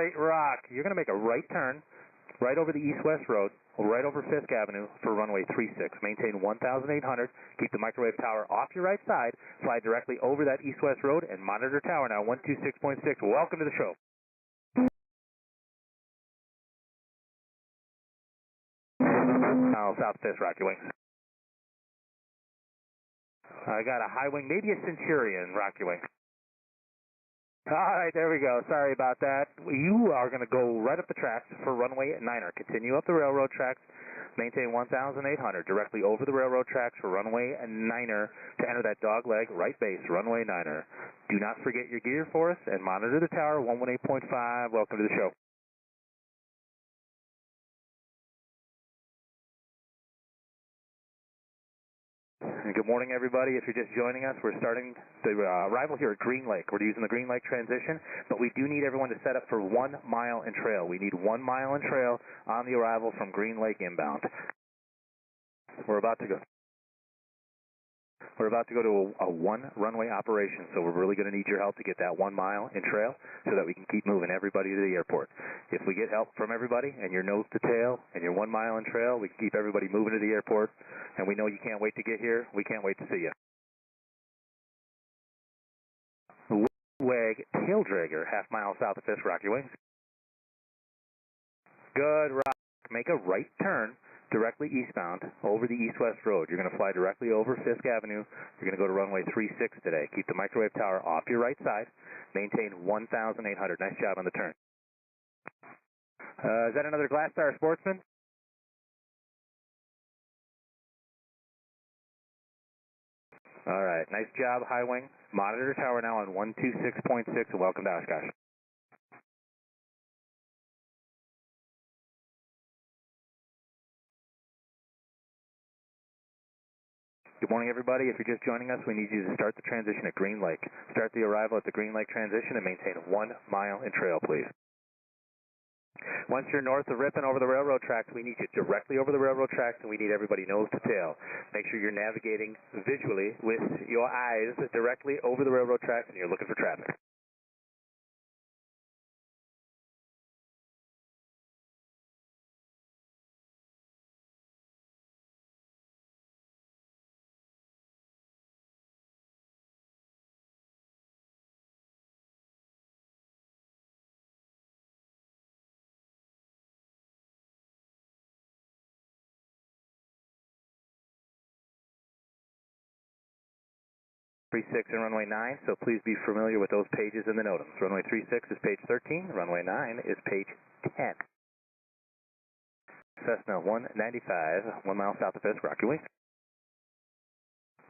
Great rock. You're going to make a right turn, right over the east-west road, right over Fisk Avenue for runway 36. Maintain 1,800. Keep the microwave tower off your right side. Fly directly over that east-west road and monitor tower now 126.6. Welcome to the show. Now South Fisk, rock your wings. I got a high wing, maybe a Centurion, rock your wings. All right, there we go. Sorry about that. You are going to go right up the tracks for runway 9er. Continue up the railroad tracks. Maintain 1,800 directly over the railroad tracks for runway 9er to enter that dogleg right base, runway 9er. Do not forget your gear for us and monitor the tower 118.5. Welcome to the show. Good morning, everybody. If you're just joining us, we're starting the arrival here at Green Lake. We're using the Green Lake transition, but we do need everyone to set up for 1 mile in trail. We need 1 mile in trail on the arrival from Green Lake inbound. We're about to go to a 1 runway operation, so we're really going to need your help to get that 1 mile in trail so that we can keep moving everybody to the airport. If we get help from everybody and you're nose to tail and you're 1 mile in trail, we can keep everybody moving to the airport, and we know you can't wait to get here. We can't wait to see you. Wag tail dragger, half mile south of Fisk, rock your wings. Good rock. Make a right turn directly eastbound over the east-west road. You're going to fly directly over Fisk Avenue. You're going to go to runway 36 today. Keep the microwave tower off your right side. Maintain 1,800. Nice job on the turn. Is that another Glass Star Sportsman? All right. Nice job, high wing. Monitor tower now on 126.6, and welcome to Oshkosh. Good morning, everybody. If you're just joining us, we need you to start the transition at Green Lake. Start the arrival at the Green Lake transition and maintain 1 mile in trail, please. Once you're north of Ripon over the railroad tracks, we need you directly over the railroad tracks, and we need everybody nose to tail. Make sure you're navigating visually with your eyes directly over the railroad tracks, and you're looking for traffic. Three 36 and runway 9, so please be familiar with those pages in the NOTAMs. Runway 36 is page 13, runway 9 is page 10. Cessna 195, 1 mile south of Fisk, rock your wings.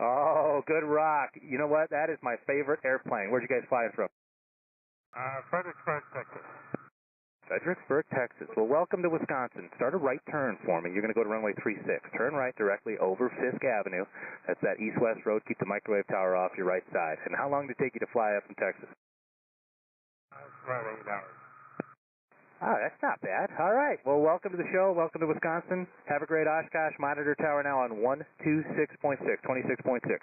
Oh, good rock. You know what? That is my favorite airplane. Where'd you guys fly it from? Fredericksburg, Texas. Fredericksburg, Texas. Well, welcome to Wisconsin. Start a right turn for me. You're going to go to runway 36. Turn right directly over Fisk Avenue. That's that east-west road. Keep the microwave tower off your right side. And how long did it take you to fly up from Texas? About 8 hours. Oh, that's not bad. All right. Well, welcome to the show. Welcome to Wisconsin. Have a great Oshkosh. Monitor tower now on 126.6, 26.6.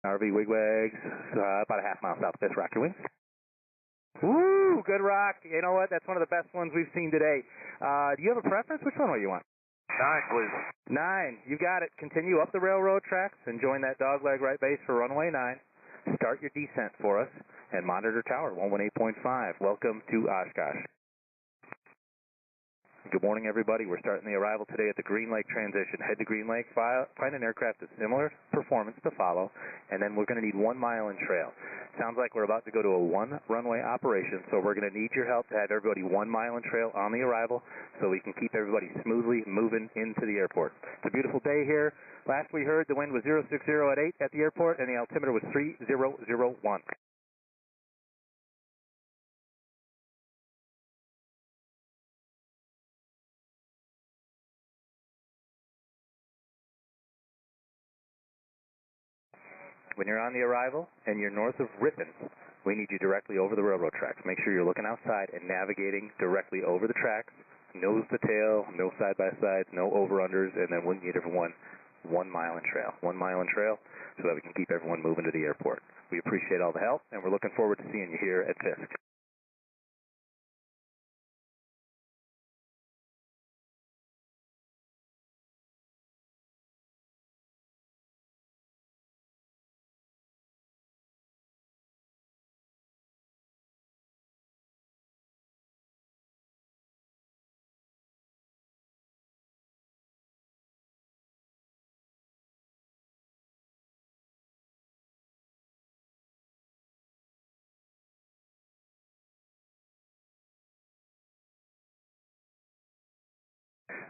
RV wigwags, about a half mile south of Fisk, rock your wings. Woo, good rock. You know what? That's one of the best ones we've seen today. Do you have a preference? Which runway you want? 9, please. 9. You got it. Continue up the railroad tracks and join that dogleg right base for runway 9. Start your descent for us and monitor tower 118.5. Welcome to Oshkosh. Good morning, everybody. We're starting the arrival today at the Green Lake transition. Head to Green Lake, find an aircraft of similar performance to follow, and then we're going to need 1 mile in trail. Sounds like we're about to go to a 1 runway operation, so we're going to need your help to have everybody 1 mile in trail on the arrival so we can keep everybody smoothly moving into the airport. It's a beautiful day here. Last we heard, the wind was 060 at 8 at the airport, and the altimeter was 3001. When you're on the arrival and you're north of Ripon, we need you directly over the railroad tracks. Make sure you're looking outside and navigating directly over the tracks, nose to tail, no side-by-sides, no over-unders, and then we need everyone 1 mile in trail. 1 mile in trail. so that we can keep everyone moving to the airport. We appreciate all the help, and we're looking forward to seeing you here at Fisk.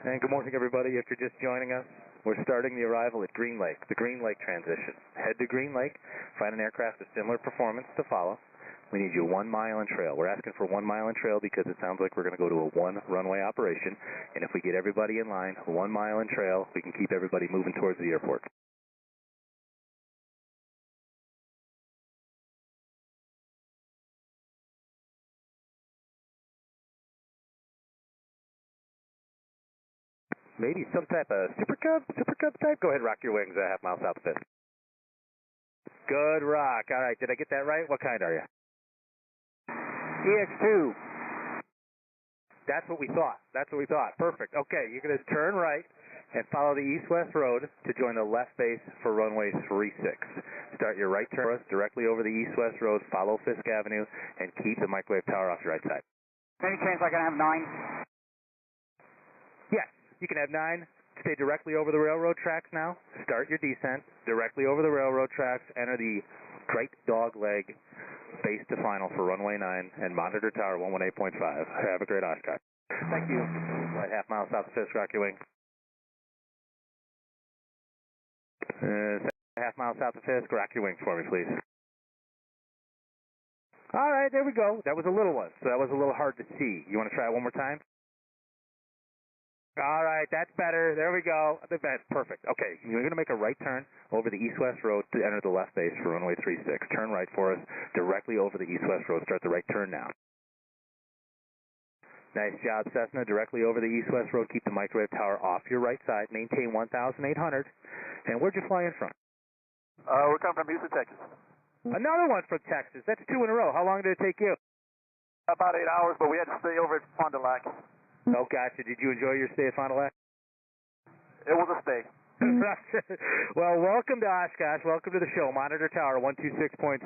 And good morning, everybody. If you're just joining us, we're starting the arrival at Green Lake, the Green Lake transition. Head to Green Lake, find an aircraft of similar performance to follow. We need you 1 mile in trail. We're asking for 1 mile in trail because it sounds like we're going to go to a 1 runway operation. And if we get everybody in line, 1 mile in trail, we can keep everybody moving towards the airport. Maybe some type of Super Cub type? Go ahead, rock your wings a half mile south of Fisk. Good rock. All right, did I get that right? What kind are you? EX2. That's what we thought. Perfect. Okay, you're going to turn right and follow the east-west road to join the left base for runway 36. Start your right turn directly over the east-west road, follow Fisk Avenue, and keep the microwave tower off your right side. Any chance I can have 9? Yes, you can have 9. Stay directly over the railroad tracks now. Start your descent directly over the railroad tracks. Enter the Great Dog Leg base to final for runway 9 and monitor tower 118.5. Have a great Oshkosh. Thank you. Right half mile south of Fisk, rock your wing. Half mile south of Fisk, rock your wings for me, please. All right, there we go. That was a little one, so that was a little hard to see. You want to try it one more time? All right, that's better. There we go. I think that's perfect. Okay, you're going to make a right turn over the east-west road to enter the left base for runway 36. Turn right for us directly over the east-west road. Start the right turn now. Nice job, Cessna. Directly over the east-west road. Keep the microwave tower off your right side. Maintain 1,800. And where'd you fly in from? We're coming from Houston, Texas. Another one from Texas. That's 2 in a row. How long did it take you? About 8 hours, but we had to stay over at Fond du Lac. Oh, gotcha. Did you enjoy your stay at Fond du Lac? It was a stay. Well, welcome to Oshkosh. Welcome to the show. Monitor tower 126.6.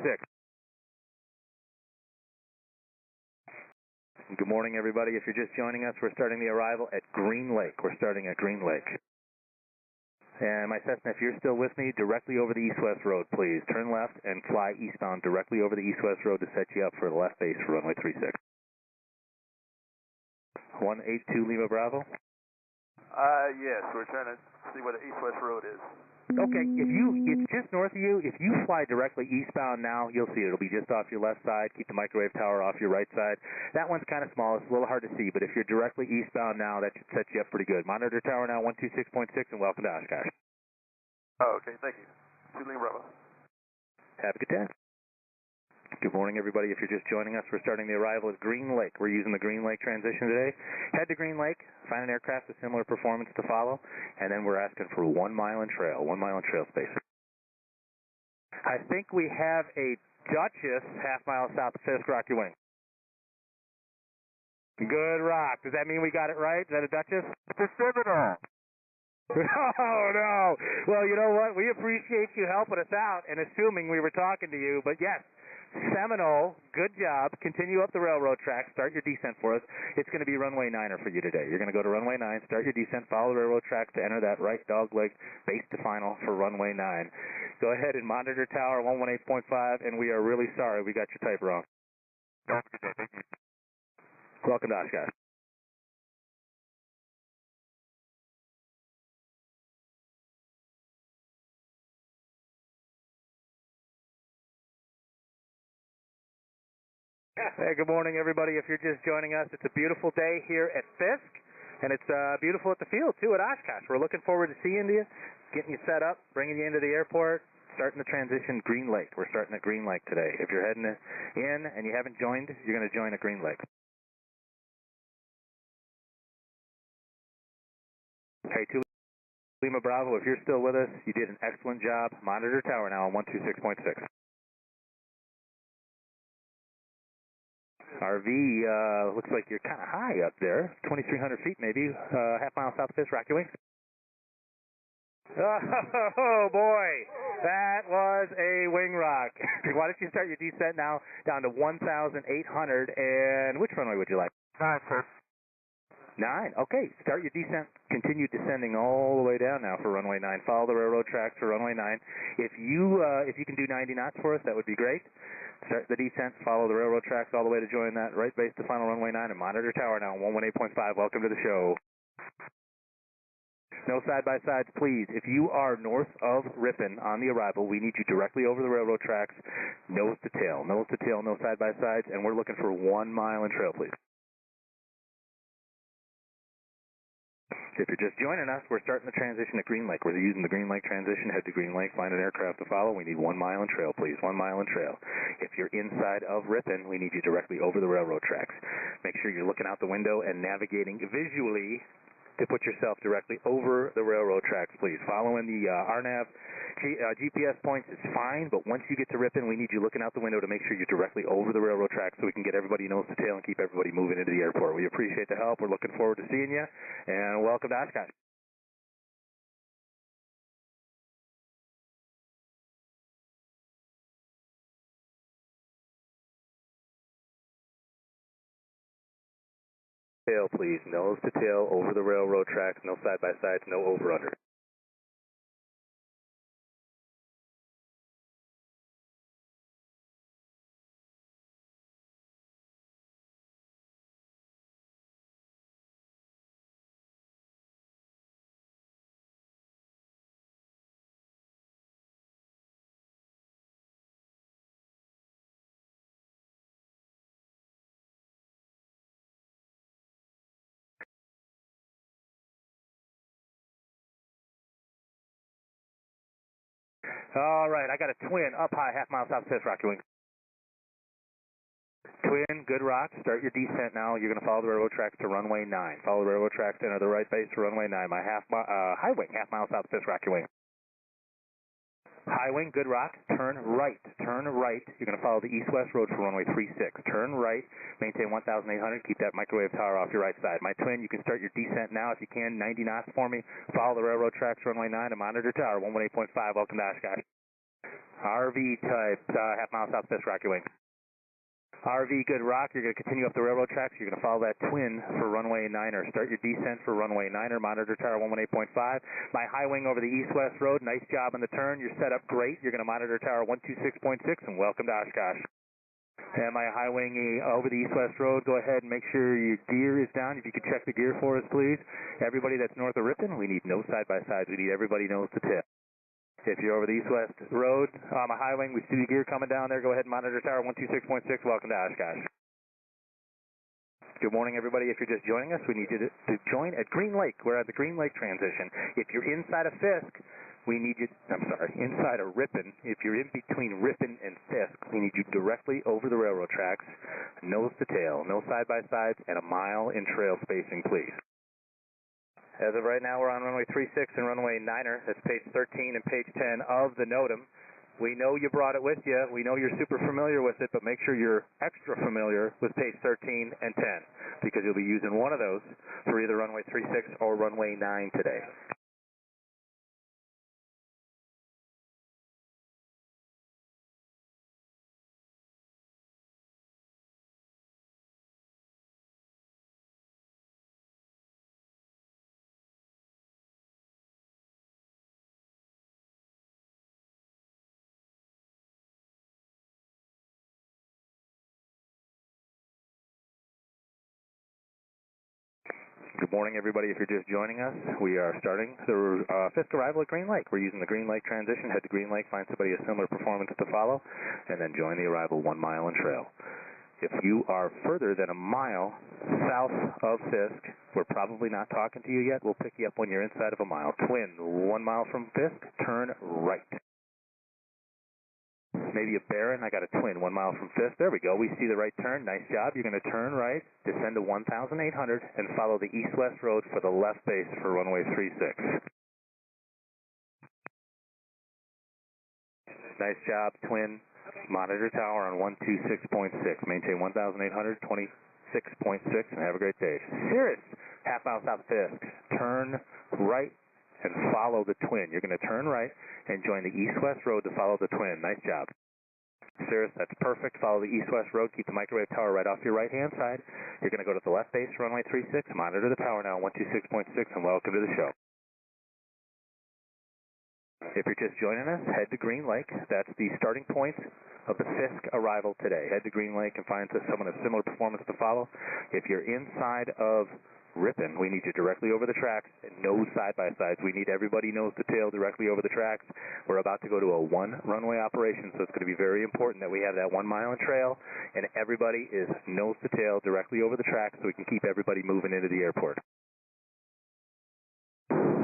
Good morning, everybody. If you're just joining us, we're starting the arrival at Green Lake. We're starting at Green Lake. And my Cessna, if you're still with me, directly over the east-west road, please. Turn left and fly eastbound directly over the east-west road to set you up for the left base for runway 36. 182 Lima Bravo. Yes, we're trying to see where the east-west road is. Okay, it's just north of you. If you fly directly eastbound now, you'll see it. It'll be just off your left side. Keep the microwave tower off your right side. That one's kind of small. It's a little hard to see, but if you're directly eastbound now, that should set you up pretty good. Monitor tower now 126.6, and welcome to Oshkosh. Oh, okay, thank you. 2 Lima Bravo. Have a good day. Good morning, everybody. If you're just joining us, we're starting the arrival at Green Lake. We're using the Green Lake transition today. Head to Green Lake, find an aircraft with similar performance to follow, and then we're asking for 1 mile in trail, 1 mile in trail space. I think we have a Duchess half mile south of Fisk, rock your wing. Good rock. Does that mean we got it right? Is that a Duchess? It's a Seminole. Oh, no. Well, you know what? We appreciate you helping us out and assuming we were talking to you, but yes. Seminole, good job. Continue up the railroad track. Start your descent for us. It's going to be runway 9er for you today. You're going to go to runway 9, start your descent, follow the railroad track to enter that right dog leg base to final for runway 9. Go ahead and monitor tower 118.5, and we are really sorry we got your type wrong. Welcome to Oshkosh. Hey, good morning, everybody. If you're just joining us, it's a beautiful day here at Fisk, and it's beautiful at the field, too, at Oshkosh. We're looking forward to seeing you, getting you set up, bringing you into the airport, starting the transition Green Lake. We're starting at Green Lake today. If you're heading in and you haven't joined, you're going to join at Green Lake. Hey, Lima Bravo, if you're still with us, you did an excellent job. Monitor tower now on 126.6. RV, looks like you're kind of high up there, 2,300 feet maybe, half mile south of Fisk, rock your wings. Oh boy, that was a wing rock. Why don't you start your descent now down to 1,800, and which runway would you like? 9, sir. 9, okay, start your descent, continue descending all the way down now for runway 9. Follow the railroad tracks for runway 9. If you can do 90 knots for us, that would be great. Start the descent, follow the railroad tracks all the way to join that right base to final runway 9 and monitor tower now, 118.5. Welcome to the show. No side-by-sides, please. If you are north of Ripon on the arrival, we need you directly over the railroad tracks, nose to tail, no side-by-sides, and we're looking for 1 mile in trail, please. If you're just joining us, we're starting the transition at Green Lake. We're using the Green Lake transition, head to Green Lake, find an aircraft to follow. We need 1 mile in trail, please, 1 mile in trail. If you're inside of Ripon, we need you directly over the railroad tracks. Make sure you're looking out the window and navigating visually to put yourself directly over the railroad tracks, please. Following the RNAV GPS points is fine, but once you get to Ripon, we need you looking out the window to make sure you're directly over the railroad tracks so we can get everybody nose to tail and keep everybody moving into the airport. We appreciate the help. We're looking forward to seeing you, and welcome to Oshkosh. Tail, please. Nose to tail over the railroad tracks. No side-by-sides, no over-under. All right, I got a twin up high, half mile south of Fisk, rock your wings. Twin, good rock. Start your descent now. You're going to follow the railroad tracks to runway 9. Follow the railroad tracks to enter the right base to runway 9. My high wing, half mile south of Fisk, rock your wing. High wing, good rock. Turn right. Turn right. You're going to follow the east-west road for runway 36. Turn right. Maintain 1,800. Keep that microwave tower off your right side. My twin, you can start your descent now if you can. 90 knots for me. Follow the railroad tracks, runway 9, and monitor tower 118.5. Welcome to Oshkosh. RV type, half mile south of Fisk, rock your wing. RV, good rock. You're going to continue up the railroad tracks. You're going to follow that twin for runway 9er. Start your descent for runway 9er. Monitor tower 118.5. My high wing over the east-west road. Nice job on the turn. You're set up great. You're going to monitor tower 126.6 and welcome to Oshkosh. And my high wing over the east-west road. Go ahead and make sure your gear is down. If you could check the gear for us, please. Everybody that's north of Ripon, we need no side-by-sides. We need everybody nose to tail. If you're over the east-west road, on my high wing, we see the gear coming down there. Go ahead and monitor tower 126.6. Welcome to Oshkosh. Good morning, everybody. If you're just joining us, we need you to join at Green Lake. We're at the Green Lake transition. If you're inside of Fisk, we need you, inside of Ripon. If you're in between Ripon and Fisk, we need you directly over the railroad tracks, nose to tail, no side-by-sides, and a mile in trail spacing, please. As of right now, we're on runway 36 and runway 9er. That's page 13 and page 10 of the NOTAM. We know you brought it with you. We know you're super familiar with it, but make sure you're extra familiar with page 13 and 10 because you'll be using one of those for either runway 36 or runway 9 today. Good morning, everybody. If you're just joining us, we are starting the Fisk arrival at Green Lake. We're using the Green Lake transition. Head to Green Lake, find somebody a similar performance to follow, and then join the arrival 1 mile in trail. If you are further than a mile south of Fisk, we're probably not talking to you yet. We'll pick you up when you're inside of a mile. Twin, 1 mile from Fisk, turn right. Maybe a Baron. I got a twin 1 mile from Fisk. There we go. We see the right turn. Nice job. You're going to turn right, descend to 1,800, and follow the east-west road for the left base for runway 36. Nice job, twin. Monitor tower on 126.6. Maintain 1,826.6 and have a great day. Cirrus, half mile south of Fisk. Turn right and follow the twin. You're going to turn right and join the east-west road to follow the twin. Nice job. Cirrus, that's perfect. Follow the east-west road. Keep the microwave tower right off your right-hand side. You're going to go to the left base, runway 36. Monitor the tower now, 126.6, and welcome to the show. If you're just joining us, head to Green Lake. That's the starting point of the Fisk arrival today. Head to Green Lake and find someone of similar performance to follow. If you're inside of Ripon, we need you directly over the tracks and no side-by-sides. We need everybody nose to tail directly over the tracks. We're about to go to a one-runway operation, so it's going to be very important that we have that 1 mile in trail and everybody is nose to tail directly over the tracks so we can keep everybody moving into the airport.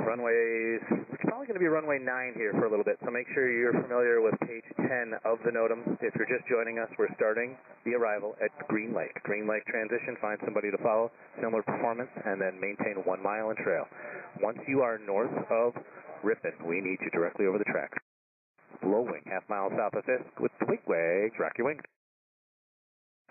Runways, it's probably going to be runway 9 here for a little bit, so make sure you're familiar with page 10 of the NOTAM. If you're just joining us, we're starting the arrival at Green Lake. Green Lake transition, find somebody to follow, similar performance, and then maintain 1 mile in trail. Once you are north of Ripon, we need you directly over the track. Low wing, half mile south of Fisk with the wing wags, rock your wings.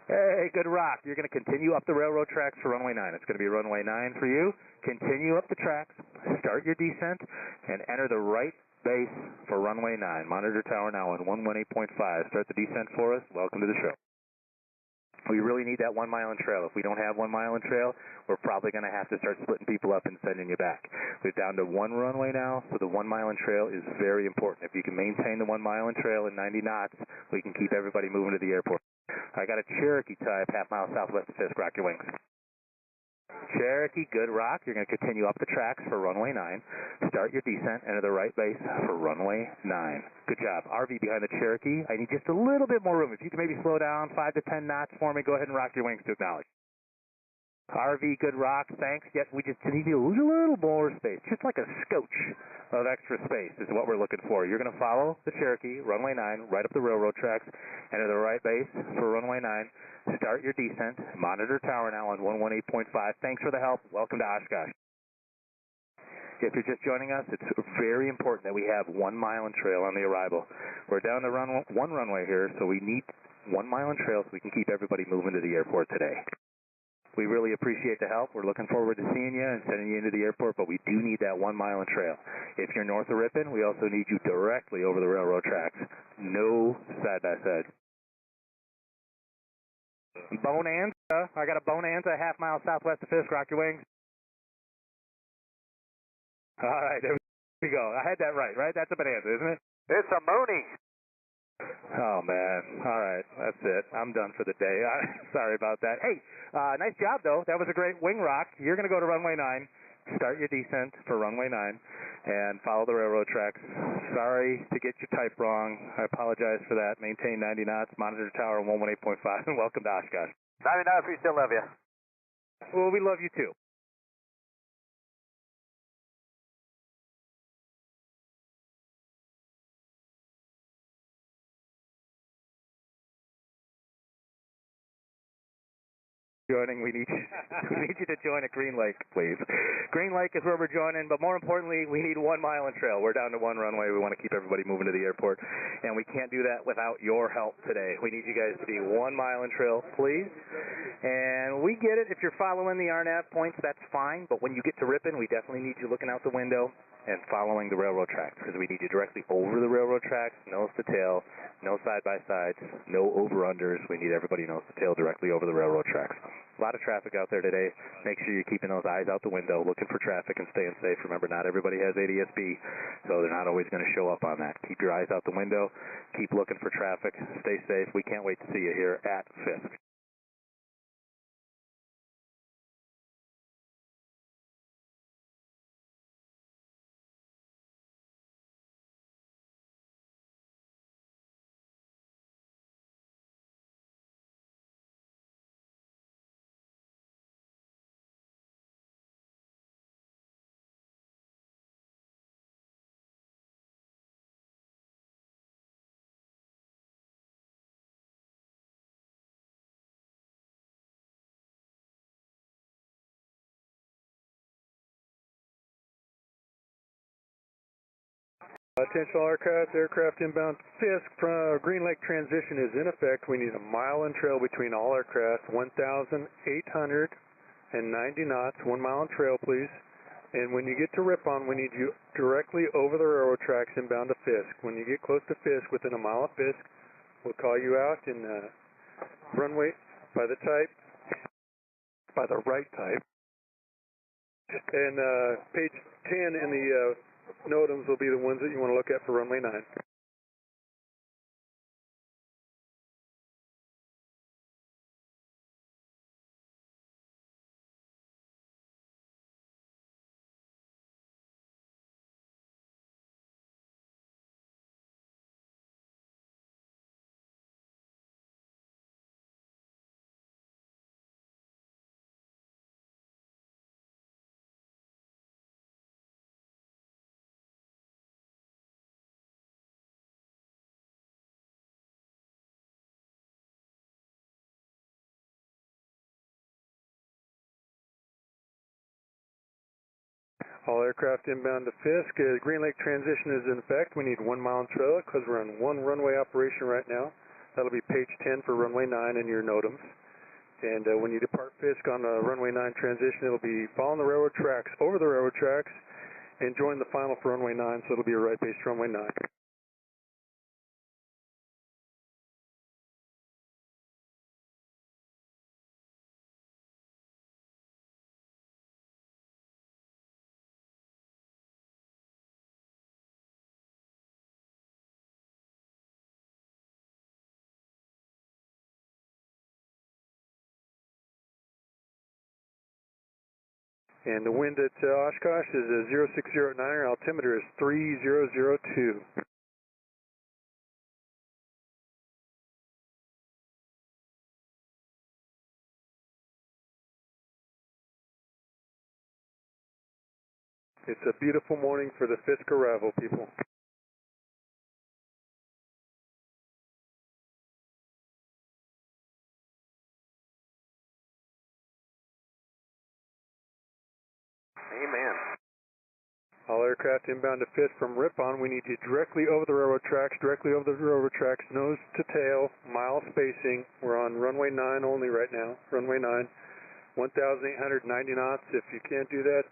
Hey, good rock. You're going to continue up the railroad tracks for runway 9. It's going to be runway 9 for you. Continue up the tracks, start your descent, and enter the right base for runway 9. Monitor tower now on 118.5. Start the descent for us. Welcome to the show. We really need that 1 mile in trail. If we don't have 1 mile in trail, we're probably going to have to start splitting people up and sending you back. We're down to 1 runway now, so the 1 mile in trail is very important. If you can maintain the 1 mile in trail in 90 knots, we can keep everybody moving to the airport. I got a Cherokee type, half mile southwest of Fisk. Rock your wings. Cherokee, good rock. You're going to continue up the tracks for runway 9. Start your descent, enter the right base for runway 9. Good job. RV behind the Cherokee. I need just a little bit more room. If you can maybe slow down 5 to 10 knots for me, go ahead and rock your wings to acknowledge. RV, good rock, thanks. Yes, we just need a little more space, just like a scotch of extra space is what we're looking for. You're going to follow the Cherokee, runway 9, right up the railroad tracks, enter the right base for runway 9, start your descent, monitor tower now on 118.5. Thanks for the help. Welcome to Oshkosh. If you're just joining us, it's very important that we have 1 mile in trail on the arrival. We're down to one runway here, so we need 1 mile in trail so we can keep everybody moving to the airport today. We really appreciate the help. We're looking forward to seeing you and sending you into the airport, but we do need that 1 mile in trail. If you're north of Ripon, we also need you directly over the railroad tracks. No side-by-side. Bonanza. I got a Bonanza, half mile southwest of Fisk. Rock your wings. All right, there we go. I had that right? That's a Bonanza, isn't it? It's a Mooney. Oh, man. All right, that's it. I'm done for the day. Sorry about that. Hey, nice job, though. That was a great wing rock. You're going to go to runway 9, start your descent for runway 9, and follow the railroad tracks. Sorry to get your type wrong. I apologize for that. Maintain 90 knots, monitor tower 118.5, and welcome to Oshkosh. 90 knots, we still love you. Well, we love you, too. Joining, we need you to join at Green Lake, please. Green Lake is where we're joining, but more importantly, we need 1 mile in trail. We're down to 1 runway. We want to keep everybody moving to the airport, and we can't do that without your help today. We need you guys to be 1 mile in trail, please. And we get it. If you're following the RNAV points, that's fine, but when you get to Ripon, we definitely need you looking out the window and following the railroad tracks, because we need you directly over the railroad tracks, nose to tail, no side-by-sides, no over-unders. We need everybody nose to tail directly over the railroad tracks. A lot of traffic out there today. Make sure you're keeping those eyes out the window, looking for traffic and staying safe. Remember, not everybody has ADS-B, so they're not always going to show up on that. Keep your eyes out the window. Keep looking for traffic. Stay safe. We can't wait to see you here at Fisk. Attention all aircraft inbound Fisk from Green Lake transition is in effect. We need a mile and trail between all aircraft, 1,890 knots, 1 mile and trail please. And when you get to Ripon, we need you directly over the railroad tracks inbound to Fisk. When you get close to Fisk, within a mile of Fisk, we'll call you out in runway by the right type. And page 10 in the NOTAMs will be the ones that you want to look at for runway 9. All aircraft inbound to Fisk. Green Lake transition is in effect. We need 1 mile and trail because we're on one runway operation right now. That'll be page 10 for runway 9 in your NOTAMs. And when you depart Fisk on the runway 9 transition, it'll be following the railroad tracks, over the railroad tracks, and join the final for runway 9, so it'll be a right base runway 9. And the wind at Oshkosh is 0609. Our altimeter is 3002. It's a beautiful morning for the Fisk arrival, people. Amen. All aircraft inbound to Fisk from Ripon. We need you directly over the railroad tracks, nose to tail, mile spacing. We're on runway 9 only right now, runway 9. 1,890 knots. If you can't do that,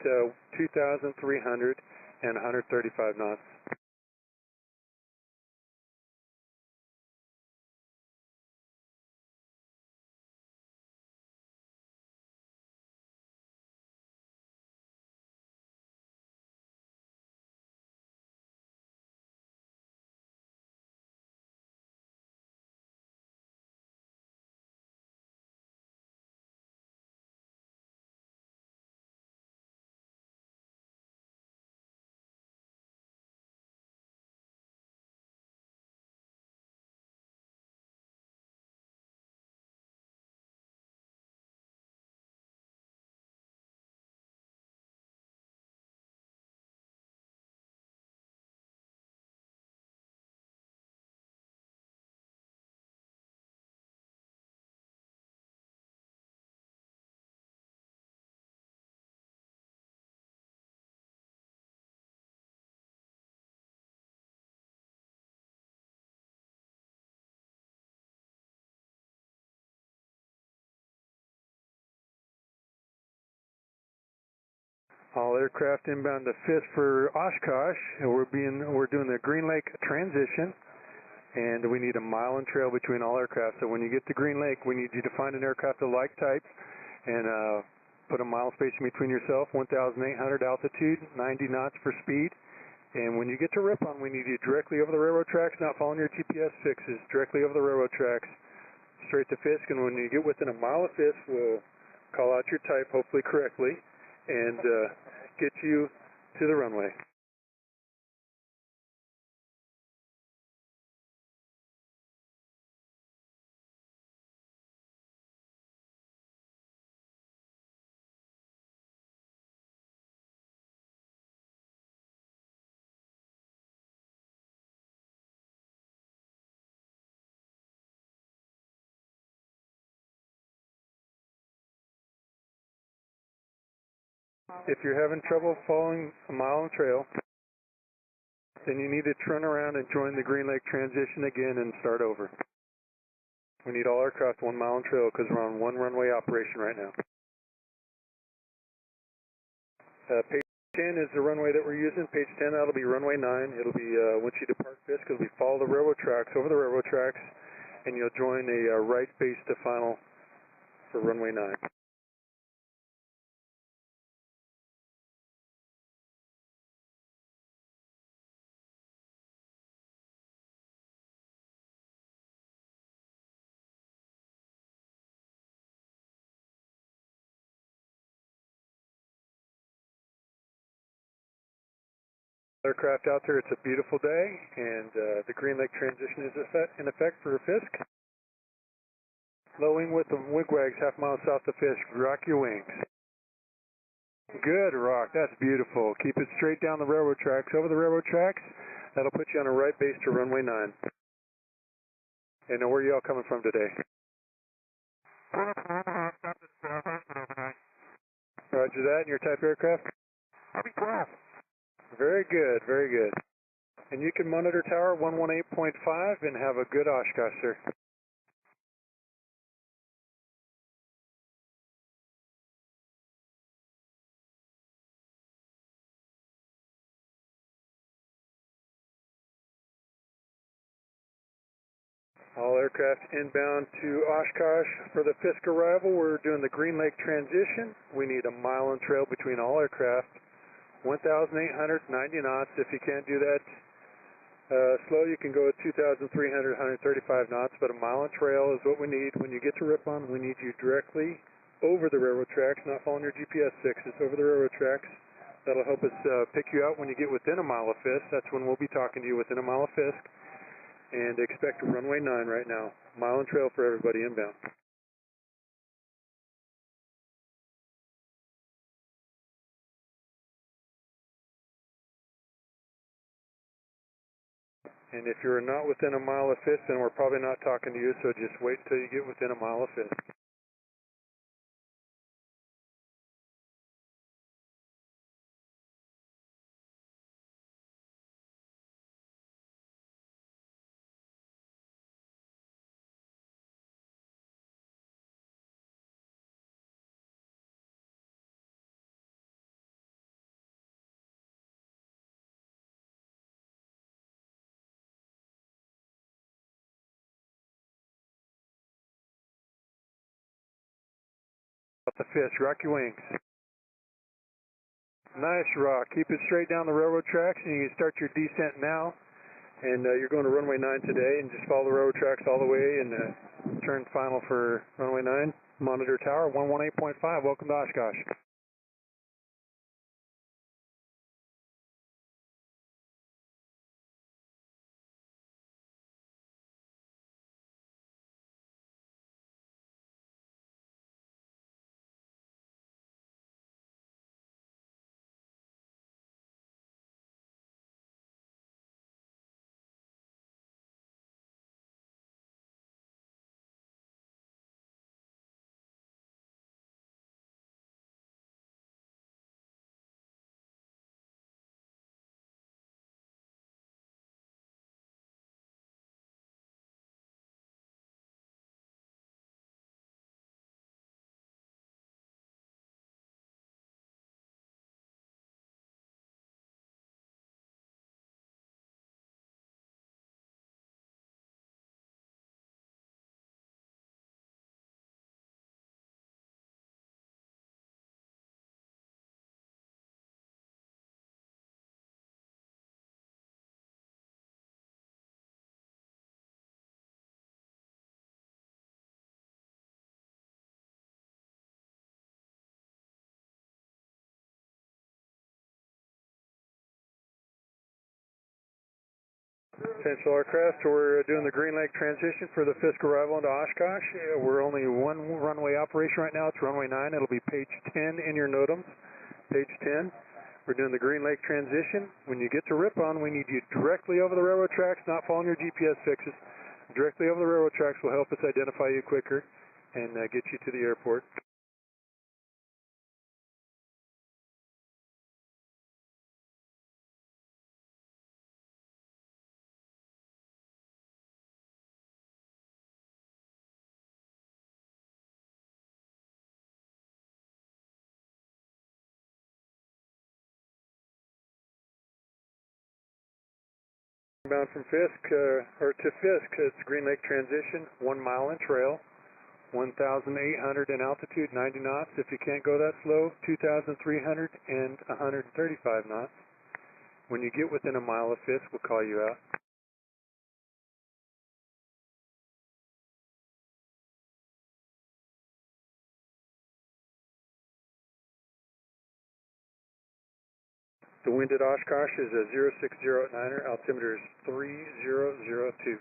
2,300 and 135 knots. All aircraft inbound to Fisk for Oshkosh. We're doing the Green Lake transition, and we need a mile and trail between all aircraft. So when you get to Green Lake, we need you to find an aircraft of like type and put a mile spacing between yourself, 1,800 altitude, 90 knots for speed. And when you get to Ripon, we need you directly over the railroad tracks, not following your GPS fixes, directly over the railroad tracks, straight to Fisk. And when you get within a mile of Fisk, we'll call out your type, hopefully correctly, and get you to the runway. If you're having trouble following a mile and trail, then you need to turn around and join the Green Lake transition again and start over. We need all aircraft 1 mile in trail because we're on 1 runway operation right now. Page 10 is the runway that we're using. Page 10, that'll be runway 9. It'll be, once you depart Fisk, it'll be follow the railroad tracks, over the railroad tracks, and you'll join a right base to final for runway 9. Aircraft out there, it's a beautiful day, and the Green Lake transition is in effect for Fisk. Low wing with the wigwags, half mile south of Fisk. Rock your wings. Good, Rock. That's beautiful. Keep it straight down the railroad tracks, over the railroad tracks. That'll put you on a right base to runway 9. And where are you all coming from today? Roger that. And your type aircraft? Very good, very good. And you can monitor tower 118.5 and have a good Oshkosh, sir. All aircraft inbound to Oshkosh. For the Fisk arrival, we're doing the Green Lake transition. We need a mile in trail between all aircraft. 1,890 knots. If you can't do that slow, you can go at 2,300, 135 knots, but a mile in trail is what we need. When you get to Ripon, we need you directly over the railroad tracks, not following your GPS fixes, over the railroad tracks. That'll help us pick you out when you get within a mile of Fisk. That's when we'll be talking to you within a mile of Fisk. And expect runway 9 right now. Mile in trail for everybody inbound. And if you're not within a mile of Fisk, then we're probably not talking to you, so just wait until you get within a mile of Fisk. Up the Fisk, rock your wings. Nice rock. Keep it straight down the railroad tracks, and you can start your descent now. And you're going to runway 9 today, and just follow the railroad tracks all the way and turn final for runway 9. Monitor tower 118.5. Welcome to Oshkosh. Central aircraft, we're doing the Green Lake transition for the Fisk arrival into Oshkosh. We're only 1 runway operation right now. It's runway 9. It'll be page 10 in your NOTAMs. Page 10. We're doing the Green Lake transition. When you get to Ripon, we need you directly over the railroad tracks, not following your GPS fixes. Directly over the railroad tracks will help us identify you quicker and get you to the airport. Inbound from Fisk, or to Fisk, it's Green Lake transition, 1 mile in trail, 1,800 in altitude, 90 knots. If you can't go that slow, 2,300 and 135 knots. When you get within a mile of Fisk, we'll call you out. The wind at Oshkosh is a 0609er, altimeter is 3002.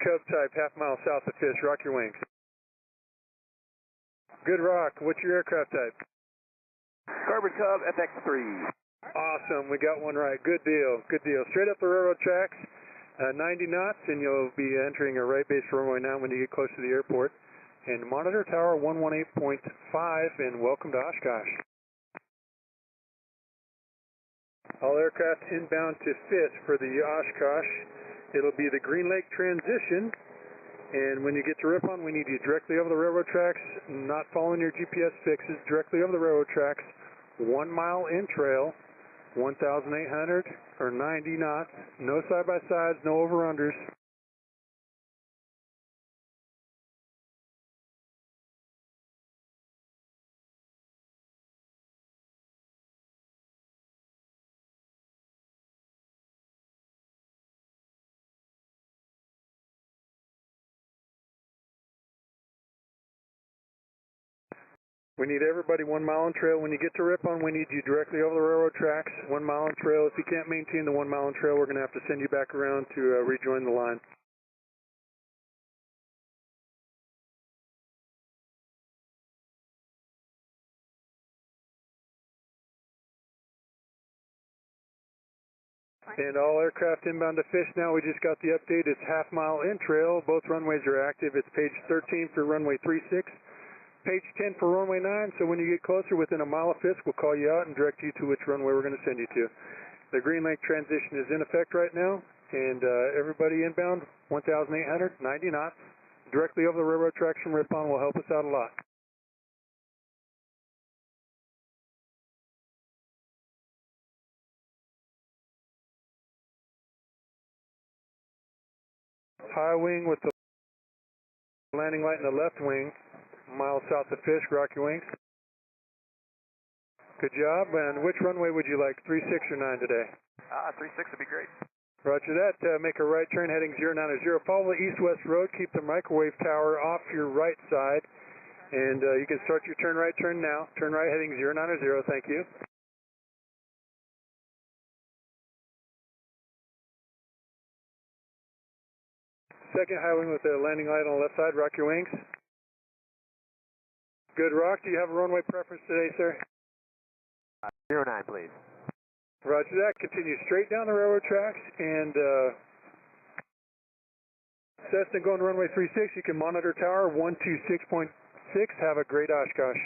Cub type, half mile south of Fish, rock your wings. Good rock, what's your aircraft type? Starboard Cub FX3. Awesome, we got one right, good deal, good deal. Straight up the railroad tracks, 90 knots, and you'll be entering a right base for runway 9 when you get close to the airport. And monitor tower 118.5, and welcome to Oshkosh. All aircraft inbound to Fisk for the Oshkosh. It'll be the Green Lake transition, and when you get to Ripon, we need you directly over the railroad tracks, not following your GPS fixes, directly over the railroad tracks, 1 mile in trail, 1,800 or 90 knots, no side-by-sides, no over-unders. We need everybody 1 mile in trail. When you get to Ripon, we need you directly over the railroad tracks, 1 mile in trail. If you can't maintain the 1 mile in trail, we're going to have to send you back around to rejoin the line. And all aircraft inbound to Fish now. We just got the update. It's half mile in trail. Both runways are active. It's page 13 for runway 36. Page 10 for runway 9, so when you get closer within a mile of Fisk, we'll call you out and direct you to which runway we're going to send you to. The Green Lake transition is in effect right now, and everybody inbound, 1,800, 90 knots, directly over the railroad tracks from Ripon will help us out a lot. High wing with the landing light in the left wing. Mile south of Fish, rock your wings. Good job. And which runway would you like, 36 or 9 today? 36 would be great. Roger that. Make a right turn heading 090. Follow the east-west road. Keep the microwave tower off your right side. And you can start your turn right turn now. Turn right heading 090. Thank you. Second high wing with the landing light on the left side. Rock your wings. Good rock. Do you have a runway preference today, sir? 09, please. Roger that. Continue straight down the railroad tracks, and Cessna going to runway 36. You can monitor tower 126.6. Have a great Oshkosh.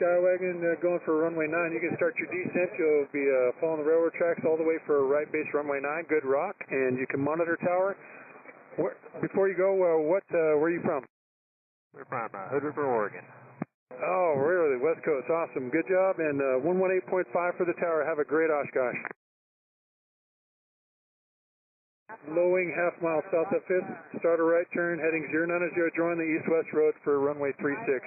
Skywagon going for runway 9. You can start your descent. You'll be following the railroad tracks all the way for right base runway 9. Good rock, and you can monitor tower. Before you go, where are you from? We're from Hood River, Oregon. Oh, really? West Coast. Awesome. Good job. And 118.5 for the tower. Have a great Oshkosh. Low wing, half mile south of Fisk. Start a right turn, heading 090. Join the east-west road for runway 36.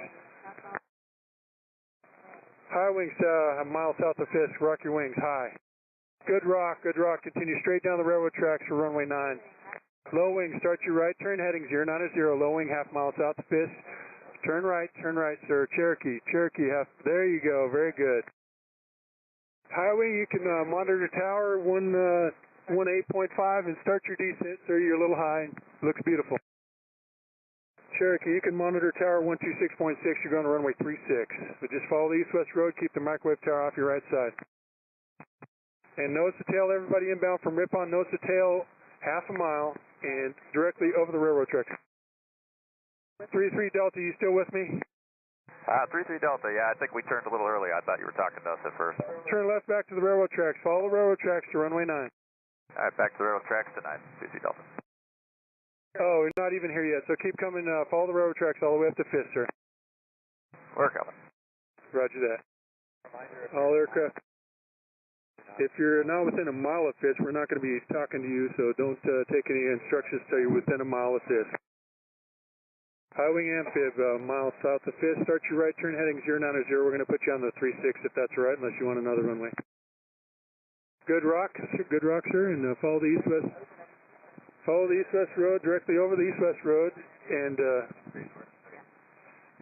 High wings, a mile south of Fisk. Rock your wings. High. Good rock, good rock. Continue straight down the railroad tracks for runway 9. Low wing, start your right turn, heading 090. Low wing, half mile south of Fisk. Turn right, sir. Cherokee, half. There you go. Very good. High wing, you can monitor tower 18.5 and start your descent, sir. You're a little high. Looks beautiful. Cherokee, you can monitor tower 126.6. You're going to runway 36. But just follow the east-west road. Keep the microwave tower off your right side. And nose to tail, everybody inbound from Ripon, nose to tail, half a mile, and directly over the railroad tracks. 33 Delta, you still with me? 33 Delta, yeah, I think we turned a little early. I thought you were talking to us at first. Turn left back to the railroad tracks. Follow the railroad tracks to runway 9. All right, back to the railroad tracks tonight, 33 Delta. Oh, we're not even here yet, so keep coming. Follow the railroad tracks all the way up to Fifth, sir. We're coming. Roger that. All aircraft. If you're not within a mile of Fifth, we're not going to be talking to you, so don't take any instructions till you're within a mile of Fifth. High wing amphib, mile south of Fifth. Start your right turn heading 090. We're going to put you on the 36 if that's all right, unless you want another runway. Good rock, sir, and follow the east-west. Follow the east-west road, directly over the east-west road, and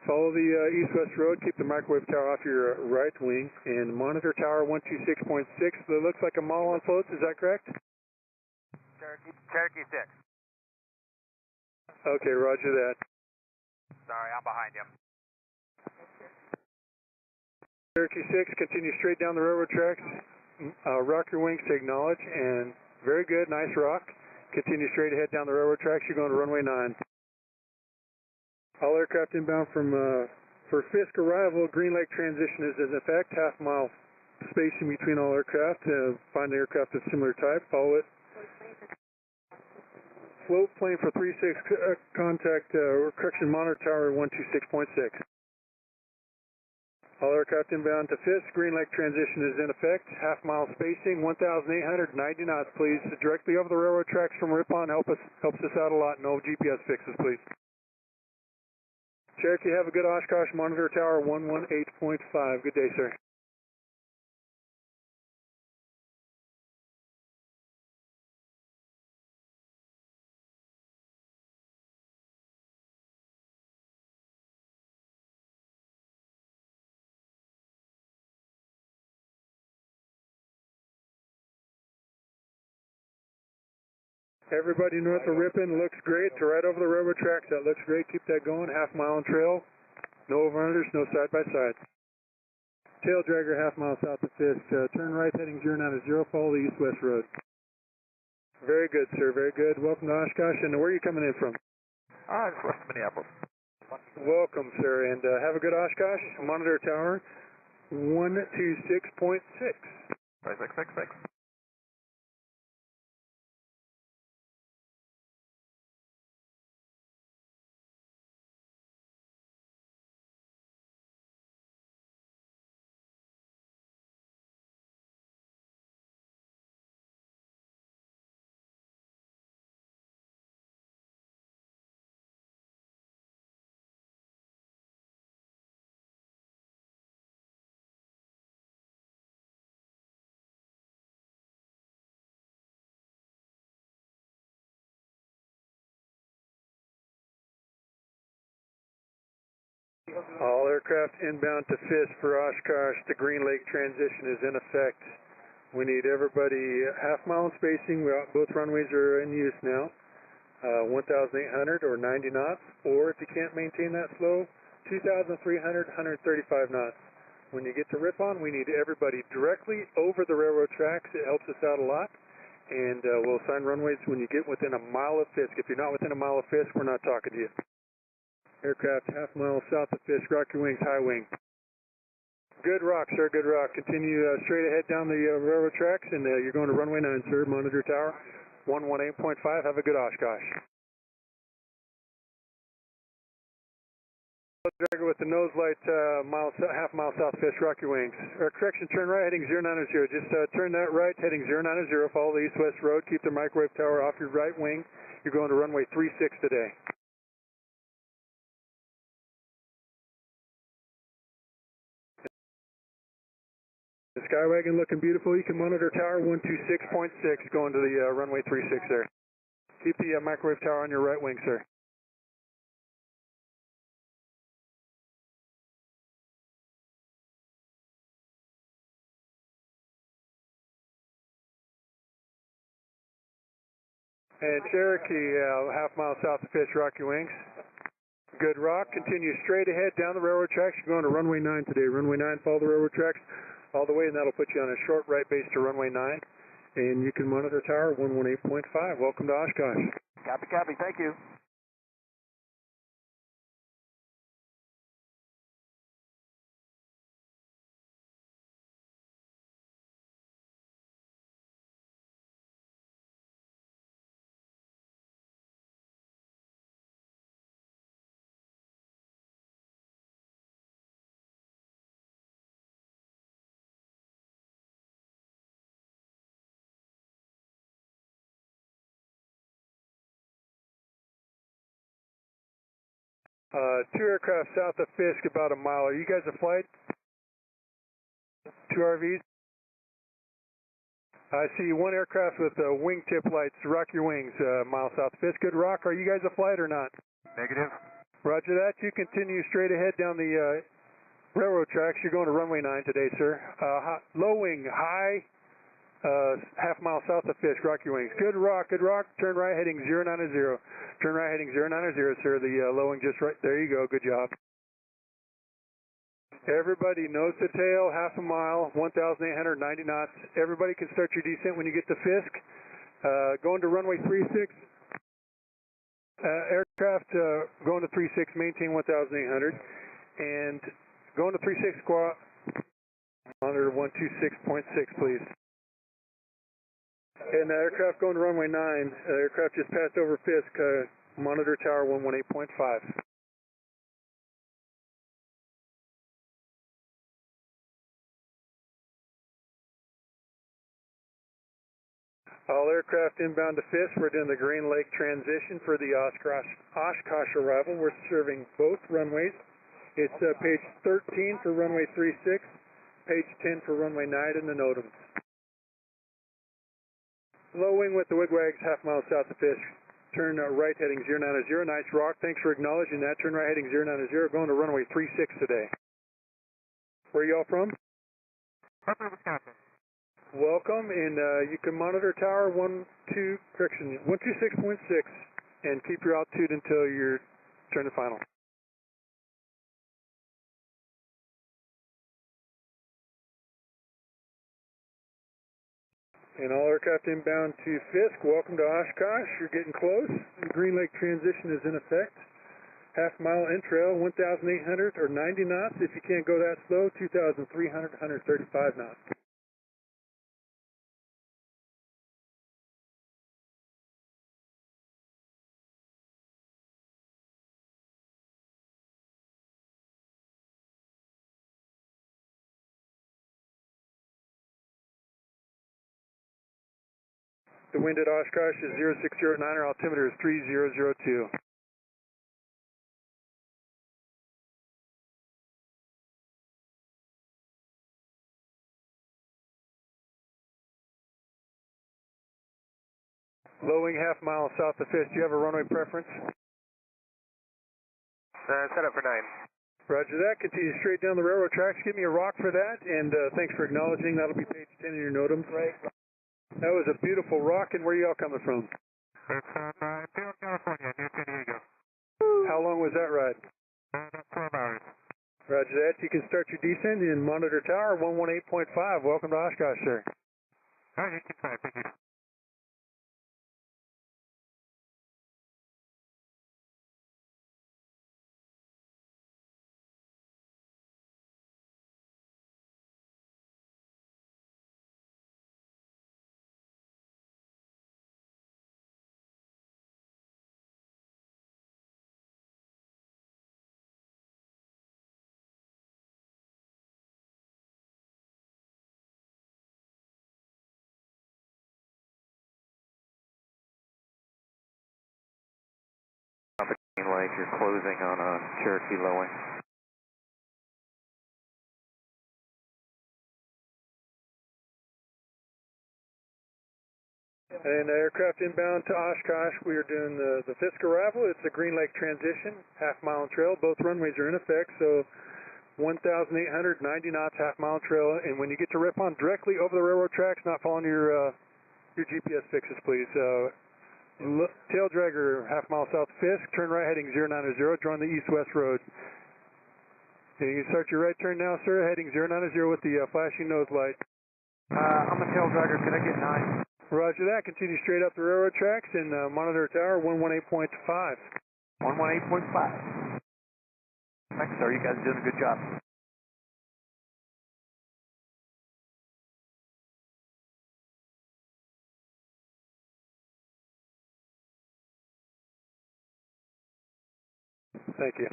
follow the east-west road. Keep the microwave tower off your right wing, and monitor tower 126.6. That looks like a mile on floats, is that correct? Cherokee 6. Okay, roger that. Sorry, I'm behind you. Cherokee 6, continue straight down the railroad tracks. Rock your wings to acknowledge, and very good, nice rock. Continue straight ahead down the railroad tracks. You're going to runway 9. All aircraft inbound for Fisk arrival. Green Lake transition is in effect. Half mile spacing between all aircraft. Find an aircraft of similar type. Follow it. Float plane for 36. Contact correction monitor tower 126.6. All aircraft inbound to Fisk. Green Lake transition is in effect. Half mile spacing, 1,890 knots, please. Directly over the railroad tracks from Ripon. Helps us out a lot. No GPS fixes, please. Cherokee, have a good Oshkosh. Monitor tower 118.5. Good day, sir. Everybody north of Ripon looks great. To right over the railroad tracks, that looks great. Keep that going. Half mile on trail. No over-unders, no side-by-side. Tail dragger half mile south of Fisk. Turn right heading 090. Follow the east-west road. Very good, sir. Very good. Welcome to Oshkosh. And where are you coming in from? Just west of Minneapolis. Welcome, sir. And have a good Oshkosh. Monitor tower 126.6. 2666. All aircraft inbound to Fisk for Oshkosh. The Green Lake transition is in effect. We need everybody half mile in spacing. Both runways are in use now. 1,800 or 90 knots. Or if you can't maintain that slow, 2,300, 135 knots. When you get to Ripon, we need everybody directly over the railroad tracks. It helps us out a lot. And we'll assign runways when you get within a mile of Fisk. If you're not within a mile of Fisk, we're not talking to you. Aircraft half mile south of Fisk, rock your wings, high wing. Good rock, sir, good rock. Continue straight ahead down the railroad tracks, and you're going to runway 9, sir. Monitor tower 118.5. Have a good Oshkosh. Dragger with the nose light, half mile south Fisk, rock your wings. Correction, turn right heading 090. Just turn that right heading 090. Follow the east-west road. Keep the microwave tower off your right wing. You're going to runway 36 today. The Skywagon looking beautiful. You can monitor tower 126.6 going to the runway 36 there. Keep the microwave tower on your right wing, sir. And Cherokee, half mile south of Fish, rock your wings. Good rock. Continue straight ahead down the railroad tracks. You're going to runway 9 today. Runway 9, follow the railroad tracks all the way, and that'll put you on a short right base to runway 9. And you can monitor tower 118.5. Welcome to Oshkosh. Copy, copy. Thank you. Two aircraft south of Fisk, about a mile. Are you guys a flight? Two RVs? I see one aircraft with wingtip lights. Rock your wings, mile south of Fisk. Good rock. Are you guys a flight or not? Negative. Roger that. You continue straight ahead down the railroad tracks. You're going to runway 9 today, sir. Low wing, high, half mile south of Fisk. Rock your wings. Good rock, good rock. Turn right heading 090. Turn right heading 090, sir. The low wing just right. There you go. Good job. Everybody nose to tail, half a mile, 1,890 knots. Everybody can start your descent when you get to Fisk. Going to runway 36. Aircraft going to 36, maintain 1,800. And going to 36 squawk, monitor 126.6, please. And the aircraft going to runway 9, aircraft just passed over Fisk, monitor tower 118.5. All aircraft inbound to Fisk. We're doing the Green Lake transition for the Oshkosh arrival. We're serving both runways. It's page 13 for runway 36, page 10 for runway 9 in the NOTAMs. Low wing with the wigwags, half mile south of Fisk. Turn right heading 090. Nice rock. Thanks for acknowledging that. Turn right heading 090. Going to runway 36 today. Where are y'all from? Wisconsin. Welcome, and you can monitor tower 126.6 and keep your altitude until you turn to final. And all aircraft inbound to Fisk, welcome to Oshkosh. You're getting close. The Green Lake transition is in effect. Half mile in trail, 1,800 or 90 knots. If you can't go that slow, 2,300, 135 knots. The wind at Oshkosh is 0609, our altimeter is 3002. Low wing half mile south of Fisk. Do you have a runway preference? Set up for 9. Roger that. Continue straight down the railroad tracks. Give me a rock for that, and thanks for acknowledging. That'll be page 10 in your NOTAMs. Right. That was a beautiful rock, and where y'all coming from? It's California, near San Diego. How long was that ride? 12 hours. Roger that. You can start your descent in monitor tower 118.5. Welcome to Oshkosh, sir. All right, you can try. Thank you. Green Lake, you're closing on a Cherokee low wing. And aircraft inbound to Oshkosh. We are doing the Fisk arrival. It's a Green Lake transition, half mile trail. Both runways are in effect, so 1,890 knots, half mile trail. And when you get to Ripon, directly over the railroad tracks, not following your GPS fixes, please. Tail dragger, half mile south of Fisk, turn right heading 090, join the east-west road. And you can start your right turn now, sir, heading 090 with the flashing nose light. I'm a tail dragger. Can I get 9? Roger that. Continue straight up the railroad tracks and monitor tower 118.5. 118.5. Thanks, sir. You guys are doing a good job. Thank you.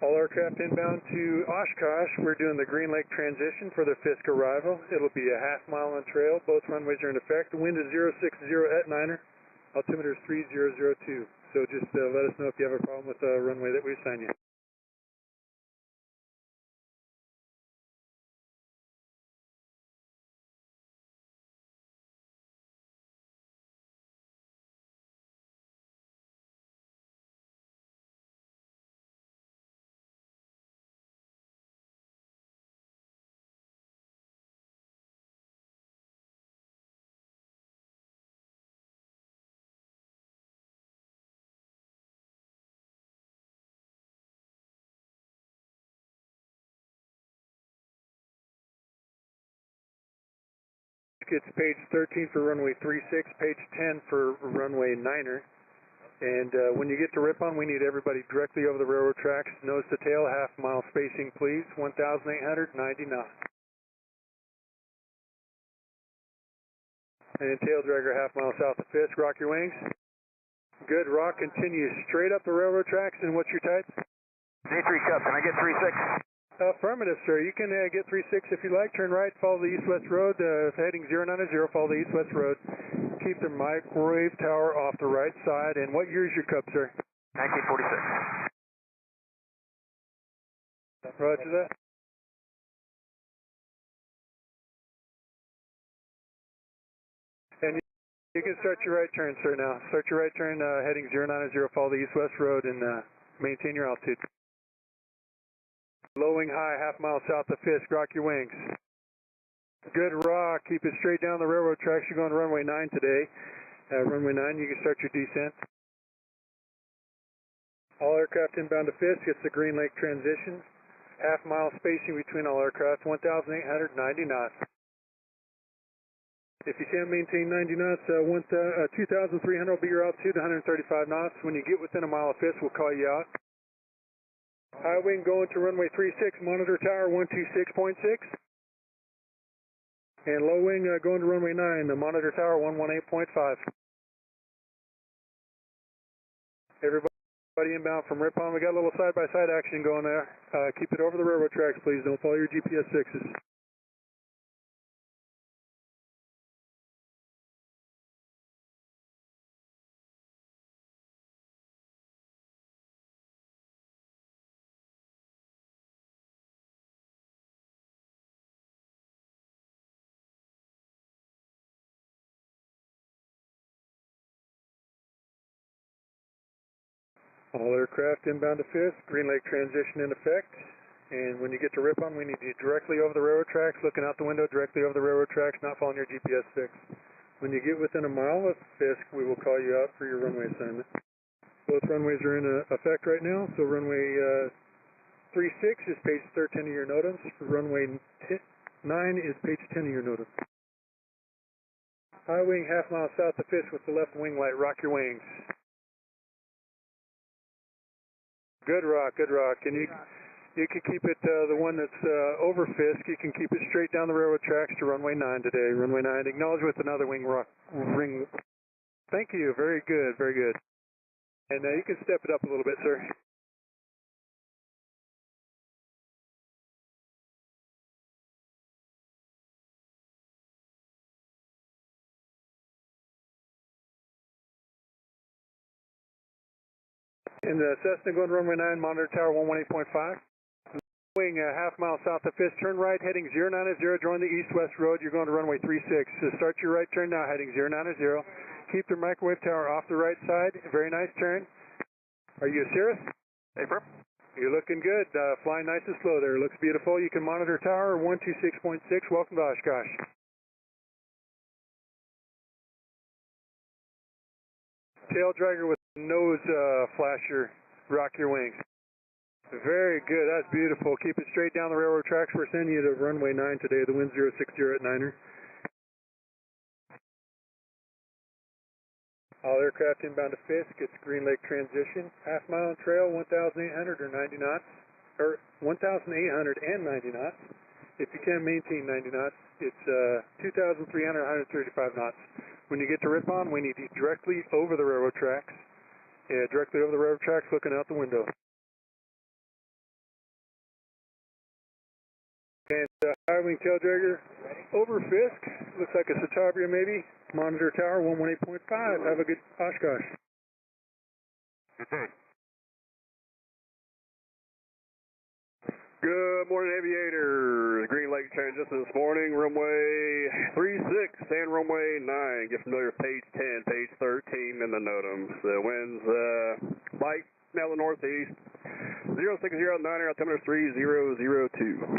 All aircraft inbound to Oshkosh. We're doing the Green Lake transition for the Fisk arrival. It'll be a half mile on trail. Both runways are in effect. The wind is 060 at Niner. Altimeter is 3002. So just let us know if you have a problem with the runway that we assign you. It's page 13 for runway 36, page 10 for runway 9er. And when you get to Ripon, we need everybody directly over the railroad tracks, nose to tail, half mile spacing, please, 1,890 knots. And tail dragger half mile south of Fisk, rock your wings. Good, rock, continue straight up the railroad tracks, and what's your type? D3 Cup, can I get 36? Affirmative, sir. You can get 36 if you like. Turn right, follow the east-west road, heading 090, follow the east-west road. Keep the microwave tower off the right side. And what year is your cup, sir? 1946. Roger that. And you can start your right turn, sir, now. Start your right turn, heading 090, follow the east-west road, and maintain your altitude. Low wing high, half mile south of Fisk, rock your wings. Good rock, keep it straight down the railroad tracks. You're going to runway 9 today. Runway 9, you can start your descent. All aircraft inbound to Fisk, it's the Green Lake transition. Half mile spacing between all aircraft, 1,890 knots. If you can't maintain 90 knots, 2,300 will be your altitude, 135 knots. When you get within a mile of Fisk, we'll call you out. High wing going to runway 36, monitor tower 126.6. And low wing going to runway 9, the monitor tower 118.5. Everybody inbound from Ripon, we got a little side-by-side action going there. Keep it over the railroad tracks, please. Don't follow your GPS 6s. All aircraft inbound to Fisk, Green Lake transition in effect. And when you get to Ripon, we need you directly over the railroad tracks, looking out the window directly over the railroad tracks, not following your GPS 6. When you get within a mile of Fisk, we will call you out for your runway assignment. Both runways are in effect right now, so runway 36 is page 13 of your NOTAMs. Runway 9 is page 10 of your NOTAMs. High wing half mile south of Fisk with the left wing light, rock your wings. Good rock, good rock. And you can keep it, the one that's over Fisk, you can keep it straight down the railroad tracks to runway 9 today. Runway 9, acknowledge with another wing rock, ring. Thank you, very good, very good. And you can step it up a little bit, sir. And Cessna going to runway 9, monitor tower 118.5. Wing half mile south of Fisk, turn right, heading 090, join the east-west road. You're going to runway 36. So start your right turn now, heading 090. Keep the microwave tower off the right side. Very nice turn. Are you serious? Hey, Perp. You're looking good. Flying nice and slow there. Looks beautiful. You can monitor tower 126.6. Welcome to Oshkosh. tail dragger with nose flasher, rock your wings. Very good, that's beautiful. Keep it straight down the railroad tracks. We're sending you to runway 9 today, the wind 060 at Niner. All aircraft inbound to Fisk, it's Green Lake transition. Half mile on trail, 1,800 or 90 knots, or 1,890 knots. If you can maintain 90 knots, it's 2,300, 135 knots. When you get to Ripon, we need you directly over the railroad tracks. Yeah, directly over the railroad tracks, looking out the window. And high wing tail dragger over Fisk. Looks like a Citabria maybe. Monitor tower 118.5. Have a good Oshkosh. Good day. Good morning, aviators. Green Lake transition this morning, runway 36 and runway 9. Get familiar with page 10, page 13 in the NOTAMs. The winds light, now the northeast. 060 Niner, altimeter 3002.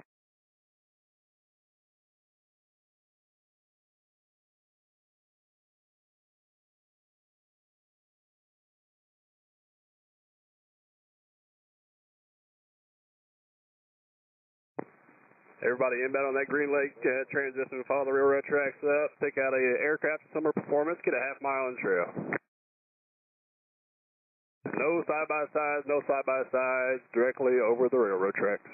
Everybody inbound on that Green Lake transition, follow the railroad tracks up, pick out a aircraft summer performance, get a half mile on trail. No side-by-sides, no side-by-sides, directly over the railroad tracks.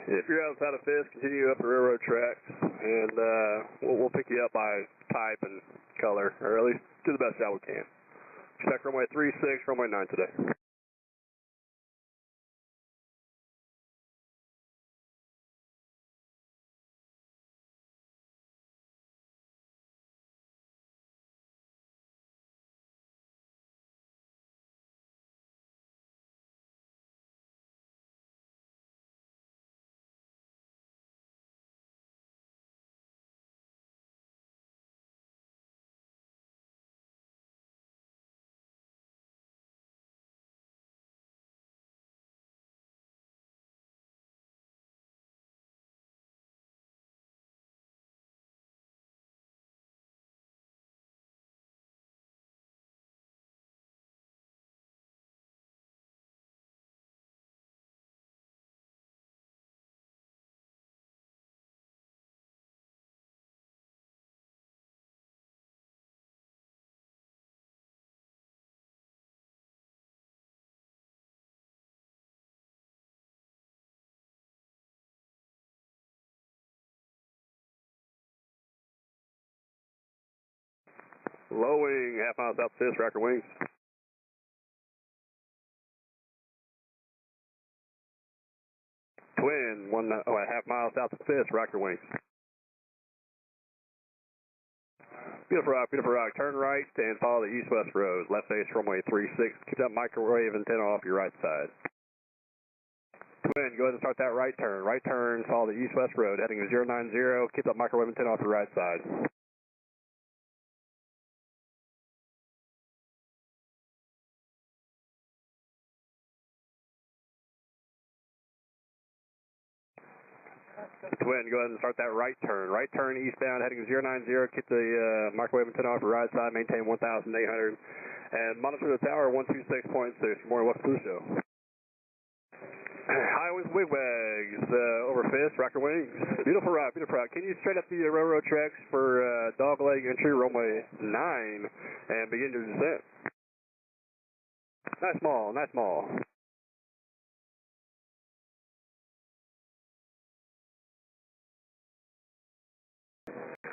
If you're outside of Fisk, continue up the railroad tracks, and we'll pick you up by type and color, or at least do the best job we can. Expect runway 36, runway 9 today. Low wing, half mile south of Fisk, rocker wings. Twin, half mile south of Fisk, rocker wings. Beautiful rock. Turn right and follow the east-west road. Left face runway 36. Keep that microwave antenna off your right side. Twin, go ahead and start that right turn. Right turn, follow the east-west road. Heading to 090. Keep that microwave antenna off your right side. Twin, go ahead and start that right turn. Right turn eastbound, heading to 090. Keep the microwave antenna off your right side. Maintain 1,800. And monitor the tower 126.6. Good morning, welcome to the show. High winds, wigwags over Fisk, rocker wings. Beautiful rock. Can you straight up the railroad tracks for dogleg entry, runway 9, and begin your descent? Nice small.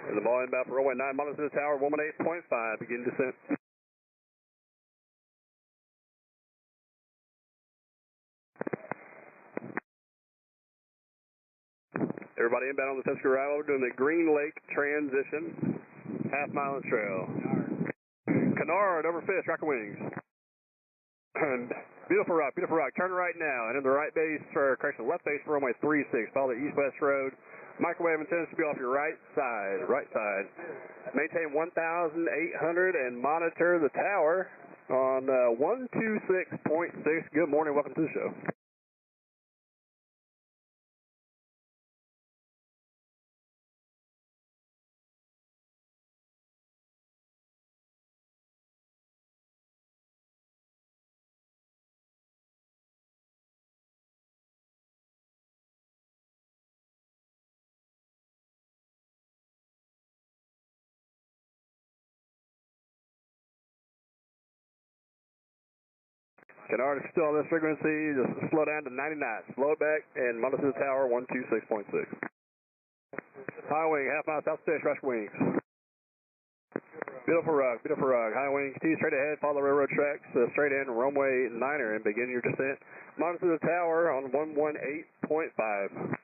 And the ball inbound for runway 9, monitor the tower 118.5, begin descent. Everybody inbound on the Fisk arrival. We're doing the Green Lake transition. Half mile on trail. Canard over Fisk, rocker wings. And Beautiful rock, beautiful rock. Turn right now, and in the right base, or correction, left base for runway 36. Follow the east-west road. Microwave antenna should be off your right side, right side. Maintain 1,800 and monitor the tower on 126.6. Good morning, welcome to the show. Canard is still on this frequency. Just slow down to 90 knots. Slow it back and monitor the tower 126.6. High wing, half mile south station, rush wings. Beautiful rock, beautiful rock. High wing, continue straight ahead, follow the railroad tracks, straight in, runway 9er, and begin your descent. Monitor the tower on 118.5.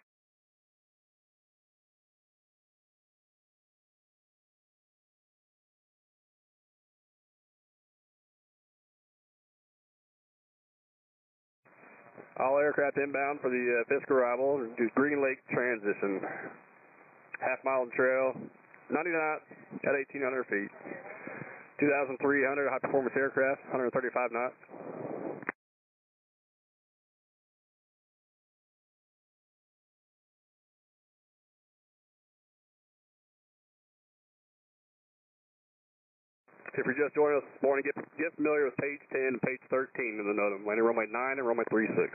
All aircraft inbound for the Fisk arrival. Do Green Lake transition. Half mile and trail, 90 knots at 1,800 feet. 2,300 high performance aircraft, 135 knots. If you're just joining us this morning, get familiar with page 10 and page 13 in the NOTAM. Landing runway 9 and runway 36.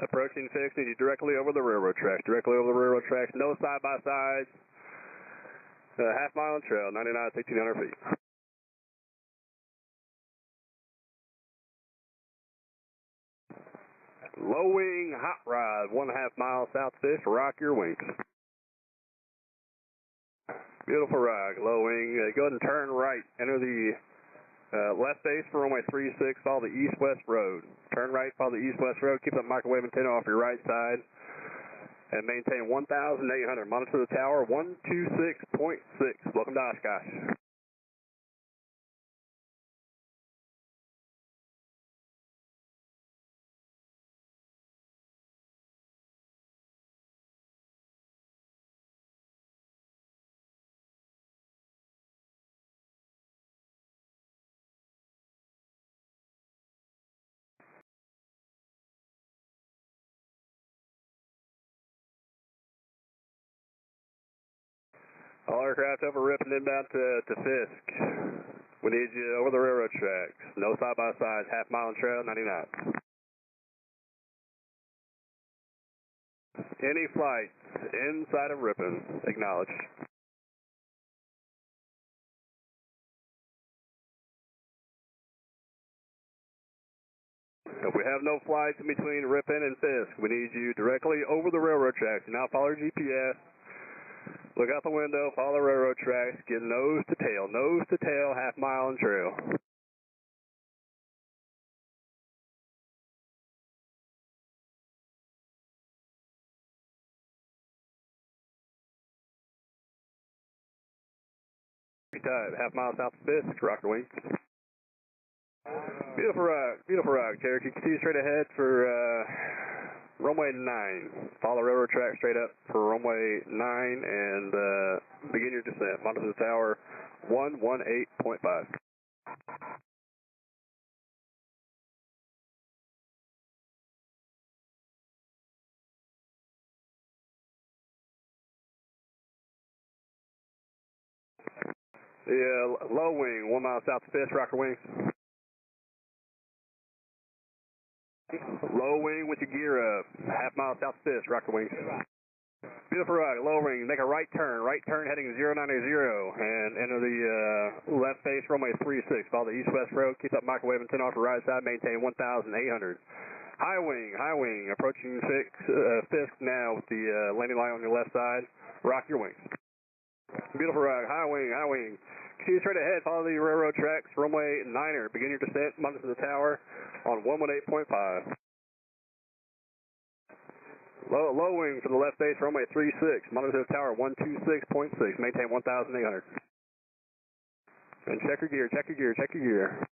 Approaching Fisk, need you directly over the railroad tracks. Directly over the railroad tracks, no side-by-sides. Half mile and trail, 90 knots, 1,800 feet. Low wing, hot rod, 1.5 miles south Fisk, rock your wings. Beautiful rock, low wing. Go ahead and turn right. Enter the left base for runway 36, follow the east-west road. Turn right, follow the east-west road. Keep that microwave antenna off your right side. And maintain 1,800. Monitor the tower, 126.6. Welcome to Oshkosh. All aircraft over Rip and inbound to Fisk. We need you over the railroad tracks. No side-by-sides, half mile and trail, 90 knots. Any flights inside of Ripon, acknowledge. If we have no flights in between Ripon and Fisk, we need you directly over the railroad tracks. Now follow your GPS. Look out the window, follow the railroad tracks, get nose to tail, half mile and trail. Half mile south of Fisk, rocker wings. Beautiful rock, Cherokee. Continue straight ahead for runway 9. Follow the railroad track straight up for runway 9 and begin your descent. Monitor the tower 118.5. Yeah, low wing, 1 mile south of Fisk, rocker wings. Low wing with your gear up, half mile south of Fisk, rocker wings. Beautiful rock, lowering, make a right turn heading 090, and enter the left face, runway 36, follow the east-west road, keep up microwave antenna off your right side, maintain 1,800. High wing, approaching Fisk now with the landing line on your left side, rock your wings. Beautiful rock, high wing, continue straight ahead, follow the railroad tracks, runway 9er, begin your descent, monitor the tower on 118.5. Low wing for the left base, runway 36, monitor the tower 126.6, maintain 1,800. And check your gear.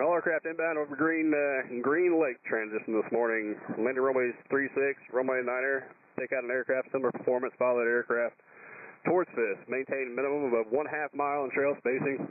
All aircraft inbound over Green Lake transition this morning. Landing runways 36, runway 9er. Take out an aircraft, similar performance, follow that aircraft towards Fisk. Maintain a minimum of 1/2 mile in trail spacing.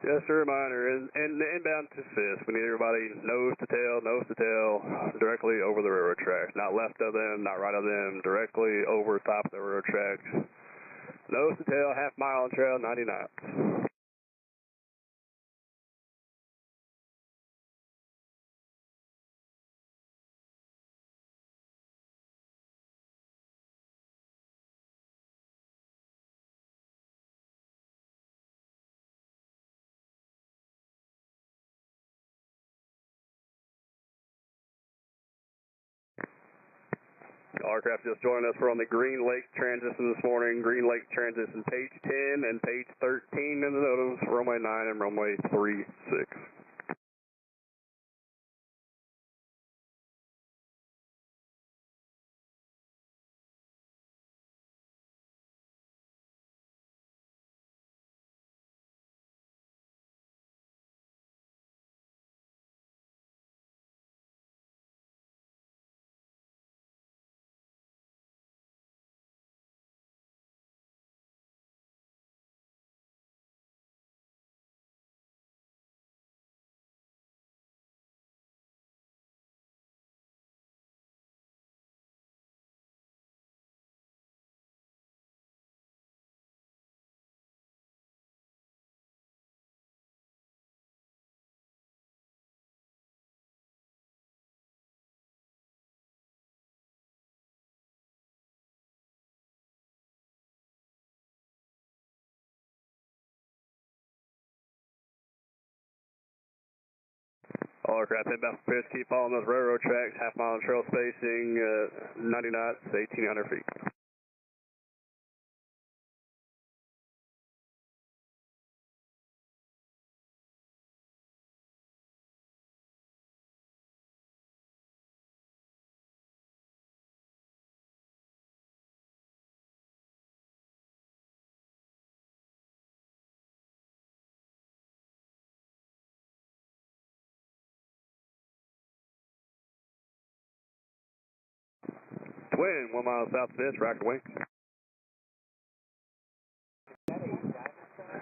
Just a reminder, and inbound to Fisk, we need everybody nose to tail, directly over the railroad tracks. Not left of them, not right of them, directly over top of the railroad tracks. Nose to tail, 1/2 mile on trail, 90 knots. All aircraft just joined us. We're on the Green Lake transition this morning. Green Lake transition, page 10 and page 13 in the notice, runway 9 and runway 36. All aircraft inbound from Fisk, keep following those railroad tracks, 1/2 mile in trail spacing, 90 knots, 1,800 feet. Twin, 1 mile south of Fisk, rocket wing.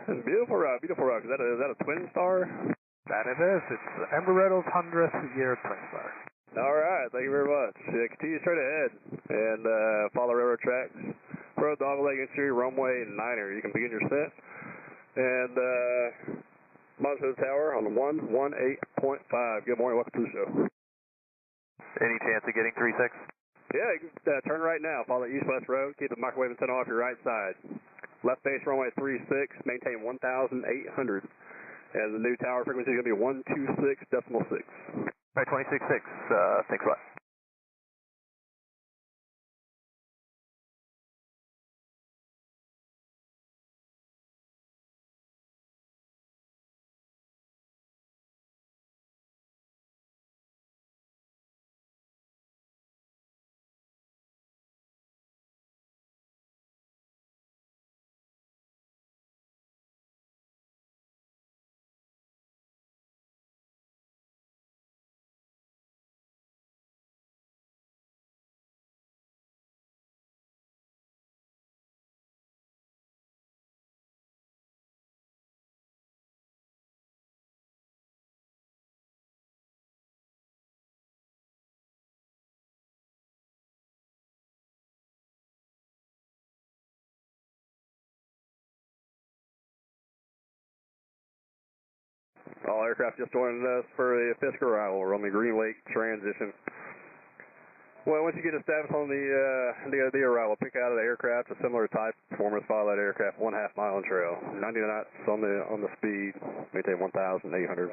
Beautiful rock. Is that a twin star? That it is. It's Embry-Riddle's 100th year twin star. All right, thank you very much. Continue straight ahead and follow railroad tracks. Road dog leg entry, runway 9er. You can begin your set and monitor the tower on 118.5. Good morning, welcome to the show. Any chance of getting 36? Yeah, you can turn right now. Follow the east-west road. Keep the microwave antenna off your right side. Left base runway 36, maintain 1,800. And the new tower frequency is going to be 126.6. Right, 26.6, thanks a lot. All aircraft just joined us for the Fisk arrival. We're on the Green Lake transition. Well, once you get established on the arrival, pick out of the aircraft a similar type, performance, follow that aircraft 1/2 mile on trail. 90 knots on the speed, maintain 1,800.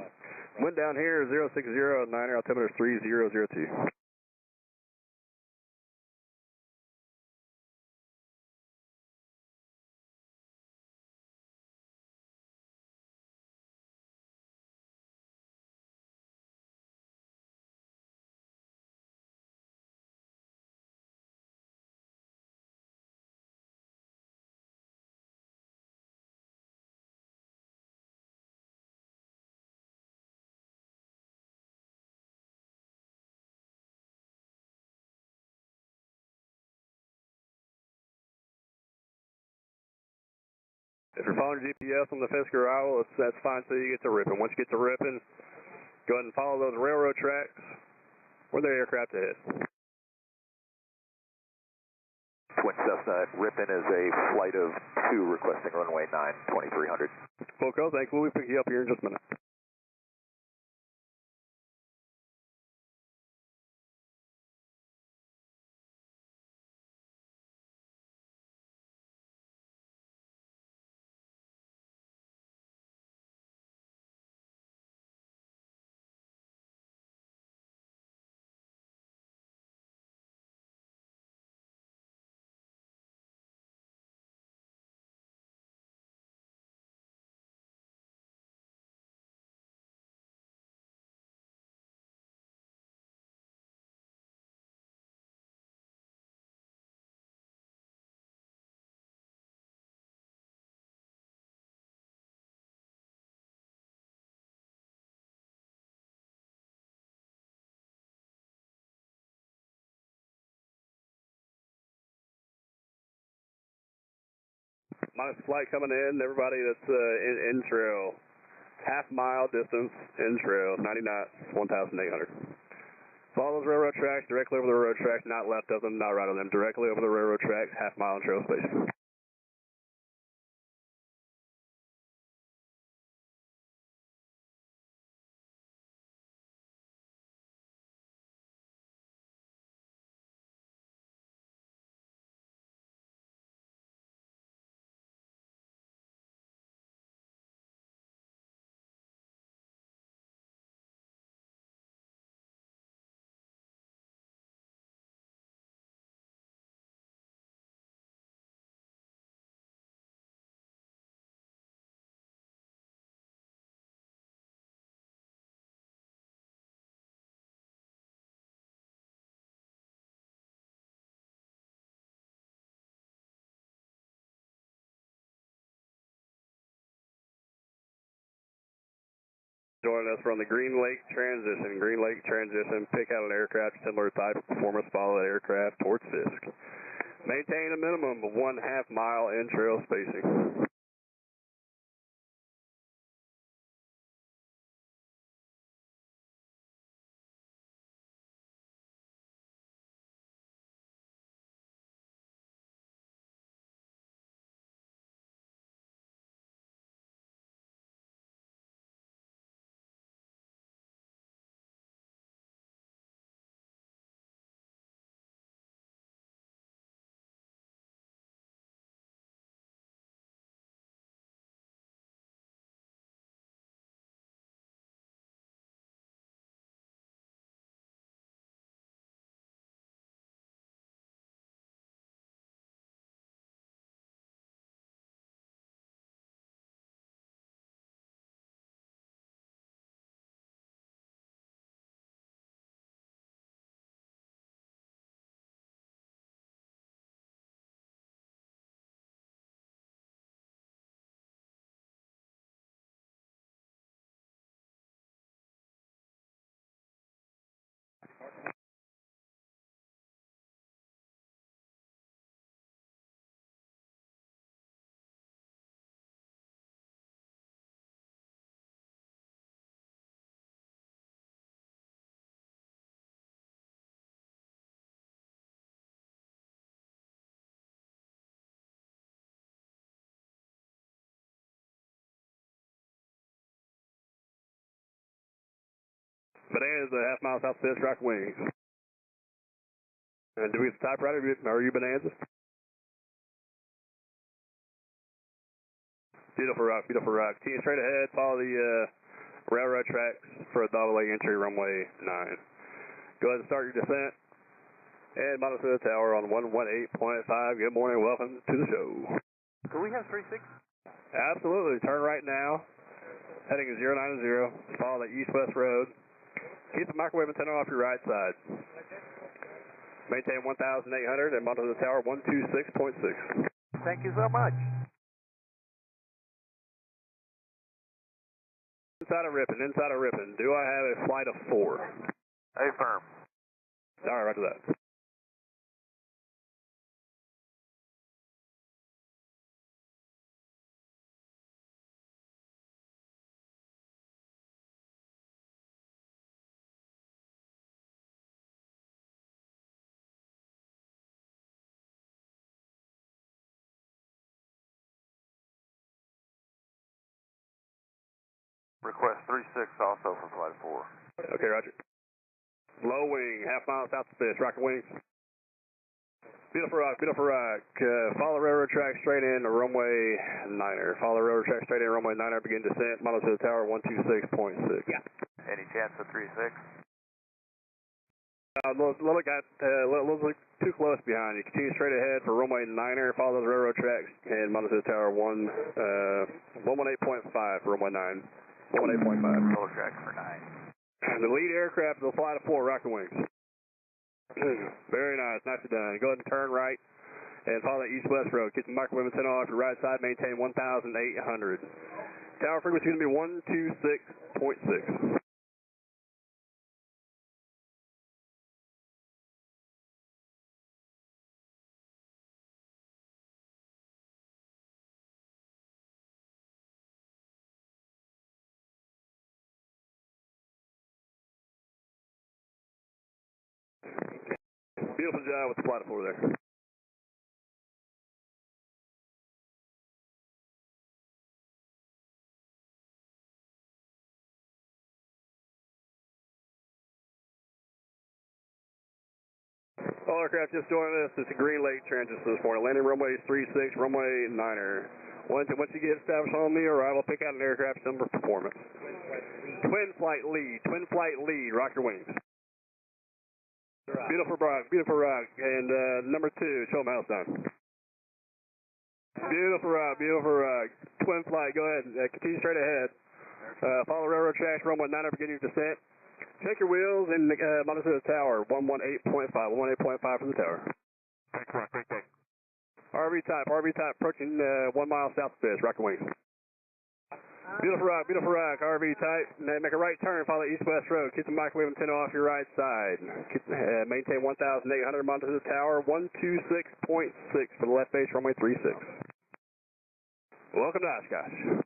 Wind down here 060, 9 altimeter 3002. If you're following GPS on the Fisk arrival, that's fine until you get to Ripon. Once you get to Ripon, go ahead and follow those railroad tracks where the aircraft ahead. Twin Cessna at Ripon is a flight of 2 requesting runway 9, 2300. Foco, thanks. We'll pick you up here in just a minute. Minus flight coming in, everybody that's in trail. 1/2 mile distance in trail, 90 knots, 1,800. Follow those railroad tracks, directly over the railroad tracks, not left of them, not right of them, directly over the railroad tracks, 1/2 mile in trail space. Joining us from the Green Lake transition. Green Lake transition, pick out an aircraft, similar type of performance, follow that aircraft towards Fisk. Maintain a minimum of 1/2 mile in trail spacing. Bananas, half mile south pitch, rock wings. And do we get the typewriter? Are you Bonanza? Beautiful rock, beautiful rock. Continue straight ahead, follow the railroad tracks for a double leg entry, runway 9. Go ahead and start your descent. And monitor to the tower on 118.5. Good morning, welcome to the show. Could we have 36? Absolutely, turn right now. Heading is 090. Follow the east-west road. Keep the microwave antenna off your right side. Maintain 1,800 and monitor the tower 126.6. Thank you so much. Inside of Ripon. Do I have a flight of 4? Affirm. All right, roger that. Request 36 also for flight 4. Okay, roger. Low wing, half mile south of pitch, rocket wings. Beautiful rock, beautiful rock. Follow railroad track straight in to runway 9er. Follow railroad track straight in runway 9er, begin descent, monitor to the tower 126.6. Yeah. Any chance of 36? Little too close behind you. Continue straight ahead for runway 9er, follow those railroad tracks, and monitor to the tower 118.5 for runway 9. 118.5. Roll track for 9. The lead aircraft is a flight of 4, rocket wings. Very nice, nicely done. Go ahead and turn right and follow the east-west road. Keep the microwave antenna off your right side, maintain 1,800. Tower frequency is going to be 126.6. Beautiful job with the flight of 4 there. All aircraft just joining us. It's a Green Lake transit this morning. Landing runway 36, runway 9er. Once you get established on the arrival, pick out an aircraft number performance. Twin flight lead, rock your wings. Beautiful rock. And number 2, show them how it's done. Beautiful rock. Twin flight, go ahead. Continue straight ahead. Follow railroad tracks, runway 9er, begin your descent. Check your wheels and monitor the tower, 118.5 from the tower. Thank. RV type, approaching 1 mile south of pitch, rocket wings. Beautiful rock, RV type. Make a right turn, follow the east-west road. Keep the microwave antenna off your right side. Maintain 1,800, monitor the tower, 126.6 for the left base, runway 36. Welcome to Oshkosh.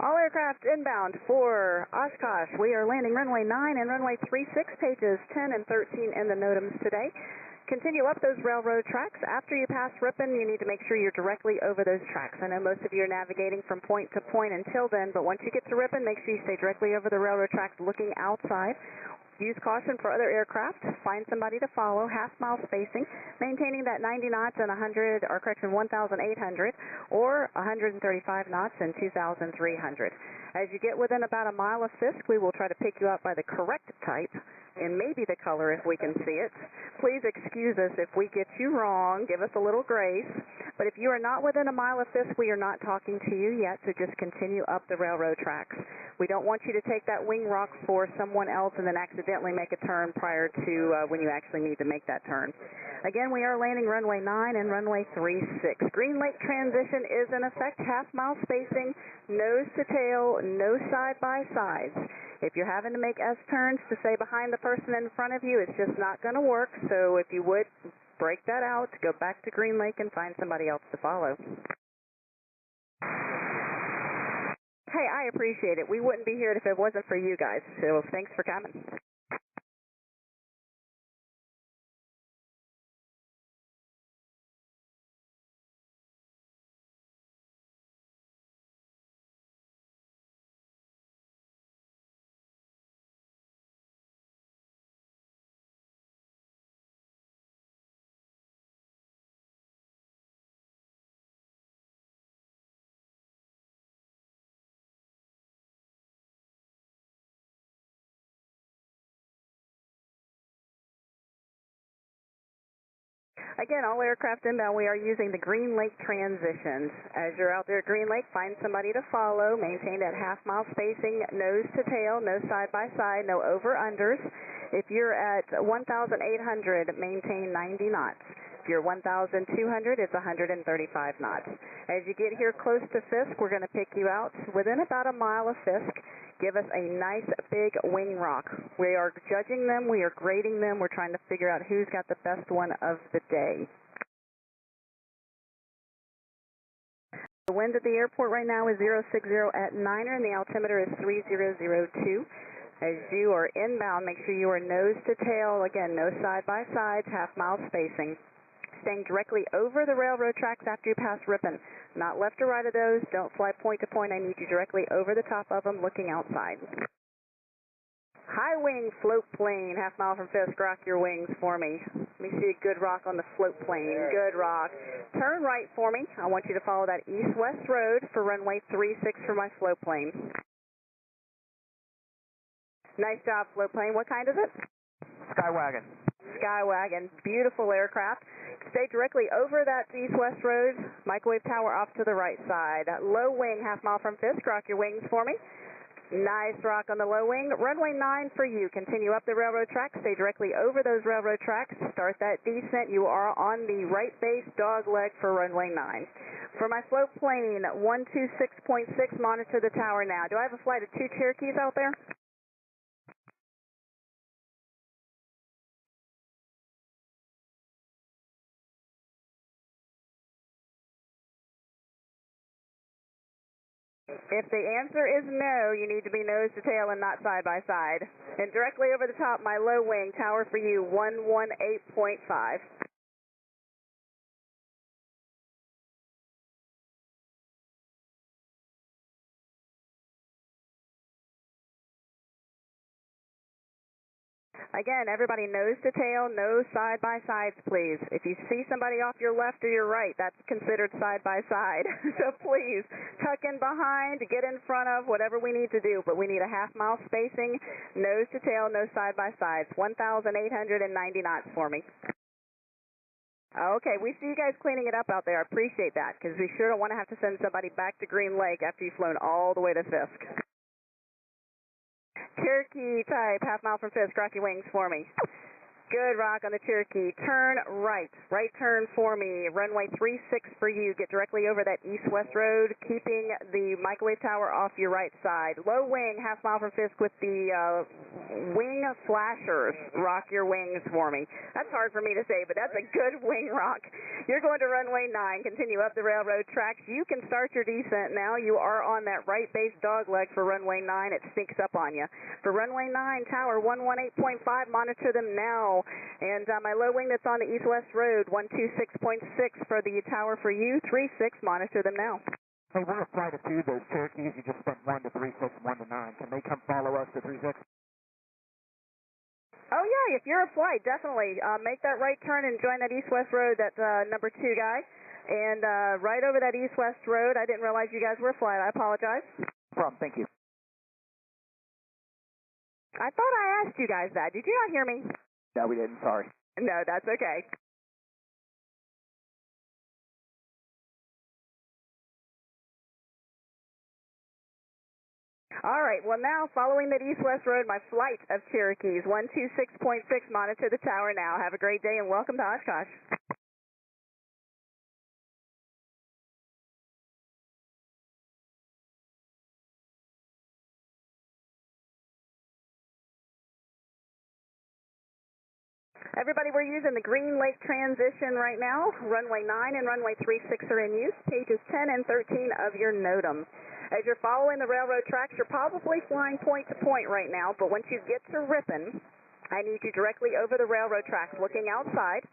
All aircraft inbound for Oshkosh. We are landing runway 9 and runway 36, pages 10 and 13 in the NOTAMs today. Continue up those railroad tracks. After you pass Ripon, you need to make sure you're directly over those tracks. I know most of you are navigating from point to point until then, but once you get to Ripon, make sure you stay directly over the railroad tracks looking outside. Use caution for other aircraft. Find somebody to follow, half-mile spacing, maintaining that 90 knots and 1,800 or 135 knots and 2,300. As you get within about a mile of Fisk, we will try to pick you up by the correct type and maybe the color if we can see it. Please excuse us if we get you wrong. Give us a little grace. But if you are not within a mile of Fisk, we are not talking to you yet, so just continue up the railroad tracks. We don't want you to take that wing rock for someone else and then accidentally make a turn prior to when you actually need to make that turn. Again, we are landing runway 9 and runway 36. Green Lake transition is in effect, half-mile spacing, nose to tail, no side-by-sides. If you're having to make S-turns to stay behind the person in front of you, it's just not going to work. So if you would, break that out, go back to Green Lake and find somebody else to follow. Hey, I appreciate it. We wouldn't be here if it wasn't for you guys, so thanks for coming. Again, all aircraft inbound, we are using the Green Lake transitions. As you're out there at Green Lake, find somebody to follow, maintain that half-mile spacing, nose to tail, no side-by-side, no over-unders. If you're at 1,800, maintain 90 knots. If you're 1,200, it's 135 knots. As you get here close to Fisk, we're going to pick you out within about a mile of Fisk. Give us a nice big wing rock. We are judging them, we are grading them, we're trying to figure out who's got the best one of the day. The wind at the airport right now is 060 at Niner and the altimeter is 3002. As you are inbound, make sure you are nose to tail, again, no side-by-sides, half-mile spacing. Staying directly over the railroad tracks after you pass Ripon. Not left or right of those. Don't fly point to point. I need you directly over the top of them, looking outside. High wing float plane, half mile from Fisk. Rock your wings for me. Let me see a good rock on the float plane. Good rock. Turn right for me. I want you to follow that east-west road for runway 36 for my float plane. Nice job, float plane. What kind is it? Skywagon. Skywagon. Beautiful aircraft. Stay directly over that east-west road. Microwave tower off to the right side. Low wing, half mile from Fisk. Rock your wings for me. Nice rock on the low wing. Runway 9 for you. Continue up the railroad tracks. Stay directly over those railroad tracks. Start that descent. You are on the right base dog leg for runway 9. For my float plane, 126.6, monitor the tower now. Do I have a flight of 2 Cherokees out there? If the answer is no, you need to be nose to tail and not side by side. And directly over the top, my low wing, tower for you, 118.5. Again, everybody nose to tail, no side by sides, please. If you see somebody off your left or your right, that's considered side by side. So please, tuck in behind, get in front of, whatever we need to do. But we need a half-mile spacing, nose to tail, no side by sides. 1,890 knots for me. Okay, we see you guys cleaning it up out there. I appreciate that, because we sure don't want to have to send somebody back to Green Lake after you've flown all the way to Fisk. Cherokee type, half mile from Fisk. Rock your wings for me. Good rock on the Cherokee. Turn right. Right turn for me. Runway 36 for you. Get directly over that east-west road, keeping the microwave tower off your right side. Low wing, half mile from Fisk with the wing flashers. Rock your wings for me. That's hard for me to say, but that's a good wing rock. You're going to runway 9. Continue up the railroad tracks. You can start your descent now. You are on that right base dog leg for runway 9. It sneaks up on you. For runway 9, tower 118.5. Monitor them now. And my low wing that's on the east-west road, 126.6 for the tower for you, 36, monitor them now. Hey, we're a flight of 2, those Cherokees you just spent 1 to 36, 1 to 9. Can they come follow us to 36? Oh, yeah, if you're a flight, definitely. Make that right turn and join that east-west road, that number 2 guy. And right over that east-west road, I didn't realize you guys were a flight. I apologize. No problem, thank you. I thought I asked you guys that. Did you not hear me? No, we didn't, sorry. No, that's okay. All right, well now, following that east-west road, my flight of Cherokees, 126.6, monitor the tower now. Have a great day and welcome to Oshkosh. Everybody, we're using the Green Lake transition right now. Runway 9 and runway 36 are in use. Pages 10 and 13 of your NOTAM. As you're following the railroad tracks, you're probably flying point to point right now, but once you get to Ripon, I need you directly over the railroad tracks looking outside.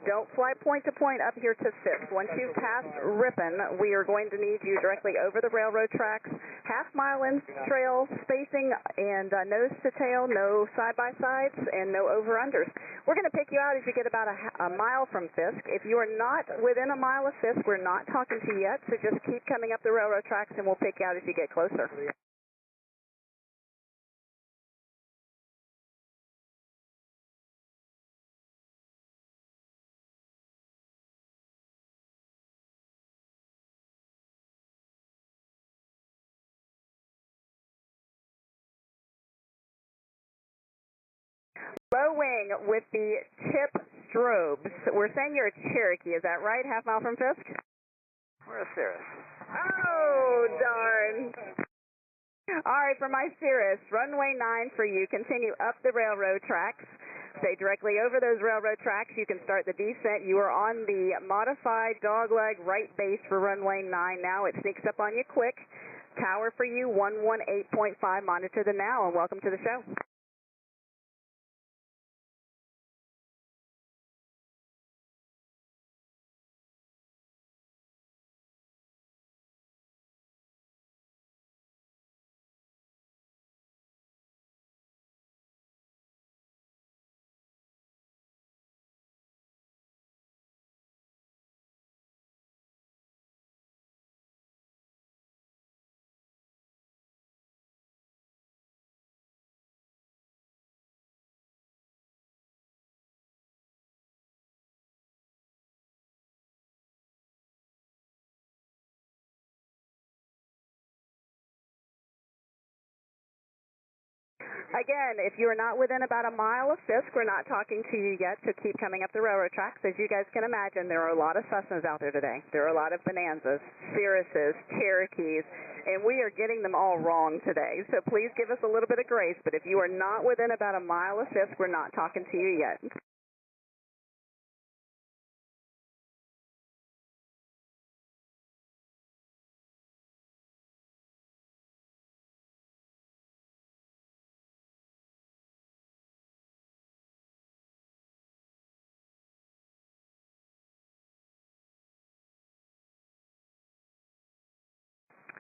Don't fly point to point up here to Fisk. Once you've passed Ripon, we are going to need you directly over the railroad tracks, half-mile in trail spacing and nose to tail, no side-by-sides, and no over-unders. We're going to pick you out as you get about a mile from Fisk. If you are not within a mile of Fisk, we're not talking to you yet, so just keep coming up the railroad tracks and we'll pick you out as you get closer. Low wing with the tip strobes. We're saying you're a Cherokee, is that right? Half mile from Fisk? We're a Cirrus. Oh, darn. All right, for my Cirrus, runway 9 for you. Continue up the railroad tracks. Stay directly over those railroad tracks. You can start the descent. You are on the modified dogleg right base for runway 9 now. It sneaks up on you quick. Tower for you, 118.5. Monitor the now, and welcome to the show. Again, if you are not within about a mile of Fisk, we're not talking to you yet, so keep coming up the railroad tracks. As you guys can imagine, there are a lot of Cessnas out there today. There are a lot of Bonanzas, Cirruses, Cherokees, and we are getting them all wrong today. So please give us a little bit of grace, but if you are not within about a mile of Fisk, we're not talking to you yet.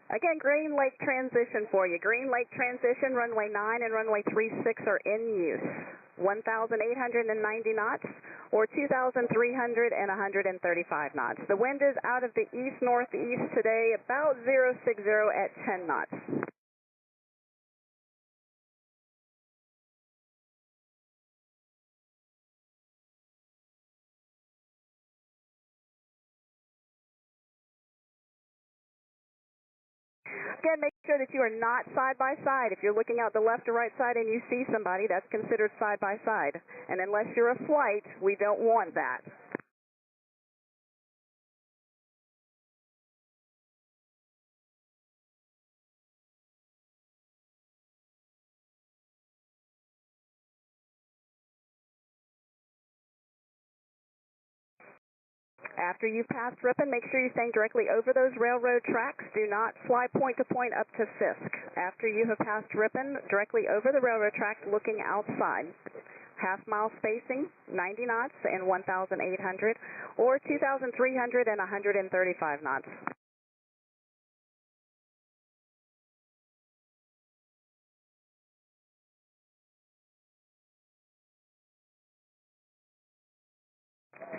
Again, Green Lake transition for you. Green Lake transition, runway 9 and runway 36 are in use. 1,890 knots or 2,300 and 135 knots. The wind is out of the east-northeast today, about 060 at 10 knots. Again, make sure that you are not side-by-side. If you're looking out the left or right side and you see somebody, that's considered side-by-side. And unless you're a flight, we don't want that. After you've passed Ripon, make sure you're staying directly over those railroad tracks. Do not fly point to point up to Fisk. After you have passed Ripon, directly over the railroad tracks, looking outside. Half-mile spacing, 90 knots and 1,800, or 2,300 and 135 knots.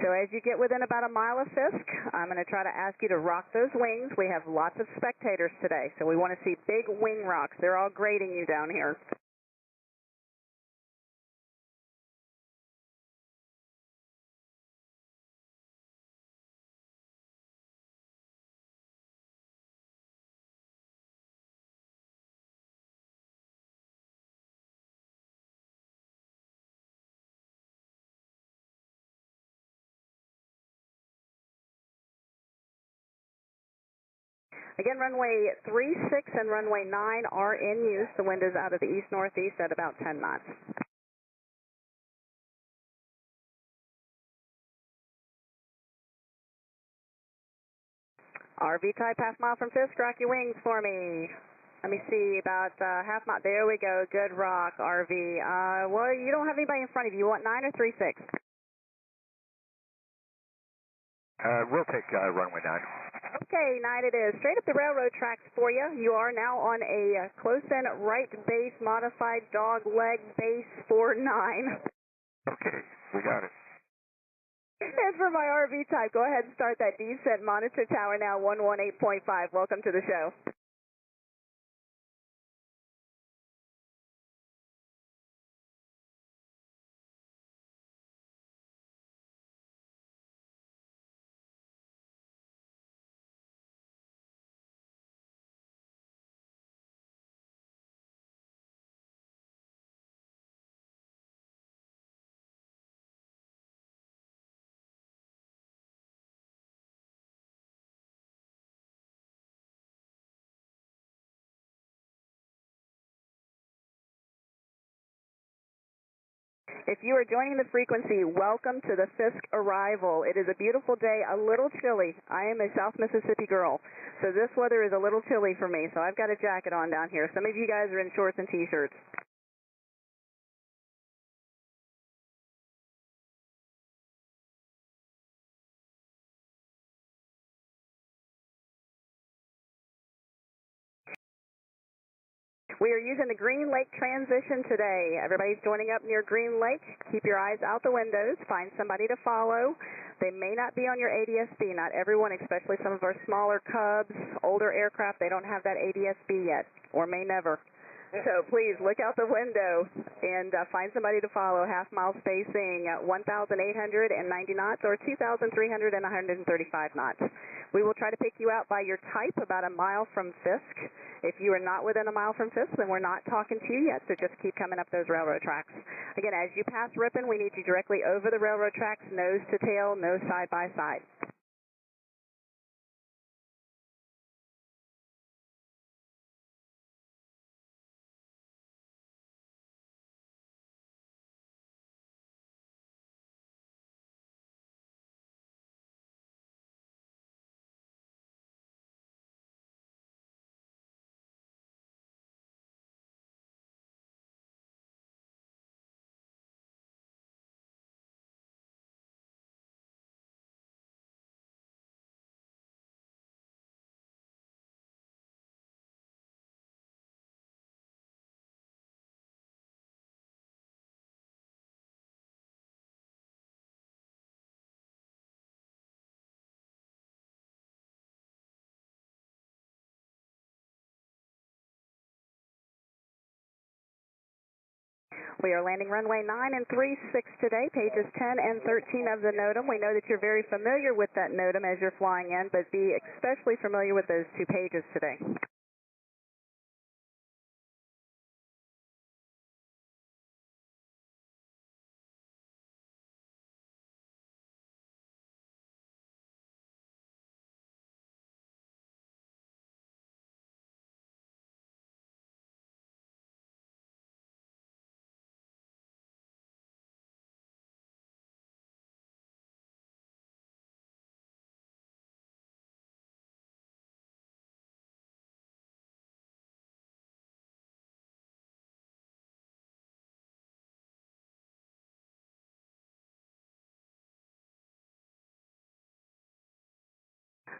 So as you get within about a mile of Fisk, I'm going to try to ask you to rock those wings. We have lots of spectators today, so we want to see big wing rocks. They're all grading you down here. Again, runway 36 and runway 9 are in use. The wind is out of the east-northeast at about 10 knots. RV type, half mile from Fisk, rock your wings for me. Let me see, about half mile, there we go, good rock, RV. Well, you don't have anybody in front of you, you want 9 or 36? We'll take runway 9. Okay, 9 it is. Straight up the railroad tracks for you. You are now on a close-in right base modified dog leg base 49. Okay, we got it. And for my RV type, go ahead and start that descent. Monitor tower now 118.5. Welcome to the show. If you are joining the frequency, welcome to the Fisk arrival. It is a beautiful day, a little chilly. I am a South Mississippi girl, so this weather is a little chilly for me, so I've got a jacket on down here. Some of you guys are in shorts and T-shirts. We are using the Green Lake transition today. Everybody's joining up near Green Lake. Keep your eyes out the windows. Find somebody to follow. They may not be on your ADS-B. Not everyone, especially some of our smaller Cubs, older aircraft, they don't have that ADS-B yet, or may never. So please look out the window and find somebody to follow. Half-mile spacing, 1,890 knots or 2,335 knots. We will try to pick you out by your type about a mile from Fisk. If you are not within a mile from Fisk, then we're not talking to you yet, so just keep coming up those railroad tracks. Again, as you pass Ripon, we need you directly over the railroad tracks, nose to tail, no side by side. We are landing runway 9 and 36 today, pages 10 and 13 of the NOTAM. We know that you're very familiar with that NOTAM as you're flying in, but be especially familiar with those two pages today.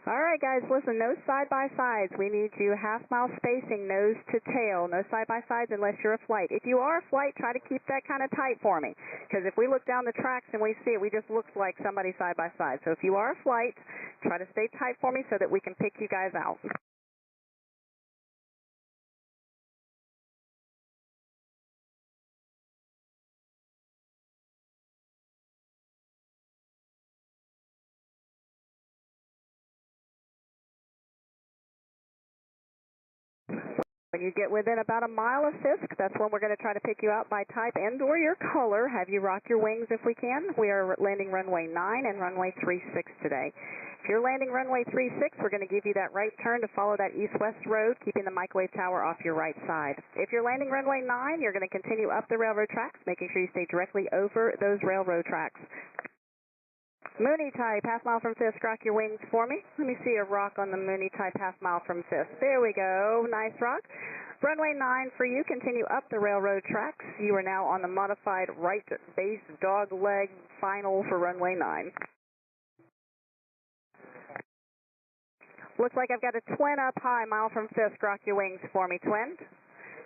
All right, guys, listen, no side-by-sides. We need you half-mile spacing, nose to tail. No side-by-sides unless you're a flight. If you are a flight, try to keep that kind of tight for me, because if we look down the tracks and we see it, we just look like somebody side-by-side. So if you are a flight, try to stay tight for me so that we can pick you guys out. When you get within about a mile of Fisk, that's when we're going to try to pick you out by type and or your color. Have you rock your wings if we can. We are landing runway 9 and runway 36 today. If you're landing runway 36, we're going to give you that right turn to follow that east-west road, keeping the microwave tower off your right side. If you're landing runway 9, you're going to continue up the railroad tracks, making sure you stay directly over those railroad tracks. Mooney type, half mile from Fisk, rock your wings for me. Let me see a rock on the Mooney type, half mile from Fisk. There we go, nice rock. Runway 9 for you, continue up the railroad tracks. You are now on the modified right base dog leg final for runway 9. Looks like I've got a twin up high, mile from Fisk, rock your wings for me, twin.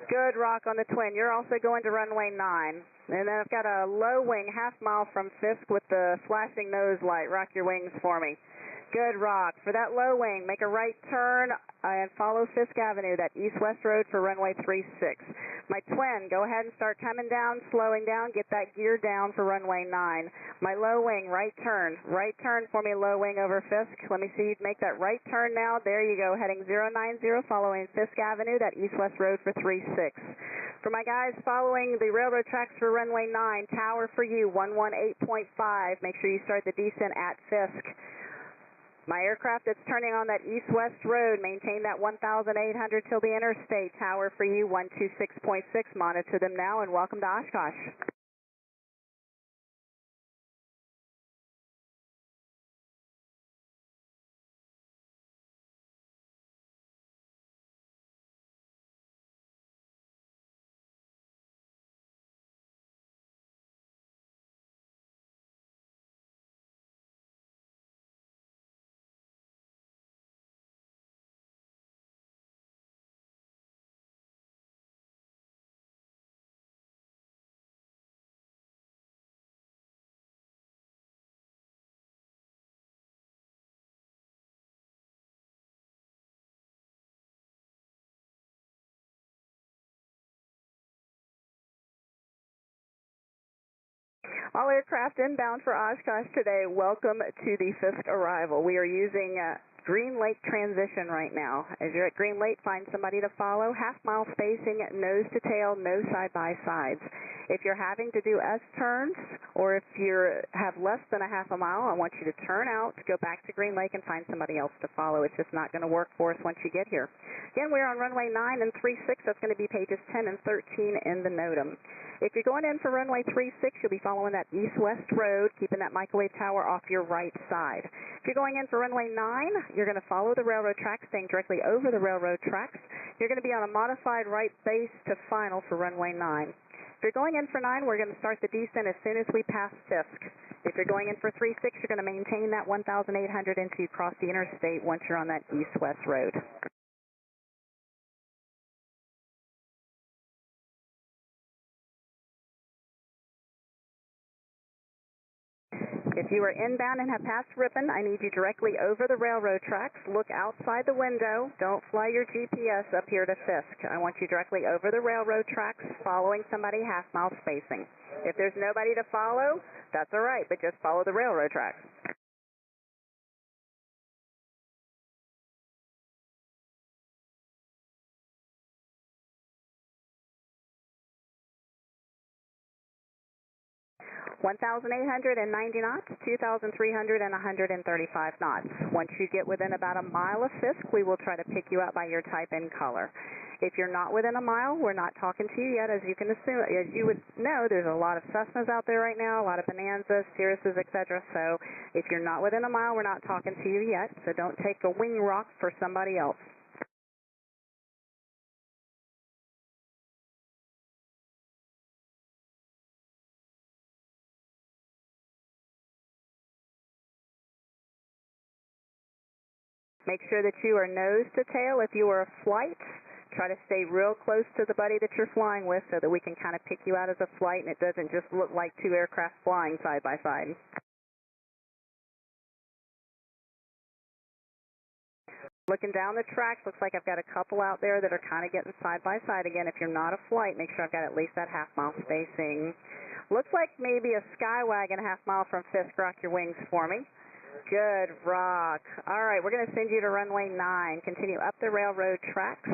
Good rock on the twin. You're also going to runway 9. And then I've got a low wing, half mile from Fisk with the flashing nose light. Rock your wings for me. Good rock. For that low wing, make a right turn and follow Fisk Avenue, that east-west road for runway 36. My twin, go ahead and start coming down, slowing down, get that gear down for runway 9. My low wing, right turn for me, low wing over Fisk. Let me see you make that right turn now. There you go, heading 090, following Fisk Avenue, that east-west road for 36. For my guys following the railroad tracks for runway 9, tower for you, 118.5. Make sure you start the descent at Fisk. My aircraft that's turning on that east-west road, maintain that 1,800 till the interstate. Tower for you, 126.6. Monitor them now and welcome to Oshkosh. All aircraft inbound for Oshkosh today, welcome to the Fisk arrival. We are using Green Lake transition right now. As you're at Green Lake, find somebody to follow. Half-mile spacing, nose to tail, no side-by-sides. If you're having to do S-turns, or if you have less than a half a mile, I want you to turn out, go back to Green Lake, and find somebody else to follow. It's just not going to work for us once you get here. Again, we're on runway 9 and 36. That's going to be pages 10 and 13 in the NOTAM. If you're going in for runway 36, you'll be following that east-west road, keeping that microwave tower off your right side. If you're going in for runway 9, you're going to follow the railroad tracks, staying directly over the railroad tracks. You're going to be on a modified right base to final for runway 9. If you're going in for 9, we're going to start the descent as soon as we pass Fisk. If you're going in for 36, you're going to maintain that 1,800 until you cross the interstate once you're on that east-west road. If you are inbound and have passed Ripon, I need you directly over the railroad tracks. Look outside the window. Don't fly your GPS up here to Fisk. I want you directly over the railroad tracks, following somebody half-mile spacing. If there's nobody to follow, that's all right, but just follow the railroad tracks. (1,890 knots, 2,300 and 135 knots. Once you get within about a mile of Fisk, we will try to pick you out by your type and color. If you're not within a mile, we're not talking to you yet. As you can assume, as you would know, there's a lot of Cessnas out there right now, a lot of Bonanzas, Cirruses, etc. So if you're not within a mile, we're not talking to you yet. So don't take a wing rock for somebody else. Make sure that you are nose to tail. If you are a flight, try to stay real close to the buddy that you're flying with so that we can kind of pick you out as a flight and it doesn't just look like two aircraft flying side by side. Looking down the tracks, looks like I've got a couple out there that are kind of getting side by side again. If you're not a flight, make sure I've got at least that half-mile spacing. Looks like maybe a Skywagon half-mile from Fisk. Rock your wings for me. Good rock. All right, we're going to send you to runway 9. Continue up the railroad tracks.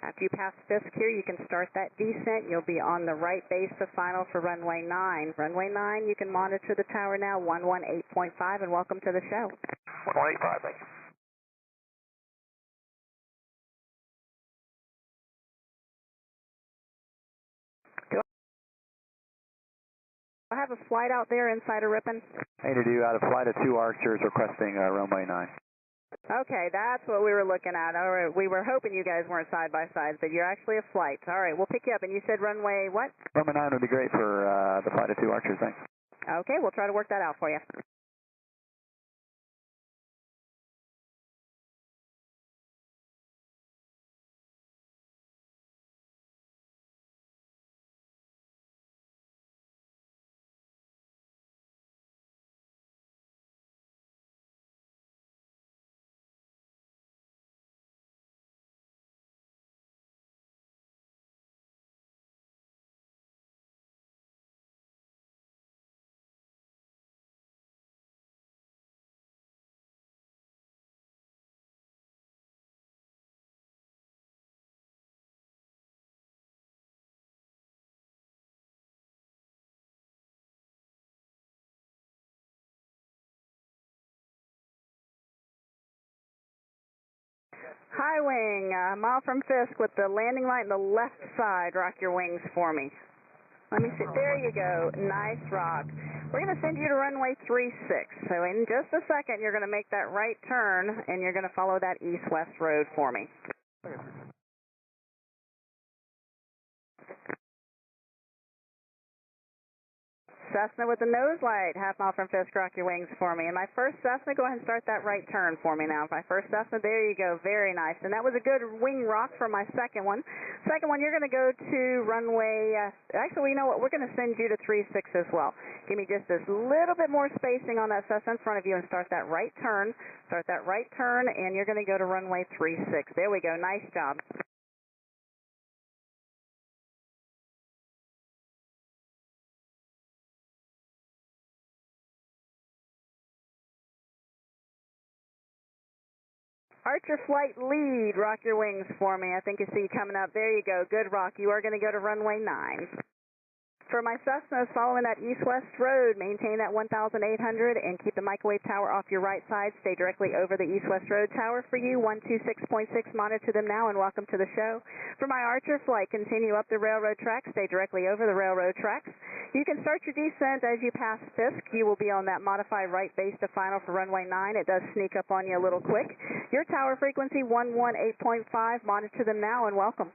After you pass Fisk here, you can start that descent. You'll be on the right base to final for runway 9. Runway 9, you can monitor the tower now, 118.5, and welcome to the show. 118.5, thank you. I have a flight out there inside of Ripon. Hey, to do out of flight of 2 Archers requesting runway 9. Okay, that's what we were looking at. All right, we were hoping you guys weren't side by side, but you're actually a flight. All right, we'll pick you up. And you said runway what? Runway 9 would be great for the flight of 2 Archers, thanks. Okay, we'll try to work that out for you. High wing, mile from Fisk with the landing light on the left side. Rock your wings for me. Let me see. There you go. Nice rock. We're going to send you to runway 36. So in just a second, you're going to make that right turn, and you're going to follow that east-west road for me. Cessna with the nose light, half mile from Fisk, rock your wings for me. And my first Cessna, go ahead and start that right turn for me now. My first Cessna, there you go, very nice. And that was a good wing rock for my second one. Second one, you're going to go to runway, actually, you know what, we're going to send you to 36 as well. Give me just this little bit more spacing on that Cessna in front of you and start that right turn. Start that right turn, and you're going to go to runway 36. There we go, nice job. Archer flight lead, rock your wings for me. I think you see you coming up. There you go. Good rock. You are going to go to runway 9. For my Cessnas, following that east-west road, maintain that 1,800 and keep the microwave tower off your right side. Stay directly over the east-west road tower for you. 126.6, monitor them now and welcome to the show. For my Archer flight, continue up the railroad tracks. Stay directly over the railroad tracks. You can start your descent as you pass Fisk. You will be on that modified right base to final for runway 9. It does sneak up on you a little quick. Your tower frequency 118.5. Monitor them now and welcome.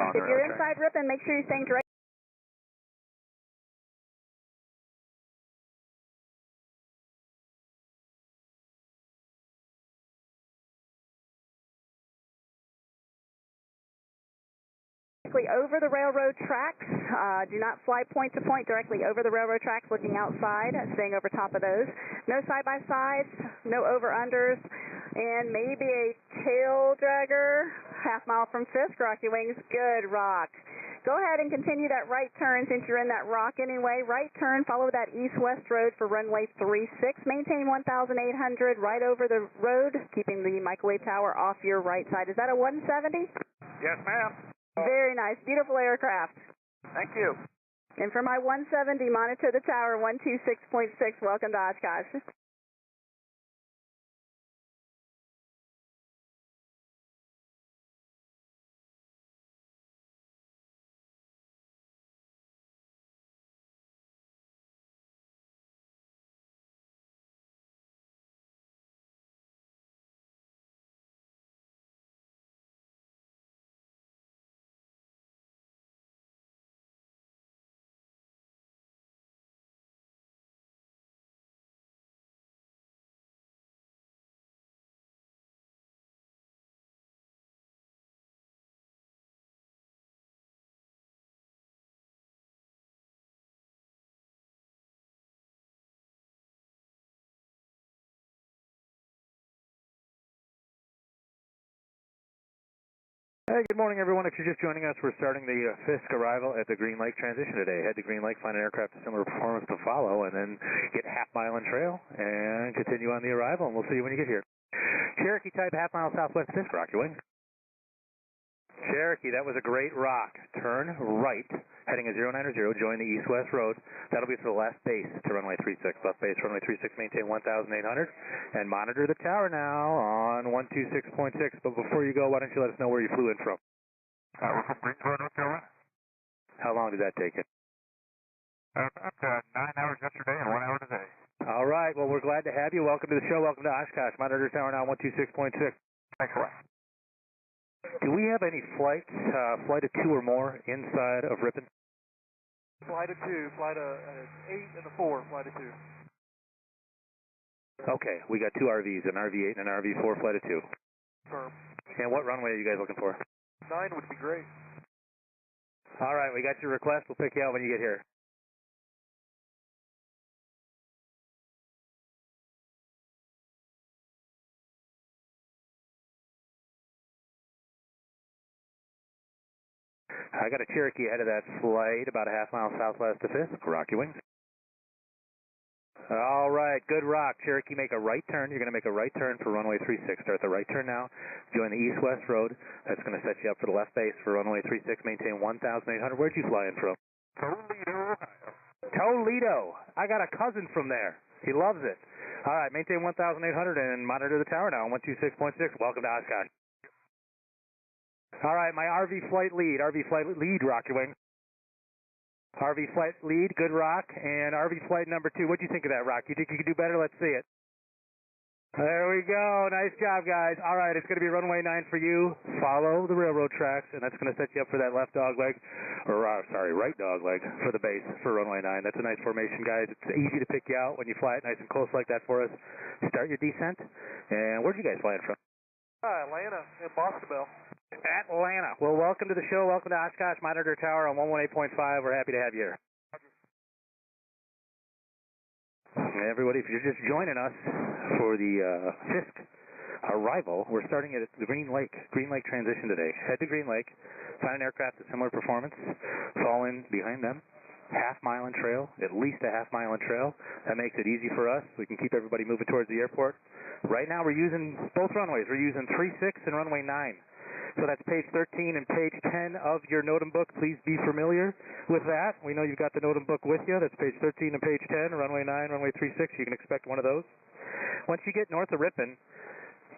If you're inside Ripon, make sure you're staying direct. Over the railroad tracks. Do not fly point to point, directly over the railroad tracks, looking outside, staying over top of those. No side-by-sides, no over-unders, and maybe a tail dragger, half mile from Fisk, rock your wings, good rock. Go ahead and continue that right turn since you're in that rock anyway. Right turn, follow that east-west road for runway 36. Maintain 1,800 right over the road, keeping the microwave tower off your right side. Is that a 170? Yes, ma'am. Very nice. Beautiful aircraft. Thank you. And for my 170, monitor the tower 126.6. Welcome to Oshkosh. Hey, good morning, everyone. If you're just joining us, we're starting the Fisk arrival at the Green Lake transition today. Head to Green Lake, find an aircraft of similar performance to follow, and then get half-mile in trail and continue on the arrival, and we'll see you when you get here. Cherokee type, half-mile southwest Fisk, rock your wing. Cherokee, that was a great rock. Turn right, heading a 090, join the east-west road. That'll be for the last base to runway 36. Left base, runway 36, maintain 1,800. And monitor the tower now on 126.6. But before you go, why don't you let us know where you flew in from? We're from Greensboro, North Carolina. How long did that take you? About 9 hours yesterday and 1 hour today. All right, well, we're glad to have you. Welcome to the show. Welcome to Oshkosh. Monitor tower now 126.6. Thanks a lot. Do we have any flights, flight of 2 or more inside of Ripon? Flight of 2, flight of 8 and a 4, flight of 2. Okay, we got 2 RVs, an RV8 and an RV4, flight of 2. Firm. And what runway are you guys looking for? 9 would be great. All right, we got your request. We'll pick you out when you get here. I got a Cherokee ahead of that flight, about a half-mile southwest of Fisk. Rock your wings. All right, good rock. Cherokee, make a right turn. You're going to make a right turn for runway 36. Start the right turn now. Join the east-west road. That's going to set you up for the left base for runway 36. Maintain 1,800. Where'd you fly in from? Toledo, Ohio. Toledo. I got a cousin from there. He loves it. All right, maintain 1,800 and monitor the tower now on 126.6. Welcome to Oshkosh. All right, my RV flight lead, rock your wing. RV flight lead, good rock, and RV flight number 2. What'd you think of that rock? You think you could do better? Let's see it. There we go. Nice job, guys. All right, it's going to be runway 9 for you. Follow the railroad tracks, and that's going to set you up for that left dog leg, or right dog leg for the base for runway 9. That's a nice formation, guys. It's easy to pick you out when you fly it nice and close like that for us. Start your descent. And where'd you guys fly in from? Atlanta and Bostonville. Atlanta. Well, welcome to the show. Welcome to Oshkosh Monitor Tower on 118.5. We're happy to have you here. Everybody, if you're just joining us for the Fisk arrival, we're starting at the Green Lake transition today. Head to Green Lake, find an aircraft of similar performance, fall in behind them, half-mile in trail, at least a half-mile in trail. That makes it easy for us. We can keep everybody moving towards the airport. Right now, we're using both runways. We're using 36 and runway 9. So that's page 13 and page 10 of your NOTAM book. Please be familiar with that. We know you've got the NOTAM book with you. That's page 13 and page 10, runway 9, runway 36. You can expect one of those. Once you get north of Ripon,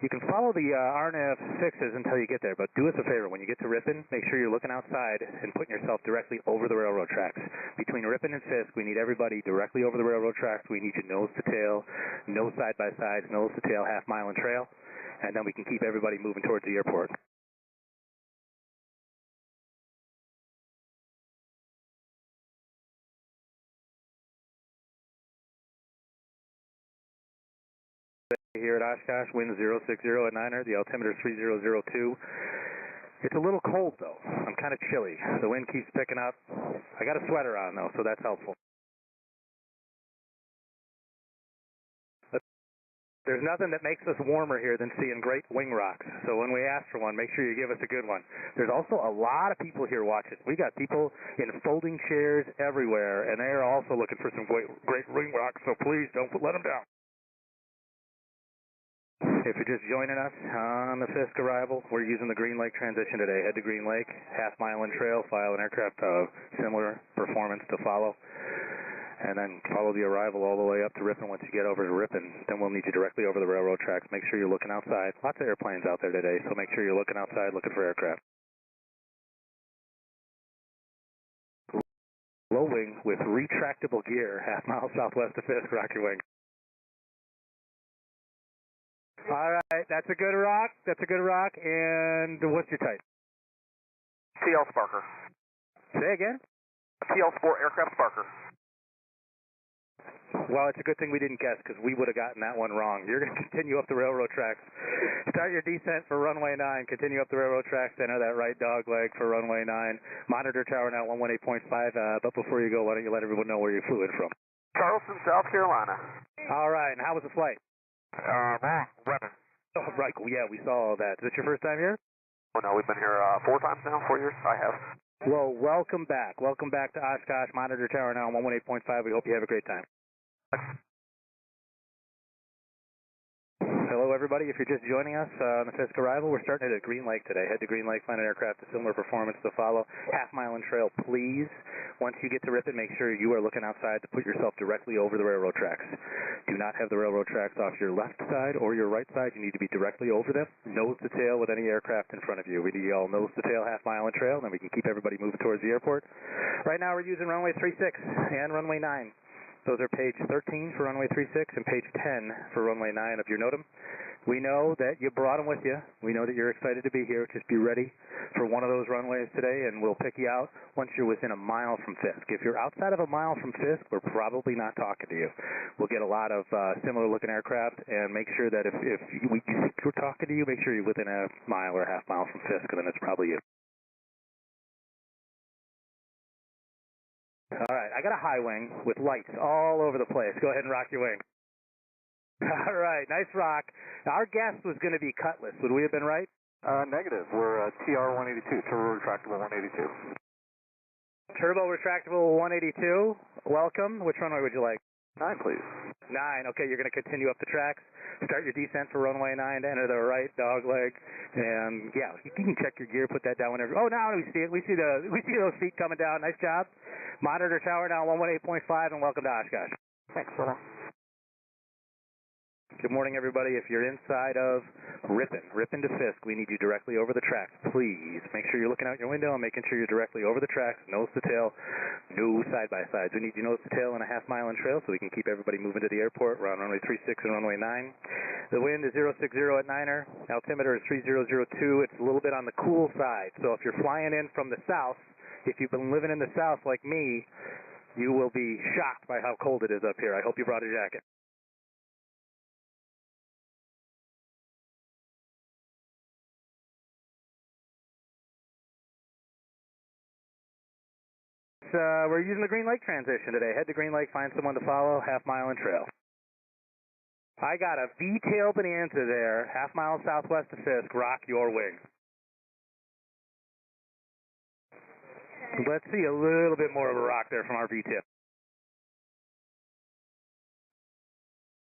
you can follow the RNAV 6s until you get there, but do us a favor. When you get to Ripon, make sure you're looking outside and putting yourself directly over the railroad tracks. Between Ripon and Fisk, we need everybody directly over the railroad tracks. We need you nose to tail, no side-by-sides, nose to tail, half-mile and trail, and then we can keep everybody moving towards the airport. Here at Oshkosh, wind 060 at Niner, the altimeter 3002. It's a little cold though. I'm kind of chilly. The wind keeps picking up. I got a sweater on though, so that's helpful. There's nothing that makes us warmer here than seeing great wing rocks. So when we ask for one, make sure you give us a good one. There's also a lot of people here watching. We got people in folding chairs everywhere, and they are also looking for some great wing rocks, so please don't let them down. If you're just joining us on the Fisk arrival, we're using the Green Lake transition today. Head to Green Lake, half-mile in trail, file an aircraft of similar performance to follow, and then follow the arrival all the way up to Ripon. Once you get over to Ripon, then we'll need you directly over the railroad tracks. Make sure you're looking outside. Lots of airplanes out there today, so make sure you're looking outside, looking for aircraft. Low wing with retractable gear, half-mile southwest of Fisk, rock your wing. All right, that's a good rock. And what's your type? TL Sparker. Say again? TL Sport Aircraft Sparker. Well, it's a good thing we didn't guess because we would have gotten that one wrong. You're going to continue up the railroad tracks. Start your descent for runway 9. Continue up the railroad tracks. Enter that right dog leg for runway 9. Monitor tower now 118.5. But before you go, why don't you let everyone know where you flew in from? Charleston, South Carolina. All right, and how was the flight? Wrong. Weather. Oh, right, yeah, we saw all that. Is this your first time here? Oh, no, we've been here 4 times now, 4 years. I have. Well, welcome back. Welcome back to Oshkosh, monitor tower now on 118.5. We hope you have a great time. Hello, everybody. If you're just joining us on the Fisk arrival, we're starting at Green Lake today. Head to Green Lake, find an aircraft of similar performance to follow. Half-mile and trail, please. Once you get to Ripon, make sure you are looking outside to put yourself directly over the railroad tracks. Do not have the railroad tracks off your left side or your right side. You need to be directly over them. Nose to tail with any aircraft in front of you. We need all nose to tail, half-mile and trail, and then we can keep everybody moving towards the airport. Right now, we're using runway 36 and runway 9. Those are page 13 for runway 36 and page 10 for runway 9 of your NOTAM. We know that you brought them with you. We know that you're excited to be here. Just be ready for one of those runways today, and we'll pick you out once you're within a mile from Fisk. If you're outside of a mile from Fisk, we're probably not talking to you. We'll get a lot of similar-looking aircraft, and make sure that if we're talking to you, make sure you're within a mile or a half mile from Fisk, and then it's probably you. All right, I got a high wing with lights all over the place. Go ahead and rock your wing. All right, nice rock. Our guess was going to be Cutlass. Would we have been right? Negative. We're TR-182, turbo retractable 182. Turbo retractable 182. Welcome. Which runway would you like? 9, please. 9. Okay, you're going to continue up the tracks. Start your descent for runway 9 to enter the right dog leg. And yeah, you can check your gear, put that down whenever. Oh, now we see it. We see those feet coming down. Nice job. Monitor tower now 118.5, and welcome to Oshkosh. Thanks, brother. Good morning, everybody. If you're inside of Ripon to Fisk, we need you directly over the tracks. Please make sure you're looking out your window and making sure you're directly over the tracks, nose to tail, no side-by-sides. We need you nose to tail in a half-mile and trail so we can keep everybody moving to the airport. We're on runway 36 and runway 9. The wind is 060 at Niner. Altimeter is 3002. It's a little bit on the cool side. So if you're flying in from the south, if you've been living in the south like me, you will be shocked by how cold it is up here. I hope you brought a jacket. We're using the Green Lake transition today. Head to Green Lake, find someone to follow, half-mile and trail. I got a V-tail bonanza there, half-mile southwest of Fisk. Rock your wing. Let's see a little bit more of a rock there from our V-tail.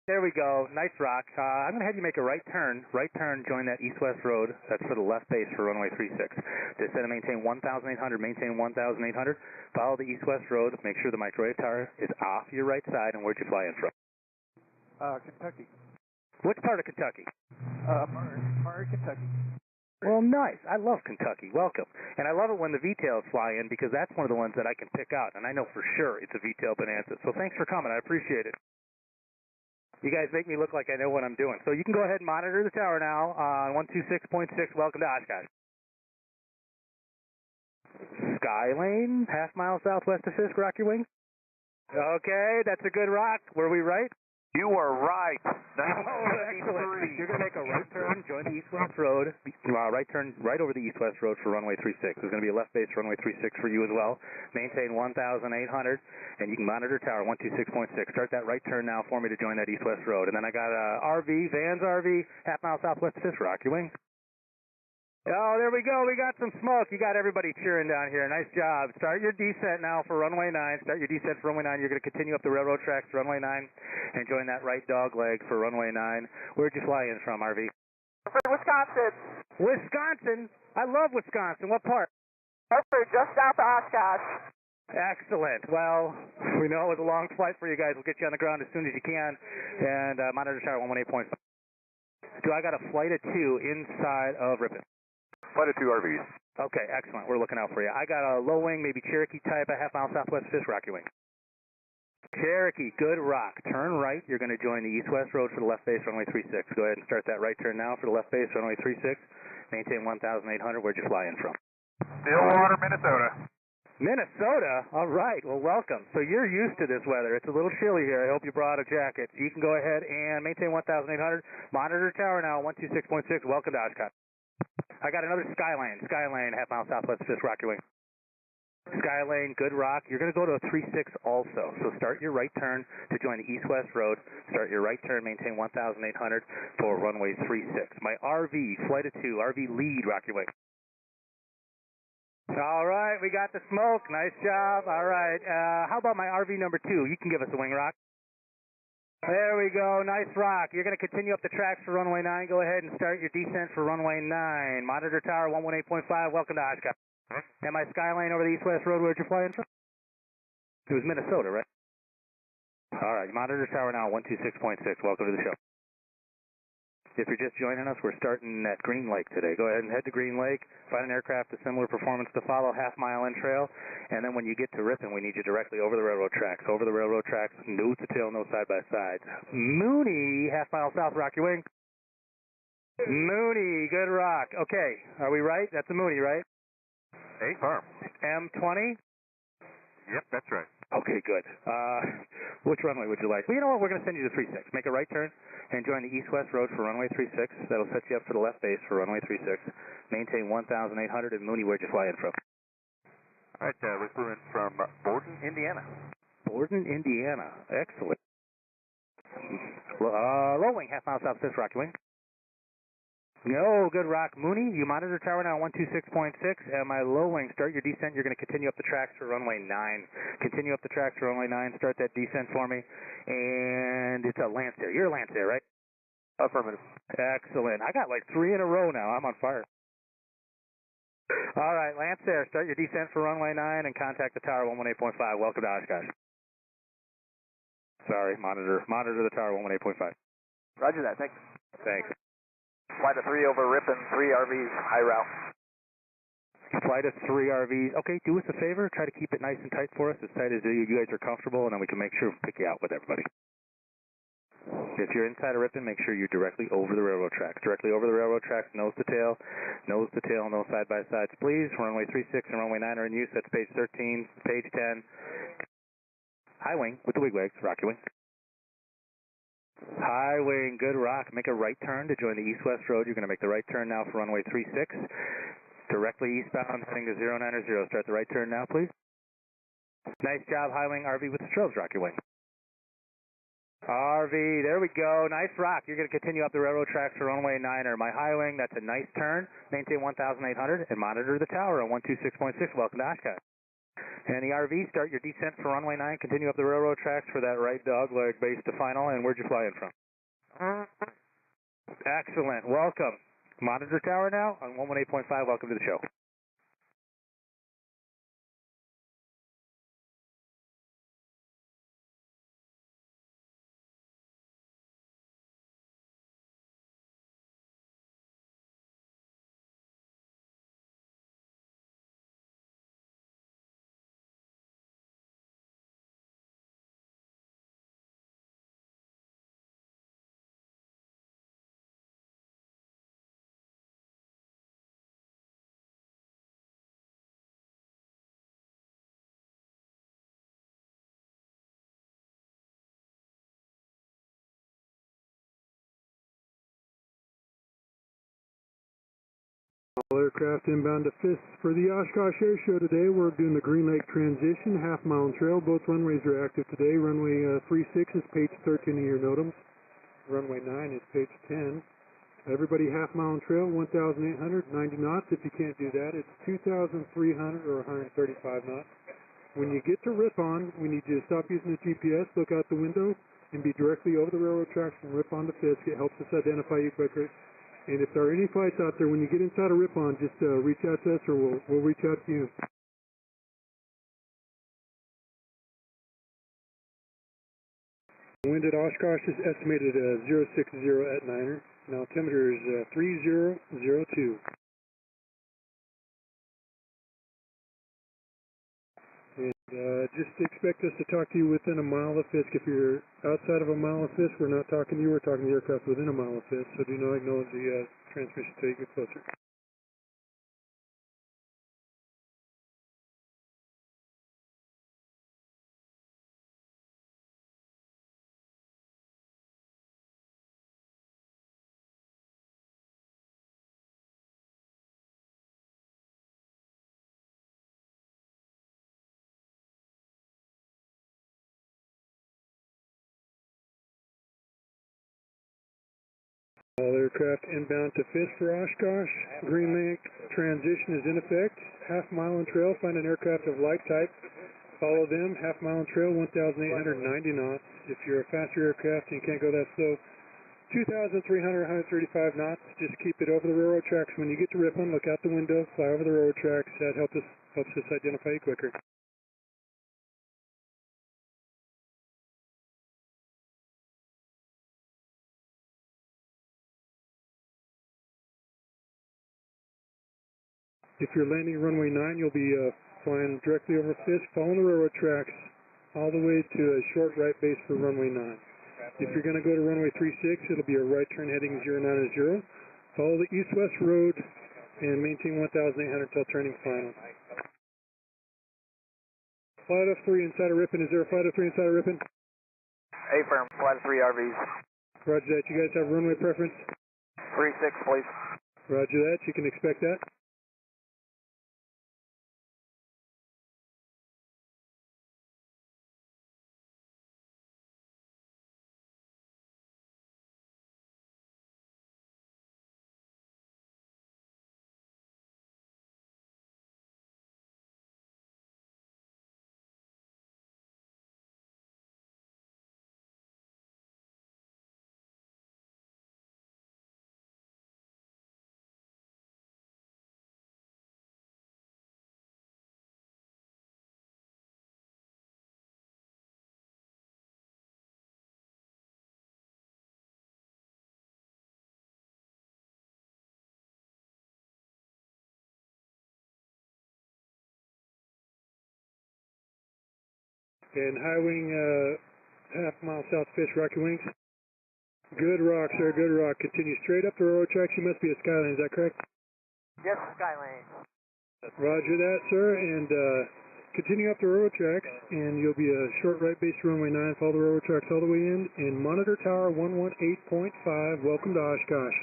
There we go. Nice rock. I'm going to have you make a right turn. Right turn, join that east-west road. That's for the left base for runway 36. Descend and maintain 1,800. Maintain 1,800. Follow the east-west road. Make sure the microwave tower is off your right side. And where'd you fly in from? Kentucky. Which part of Kentucky? Murray, Kentucky. Well, nice. I love Kentucky. Welcome. And I love it when the V-tails fly in because that's one of the ones that I can pick out. And I know for sure it's a V-tail bonanza. So thanks for coming. I appreciate it. You guys make me look like I know what I'm doing. So you can go ahead and monitor the tower now on 126.6. Welcome to Oshkosh. Skylane, half-mile southwest of Fisk. Rock your wings. Okay, that's a good rock. Were we right? You are right. Excellent. You're going to make a right turn, join the east-west road. Right turn right over the east-west road for runway 36. There's going to be a left base runway 36 for you as well. Maintain 1,800, and you can monitor tower 126.6. Start that right turn now for me to join that east-west road. And then I got Vans RV, half-mile southwest of Fisk. Rock your wings. Oh, there we go. We got some smoke. You got everybody cheering down here. Nice job. Start your descent now for runway 9. Start your descent for runway 9. You're going to continue up the railroad tracks to runway 9 and join that right dog leg for runway 9. Where'd you fly in from, RV? Wisconsin. Wisconsin? I love Wisconsin. What part? Just south of Oshkosh. Excellent. Well, we know it was a long flight for you guys. We'll get you on the ground as soon as you can. And monitor tower 118.5. Do I got a flight of 2 inside of Ripon? Flight of 2 RVs. Okay, excellent. We're looking out for you. I got a low wing, maybe Cherokee type, a half-mile southwest Fisk. Rock your wing. Cherokee, good rock. Turn right. You're going to join the east-west road for the left base, runway 36. Go ahead and start that right turn now for the left base, runway 36. Maintain 1,800. Where'd you fly in from? Stillwater, Minnesota. Minnesota? All right. Well, welcome. So you're used to this weather. It's a little chilly here. I hope you brought a jacket. You can go ahead and maintain 1,800. Monitor tower now, 126.6. Welcome to Oshkosh. I got another Skylane. Skylane, half-mile southwest Fisk. Rock your wing. Skylane, good rock. You're going to go to a 36 also. So start your right turn to join the east-west road. Start your right turn, maintain 1,800 for runway 36. My RV, flight of 2, RV lead, rock your wing. All right, we got the smoke. Nice job. All right. How about my RV number 2? You can give us a wing rock. There we go. Nice rock. You're going to continue up the tracks for runway 9. Go ahead and start your descent for runway 9. Monitor tower 118.5. Welcome to Oshkosh. Am I Skyline over the east-west road? Where'd you fly in from? It was Minnesota, right? All right. Monitor tower now 126.6. Welcome to the show. If you're just joining us, we're starting at Green Lake today. Go ahead and head to Green Lake, find an aircraft of similar performance to follow, half-mile in trail, and then when you get to Ripon, we need you directly over the railroad tracks. Over the railroad tracks, nose to tail, no side-by-side. Mooney, half-mile south, rock your wing. Mooney, good rock. Okay, are we right? That's a Mooney, right? A firm. M20? Yep, that's right. Okay, good. Which runway would you like? Well, you know what? We're going to send you to 36. Make a right turn and join the east-west road for runway 36. That'll set you up for the left base for runway 36. Maintain 1,800, and Mooney, where'd you fly in from? All right, we flew in from Borden, Indiana. Borden, Indiana. Excellent. Low wing, half-mile south, 5th, rocky wing. No, good rock. Mooney, you monitor tower now 126.6. And my low wing, start your descent. You're going to continue up the tracks for runway 9. Continue up the tracks for runway 9. Start that descent for me. And it's a Lancer. You're a Lancer, right? Affirmative. Excellent. I got like 3 in a row now. I'm on fire. All right, Lancer, start your descent for runway 9 and contact the tower 118.5. Welcome to Oshkosh. Sorry, monitor the tower 118.5. Roger that, thanks. Thanks. Flight of 3 over Ripon, 3 RVs, high route. Flight of 3 RVs. Okay, do us a favor. Try to keep it nice and tight for us, as tight as you guys are comfortable, and then we can make sure we pick you out with everybody. If you're inside of Ripon, make sure you're directly over the railroad tracks. Directly over the railroad tracks, nose to tail, no side-by-sides, please. Runway 36 and runway 9 are in use. That's page 13, page 10. High wing with the wigwags, rocky wing. High wing, good rock. Make a right turn to join the east-west road. You're going to make the right turn now for runway 36. Directly eastbound, heading to 090. Start the right turn now, please. Nice job, high wing, RV with the strobes, rock your wing. RV, there we go. Nice rock. You're going to continue up the railroad tracks for runway 9er. My high wing, that's a nice turn. Maintain 1,800 and monitor the tower on 126.6. Welcome to Oshkosh. And the RV, start your descent for runway 9. Continue up the railroad tracks for that right dog leg base to final. And where'd you fly in from? Excellent. Welcome. Monitor tower now on 118.5. Welcome to the show. All aircraft inbound to Fisk for the Oshkosh Air Show today. We're doing the Green Lake transition, half-mile trail. Both runways are active today. Runway 36 is page 13 of your NOTAMs. Runway 9 is page 10. Everybody half-mile trail, 1,800, 90 knots. If you can't do that, it's 2,300 or 135 knots. When you get to Ripon, we need you to stop using the GPS, look out the window, and be directly over the railroad tracks from Ripon to Fisk. It helps us identify you quicker. And if there are any flights out there, when you get inside of Ripon, just reach out to us or we'll reach out to you. Wind at Oshkosh is estimated 060 at 9er. Now altimeter is 3002. And just expect us to talk to you within a mile of Fisk. If you're outside of a mile of Fisk, we're not talking to you. We're talking to the aircraft within a mile of Fisk. So do not acknowledge the transmission until you get closer. All aircraft inbound to Fisk for Oshkosh. Green lake transition is in effect. Half mile on trail, find an aircraft of like type. Follow them, half mile on trail, 1,890 knots. If you're a faster aircraft and you can't go that slow, 2,300, 135 knots. Just keep it over the railroad tracks. When you get to Ripon, look out the window, fly over the railroad tracks. That helps us identify you quicker. If you're landing runway 9, you'll be flying directly over Fisk, following the railroad tracks all the way to a short right base for runway 9. If you're going to go to runway 36, it'll be a right turn heading 090. Follow the east-west road and maintain 1,800 until turning final. Flight of 3 inside of Ripon. Is there a flight of 3 inside of Ripon? Affirm, flight of 3 RVs. Roger that. You guys have runway preference? 36, please. Roger that. You can expect that. And high wing, half mile south Fisk, rocky wings. Good rock, sir, good rock. Continue straight up the railroad tracks. You must be a Skyline, is that correct? Yes, Skyline. Roger that, sir. And continue up the railroad tracks, and you'll be a short right base to runway 9. Follow the railroad tracks all the way in. And monitor tower 118.5. Welcome to Oshkosh.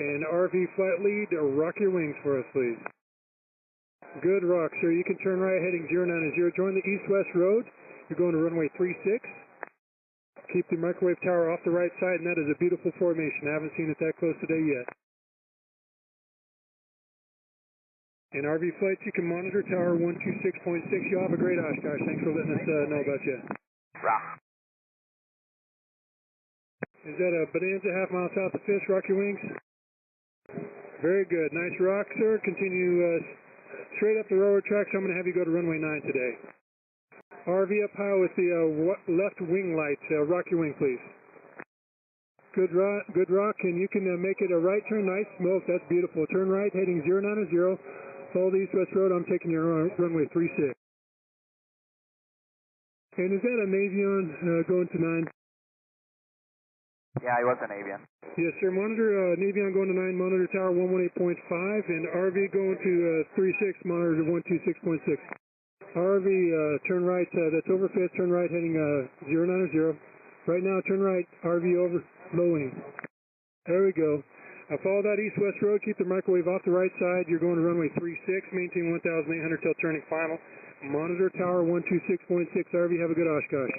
And RV flight lead, rock your wings for us, please. Good rock, sir. You can turn right heading 090. Join the east-west road. You're going to runway 36. Keep the microwave tower off the right side, and that is a beautiful formation. I haven't seen it that close today yet. In RV flights, you can monitor tower 126.6. You'll have a great Oshkosh. Thanks for letting us know about you. Rock. Is that a Bonanza half mile south of Fisk? Rock your wings. Very good. Nice rock, sir. Continue straight up the railroad tracks. I'm going to have you go to runway 9 today. RV up high with the left wing lights. Rock your wing, please. Good rock, and you can make it a right turn. Nice smoke. That's beautiful. Turn right, heading 090. Follow the east-west road. I'm taking you runway 36. And is that a Navion going to 9? Yeah, he was an avian. Yes, sir. Monitor Navion going to 9, monitor tower 118.5, and RV going to 36, monitor 126.6. RV, turn right, that's over Fisk, turn right heading 090. Right now, turn right, RV over, low wing. There we go. Follow that east-west road, keep the microwave off the right side. You're going to runway 36, maintain 1,800 till turning final. Monitor tower 126.6, RV, have a good Oshkosh.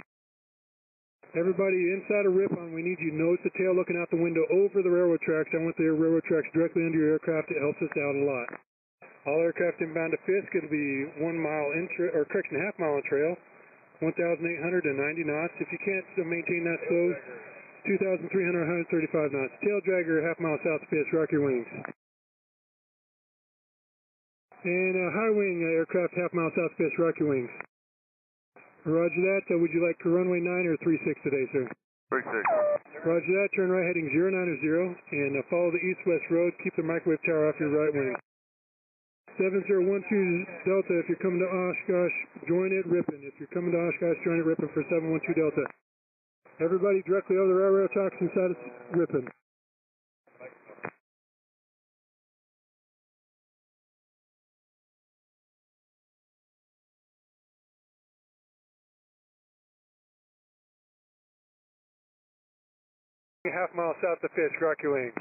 Everybody inside of Ripon, we need you nose to tail looking out the window over the railroad tracks. I want the railroad tracks directly under your aircraft. It helps us out a lot. All aircraft inbound to Fisk, it'll be 1 mile half mile on trail, 1,890 knots. If you can't maintain that slow, 2,300, 135 knots. Tail dragger, half mile south of Fisk, rock your wings. And high wing aircraft, half mile south of Fisk, rock your wings. Roger that. Would you like to runway 9 or 36 today, sir? 36. Roger that. Turn right heading 090 and follow the east-west road. Keep the microwave tower off your right wing. 7012 Delta, if you're coming to Oshkosh, join at Ripon. If you're coming to Oshkosh, join at Ripon for 712 Delta. Everybody directly over the railroad tracks inside of Ripon. Half mile south of Fisk, rock your wing.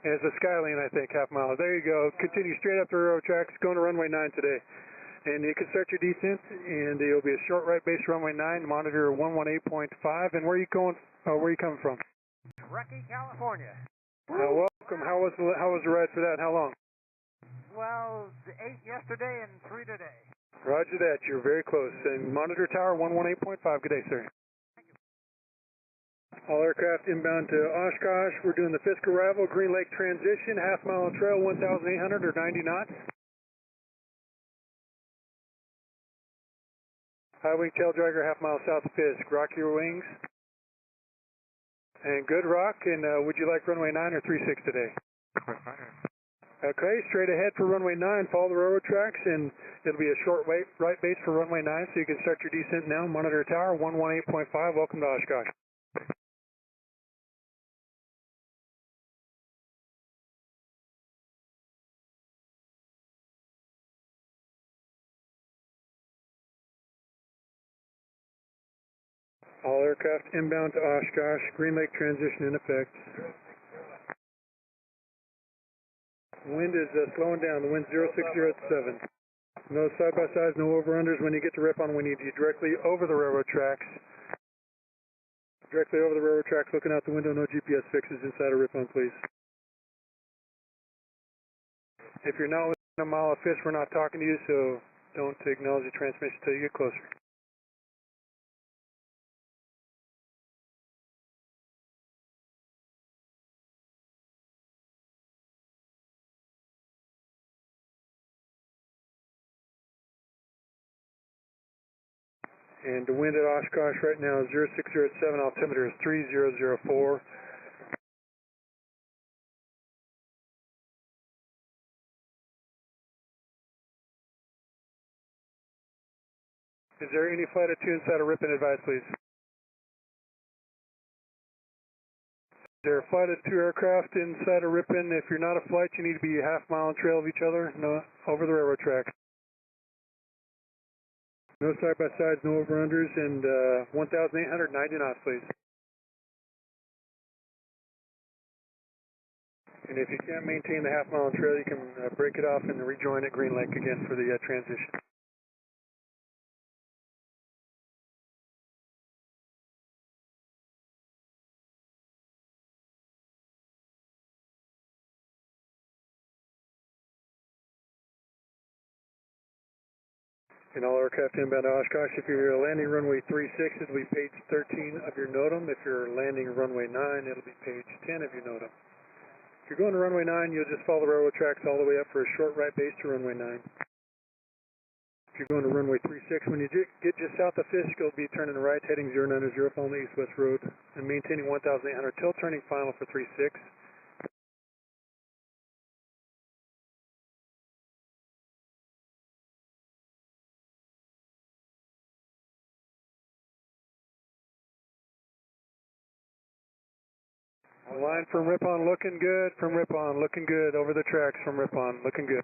And it's a Skyline, I think, half mile. There you go. Continue straight up the railroad tracks, going to runway 9 today. And you can start your descent, and it'll be a short right base runway 9, monitor 118.5. And where are you going? Where are you coming from? Truckee, California. Welcome. How was the ride for that? How long? Well, 8 yesterday and 3 today. Roger that. You're very close. And monitor tower 118.5. Good day, sir. All aircraft inbound to Oshkosh. We're doing the Fisk arrival, Green Lake transition, half-mile trail, 1,800 or 90 knots. High wing tail dragger, half-mile south of Fisk. Rock your wings. And good rock. And would you like runway 9 or 36 today? Okay, straight ahead for runway 9. Follow the railroad tracks, and it'll be a short right base for runway 9, so you can start your descent now. Monitor tower 118.5. Welcome to Oshkosh. All aircraft inbound to Oshkosh. Green Lake transition in effect. Wind is slowing down. The wind's 060 at 7. No side-by-sides, no over-unders. When you get to Ripon, we need you directly over the railroad tracks. Directly over the railroad tracks, looking out the window. No GPS fixes inside of Ripon, please. If you're not within a mile of Fisk, we're not talking to you, so don't acknowledge the transmission until you get closer. And the wind at Oshkosh right now is 060 at 7, altimeter is 3004. Is there any flight of 2 inside of Ripon? Advise, please. Is there a flight of 2 aircraft inside of Ripon? If you're not a flight, you need to be a half-mile trail of each other, no, over the railroad track. No side-by-sides, no over-unders, and 1,890 knots, please. And if you can't maintain the half-mile trail, you can break it off and rejoin at Green Lake again for the transition. And all aircraft inbound to Oshkosh, if you're landing runway 36, it'll be page 13 of your NOTAM. If you're landing runway 9, it'll be page 10 of your NOTAM. If you're going to runway 9, you'll just follow the railroad tracks all the way up for a short right base to runway 9. If you're going to runway 36, when you get just south of Fisk, you'll be turning right, heading 090, following the east-west road, and maintaining 1,800 till turning final for 36. Line from Ripon looking good, from Ripon looking good, over the tracks from Ripon looking good.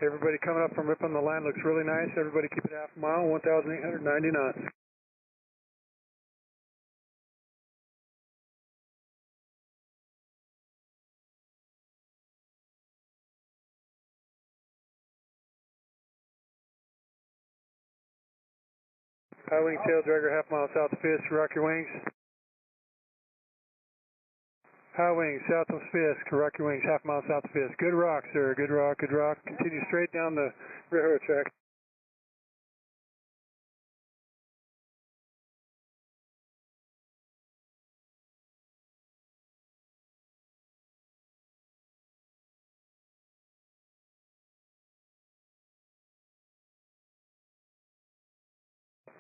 Everybody coming up from Ripon, the line looks really nice. Everybody keep it half a mile, 1,890 knots. High wing tail dragger, half mile south of Fisk, rock your wings. High wing south of Fisk, rock your wings, half mile south of Fisk. Good rock, sir, good rock, good rock. Continue straight down the railroad track.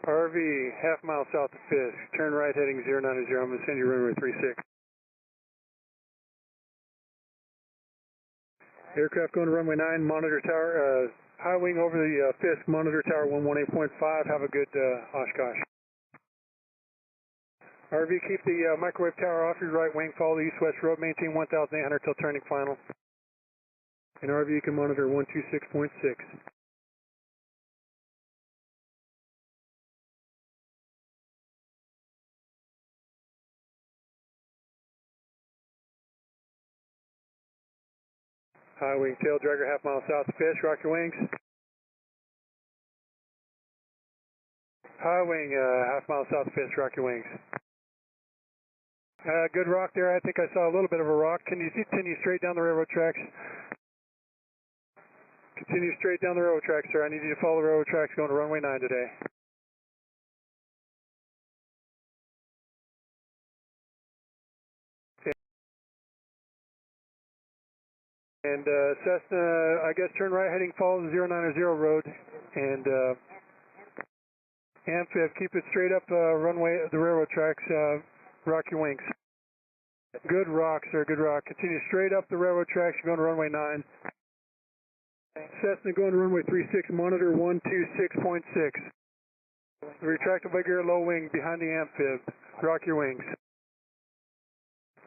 RV, half mile south of Fisk, turn right heading 090, I'm going to send you runway 36. Aircraft going to runway 9, monitor tower, high wing over the Fisk, monitor tower 118.5, have a good Oshkosh. RV, keep the microwave tower off your right wing, follow the east-west road, maintain 1,800 till turning final. And RV, you can monitor 126.6. High wing tail dragger, half mile south of fish, rock your wings. High wing, half mile south of fish, rock your wings. Good rock there. I think I saw a little bit of a rock. Can you continue straight down the railroad tracks? Continue straight down the railroad tracks, sir. I need you to follow the railroad tracks going to runway 9 today. And Cessna, I guess turn right heading follow the 090 road. And Amphib, keep it straight up runway, the railroad tracks, rock your wings. Good rock, sir, good rock. Continue straight up the railroad tracks, you're going to runway 9. Cessna going to runway 36, monitor 126.6. The retractable gear low wing behind the Amphib, rock your wings.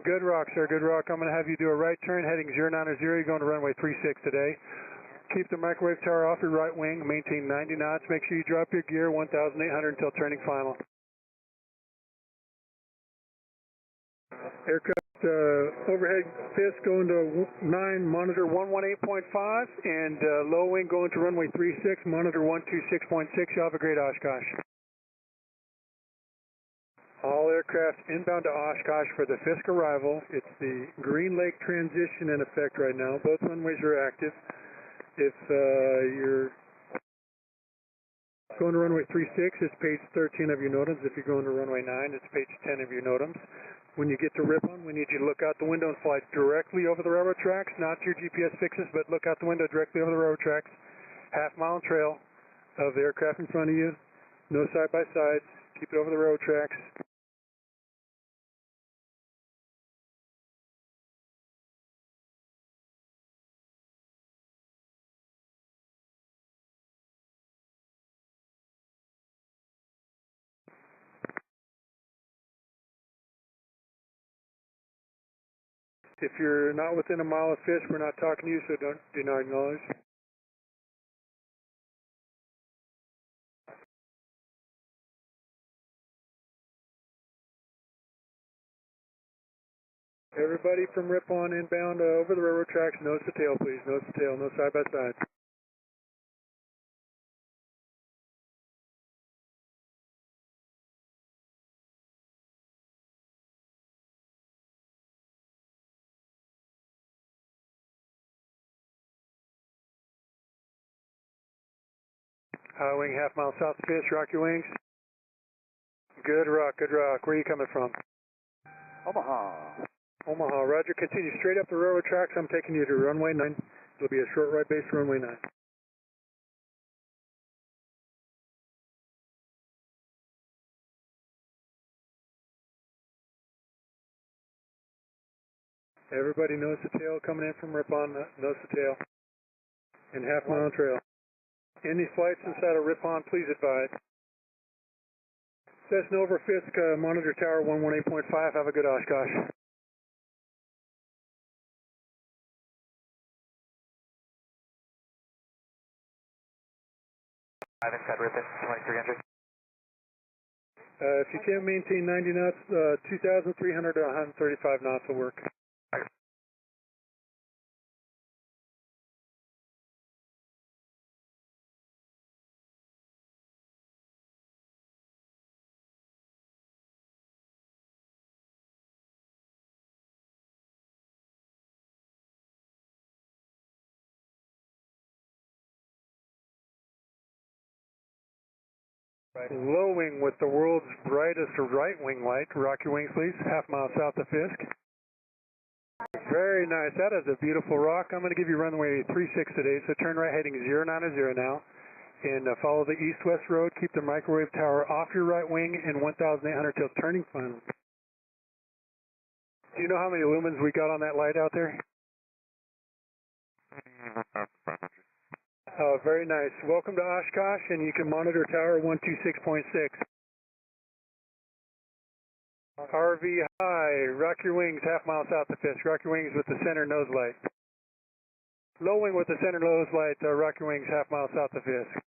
Good rock, sir, good rock. I'm going to have you do a right turn heading 090, you're going to runway 36 today. Keep the microwave tower off your right wing, maintain 90 knots, make sure you drop your gear 1,800 until turning final. Aircraft overhead FIS going to 9, monitor 118.5, and low wing going to runway 36, monitor 126.6. You have a great Oshkosh. All aircraft inbound to Oshkosh for the Fisk arrival. It's the Green Lake transition in effect right now. Both runways are active. If you're going to runway 36, it's page 13 of your NOTAMs. If you're going to runway 9, it's page 10 of your NOTAMs. When you get to Ripon, we need you to look out the window and fly directly over the railroad tracks, not your GPS fixes, but look out the window directly over the railroad tracks. Half-mile trail of the aircraft in front of you. No side-by-sides. Keep it over the railroad tracks. If you're not within a mile of fish, we're not talking to you, so do not acknowledge. Everybody from Ripon inbound over the railroad tracks, nose to tail, please. Nose to tail, no side by side. High wing, half mile south of fish, rock your wings. Good rock, good rock. Where are you coming from? Omaha. Omaha, roger. Continue straight up the railroad tracks. I'm taking you to runway 9. It'll be a short right base to runway 9. Everybody nose to tail coming in from Ripon, nose to tail. And half mile trail. Any flights inside of Ripon, please advise. Cessna over Fisk, monitor tower 118.5. Have a good Oshkosh. I'm inside Ripon, 2300. If you can't maintain 90 knots, 2,300 to 135 knots will work. Low wing with the world's brightest right wing light. Rock your wings, please. Half mile south of Fisk. Very nice. That is a beautiful rock. I'm going to give you runway 36 today, so turn right heading 090 now. And follow the east-west road. Keep the microwave tower off your right wing and 1,800 till turning final. Do you know how many lumens we got on that light out there? Very nice. Welcome to Oshkosh, and you can monitor tower 126.6. RV high, rock your wings, half mile south of Fisk. Rock your wings with the center nose light. Low wing with the center nose light, rock your wings half mile south of Fisk.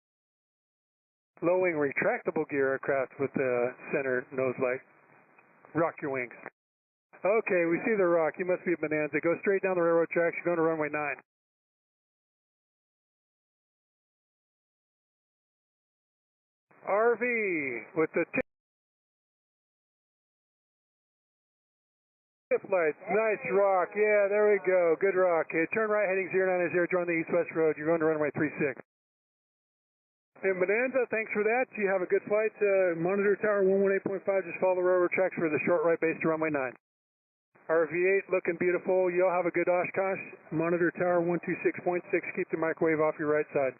Low wing retractable gear aircraft with the center nose light, rock your wings. Okay, we see the rock. You must be a Bonanza. Go straight down the railroad tracks. You're going to runway 9. RV with the tip lights. Nice rock. Yeah, there we go. Good rock. Okay, turn right heading 090, join the east-west road. You're going to runway 36. And Bonanza, thanks for that. You have a good flight. Monitor tower 118.5. Just follow the railroad tracks for the short right base to runway 9. RV8 looking beautiful. You'll have a good Oshkosh. Monitor tower 126.6. Keep the microwave off your right side.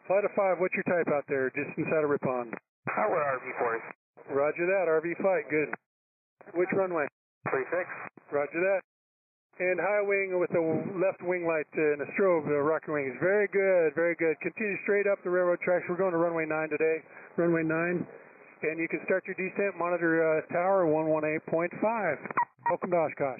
Flight of 5, what's your type out there? Just inside of Ripon. We're RV for us. Roger that. RV flight. Good. Which runway? 36. Roger that. And high wing with the left wing light and a strobe, rocket wings. Very good, very good. Continue straight up the railroad tracks. We're going to runway 9 today. Runway 9. And you can start your descent. Monitor tower 118.5. Welcome to Oshkosh.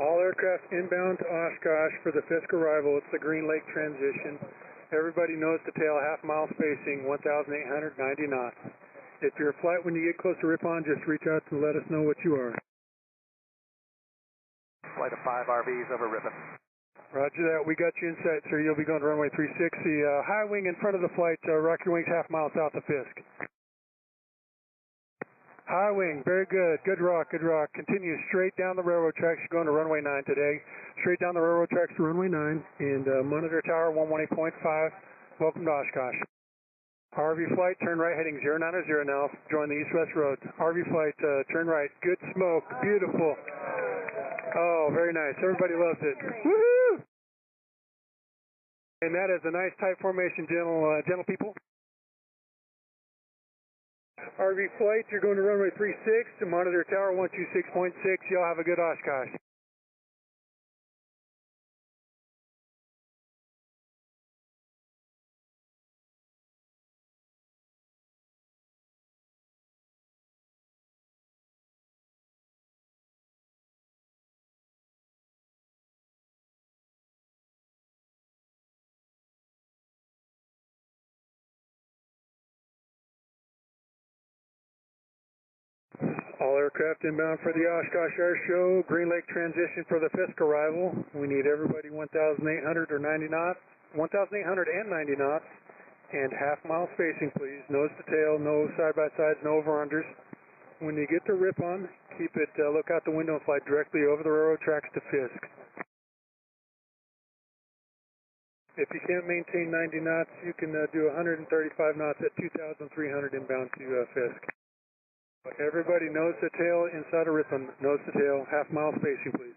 All aircraft inbound to Oshkosh for the Fisk arrival. It's the Green Lake transition. Everybody nose to tail, half mile spacing, 1,890 knots. If you're a flight when you get close to Ripon, just reach out to let us know what you are. Flight of 5 RVs over Ripon. Roger that. We got you in sight, sir. You'll be going to runway 36. The high wing in front of the flight, rock your wings half mile south of Fisk. High wing, very good. Good rock, good rock. Continue straight down the railroad tracks. You're going to runway 9 today. Straight down the railroad tracks to runway 9 and monitor tower 118.5. Welcome to Oshkosh. RV flight, turn right heading 090 now. Join the east-west road. RV flight, turn right. Good smoke, beautiful. Oh, very nice. Everybody loves it. Woohoo! And that is a nice tight formation, gentle people. RV flight, you're going to runway 36 to monitor tower 126.6. Y'all have a good Oshkosh. All aircraft inbound for the Oshkosh Air Show. Green Lake transition for the Fisk arrival. We need everybody 1,890 knots, 1,890 knots, and half mile spacing, please. Nose to tail, no side by sides, no over unders. When you get to Ripon, keep it. Look out the window and fly directly over the railroad tracks to Fisk. If you can't maintain 90 knots, you can do 135 knots at 2,300 inbound to Fisk. Everybody nose to tail inside of Ripon. Nose to tail, half mile spacing, please.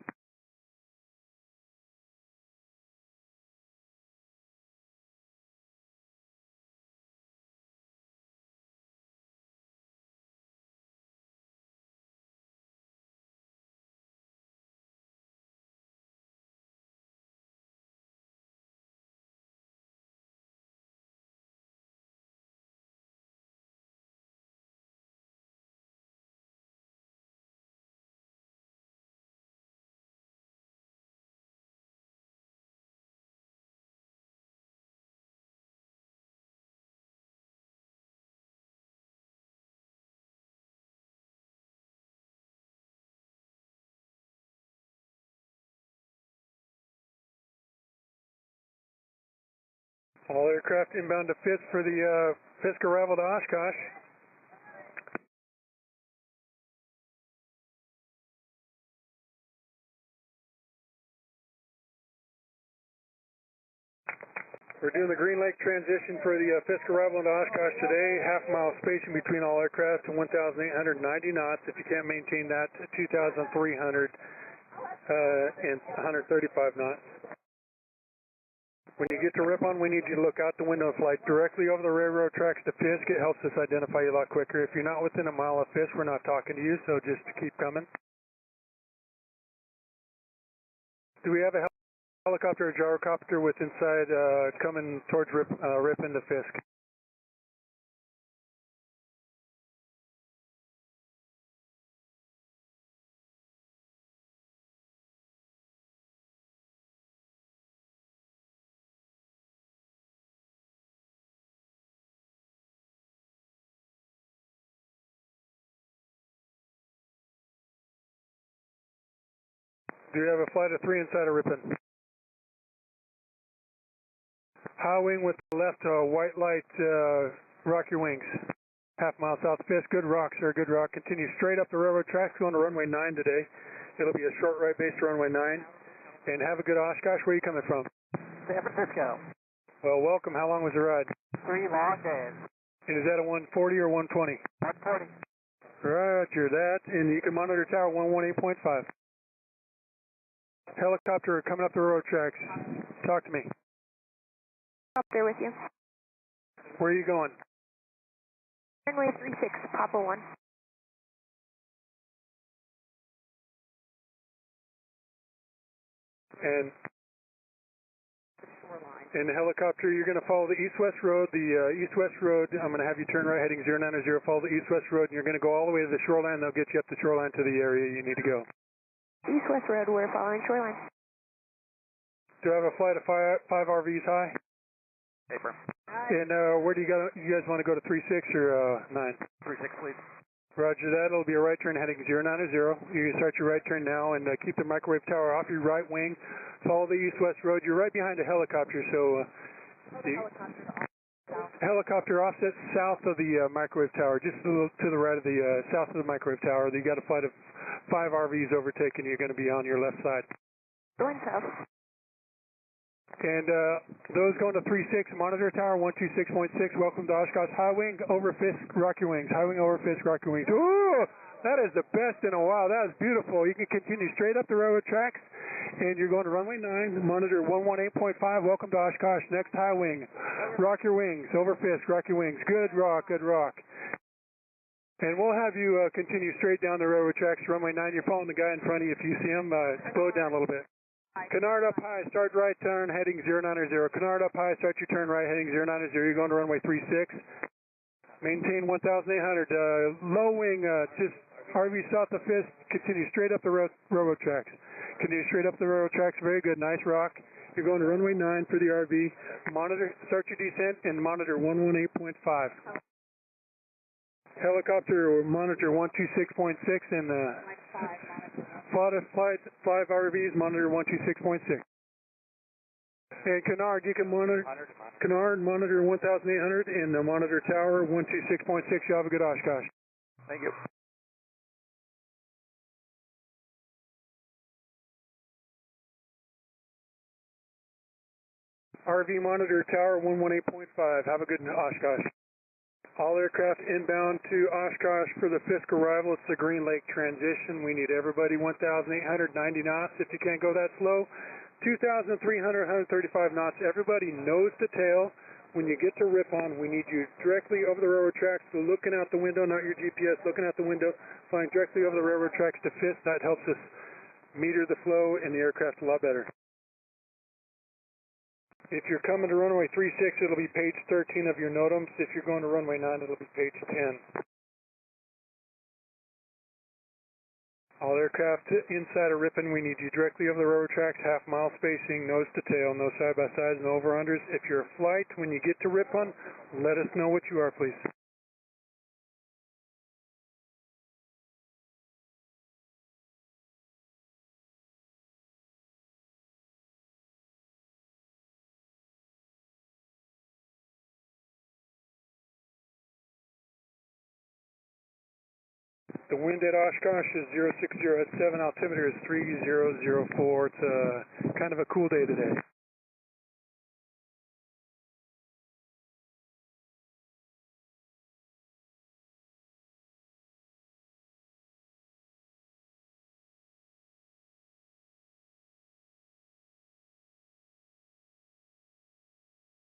All aircraft inbound to Fisk for the Fisk arrival to Oshkosh. We're doing the Green Lake transition for the Fisk arrival into Oshkosh today. Half mile spacing between all aircraft to 1,890 knots. If you can't maintain that, 2,300 and 135 knots. When you get to Ripon, we need you to look out the window and fly directly over the railroad tracks to Fisk. It helps us identify you a lot quicker. If you're not within a mile of Fisk, we're not talking to you, so just keep coming. Do we have a helicopter or gyrocopter with inside coming towards Ripon to Fisk? Do you have a flight of 3 inside of Ripon? High wing with the left white light, rock your wings. Half mile south of Fisk, good rock, sir, good rock. Continue straight up the railroad tracks, going to runway 9 today. It'll be a short right base to runway 9. And have a good Oshkosh. Where are you coming from? San Francisco. Well, welcome. How long was the ride? 3 long days. And is that a 140 or 120? 140. Roger that. And you can monitor tower 118.5. Helicopter coming up the railroad tracks. Talk to me. Up there with you. Where are you going? Runway 36, Papa 1. And the helicopter, you're going to follow the east-west road. The east-west road, I'm going to have you turn right heading 090, follow the east-west road, and you're going to go all the way to the shoreline. They'll get you up the shoreline to the area you need to go. East-west road, we're following shoreline. Do I have a flight of 5 RVs high? Paper. And where do you guys want to go to 36 or 9? 36, please. Roger that. It'll be a right turn heading 090. You can start your right turn now and keep the microwave tower off your right wing. Follow the east-west road. You're right behind a helicopter, so the helicopter offsets south of the microwave tower, just a little to the right of the south of the microwave tower. You got a flight of 5 RVs overtaking. You're going to be on your left side. Going south. And those going to 36, monitor tower 126.6, welcome to Oshkosh. High wing over Fisk, rock your wings. High wing over Fisk, rock your wings. Ooh, that is the best in a while. That is beautiful. You can continue straight up the railroad tracks, and you're going to runway 9, monitor 118.5, welcome to Oshkosh. Next high wing, rock your wings, over Fisk, rock your wings. Good rock, good rock. And we'll have you continue straight down the railroad tracks, runway 9. You're following the guy in front of you. If you see him, slow it down a little bit. Canard up high, start right turn, heading 090. Canard up high, start your turn right, heading 090. You're going to runway 36. Maintain 1,800. Low wing, just RV south of Fisk. Continue straight up the railroad tracks. Continue straight up the railroad tracks. Very good, nice rock. You're going to runway 9 for the RV. Monitor, start your descent, and monitor 118.5. Helicopter, monitor 126.6, and flight 5 RVs, monitor 126.6. And Canard, you can monitor, Canard, monitor 1,800, and monitor tower 126.6. You have a good Oshkosh. Thank you. RV monitor tower 118.5. Have a good Oshkosh. All aircraft inbound to Oshkosh for the Fisk arrival. It's the Green Lake transition. We need everybody 1,890 knots. If you can't go that slow, 2,300, 135 knots. Everybody nose to tail. When you get to Ripon, we need you directly over the railroad tracks, so looking out the window, not your GPS, looking out the window, flying directly over the railroad tracks to Fisk. That helps us meter the flow in the aircraft a lot better. If you're coming to runway 36, it'll be page 13 of your NOTAMs. If you're going to runway 9, it'll be page 10. All aircraft inside of Ripon, we need you directly over the railroad tracks, half-mile spacing, nose to tail, no side-by-sides, no over-unders. If you're a flight, when you get to Ripon, let us know what you are, please. The wind at Oshkosh is 060 at 7, altimeter is 3004. It's kind of a cool day today.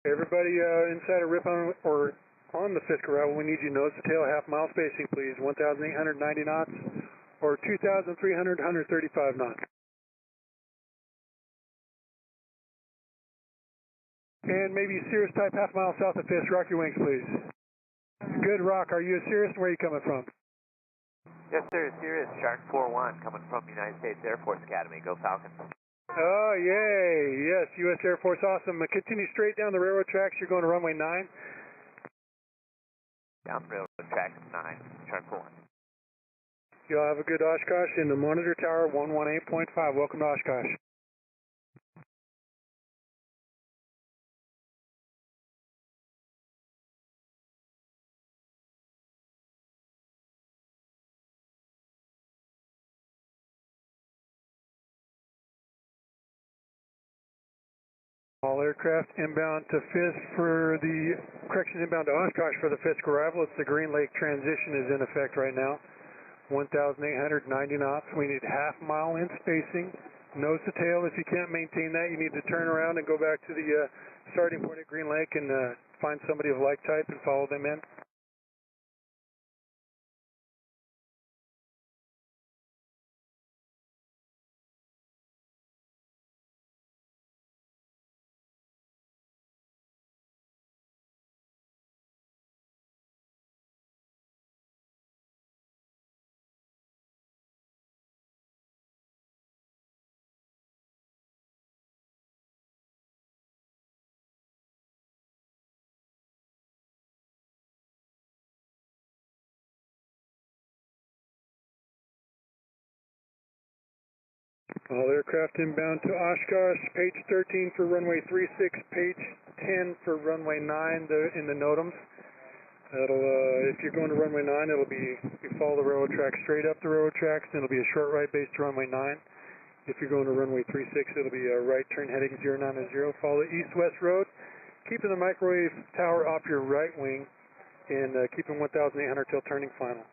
Everybody inside a rip on or on the fifth arrival, we need you nose to tail, half mile spacing, please. 1,890 knots or 2,300, 135 knots. And maybe Cirrus type half mile south of Fisk. Rock your wings, please. Good, Rock. Are you a Cirrus? Where are you coming from? Yes, sir. Cirrus Shark 41 coming from United States Air Force Academy. Go Falcons. Oh, yay. Yes, U.S. Air Force. Awesome. Continue straight down the railroad tracks. You're going to runway 9. Down railroad track 9, Shark 41. You'll have a good Oshkosh in the monitor tower 118.5. Welcome to Oshkosh. All aircraft inbound to Fisk for the, inbound to Oshkosh for the Fisk arrival. It's the Green Lake transition is in effect right now. 1,890 knots. We need half mile in spacing. Nose to tail. If you can't maintain that, you need to turn around and go back to the starting point at Green Lake and find somebody of like type and follow them in. All aircraft inbound to Oshkosh, page 13 for runway 36, page 10 for runway 9 in the NOTAMs. That'll, if you're going to runway 9, it'll be, you follow the railroad track straight up the railroad tracks, then it'll be a short right base to runway 9. If you're going to runway 36, it'll be a right turn heading 090. Follow the east-west road, keeping the microwave tower off your right wing, and keeping 1,800 till turning final.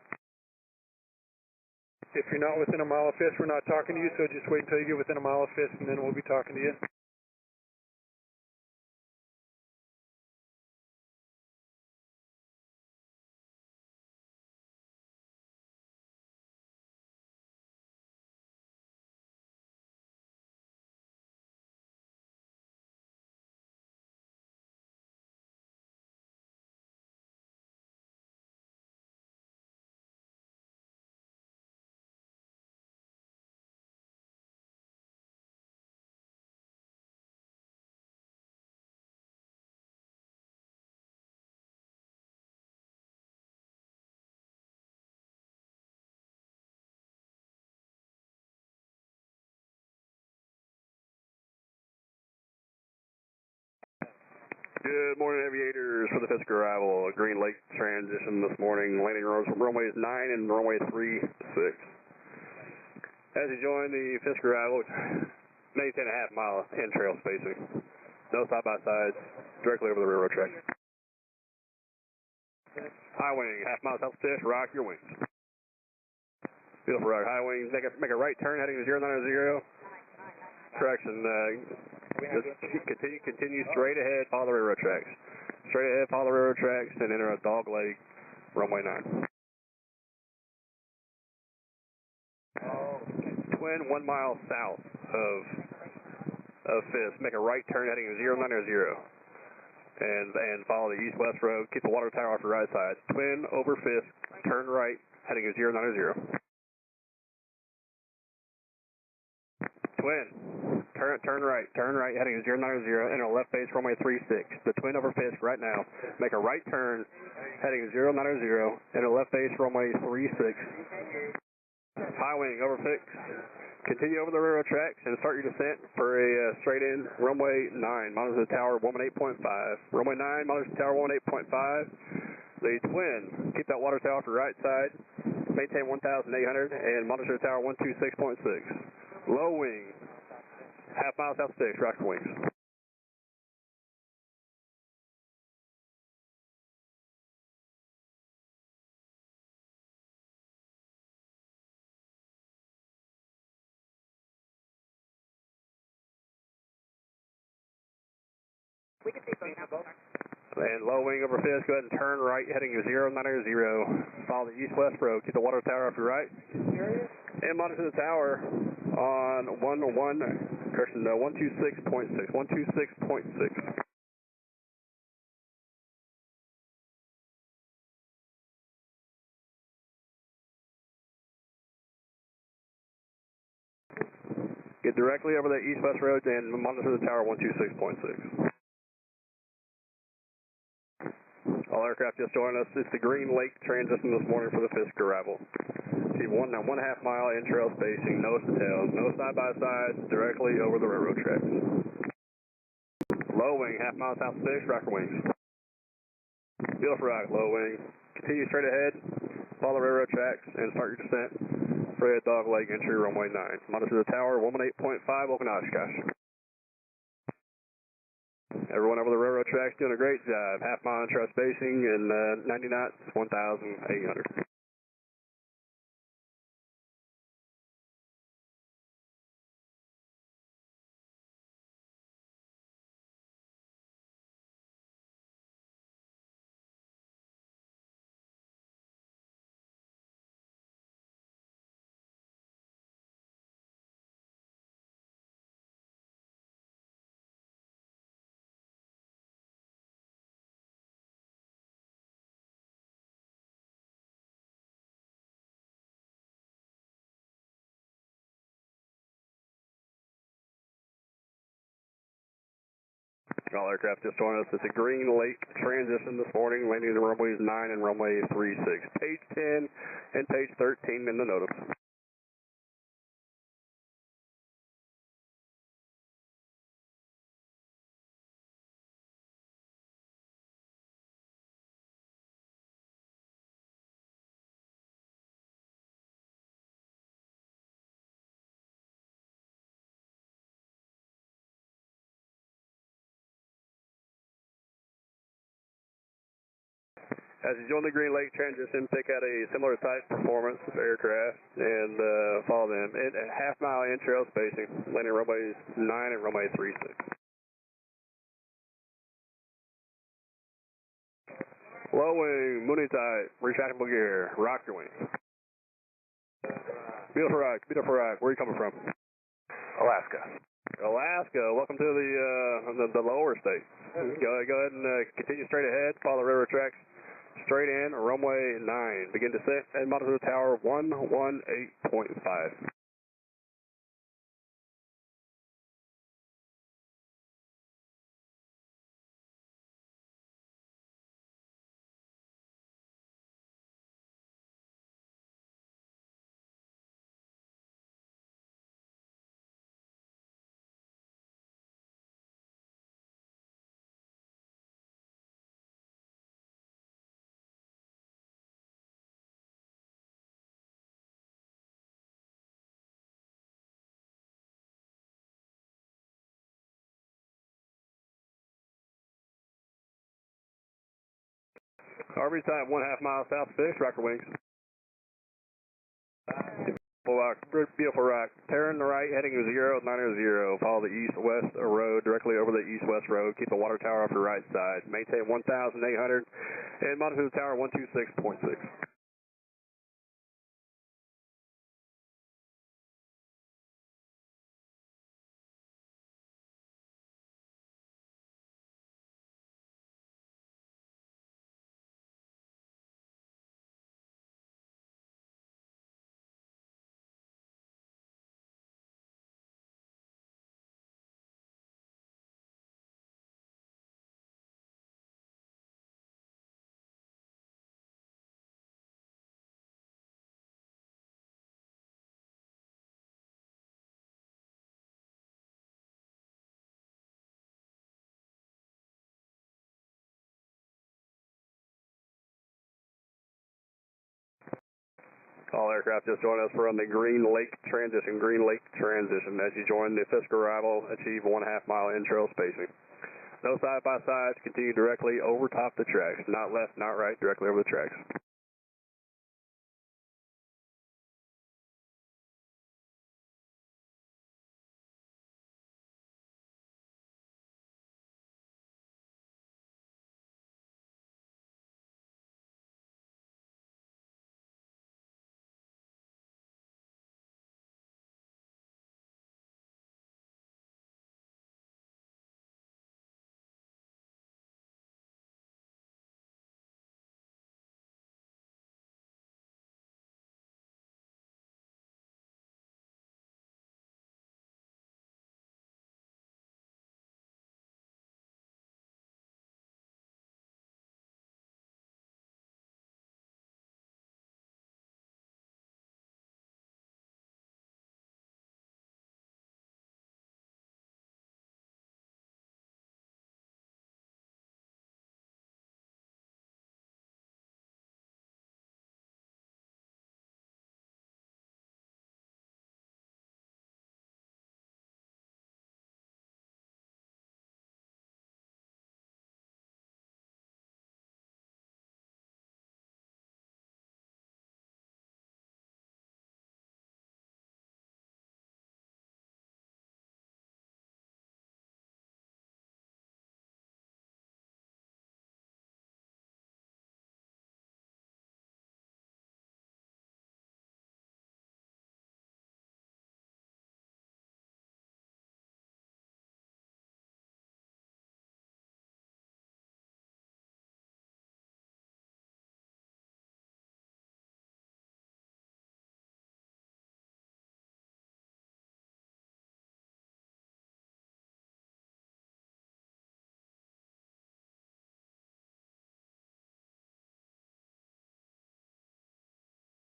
If you're not within a mile of Fisk, we're not talking to you, so just wait until you get within a mile of Fisk, and then we'll be talking to you. Good morning, aviators. For the Fisk arrival, Green Lake transition this morning. Landing runways 9 and runway 36. As you join the Fisk arrival, maintain a half mile in trail spacing. No side by sides, directly over the railroad track. High wing, half mile south Fisk, rock your wings. Beautiful rock, high wing, make a right turn heading to 090. Correction, just continue straight ahead, follow the railroad tracks. Straight ahead, follow the railroad tracks, and enter a dog leg, runway 9. Twin 1 mile south of Fisk. Make a right turn heading to 090. And follow the east-west road. Keep the water tower off your right side. Twin over Fisk, turn right, heading to 090. Twin. Turn right, heading to 090, enter left base runway 36. The twin over Fisk right now. Make a right turn, heading to 090, enter left base runway 36. High wing over Fisk. Continue over the railroad tracks and start your descent for a straight in runway 9. Monitor the tower 118.5. Runway 9, monitor the tower 118.5. The twin, keep that water tower off your right side. Maintain 1,800 and monitor the tower 126.6. Low wing. Half mile south 6, rock your wings. We can see both. And low wing over Fisk, go ahead and turn right, heading 090. Follow the east-west road. Keep the water tower off your right. And monitor the tower on 126.6. 126.6. Get directly over the east-west roads and monitor the tower 126.6. All aircraft just joined us. It's the Green Lake transition this morning for the Fisk arrival. See 1.5 mile in-trail spacing, nose to tail, no side-by-sides, directly over the railroad tracks. Low wing, half mile south of Fisk, rocker wings. Beautiful rock, low wing. Continue straight ahead, follow the railroad tracks, and start your descent. Straight at Dog Lake, entry runway 9. Monitor the tower, 118.5, open Oshkosh. Everyone over the railroad tracks doing a great job. Half mile in-trail spacing and 90 knots, 1,800. All aircraft just joined us. It's a Green Lake transition this morning, landing the runways 9 and runway 36. Page 10 and page 13 in the NOTAMs. As you join the Green Lake transition, pick out a similar type performance of aircraft and follow them. At a half mile in-trail spacing, landing runways 9 and runway 36. Low wing, mooney tight, retractable gear, rock your wings. Beautiful rock, beautiful rock. Where are you coming from? Alaska. Alaska. Welcome to the lower states. Go ahead and continue straight ahead. Follow the railroad tracks. Straight in, runway 9. Begin descent and monitor the tower 118.5. RV type 1/2 mile south of Fisk, rocker wings. Beautiful rock. Turn the right, heading 090. Follow the east-west road, directly over the east-west road. Keep the water tower off your right side. Maintain 1,800 and monitor the tower 126.6. All aircraft just joined us from the Green Lake transition. As you join the Fisk arrival, achieve 1/2 mile in-trail spacing. No side-by-sides, continue directly over top the tracks. Not left, not right, directly over the tracks.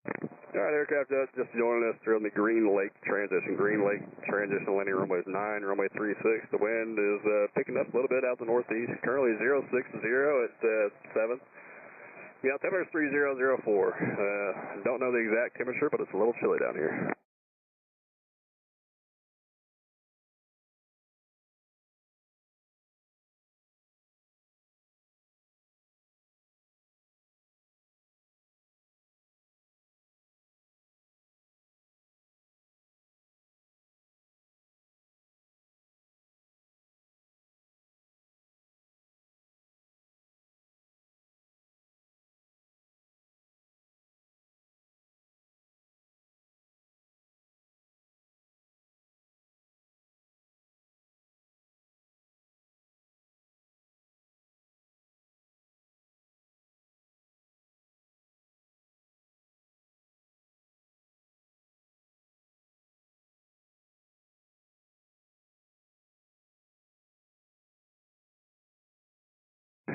All right, aircraft just joining us during the Green Lake transition. Green Lake transition landing runway 9, runway 36. The wind is picking up a little bit out the northeast. Currently 060 at 7. Yeah, temperature 3004. Don't know the exact temperature, but it's a little chilly down here.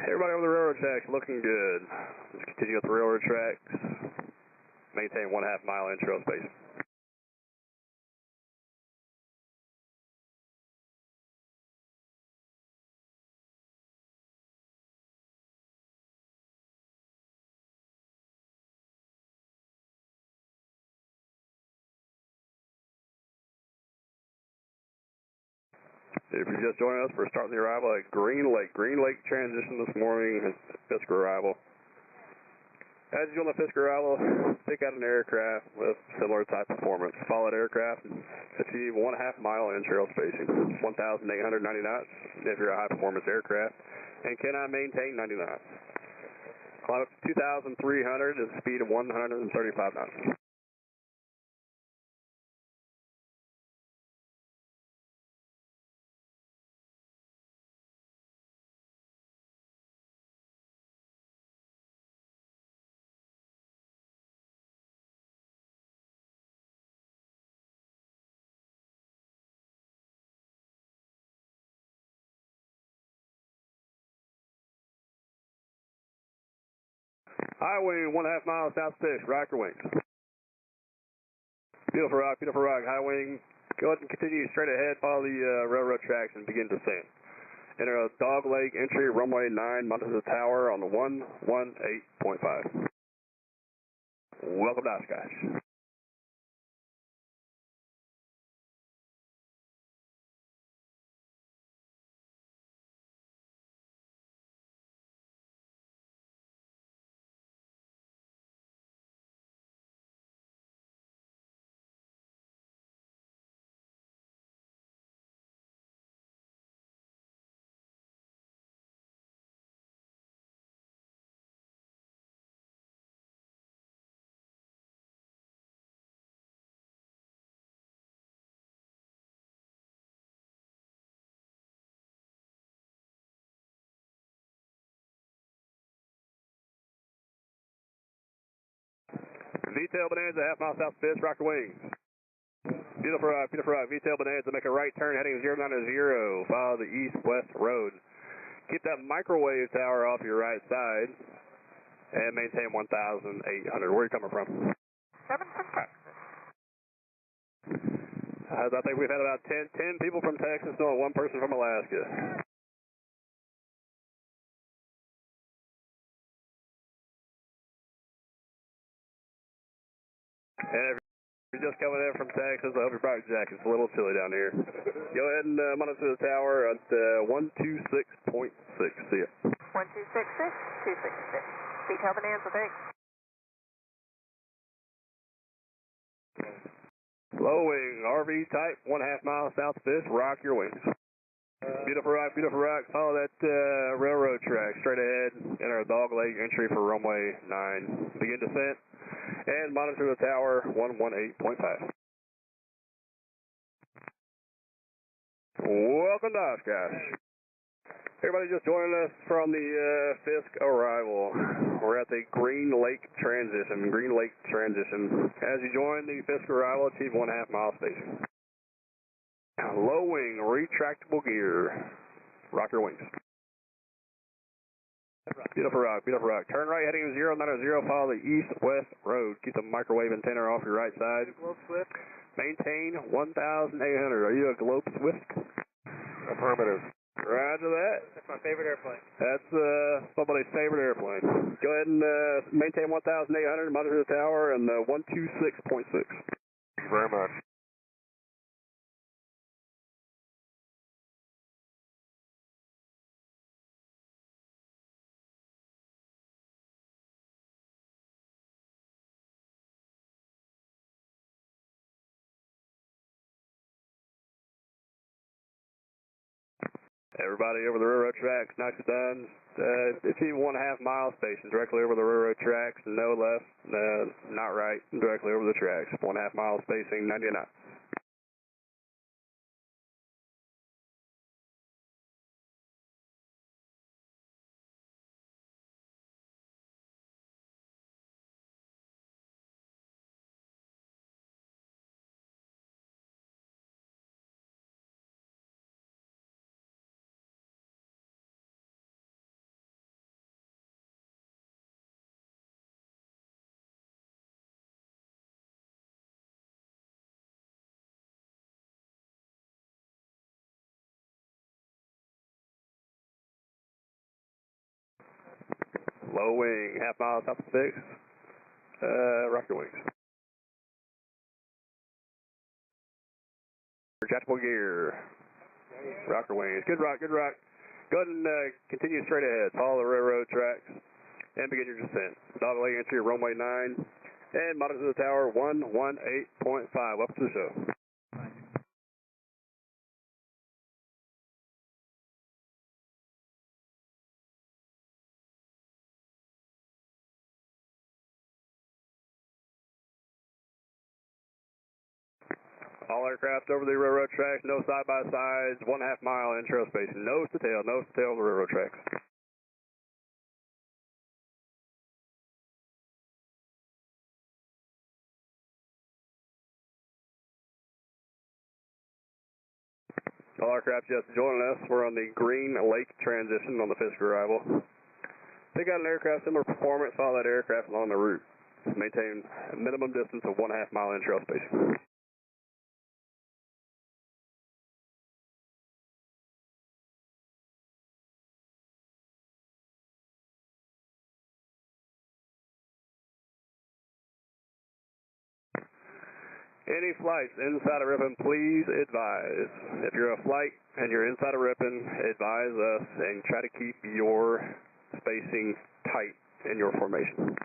Everybody on the railroad tracks looking good. Let's continue up the railroad tracks. Maintain 1/2 mile in trail space. If you're just joining us, we're starting the arrival at Green Lake. Green Lake transition this morning, Fisker arrival. As you join the Fisker arrival, pick out an aircraft with similar type performance. Follow that aircraft and achieve 1/2 mile in trail spacing, 1,890 knots if you're a high performance aircraft, and cannot maintain 90 knots. Climb up to 2,300 at a speed of 135 knots. High wing, 1/2 mile south 6, rock your wings. Beautiful rock, high wing. Go ahead and continue straight ahead, follow the railroad tracks and begin descent. Enter a dog leg entry, runway 9, mount to the tower on the 118.5. Welcome to Oshkosh. VTAL Bonanza, 1/2 mile south 5, rock your wings. Beautiful rock, VTAL Bonanza, make a right turn heading 090, follow the east-west road. Keep that microwave tower off your right side and maintain 1,800. Where are you coming from? 7 from Texas. I think we've had about 10 people from Texas and 1 person from Alaska. And if you're just coming in from Texas, I hope you brought your jackets. It's a little chilly down here. Go ahead and monitor the tower at 126.6. See ya. 1266, 266. VTAL Bonanza, thanks. Low wing, RV type, 1/2 mile south 5th, rock your wings. Beautiful rock, follow that railroad track straight ahead, enter a dog leg entry for runway 9. Begin descent, and monitor the tower 118.5. Welcome to Oshkosh. Everybody just joining us from the Fisk arrival. We're at the Green Lake transition. As you join the Fisk arrival, achieve 1/2 mile spacing. Low wing, retractable gear. Rock your wings. Beautiful rock, beautiful rock. Turn right heading 090, follow the east-west road. Keep the microwave antenna off your right side. Globe Swift. Maintain 1,800. Are you a Globe Swift? Affirmative. Roger that. That's my favorite airplane. That's somebody's favorite airplane. Go ahead and maintain 1,800, monitor the tower, and 126.6. Thank you very much. Everybody over the railroad tracks, nicely done. 15.5 mile station directly over the railroad tracks, no left, not right, directly over the tracks. 1.5 mile spacing, 99. Low wing, half mile top of 6. Rock your wings. Adjustable gear. Rocker wings. Good rock, good rock. Go ahead and continue straight ahead. Follow the railroad tracks and begin your descent. Dog leg entry, runway 9. And monitor the tower 118.5. Welcome to the show. All aircraft over the railroad tracks, no side-by-sides, 1.5 mile intro spacing. Nose to tail on the railroad tracks. All aircraft just joining us. We're on the Green Lake transition on the physical arrival. Take out an aircraft similar performance, follow that aircraft along the route. Maintain a minimum distance of 1.5 mile intro spacing. Any flights inside of Ripon, please advise. If you're a flight and you're inside of Ripon, advise us and try to keep your spacing tight in your formation.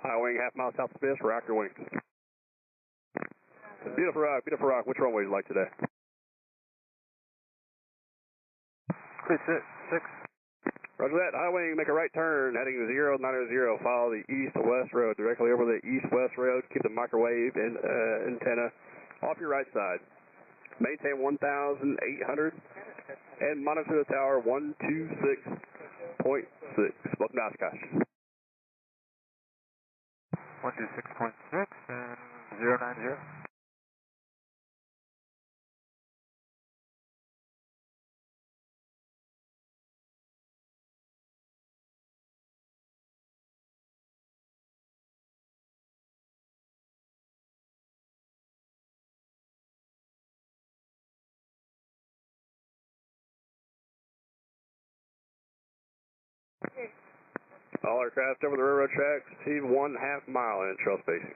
High wing, half mile south of Fish, rock your wings. Beautiful rock, beautiful rock. Which runway would you like today? 6. Roger that. High wing, make a right turn, heading 090. Follow the east-west road, directly over the east-west road. Keep the microwave antenna off your right side. Maintain 1,800 and monitor the tower 126.6. Welcome to Oshkosh. 126.6 and 090. All aircraft over the railroad tracks, receive 1.5 mile in trail spacing.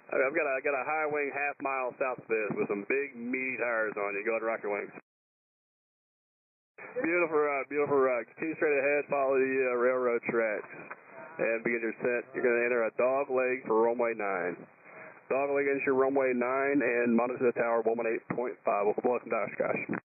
I've got a high wing half mile south of this with some big meaty tires on you. Go ahead and rock your wings. Beautiful route, beautiful route. Continue straight ahead, follow the railroad tracks, and begin your descent. You're going to enter a dog leg for runway 9. Dog leg into your runway 9 and monitor the tower 118.5. Welcome to Oshkosh.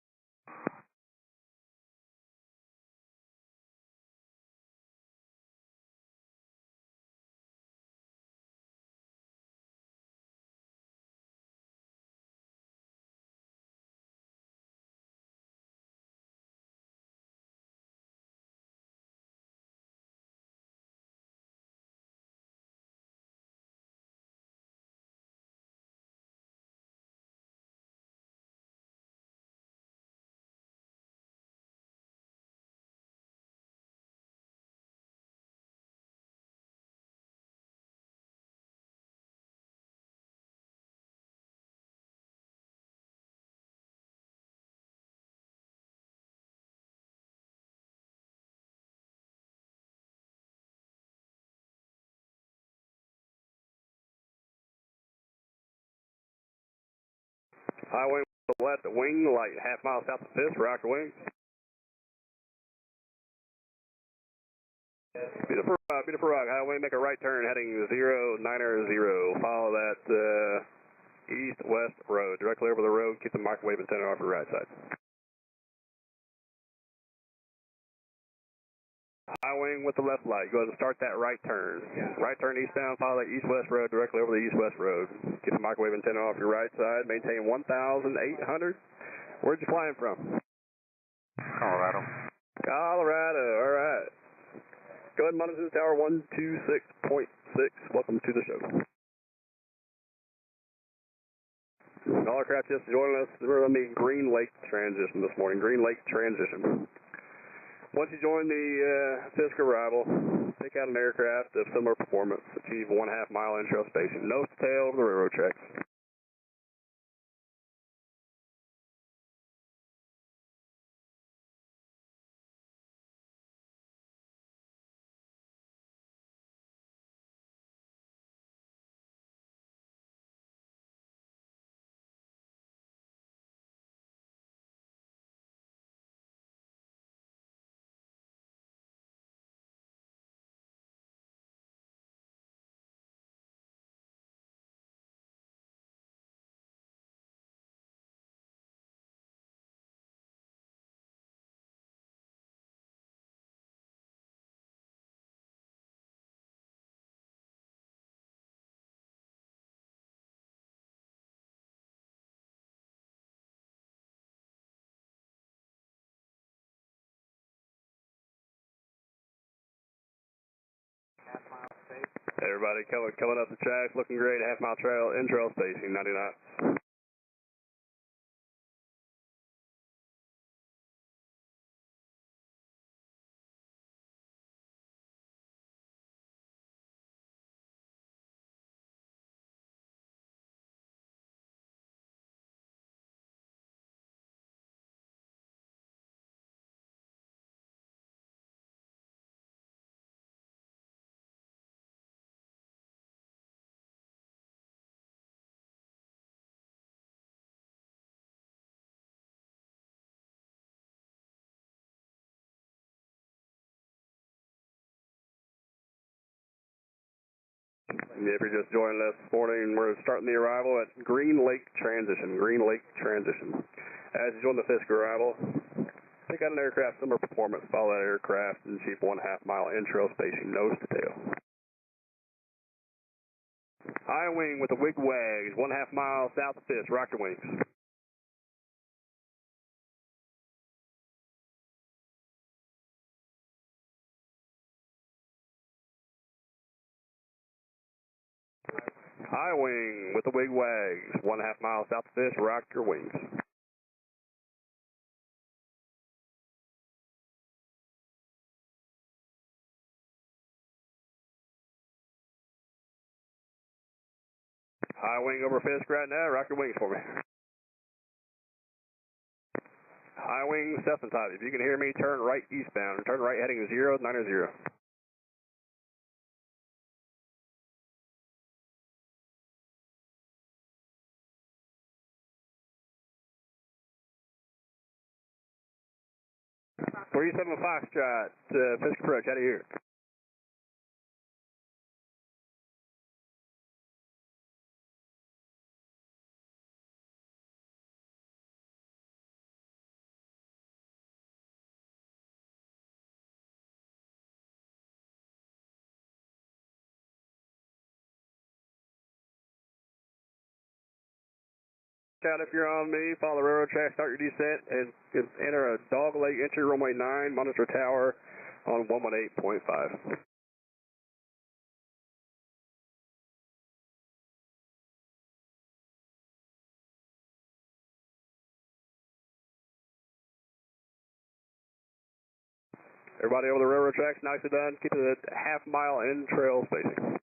High wing to the left, wing light, half mile south of 5th, rock your wings. Beautiful rock. High wing, make a right turn heading 090. Follow that east-west road. Directly over the road, keep the microwave antenna off your right side. High wing with the left light. Go ahead and start that right turn. Right turn eastbound, follow that east-west road directly over the east-west road. Keep the microwave antenna off your right side. Maintain 1,800. Where'd you flying from? Colorado. Colorado, all right. Go ahead and monitor the tower 126.6. Welcome to the show. All aircraft just joining us. We're on the Green Lake transition this morning. Green Lake transition. Once you join the Fisk arrival, pick out an aircraft of similar performance, achieve 1/2 mile intrail spacing, nose to tail over the railroad tracks. Everybody coming up the track, looking great. 1/2 mile trail, intrail spacing, 90 knots. If you're just joining us this morning, we're starting the arrival at Green Lake Transition. Green Lake Transition. As you join the Fisk arrival, pick out an aircraft similar performance, follow that aircraft, and achieve 1/2 mile intrail spacing, nose to tail. High wing with the wig wags, 1/2 mile south of Fisk, rock your wings. High wing with the wig wags, 1/2 mile south of Fisk, rock your wings. High wing over Fisk right now, rock your wings for me. High wing Cessna type, if you can hear me, turn right eastbound, turn right heading 090. 37 Foxtrot, Fisk approach, out of here. Out if you're on me, follow the railroad track, start your descent, and enter a dog leg entry runway 9, monitor tower on 118.5. Everybody over the railroad tracks, nicely done. Keep it at half-mile in trail spacing.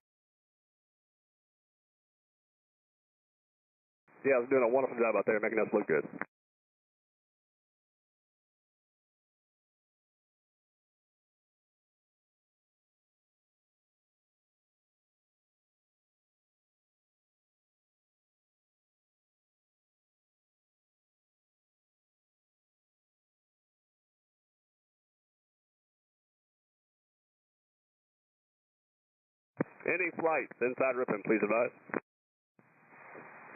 Yeah, I was doing a wonderful job out there, making us look good. Any flights inside Ripon, please advise.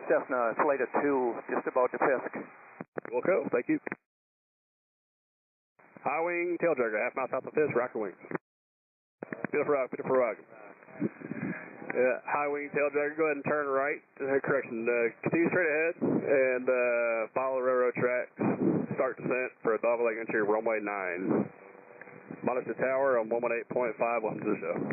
Cessna, flight of 2, just about to Fisk. Wilco, thank you. High wing, tail dragger, half mile south of Fisk, rocker wings. Beautiful rock, beautiful rock. High wing, tail dragger, go ahead and turn right. Correction, continue straight ahead and follow the railroad tracks. Start descent for a dog leg entry, runway 9. Monitor tower on 118.5, welcome to the show.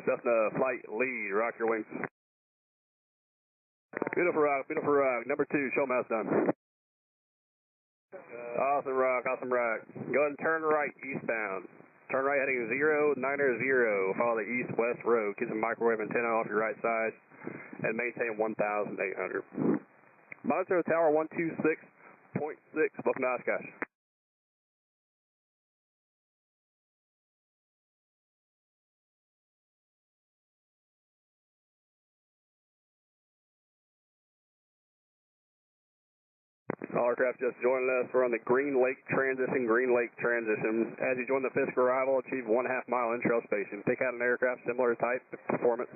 Cessna flight lead, rock your wings. Beautiful rock, beautiful rock. Number 2, show mouse done. Awesome rock, awesome rock. Go ahead and turn right eastbound. Turn right heading 090. Follow the east-west road. Keep the microwave antenna off your right side and maintain 1,800. Monitor tower 126.6. Welcome to Oshkosh. All aircraft just joined us. We're on the Green Lake transition. As you join the Fisk arrival, achieve 1/2 mile in-trail spacing. Pick out an aircraft similar type, performance,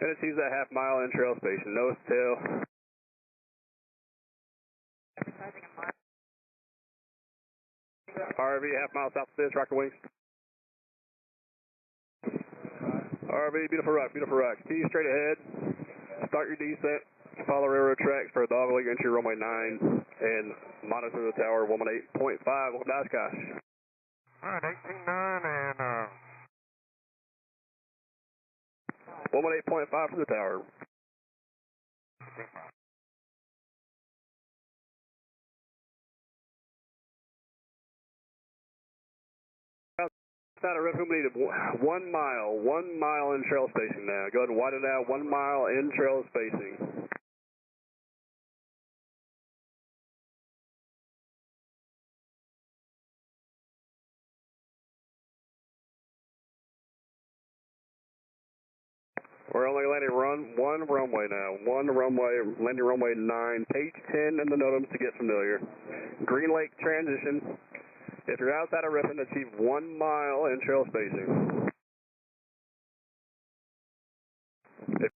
and achieves that 1/2 mile in-trail spacing. Nose to tail. RV, 1/2 mile south of Fisk, rocker wings. RV, beautiful rock, beautiful rock. Continue straight ahead. Start your descent. Follow railroad tracks for a dog leg entry runway 9 and monitor the tower 118.5. Welcome to Oshkosh. Alright, 18.9 and 118.5 from the tower. Outside of Ripon, we need 1 mile in trail spacing now. Go ahead and widen it out, 1 mile in trail spacing. We're only landing one runway now. One runway, landing runway 9, page 10 in the NOTAMs to get familiar. Green Lake transition. If you're outside of Ripon, achieve 1 mile in trail spacing. If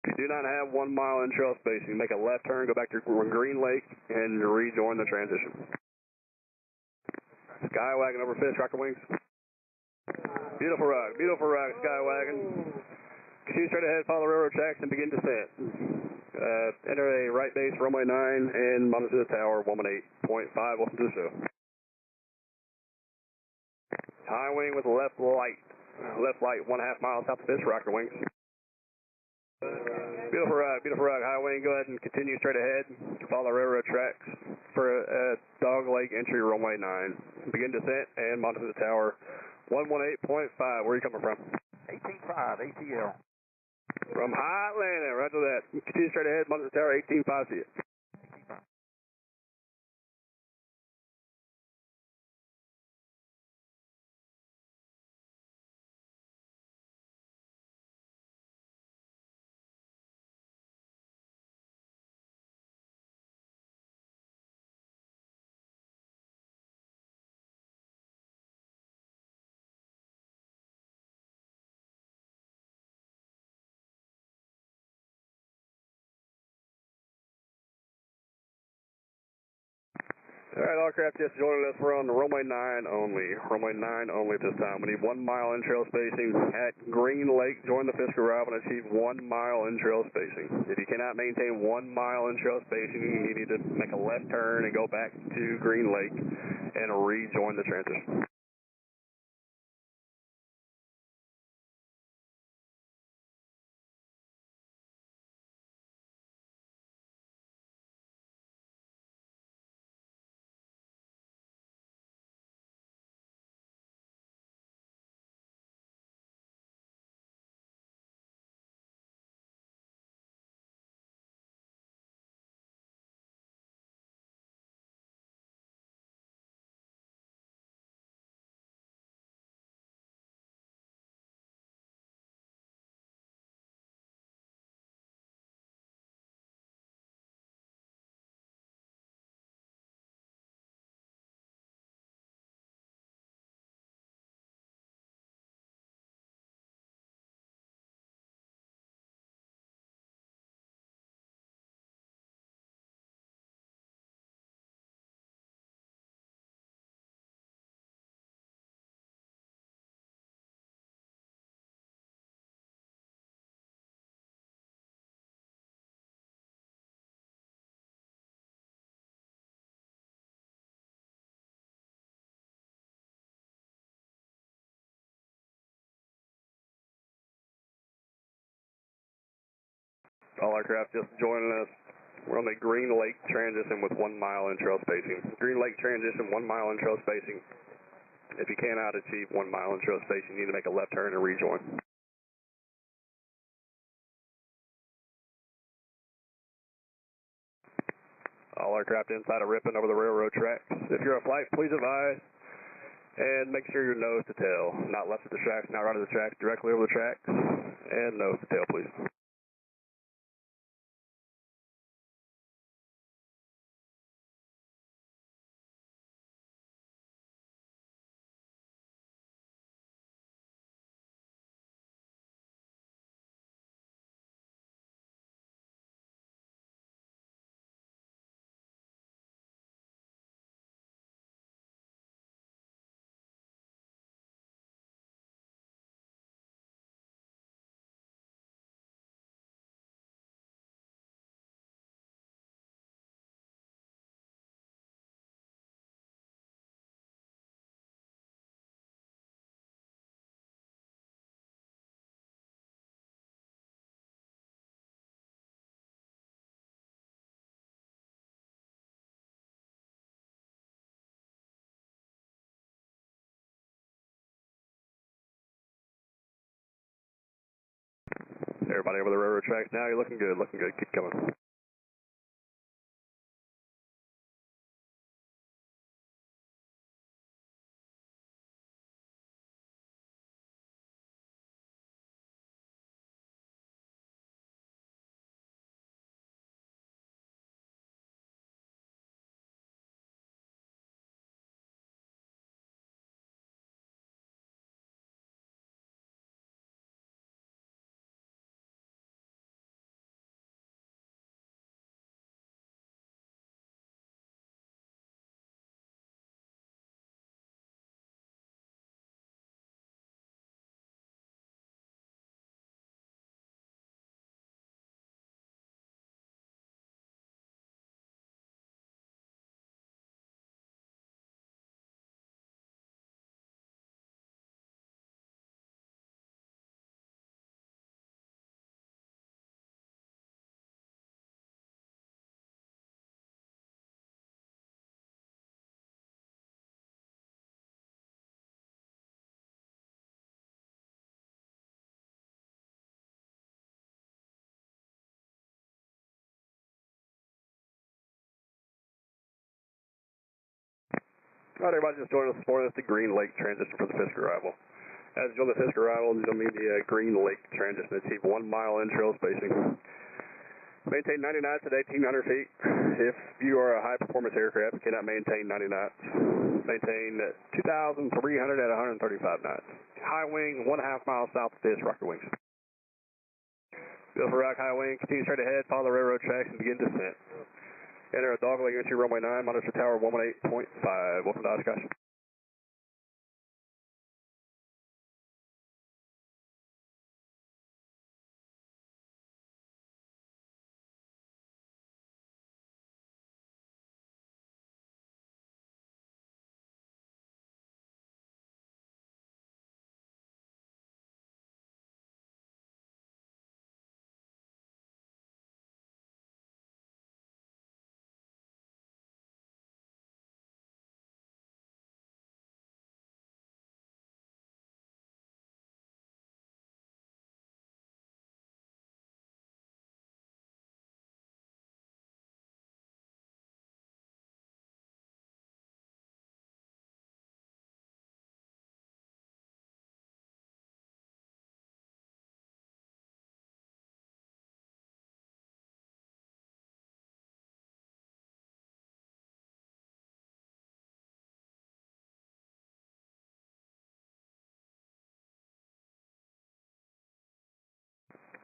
you do not have 1 mile in trail spacing, make a left turn, go back to Green Lake, and rejoin the transition. Skywagon over Fisk, rocker wings. Beautiful rock, Skywagon. Continue straight ahead, follow railroad tracks, and begin descent. Enter a right base, runway 9, and monitor the tower, 118.5. Welcome to the show. High wing with left light. Left light, 1/2 mile south of Fisk, rocker wings. Beautiful rock. High wing, go ahead and continue straight ahead. Follow railroad tracks for Dog Lake entry runway 9. Begin descent and monitor the tower. 118.5, where are you coming from? 18.5, ATL. From high Atlanta, roger that. Continue straight ahead, monitor the tower, 18.5, see you. All right, all aircraft just joining us. We're on the runway 9 only. Runway 9 only at this time. We need 1 mile in-trail spacing at Green Lake. Join the Fisker arrival and achieve 1 mile in-trail spacing. If you cannot maintain 1 mile in-trail spacing, you need to make a left turn and go back to Green Lake and rejoin the transition. All aircraft just joining us. We're on the Green Lake transition with 1 mile in-trail spacing. Green Lake transition, 1 mile in-trail spacing. If you cannot achieve 1 mile in-trail spacing, you need to make a left turn and rejoin. All aircraft inside of Ripon over the railroad tracks. If you're a flight, please advise and make sure you're nose to tail. Not left of the tracks, not right of the tracks, directly over the tracks. And nose to tail, please. Everybody over the railroad tracks now, you're looking good, keep coming. All right, everybody just joined us this morning. That's the Green Lake transition for the Fisk arrival. As you join the Fisk arrival, you'll mean the Green Lake transition. Achieve 1 mile in-trail spacing. Maintain 90 knots at 1,800 feet. If you are a high-performance aircraft, you cannot maintain 90 knots. Maintain 2,300 at 135 knots. High wing, 1.5 miles south of this, rocker wings. Go for rock, high wing, continue straight ahead, follow the railroad tracks, and begin descent. Enter a dogleg into runway 9, monitor tower 118.5. Welcome to Oshkosh.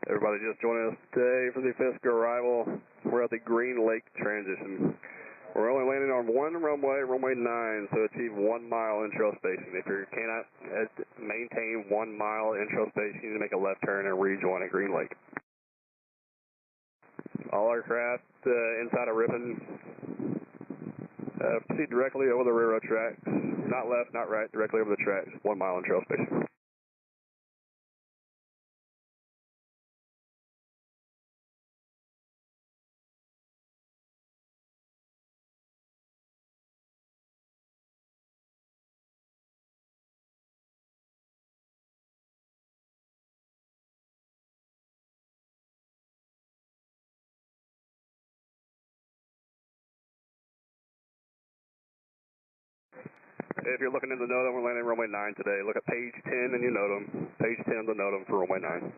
Everybody just joining us today for the Fisk arrival. We're at the Green Lake transition. We're only landing on one runway, runway 9, so achieve 1 mile in-trail spacing. If you cannot maintain 1 mile in-trail spacing, you need to make a left turn and rejoin at Green Lake. All aircraft inside of Ripon proceed directly over the railroad tracks. Not left, not right, directly over the tracks. 1 mile in-trail spacing. If you're looking in the NOTAM, we're landing runway 9 today. Look at page 10 in your NOTAM. Page 10 of the NOTAM for runway 9.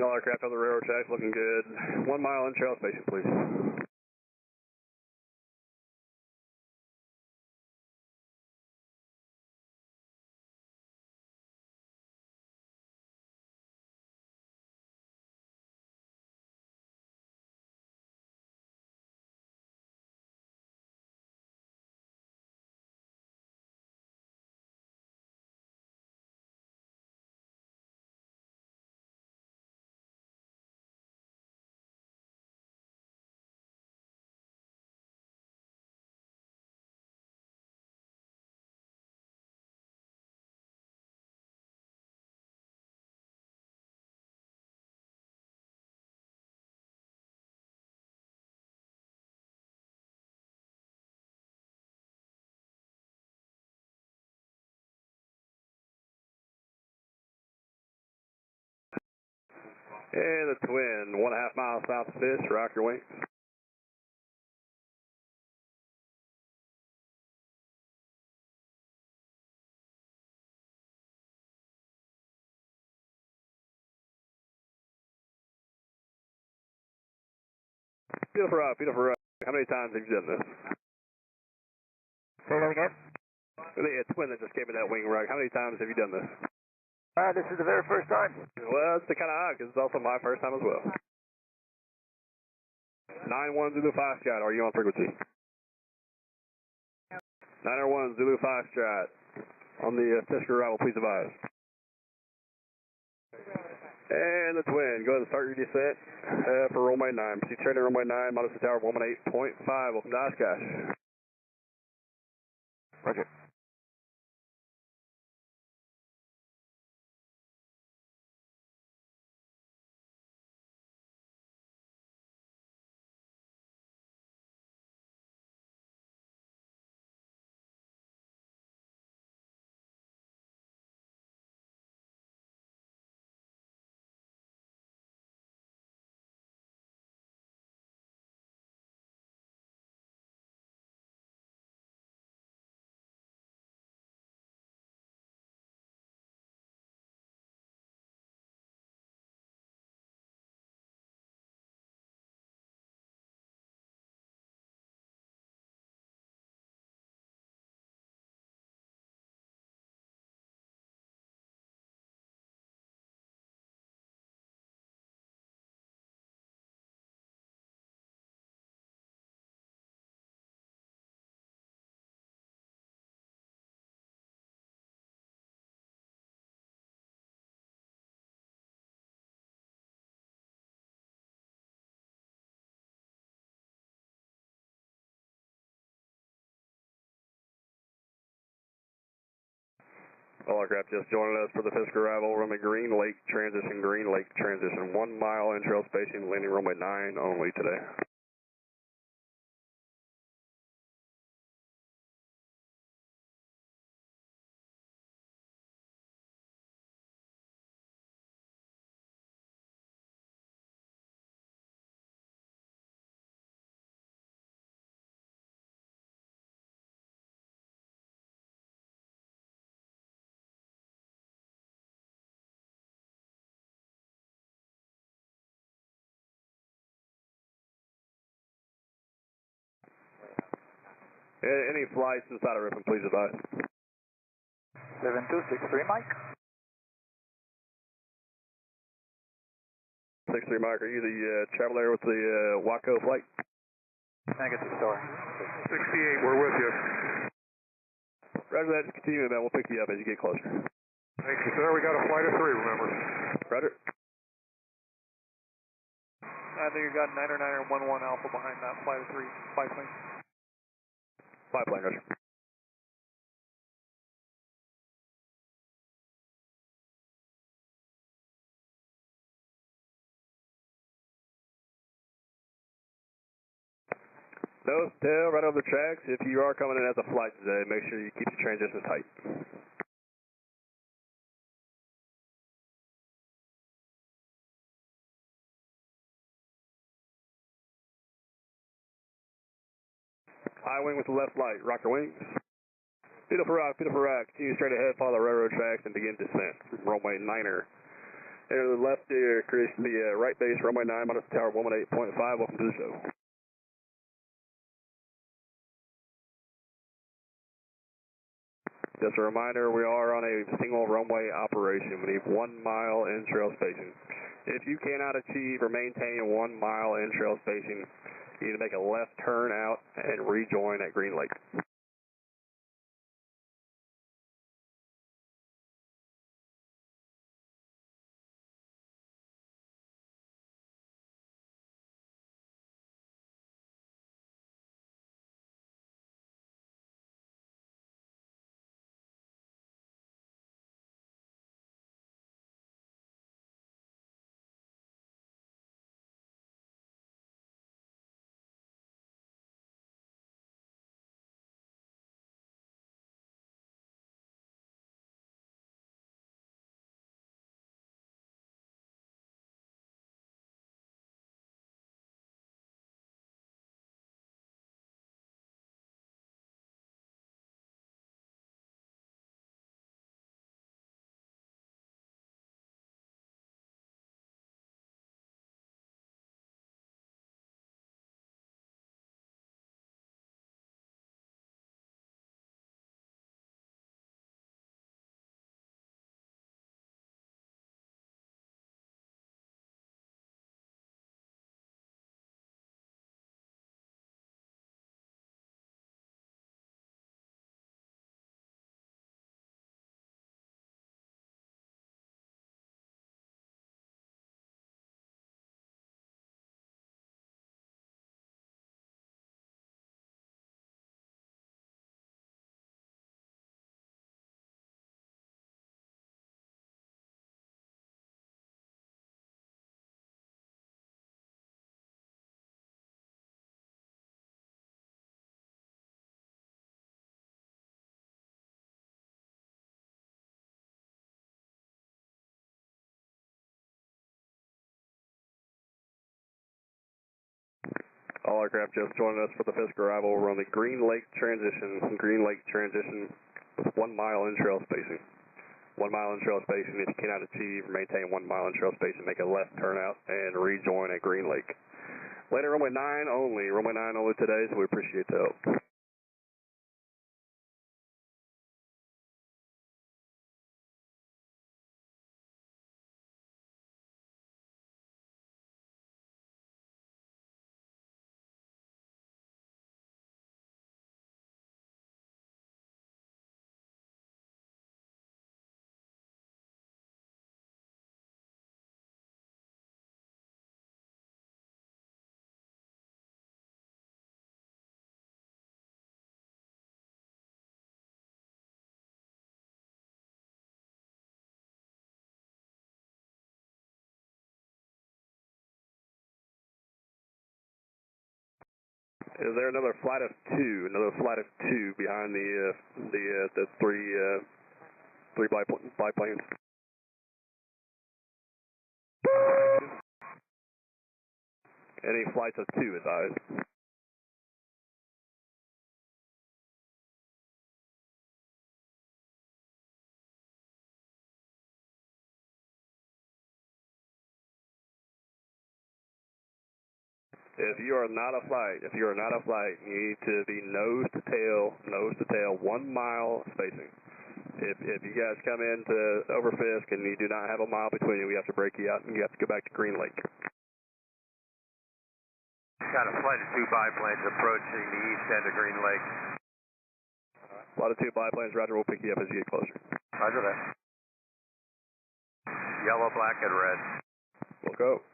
All aircraft on the railroad tracks looking good. 1 mile in-trail spacing, please. And the twin, 1.5 miles south of Fisk, rock your wings. Beautiful rock, beautiful rock. How many times have you done this? Say that again? The twin that just gave me that wing rock. How many times have you done this? This is the very first time. Well, it's kind of odd because it's also my first time as well. 91 Zulu Foxtrot, are you on frequency? 901 Zulu Foxtrot on the Fisker arrival, please advise. And the twin, go ahead and start your descent for runway 9. Proceed turning runway 9, modify tower 118.5. Welcome to Oshkosh. Roger. All aircraft just joining us for the Fisker arrival, runway Green Lake transition, 1 mile entrail spacing, landing runway 9 only today. Any flights inside of Ripon, please advise. 7263 Mike. 63 Mike, are you the traveler with the Waco flight? Negative story. 68, we're with you. Roger that, just continue that, we'll pick you up as you get closer. Thank you, sir. We got a flight of 3, remember. Roger. I think you got 909 or 11 Alpha behind that flight of 3 biplane. Biplane, Roger. No, still right over the tracks. If you are coming in as a flight today, make sure you keep the transitions tight. High wing with the left light, rocker wings. Beautiful rock, beautiful rock. Continue straight ahead, follow the railroad tracks and begin descent from runway 9er. And to the left here, creates the right base, runway 9, minus tower 118.5. Welcome to the show. Just a reminder, we are on a single runway operation. We need 1 mile in-trail spacing. If you cannot achieve or maintain 1 mile in-trail spacing, you need to make a left turn out and rejoin at Green Lake. All aircraft just joining us for the Fisk arrival. We're on the Green Lake transition with 1 mile in trail spacing. 1 mile in trail spacing. If you cannot achieve or maintain 1 mile in trail spacing, make a left turnout and rejoin at Green Lake. Landing runway 9 only. Runway 9 only today, so we appreciate the help. Is there another flight of two? Another flight of two behind the three biplanes? Any flights of two advised? If you are not a flight, you need to be nose to tail, 1 mile spacing. If you guys come into over Fisk and you do not have a mile between you, we have to break you out and you have to go back to Green Lake. Got a flight of 2 biplanes approaching the east end of Green Lake. Flight of 2 biplanes, Roger, we'll pick you up as you get closer. Roger that. Yellow, black, and red. We'll go.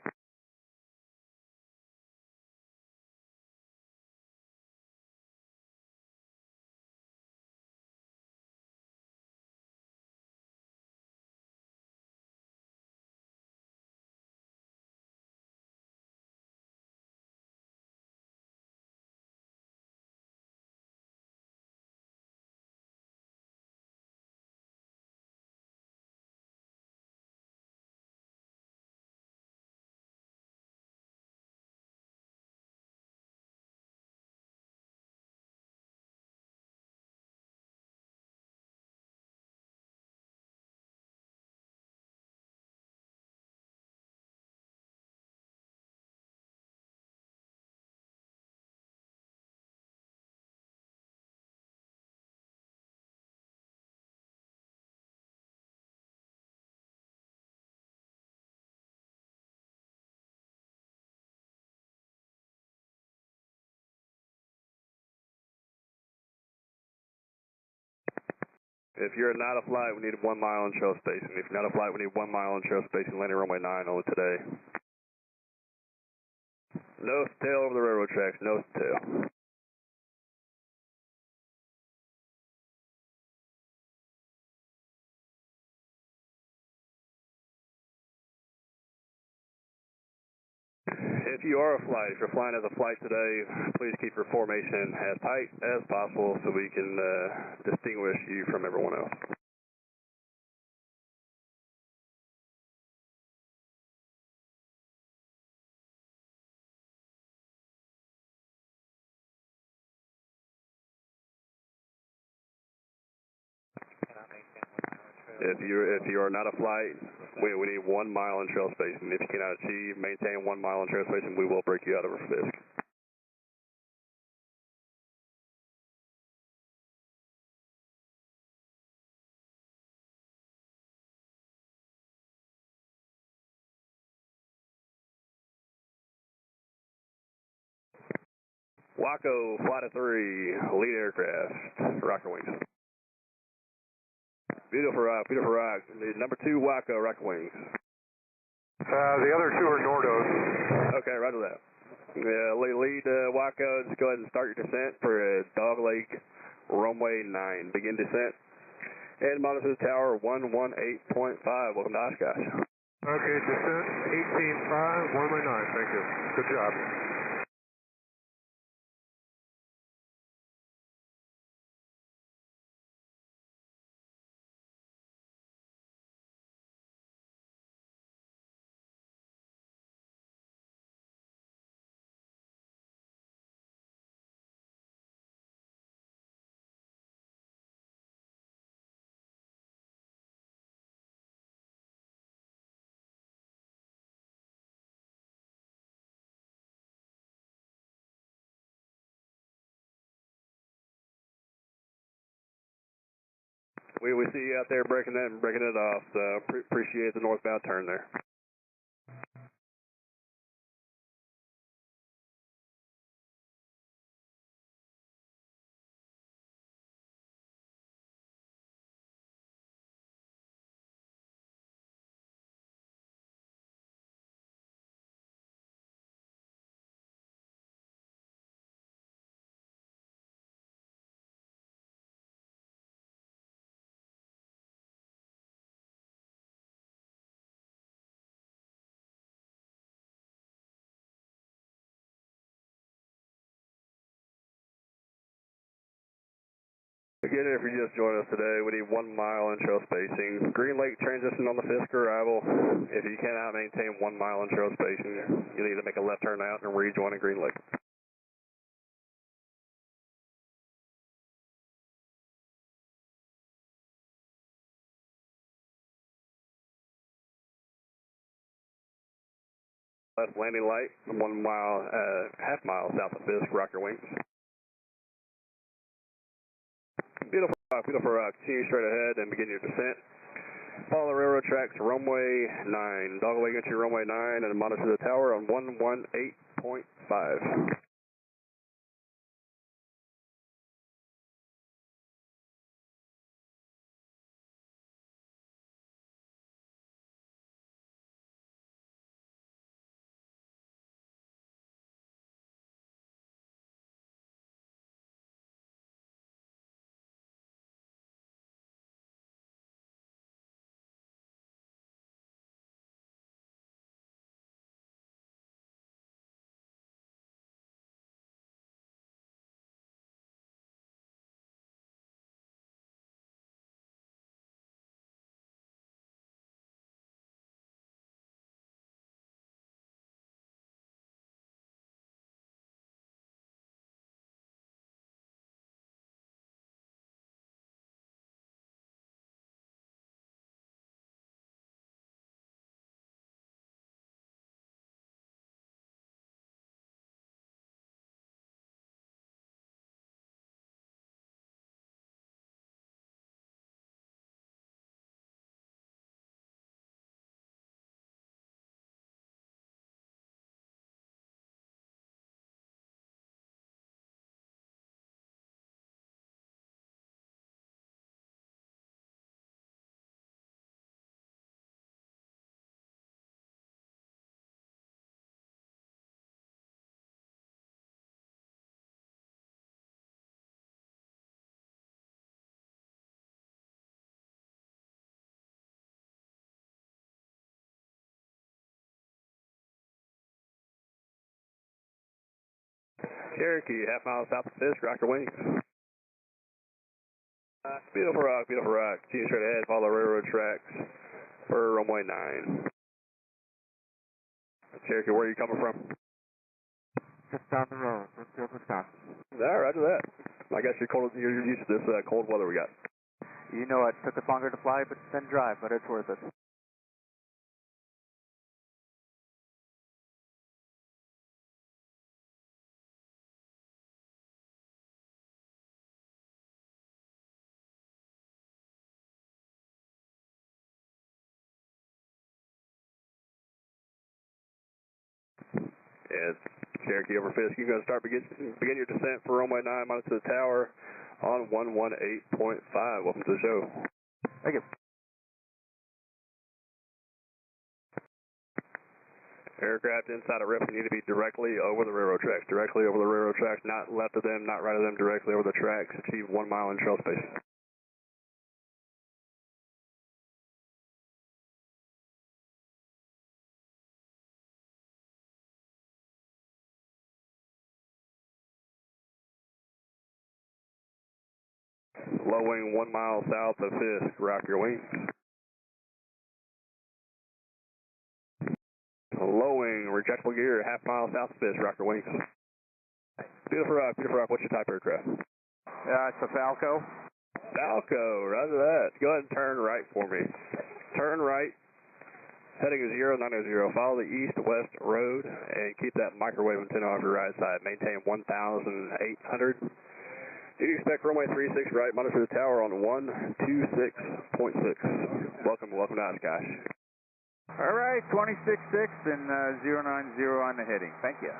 If you're not a flight, we need 1 mile in trail spacing. If you're not a flight, we need 1 mile in trail spacing. Landing runway 9 only today. Nose to tail over the railroad tracks. Nose to tail. If you are a flight, if you're flying as a flight today, please keep your formation as tight as possible so we can distinguish you from everyone else. If you are not a flight, we need 1 mile in trail spacing. If you cannot maintain 1 mile in trail spacing, we will break you out over Fisk. Waco, flight of 3, lead aircraft, rocket wings. Beautiful rock. Number 2, Waco, rocket wings. The other two are Nordos. Okay, roger that. Yeah, lead Waco, just go ahead and start your descent for Dog Lake, runway 9. Begin descent. And monitor the tower 118.5. Welcome to Oshkosh. Okay, descent 18.5, runway 9. Thank you. Good job. we see you out there breaking it off, so appreciate the northbound turn there. Again, if you just joined us today, we need 1 mile in trail spacing. Green Lake transition on the Fisk arrival. If you cannot maintain 1 mile in trail spacing, you need to make a left turn out and rejoin in Green Lake. Left landing light, 1 mile, half mile south of Fisk, rock your wings. Beautiful rock. Continue straight ahead and begin your descent. Follow the railroad tracks, runway 9. Dog away into your runway 9 and monitor the tower on 118.5. Cherokee, half mile south of Fisk, rock your wings. Beautiful rock. Continue straight ahead, follow railroad tracks for runway 9. Cherokee, where are you coming from? Just down the road, Brookfield, Wisconsin. All right, roger that. I guess you're used to this cold weather we got. You know it took us longer to fly than drive, but it's worth it. Yeah, Cherokee over Fisk. You're going to start begin your descent for runway 9 minus to the tower on 118.5. Welcome to the show. Thank you. Aircraft inside of RIP need to be directly over the railroad tracks. Directly over the railroad tracks, not left of them, not right of them, directly over the tracks. Achieve 1 mile in trail spacing. Low wing 1 mile south of Fisk, rock your wings. Low wing, rejectable gear, half mile south of Fisk, rock your wings. Beautiful rock. What's your type aircraft? It's a Falco. Falco, roger that. Go ahead and turn right for me. Turn right, heading is 090. Follow the east-west road and keep that microwave antenna off your right side. Maintain 1,800. You can expect runway 36 right, monitor the tower on 126.6. Welcome to Oshkosh. All right, 26.6 and 090 on the heading. Thank you.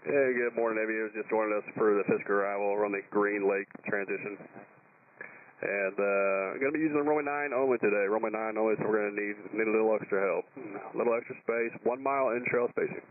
Hey, good morning, aviators. Just joining us for the Fisker arrival. We're on the Green Lake transition. And going to be using runway 9 only today. Runway 9 only, so we're going to need a little extra help. A little extra space, 1 mile in-trail spacing.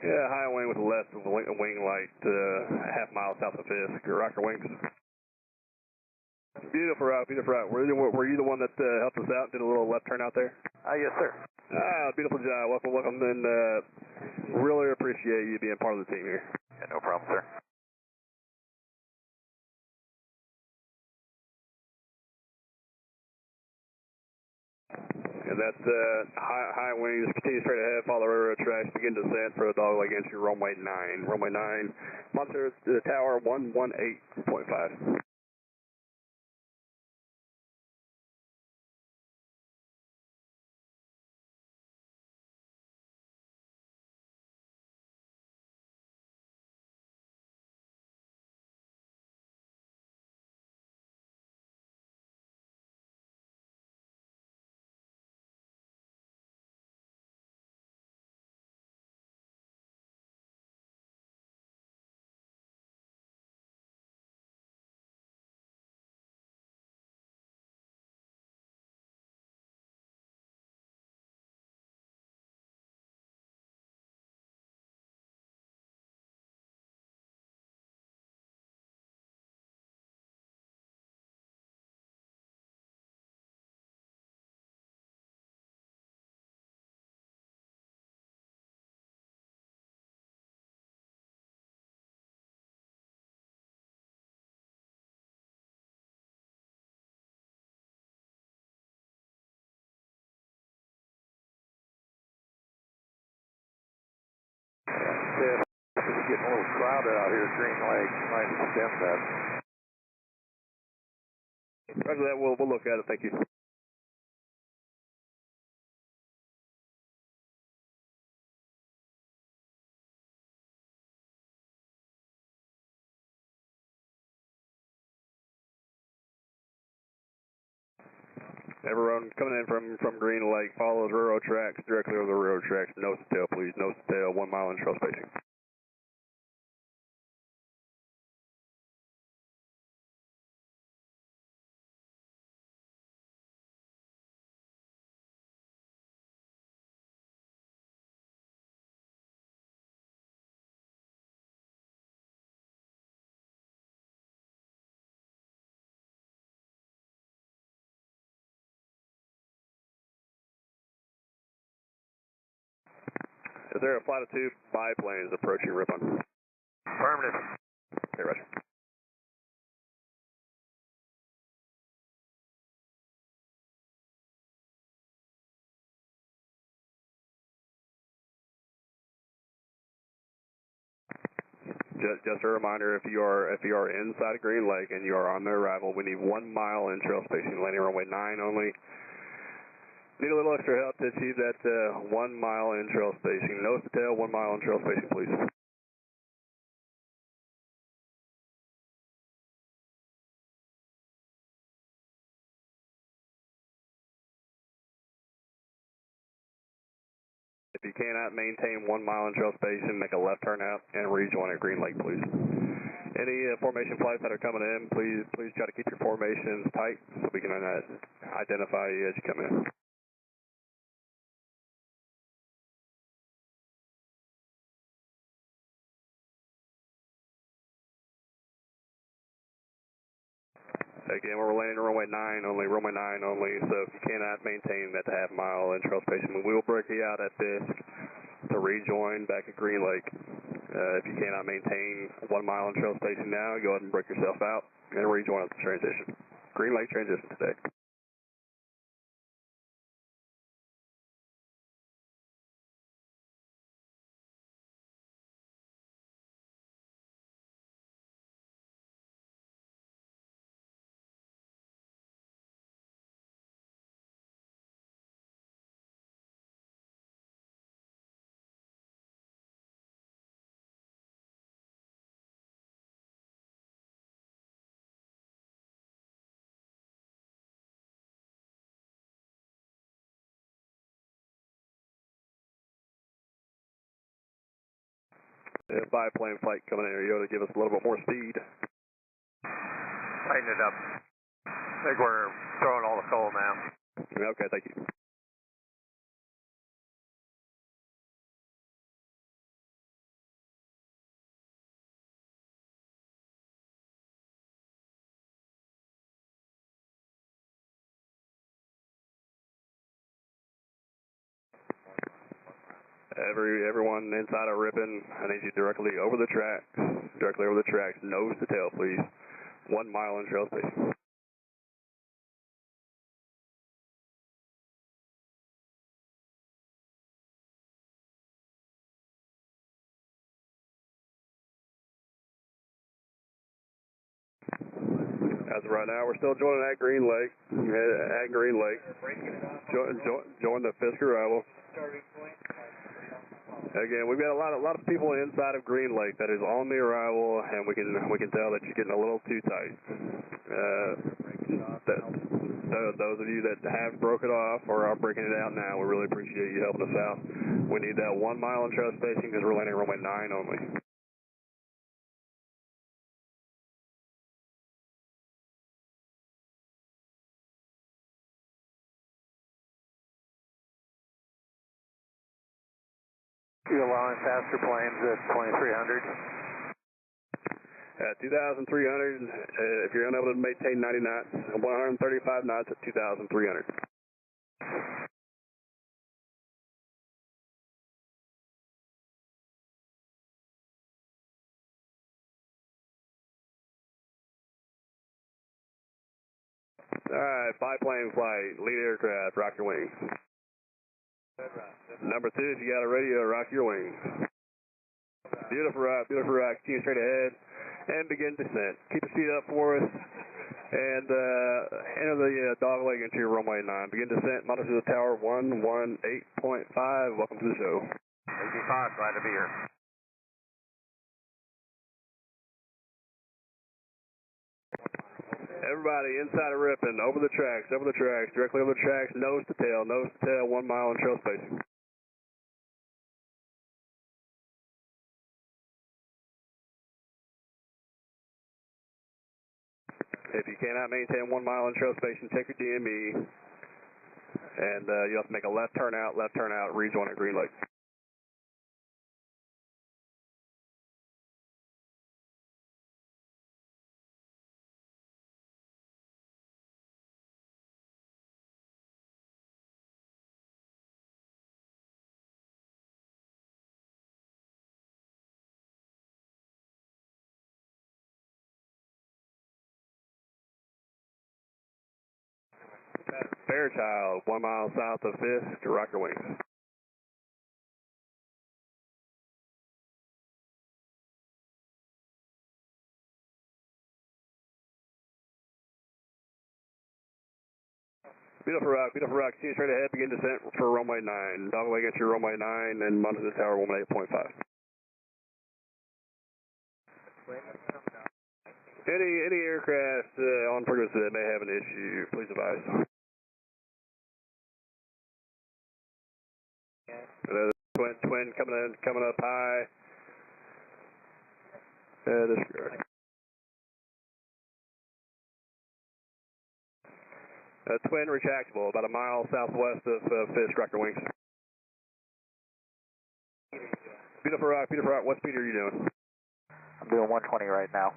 Yeah, high wing with less of a wing light, half mile south of Fisk, rocker wings. Beautiful route, beautiful route. Were you the one that helped us out, did a little left turn out there? Yes, sir. Beautiful job. Welcome, welcome, and really appreciate you being part of the team here. Yeah, no problem, sir. And that's high wings, continue straight ahead, follow railroad tracks, begin descent for a dogleg entry, runway 9. Runway 9, monitor the tower 118.5. Yeah, it's getting a little crowded out here at Green Lake. Might extend that. Roger that, we'll look at it, thank you. Everyone coming in from Green Lake, follow the railroad tracks, directly over the railroad tracks, nose to tail please, nose to tail, 1 mile in trail spacing. Is there a flight of 2 biplanes approaching Ripon? Affirmative. Okay, roger. Just a reminder, if you are inside of Green Lake and you are on the arrival, we need 1 mile in trail spacing, landing runway 9 only. Need a little extra help to achieve that 1 mile in trail spacing. Nose to tail, 1 mile in trail spacing, please. If you cannot maintain 1 mile in trail spacing, make a left turn out and rejoin at Green Lake, please. Any formation flights that are coming in, please try to keep your formations tight so we can identify you as you come in. Again, we're landing runway 9 only, so if you cannot maintain that half mile in trail spacing, we will break you out at Fisk to rejoin back at Green Lake. If you cannot maintain 1 mile in trail spacing now, go ahead and break yourself out and rejoin at the transition. Green Lake transition today. Biplane flight coming in here, you ought to give us a little bit more speed. Tighten it up. I think we're throwing all the coal now. Okay, thank you. Everyone inside of Ripon, I need you directly over the tracks, nose to tail, please. 1 mile in trail spacing. As of right now, we're still joining at Green Lake. Join the Fisk arrival. Again, we've got a lot of people inside of Green Lake that is on the arrival, and we can tell that you're getting a little too tight. Those of you that have broke it off or are breaking it out now, we really appreciate you helping us out. We need that 1 mile in trail spacing because we're landing runway 9 only. You allowing faster planes at 2300? At 2,300, if you're unable to maintain 90 knots, 135 knots at 2,300. All right, biplane flight, lead aircraft, rock your wings. Number 2, if you got a radio, rock your wings. Beautiful rock, continue straight ahead. and begin descent. Keep your feet up for us, and enter the dog leg into your runway 9. Begin descent, monitor the tower 118.5. Welcome to the show. AC5, glad to be here. Everybody inside of Ripon, over the tracks, directly over the tracks, nose to tail, 1 mile in trail spacing. If you cannot maintain 1 mile in trail spacing, take your DME, and you have to make a left turn out, rejoin at Green Lake. Fairchild, 1 mile south of Fisk, rocker wings. Beautiful rock, continue straight ahead, begin descent for runway 9. Dog leg into runway 9 and monitor the tower 118.5. Any aircraft on frequency that may have an issue, please advise. Twin coming up high. Disregard. Twin retractable, about a mile southwest of Fisk, rocker wings. Beautiful rock, what speed are you doing? I'm doing 120 right now.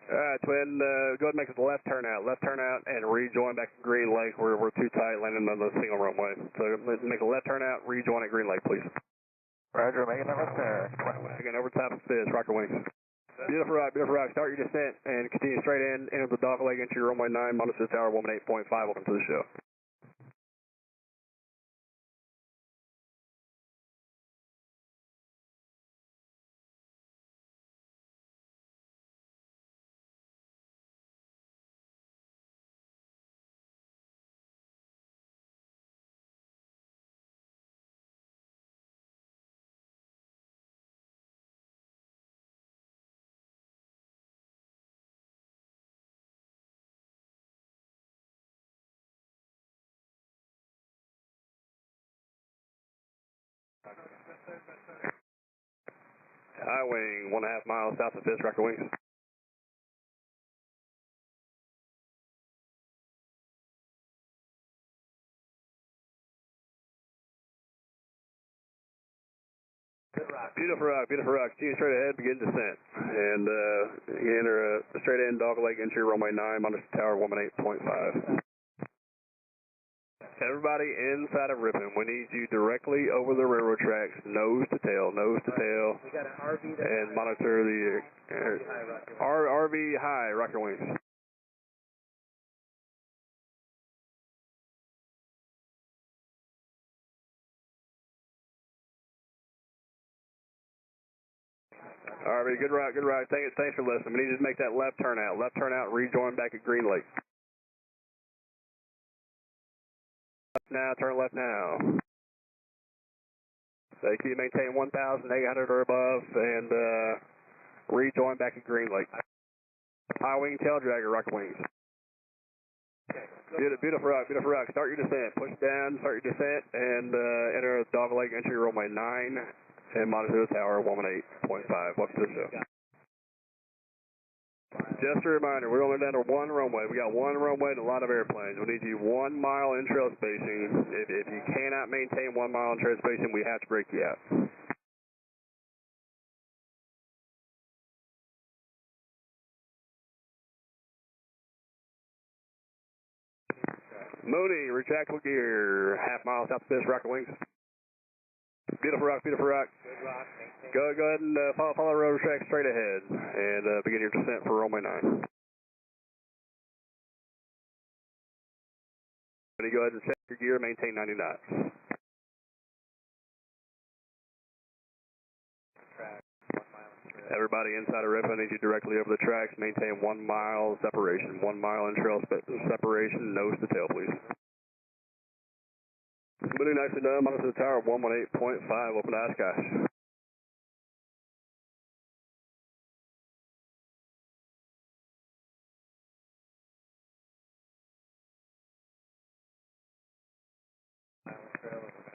Alright, Twin, go ahead and make a left turn out, and rejoin back at Green Lake. We're too tight landing on the single runway. So make a left turn out, rejoin at Green Lake, please. Roger, making a left turn. Again, over top of Fisk, rocker wings. Beautiful rock, start your descent and continue straight in, enter the dog leg into your runway 9, monitor the tower 118.5, welcome to the show. High wing, 1.5 miles south of Fisk, rocker wings. Beautiful rock, continue straight ahead, begin descent. And you enter a straight in, dog leg into your runway 9, monitor tower 118.5. Everybody inside of Ripon, we need you directly over the railroad tracks, nose to tail, and monitor the RV high, rocker wings. RV, good rock, thanks for listening. We need you to make that left turn out, rejoin back at Green Lake. Now, turn left now. So you maintain 1,800 or above and rejoin back at Green Lake. High wing tail dragger, rocker wings. Beautiful rock. Start your descent. Push down, start your descent, and enter the dog leg into your runway 9 and monitor the tower 118.5. Welcome to the show. Just a reminder, we're only down to 1 runway. We got 1 runway and a lot of airplanes. We need you 1 mile in trail spacing. If you cannot maintain 1 mile in trail spacing, we have to break you out. Mooney, retractable gear, 1/2 mile south of Fisk, rocker wings. Beautiful rock. Go Go ahead and follow the railroad track straight ahead and begin your descent for runway 9. Ready, go ahead and check your gear, maintain 90 knots. Everybody inside of Ripon, I need you directly over the tracks, maintain 1 mile separation. 1 mile in trail separation, nose to tail, please. Moving nicely done, monitor the tower, 118.5, open to Oshkosh.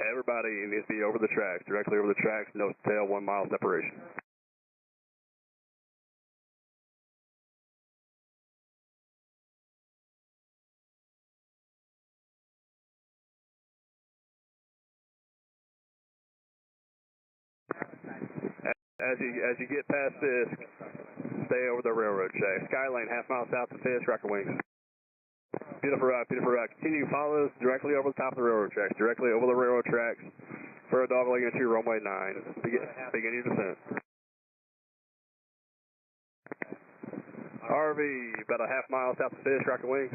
Everybody needs to be over the tracks, directly over the tracks, nose to tail, 1 mile separation. As you get past this, stay over the railroad track. Skylane, half mile south of Fisk, rocker wings. Beautiful route, beautiful route. Continue, follow us directly over the top of the railroad tracks, directly over the railroad tracks for a dogleg into runway 9. Begin your descent. RV, about a half mile south of Fisk, rocker wings.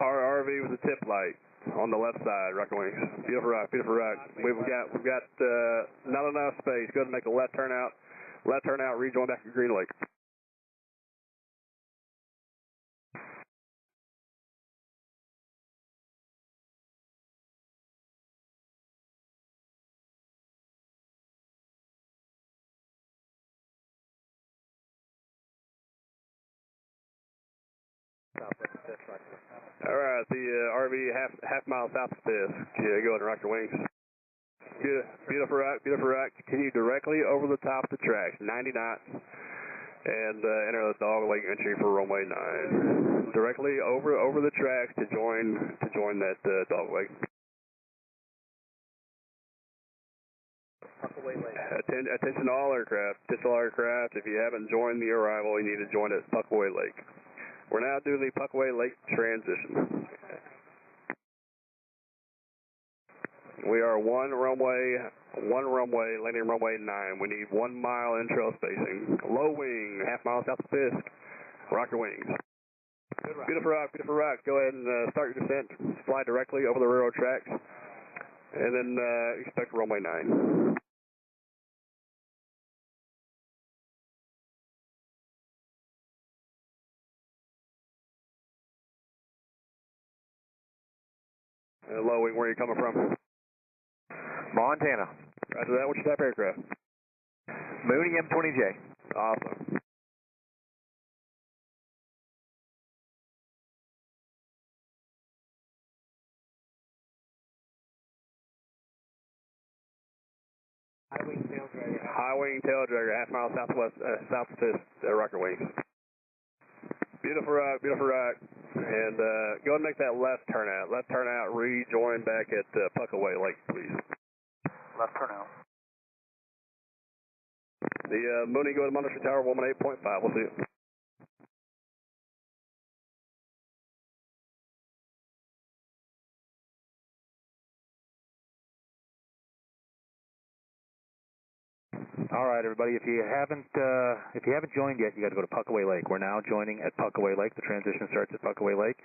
Our RV with a tip light on the left side, rocker wings. Beautiful route, beautiful route. We've got not enough space. Go ahead and make a left turn out, rejoin back to Green Lake. All right, the RV half mile south of Fisk. Yeah, go ahead and rock your wings. Beautiful route, beautiful route. Continue directly over the top of the tracks, 90 knots, and enter the dogleg entry for runway 9. Directly over the tracks to join that dogleg. Attention all aircraft. If you haven't joined the arrival, you need to join at Puckaway Lake. We're now doing the Puckaway Lake transition. We are one runway, landing runway 9. We need 1 mile in trail spacing. Low wing, half mile south of Fisk. Rocker wings. Beautiful route, beautiful route. Go ahead and start your descent. Fly directly over the railroad tracks. And then expect runway 9. Low wing, where are you coming from? Montana. Roger that. What's your type of aircraft? Mooney M20J. Awesome. High wing tail dragger, half mile southwest, south of Fisk, rocker wings. Beautiful route, beautiful route. And go ahead and make that left turn out. Left turn out, rejoin back at Puckaway Lake, please. Left turn out. The Mooney, go ahead and monitor tower 118.5. We'll see you. All right, everybody. If you haven't joined yet, you got to go to Puckaway Lake. We're now joining at Puckaway Lake. The transition starts at Puckaway Lake.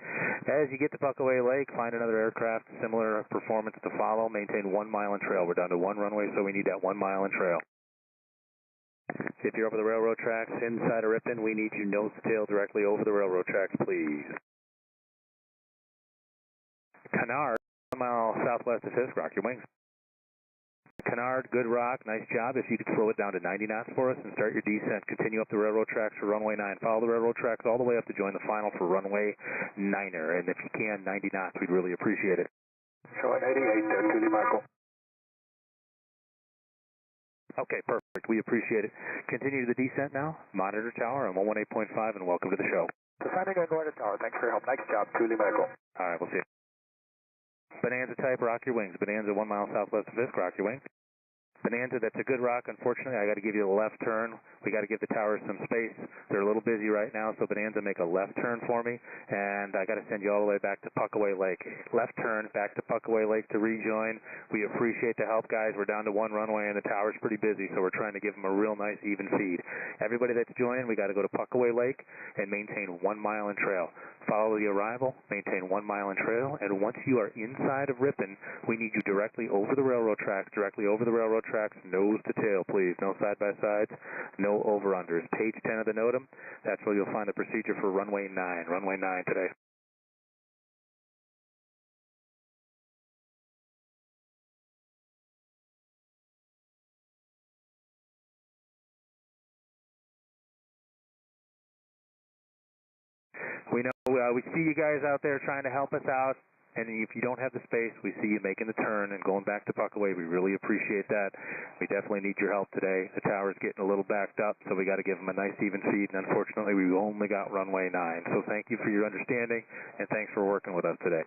As you get to Puckaway Lake, find another aircraft, similar performance to follow. Maintain 1 mile in trail. We're down to 1 runway, so we need that 1 mile in trail. If you're over the railroad tracks inside of Ripon, we need you nose to tail directly over the railroad tracks, please. Canard, 1 mile southwest of Fisk. Rock your wings. Canard, good rock, nice job. If you could slow it down to 90 knots for us and start your descent, continue up the railroad tracks for runway 9. Follow the railroad tracks all the way up to join the final for runway 9er. And if you can, 90 knots, we'd really appreciate it. Showing 88 there, Tudy Michael. Okay, perfect. We appreciate it. Continue the descent now. Monitor tower on 118.5 and welcome to the show. Descending on Monitor tower. Thanks for your help. Nice job, Tudy Michael. All right, we'll see you. Bonanza type, rock your wings. Bonanza 1 mile southwest of Fisk, rock your wings. Bonanza, that's a good rock. Unfortunately, I got to give you the left turn. We got to give the towers some space. They're a little busy right now, so Bonanza, make a left turn for me, and I got to send you all the way back to Puckaway Lake. Left turn back to Puckaway Lake to rejoin. We appreciate the help, guys. We're down to one runway, and the tower's pretty busy, so we're trying to give them a real nice even feed. Everybody that's joining, we got to go to Puckaway Lake and maintain 1 mile in trail. Follow the arrival, maintain 1 mile in trail, and once you are inside of Ripon, we need you directly over the railroad tracks, nose to tail, please. No side-by-sides, no over-unders. Page 10 of the NOTAM, that's where you'll find the procedure for runway 9. Runway 9 today. We know, we see you guys out there trying to help us out, and if you don't have the space, we see you making the turn and going back to Puckaway. We really appreciate that. We definitely need your help today. The tower's getting a little backed up, so we got to give them a nice even feed, and unfortunately, we only got runway 9. So thank you for your understanding, and thanks for working with us today.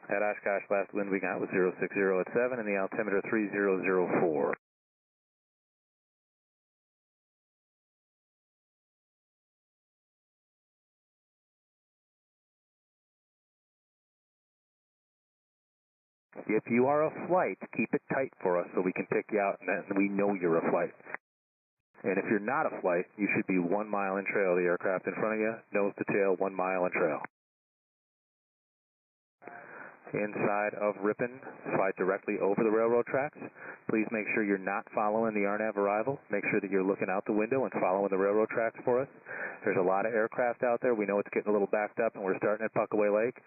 At Oshkosh, last wind we got was 060 at 7, and the altimeter 3004. If you are a flight, keep it tight for us so we can pick you out and then we know you're a flight. And if you're not a flight, you should be 1 mile in trail. The aircraft in front of you, nose to tail, 1 mile in trail. Inside of Ripon, fly directly over the railroad tracks. Please make sure you're not following the RNAV arrival. Make sure that you're looking out the window and following the railroad tracks for us. There's a lot of aircraft out there. We know it's getting a little backed up, and we're starting at Puckaway Lake.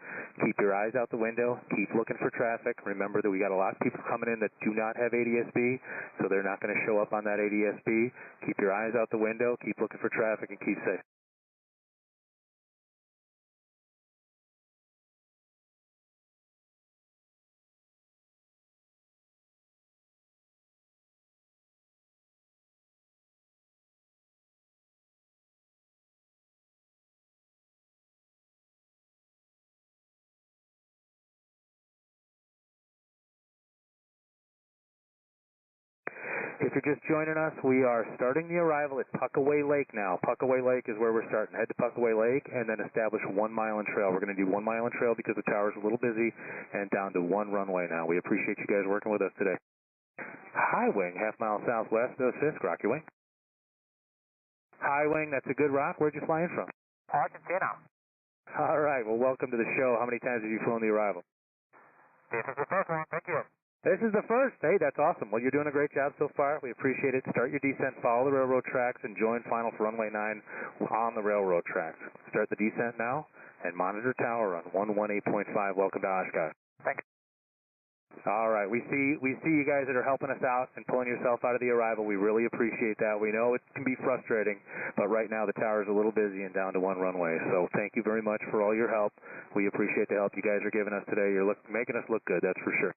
Keep your eyes out the window. Keep looking for traffic. Remember that we got a lot of people coming in that do not have ADS-B, so they're not going to show up on that ADS-B. Keep your eyes out the window. Keep looking for traffic, and keep safe. If you're just joining us, we are starting the arrival at Puckaway Lake now. Puckaway Lake is where we're starting. Head to Puckaway Lake and then establish 1 mile in trail. We're going to do 1 mile in trail because the tower's a little busy and down to 1 runway now. We appreciate you guys working with us today. High wing, half mile southwest of Fisk, rock your wing. High wing, that's a good rock. Where'd you fly in from? Argentina. All right, well, welcome to the show. How many times have you flown the arrival? This is the first one. Thank you. This is the first. Hey, that's awesome. Well, you're doing a great job so far. We appreciate it. Start your descent, follow the railroad tracks, and join final for runway 9 on the railroad tracks. Start the descent now, and monitor tower on 118.5. Welcome to Oshkosh. Thank you. All right, we see you guys that are helping us out and pulling yourself out of the arrival. We really appreciate that. We know it can be frustrating, but right now the tower's a little busy and down to 1 runway. So thank you very much for all your help. We appreciate the help you guys are giving us today. You're making us look good, that's for sure.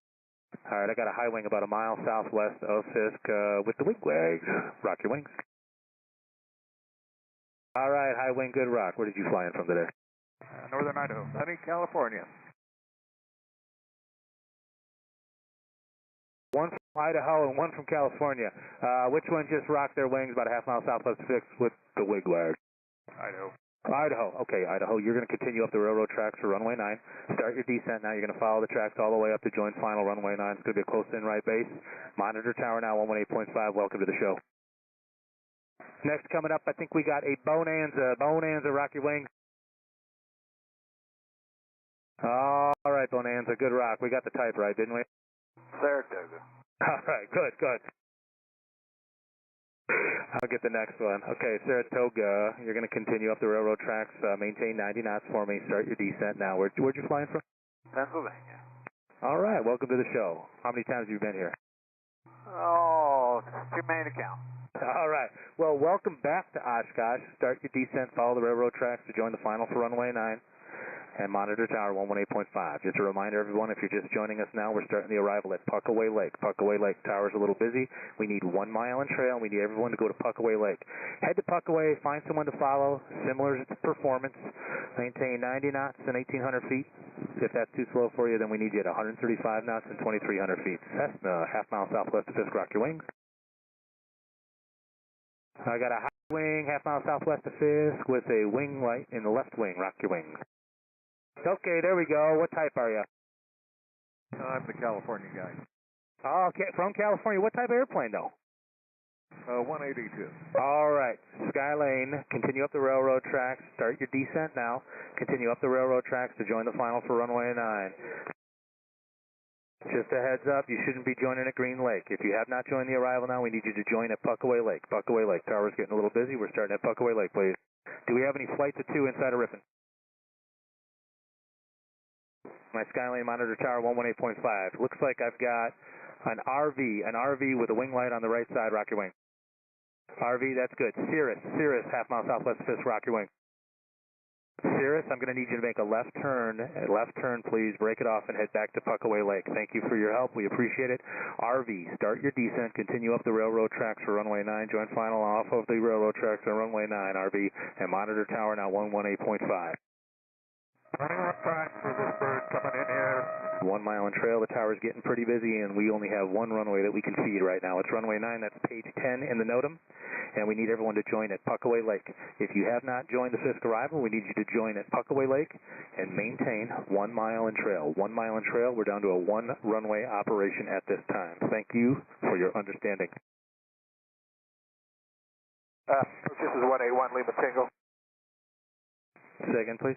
All right, I got a high wing about a mile southwest of Fisk with the wigwags. Rock your wings. All right, high wing, good rock. Where did you fly in from today? Northern Idaho, sunny California. One from Idaho and one from California. Which one just rocked their wings about a half mile southwest of Fisk with the wigwags? Idaho. Idaho. Okay, Idaho, you're going to continue up the railroad tracks for runway 9. Start your descent now. You're going to follow the tracks all the way up to join final runway 9. It's going to be a close-in right base. Monitor tower now, 118.5. Welcome to the show. Next coming up, I think we got a Bonanza. Bonanza, rock your wings. All right, Bonanza, good rock. We got the type right, didn't we? Saratoga. All right, good, good. I'll get the next one. Okay, Saratoga, you're going to continue up the railroad tracks, maintain 90 knots for me, start your descent now. Where'd you fly in from? Pennsylvania. All right, welcome to the show. How many times have you been here? Oh, too many to count. All right, well, welcome back to Oshkosh. Start your descent, follow the railroad tracks to join the final for runway 9. and monitor tower 118.5. Just a reminder, everyone, if you're just joining us now, we're starting the arrival at Puckaway Lake. Puckaway Lake tower's a little busy. We need 1 mile in trail. We need everyone to go to Puckaway Lake. Head to Puckaway, find someone to follow, similar performance, maintain 90 knots and 1,800 feet. If that's too slow for you, then we need you at 135 knots and 2,300 feet. Cessna, half mile southwest of Fisk, rock your wings. I got a high wing, half mile southwest of Fisk with a wing light in the left wing, rock your wings. Okay, there we go. What type are you? I'm the California guy. Oh, okay, from California. What type of airplane, though? 182. All right. Skylane, continue up the railroad tracks. Start your descent now. Continue up the railroad tracks to join the final for runway 9. Just a heads up, you shouldn't be joining at Green Lake. If you have not joined the arrival now, we need you to join at Puckaway Lake. Puckaway Lake. Tower's getting a little busy. We're starting at Puckaway Lake, please. Do we have any flights at 2 inside of Ripon? My Skylane monitor tower 118.5. Looks like I've got an RV with a wing light on the right side, rock your wing. RV, that's good. Cirrus, half mile southwest of Fisk, rock your wing. Cirrus, I'm going to need you to make a left turn, please. Break it off and head back to Puckaway Lake. Thank you for your help. We appreciate it. RV, start your descent. Continue up the railroad tracks for runway 9. Join final off of the railroad tracks on runway 9, RV, and monitor tower now 118.5. Time for this bird coming in here. 1 mile in trail. The tower's getting pretty busy, and we only have one runway that we can feed right now. It's runway 9. That's page 10 in the NOTAM, and we need everyone to join at Puckaway Lake. If you have not joined the Fisk arrival, we need you to join at Puckaway Lake and maintain 1 mile in trail. 1 mile in trail. We're down to a 1 runway operation at this time. Thank you for your understanding. This is 181 Lima Tango. Say again, please.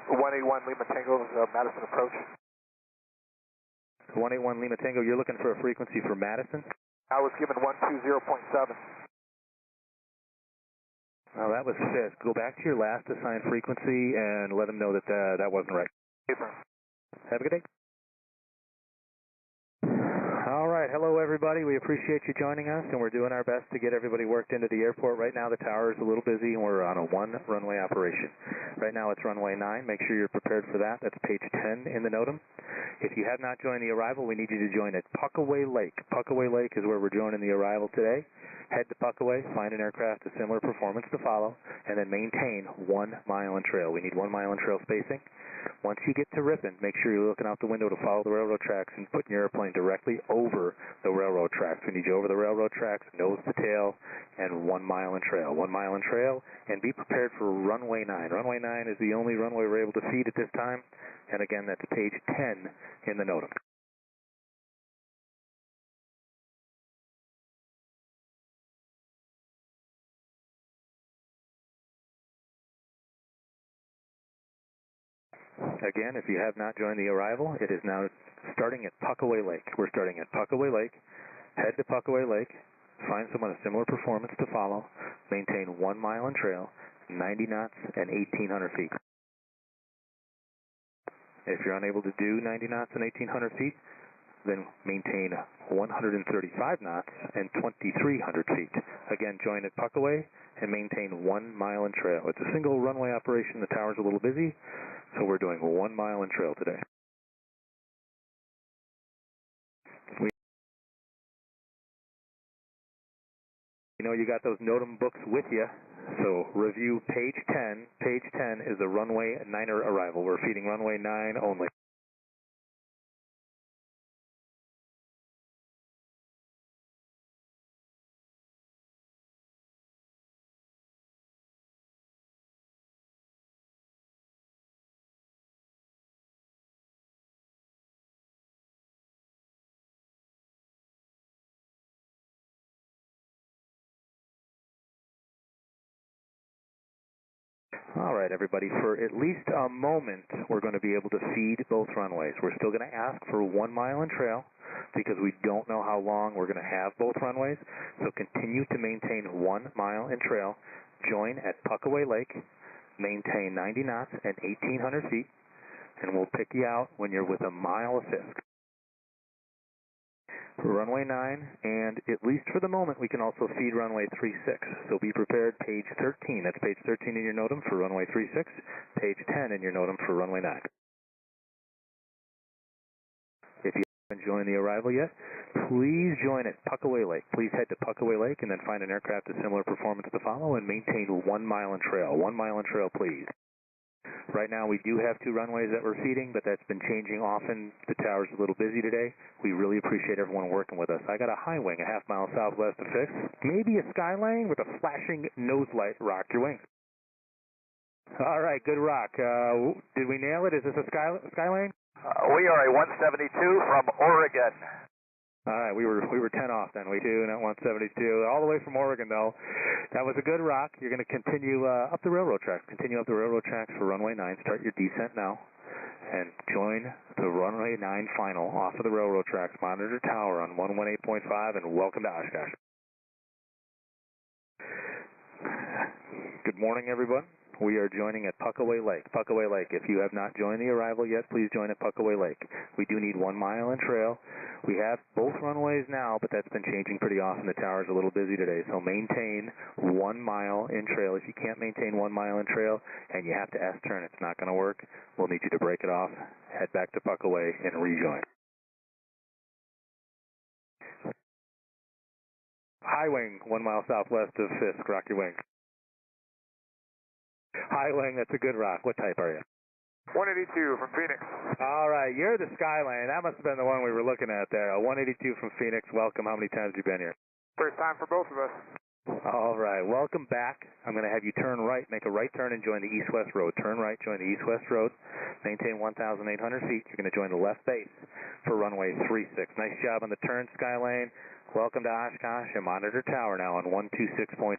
181 Lima Tango, Madison approach. 181 Lima Tango, you're looking for a frequency for Madison? I was given 120.7. Oh, that was Fisk. Go back to your last assigned frequency and let them know that that wasn't right. Paper. Have a good day. All right, hello everybody. We appreciate you joining us, and we're doing our best to get everybody worked into the airport. Right now the tower is a little busy, and we're on a 1 runway operation. Right now it's runway 9. Make sure you're prepared for that. That's page 10 in the NOTAM. If you have not joined the arrival, we need you to join at Puckaway Lake. Puckaway Lake is where we're joining the arrival today. Head to Puckaway, find an aircraft of similar performance to follow, and then maintain 1 mile in trail. We need 1 mile in trail spacing. Once you get to Ripon, make sure you're looking out the window to follow the railroad tracks and putting your airplane directly over the railroad tracks. We need you over the railroad tracks, nose to tail, and 1 mile in trail. 1 mile in trail, and be prepared for runway 9. Runway 9 is the only runway we're able to feed at this time, and again, that's page 10 in the NOTAM. Again, if you have not joined the arrival, it is now starting at Puckaway Lake. We're starting at Puckaway Lake. Head to Puckaway Lake. Find someone of similar performance to follow. Maintain 1 mile in trail, 90 knots, and 1,800 feet. If you're unable to do 90 knots and 1,800 feet, then maintain 135 knots and 2,300 feet. Again, join at Puckaway and maintain 1 mile in trail. It's a single runway operation. The tower's a little busy, so we're doing 1 mile in trail today. You know you got those NOTAM books with you, so review page 10. Page 10 is the runway 9er arrival. We're feeding runway 9 only. All right, everybody, for at least a moment, we're going to be able to feed both runways. We're still going to ask for 1 mile in trail because we don't know how long we're going to have both runways. So continue to maintain 1 mile in trail. Join at Puckaway Lake. Maintain 90 knots and 1,800 feet, and we'll pick you out when you're with a mile of Fisk. runway 9, and at least for the moment, we can also feed runway 36. So be prepared, page 13. That's page 13 in your NOTAM for runway 36, page 10 in your NOTAM for runway 9. If you haven't joined the arrival yet, please join at Puckaway Lake. Please head to Puckaway Lake and then find an aircraft of similar performance to follow and maintain 1 mile in trail. 1 mile in trail, please. Right now we do have 2 runways that we're feeding, but that's been changing often. The tower's a little busy today. We really appreciate everyone working with us. I got a high wing, a half mile southwest of 5th. Maybe a skyline with a flashing nose light. Rock your wings. All right, good rock. Did we nail it? Is this a skyline? We are a 172 from Oregon. All right, we were 10 off then. We do, not 172. All the way from Oregon, though. That was a good rock. You're going to continue up the railroad tracks. Continue up the railroad tracks for runway 9. Start your descent now. And join the runway 9 final off of the railroad tracks. Monitor tower on 118.5, and welcome to Oshkosh. Good morning, everyone. We are joining at Puckaway Lake. Puckaway Lake. If you have not joined the arrival yet, please join at Puckaway Lake. We do need 1 mile in trail. We have both runways now, but that's been changing pretty often. The tower's a little busy today, so maintain 1 mile in trail. If you can't maintain 1 mile in trail and you have to S-turn, it's not going to work. We'll need you to break it off, head back to Puckaway, and rejoin. High wing, 1 mile southwest of Fisk. Rock your wing. High wing, that's a good rock. What type are you? 182 from Phoenix. All right, you're the Skyline. That must have been the one we were looking at there. 182 from Phoenix. Welcome. How many times have you been here? First time for both of us. All right, welcome back. I'm going to have you turn right, make a right turn and join the east-west road. Turn right, join the east-west road. Maintain 1,800 feet. You're going to join the left base for runway 36. Nice job on the turn, Skyline. Welcome to Oshkosh and monitor tower now on 126.6.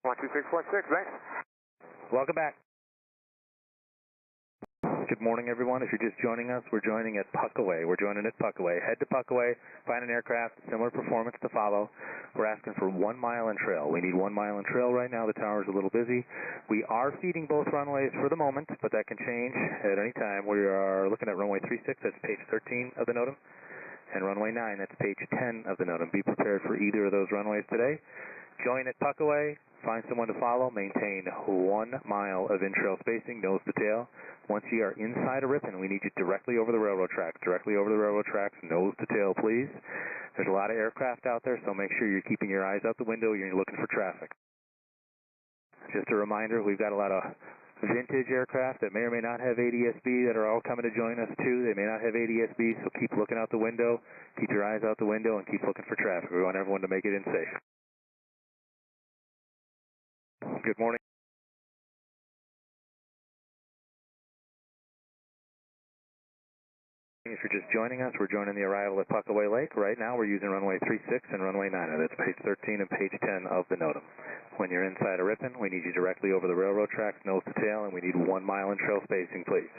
126.6, thanks. Welcome back. Good morning, everyone. If you're just joining us, we're joining at Puckaway. We're joining at Puckaway. Head to Puckaway, find an aircraft, similar performance to follow. We're asking for 1 mile in trail. We need 1 mile in trail right now. The tower's a little busy. We are feeding both runways for the moment, but that can change at any time. We are looking at runway 36, that's page 13 of the NOTAM, and runway 9, that's page 10 of the NOTAM. Be prepared for either of those runways today. Join at Puckaway. Find someone to follow. Maintain 1 mile of in-trail spacing, nose to tail. Once you are inside a Ripon, we need you directly over the railroad tracks. Directly over the railroad tracks, nose to tail, please. There's a lot of aircraft out there, so make sure you're keeping your eyes out the window. You're looking for traffic. Just a reminder, we've got a lot of vintage aircraft that may or may not have ADS-B that are all coming to join us, too. They may not have ADS-B, so keep looking out the window. Keep your eyes out the window and keep looking for traffic. We want everyone to make it in safe. Good morning. If you're just joining us, we're joining the arrival at Puckaway Lake. Right now we're using runway 36 and runway 9. That's page 13 and page 10 of the NOTAM. When you're inside a Ripon, we need you directly over the railroad tracks, nose to tail, and we need 1 mile in trail spacing, please.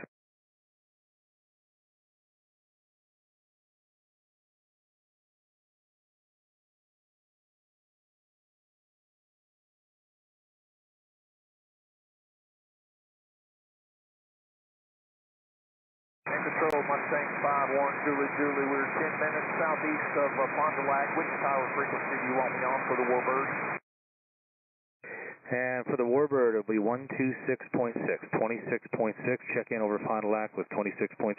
Control Mustang 5-1, Julie, we're 10 minutes southeast of Fond du Lac. Which tower frequency do you want me on for the Warbird? And for the Warbird, it'll be 126.6, 26.6. Check in over Fond du Lac with 26.6.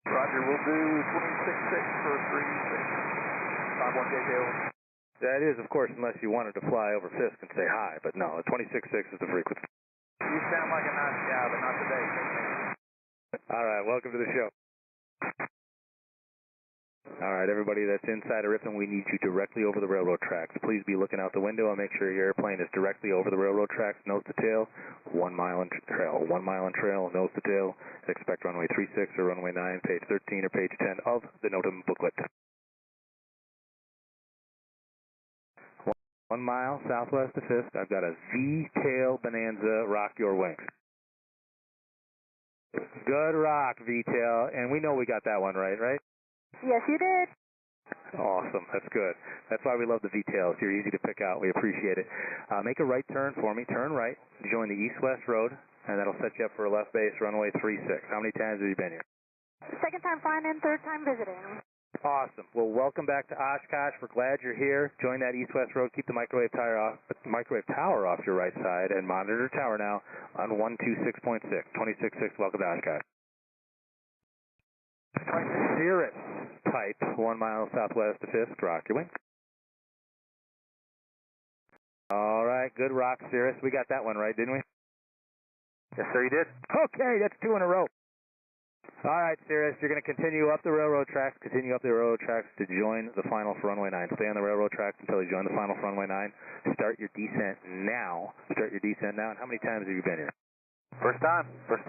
Roger, we'll do 26.6 for 36. 51 JKO. That is, of course, unless you wanted to fly over Fisk and say hi, but no, 26.6 is the frequency. You sound like a nice guy, but not today. All right, welcome to the show. All right, everybody that's inside of Ripon, we need you directly over the railroad tracks. Please be looking out the window and make sure your airplane is directly over the railroad tracks, nose to tail, 1 mile in trail. 1 mile in trail, nose to tail. Expect runway 36 or runway 9, page 13 or page 10 of the NOTAM booklet. 1 mile southwest of Fisk, I've got a V-tail Bonanza. Rock your wings. Good rock, V-tail, and we know we got that one right? Yes, you did. Awesome, that's good. That's why we love the V-tails. You're easy to pick out. We appreciate it. Make a right turn for me. Turn right. Join the east-west road, and that'll set you up for a left base runway 36. How many times have you been here? Second time flying in, third time visiting. Awesome. Well, welcome back to Oshkosh. We're glad you're here. Join that east-west road. Keep the microwave tower off your right side, and monitor tower now on 126.6. 26.6. Welcome to Oshkosh. Cirrus type 1 mile southwest of Fisk. Rock your wing. All right. Good rock, Cirrus. We got that one right, didn't we? Yes, sir, you did. Okay, that's 2 in a row. All right, Cirrus, you're going to continue up the railroad tracks to join the final for runway 9. Stay on the railroad tracks until you join the final for runway 9. Start your descent now. And how many times have you been here? First time. First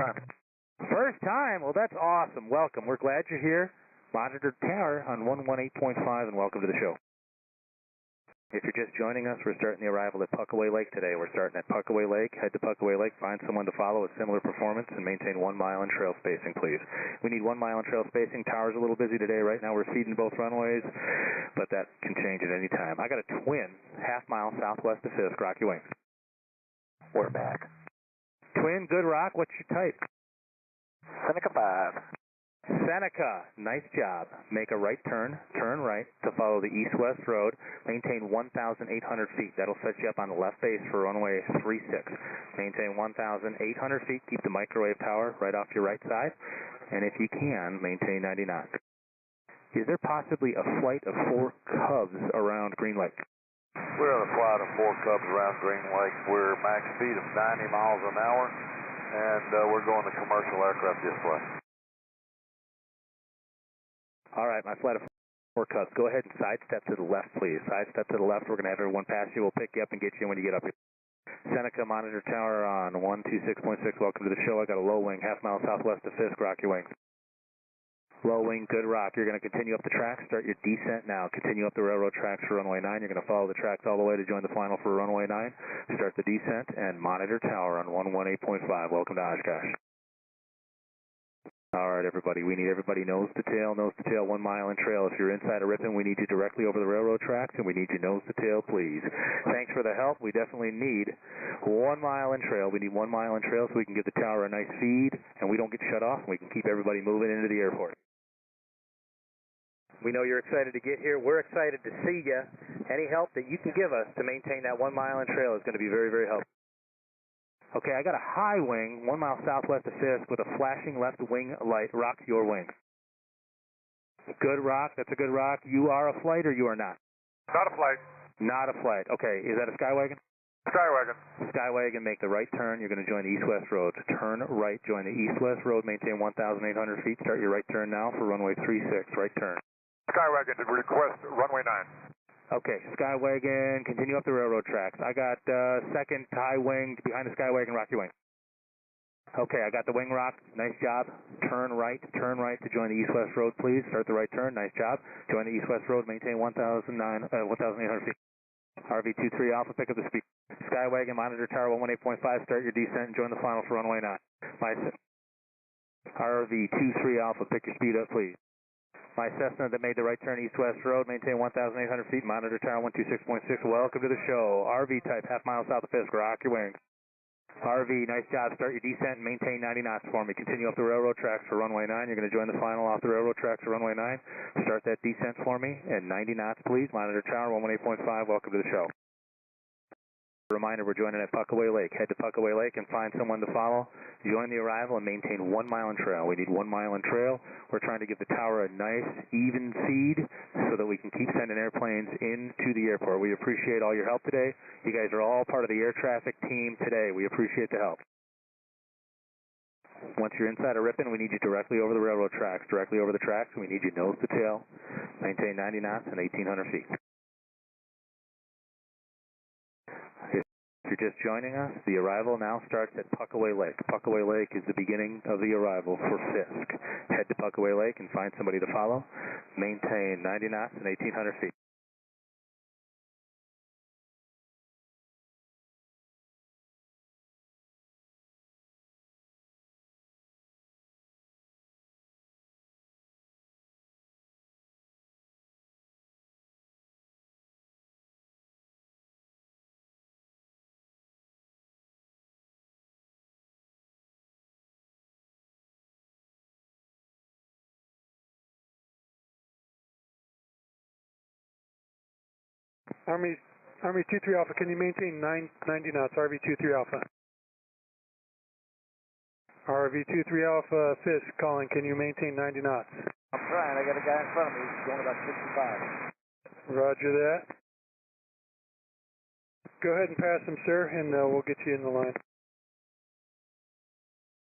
time? Well, that's awesome. Welcome. We're glad you're here. Monitor tower on 118.5, and welcome to the show. If you're just joining us, we're starting the arrival at Puckaway Lake today. We're starting at Puckaway Lake. Head to Puckaway Lake, find someone to follow with similar performance, and maintain 1 mile in trail spacing, please. We need 1 mile in trail spacing. Tower's a little busy today. Right now we're feeding both runways, but that can change at any time. I got a twin, half-mile southwest of Fisk. Rock your wings. We're back. Twin, good rock. What's your type? Seneca 5. Seneca, nice job. Make a right turn right to follow the east-west road. Maintain 1,800 feet. That'll set you up on the left base for runway 36. Maintain 1,800 feet. Keep the microwave tower right off your right side. And if you can, maintain 90 knots. Is there possibly a flight of 4 Cubs around Green Lake? We're on a flight of 4 Cubs around Green Lake. We're max speed of 90 miles an hour, and we're going to commercial aircraft display. All right, my flight of 4 Cubs. Go ahead and sidestep to the left, please. Sidestep to the left. We're going to have everyone pass you. We'll pick you up and get you when you get up here. Seneca, monitor tower on 126.6. Welcome to the show. I got a low wing, half-mile southwest of Fisk. Rock your wings. Low wing, good rock. You're going to continue up the tracks. Start your descent now. Continue up the railroad tracks for runway 9. You're going to follow the tracks all the way to join the final for runway 9. Start the descent and monitor tower on 118.5. Welcome to Oshkosh. All right, everybody. We need everybody nose to tail, 1 mile in trail. If you're inside of Ripon, we need you directly over the railroad tracks, and we need you nose to tail, please. Thanks for the help. We definitely need 1 mile in trail. We need 1 mile in trail so we can give the tower a nice feed, and we don't get shut off, and we can keep everybody moving into the airport. We know you're excited to get here. We're excited to see you. Any help that you can give us to maintain that 1 mile in trail is going to be very, very helpful. Okay, I got a high wing, 1 mile southwest of Fisk with a flashing left wing light. Rock your wing. Good rock. That's a good rock. You are a flight or you are not? Not a flight. Not a flight. Okay, is that a Skywagon? Skywagon. Skywagon, make the right turn. You're going to join the east-west road. Turn right, join the east-west road. Maintain 1,800 feet. Start your right turn now for runway 36. Right turn. Skywagon, did request runway 9. Okay, Skywagon, continue up the railroad tracks. I got second high wing behind the Skywagon, rock your wing. Okay, I got the wing rock. Nice job. Turn right to join the east-west road, please. Start the right turn. Nice job. Join the east-west road. Maintain 1,800 feet. RV23 Alpha, pick up the speed. Skywagon, monitor tower 118.5. Start your descent and join the final for runway 9. RV23 Alpha, pick your speed up, please. My Cessna that made the right turn east-west road, maintain 1,800 feet, monitor tower 126.6. Welcome to the show. RV type, half-mile south of Fisk. Rock your wings. RV, nice job. Start your descent and maintain 90 knots for me. Continue up the railroad tracks for runway 9. You're going to join the final off the railroad tracks for runway 9. Start that descent for me at 90 knots, please. Monitor tower 118.5. Welcome to the show. Reminder, we're joining at Puckaway Lake. Head to Puckaway Lake and find someone to follow. Join the arrival and maintain 1 mile in trail. We need 1 mile in trail. We're trying to give the tower a nice, even feed so that we can keep sending airplanes into the airport. We appreciate all your help today. You guys are all part of the air traffic team today. We appreciate the help. Once you're inside of Ripon, we need you directly over the railroad tracks. Directly over the tracks, we need you nose to tail. Maintain 90 knots and 1,800 feet. If you're just joining us, the arrival now starts at Puckaway Lake. Puckaway Lake is the beginning of the arrival for Fisk. Head to Puckaway Lake and find somebody to follow. Maintain 90 knots and 1,800 feet. Army 23 Alpha, can you maintain 90 knots, RV 23 Alpha? RV 23 Alpha, Fisk calling, can you maintain 90 knots? I'm trying, I got a guy in front of me, he's going about 65. Roger that. Go ahead and pass him, sir, and we'll get you in the line.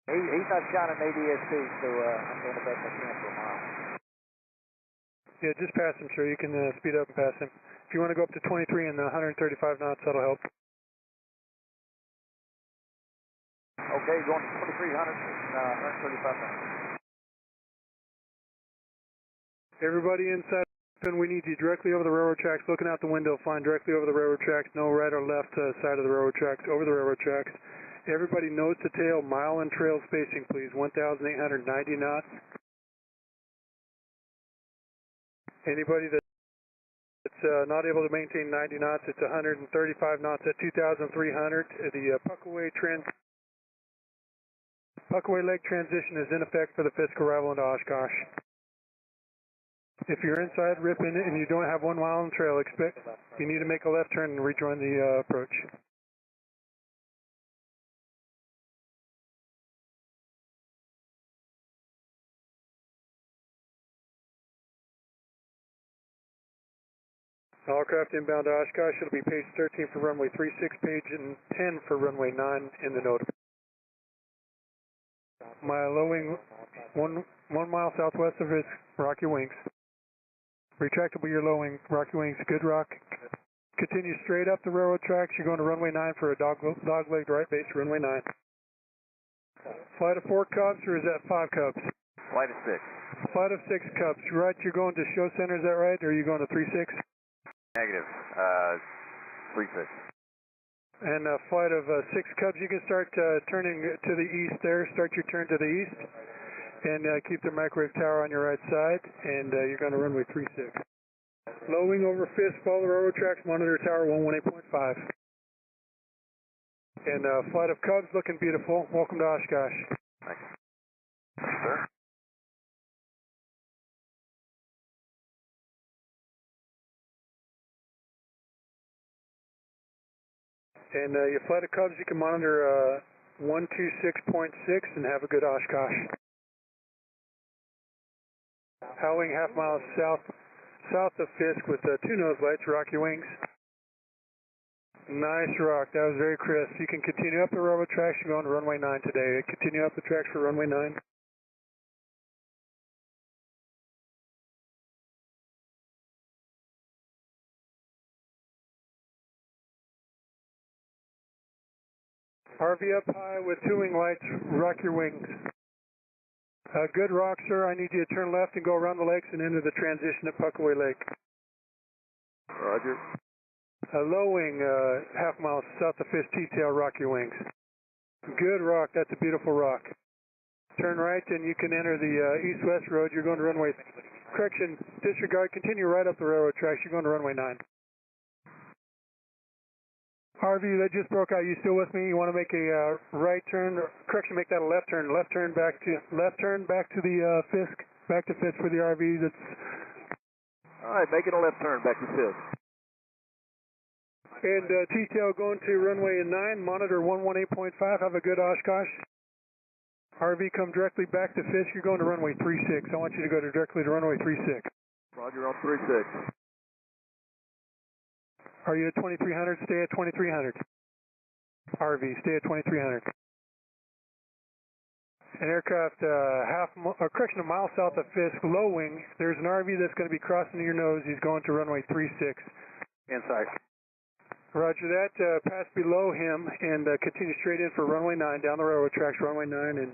He's not shining ADSC, so I'm going to bet I can for a mile. Yeah, just pass him, sir. You can speed up and pass him. If you want to go up to 23 and 135 knots, that'll help. Okay, going to 2300 and 135 knots. Everybody inside, we need you directly over the railroad tracks, looking out the window, flying directly over the railroad tracks, no right or left side of the railroad tracks, over the railroad tracks. Everybody nose to tail, mile and trail spacing, please, 1,890 knots. Anybody that's not able to maintain 90 knots, it's 135 knots at 2,300. The Puckaway leg transition is in effect for the Fisk arrival into Oshkosh. If you're inside, rip in it, and you don't have 1 mile on trail, you need to make a left turn and rejoin the approach. All aircraft inbound to Oshkosh, it'll be page 13 for runway 36, page 10 for runway 9 in the NOTAM. My low wing, one mile southwest of his rocky wings. Retractable your low wing, rocky wings, good rock. Continue straight up the railroad tracks. You're going to runway 9 for a dog-legged right base, runway 9. Flight of 4 Cubs, or is that 5 Cubs? Flight of 6. Flight of 6 Cubs. Right, you're going to show center, is that right? Or are you going to 36? Negative. 36. And flight of 6 Cubs, you can start turning to the east there. Start your turn to the east. And keep the microwave tower on your right side. And you're going to runway 36. Low wing over Fisk, follow the railroad tracks, monitor tower 118.5. And flight of Cubs looking beautiful. Welcome to Oshkosh. Thanks. Sir? And your flight of Cubs, you can monitor 126.6 and have a good Oshkosh. Howling half mile south of Fisk with 2 nose lights, rocky wings. Nice rock, that was very crisp. You can continue up the railroad tracks, you're going to runway 9 today. Continue up the tracks for runway 9. RV up high with 2 wing lights, rock your wings. Good rock, sir. I need you to turn left and go around the lakes and into the transition at Puckaway Lake. Roger. Low wing, half mile south of Fisk, T-tail, rock your wings. Good rock, that's a beautiful rock. Turn right and you can enter the east-west road. You're going to runway, correction, disregard, continue right up the railroad tracks. You're going to runway 9. RV, that just broke out. You still with me? You want to make a right turn? Correction, make that a left turn. Left turn back to the Fisk. Back to Fisk for the RV. That's. All right, making a left turn back to Fisk. And T-tail going to runway 9. Monitor 118.5. Have a good Oshkosh. RV, come directly back to Fisk. You're going to runway 36. I want you to go directly to runway 36. Roger on 36. Are you at 2300? Stay at 2300. RV, stay at 2300. An aircraft a mile south of Fisk, low wing. There's an RV that's going to be crossing your nose. He's going to runway 36. Inside. Roger that. Pass below him and continue straight in for runway 9 down the railroad tracks, runway 9. And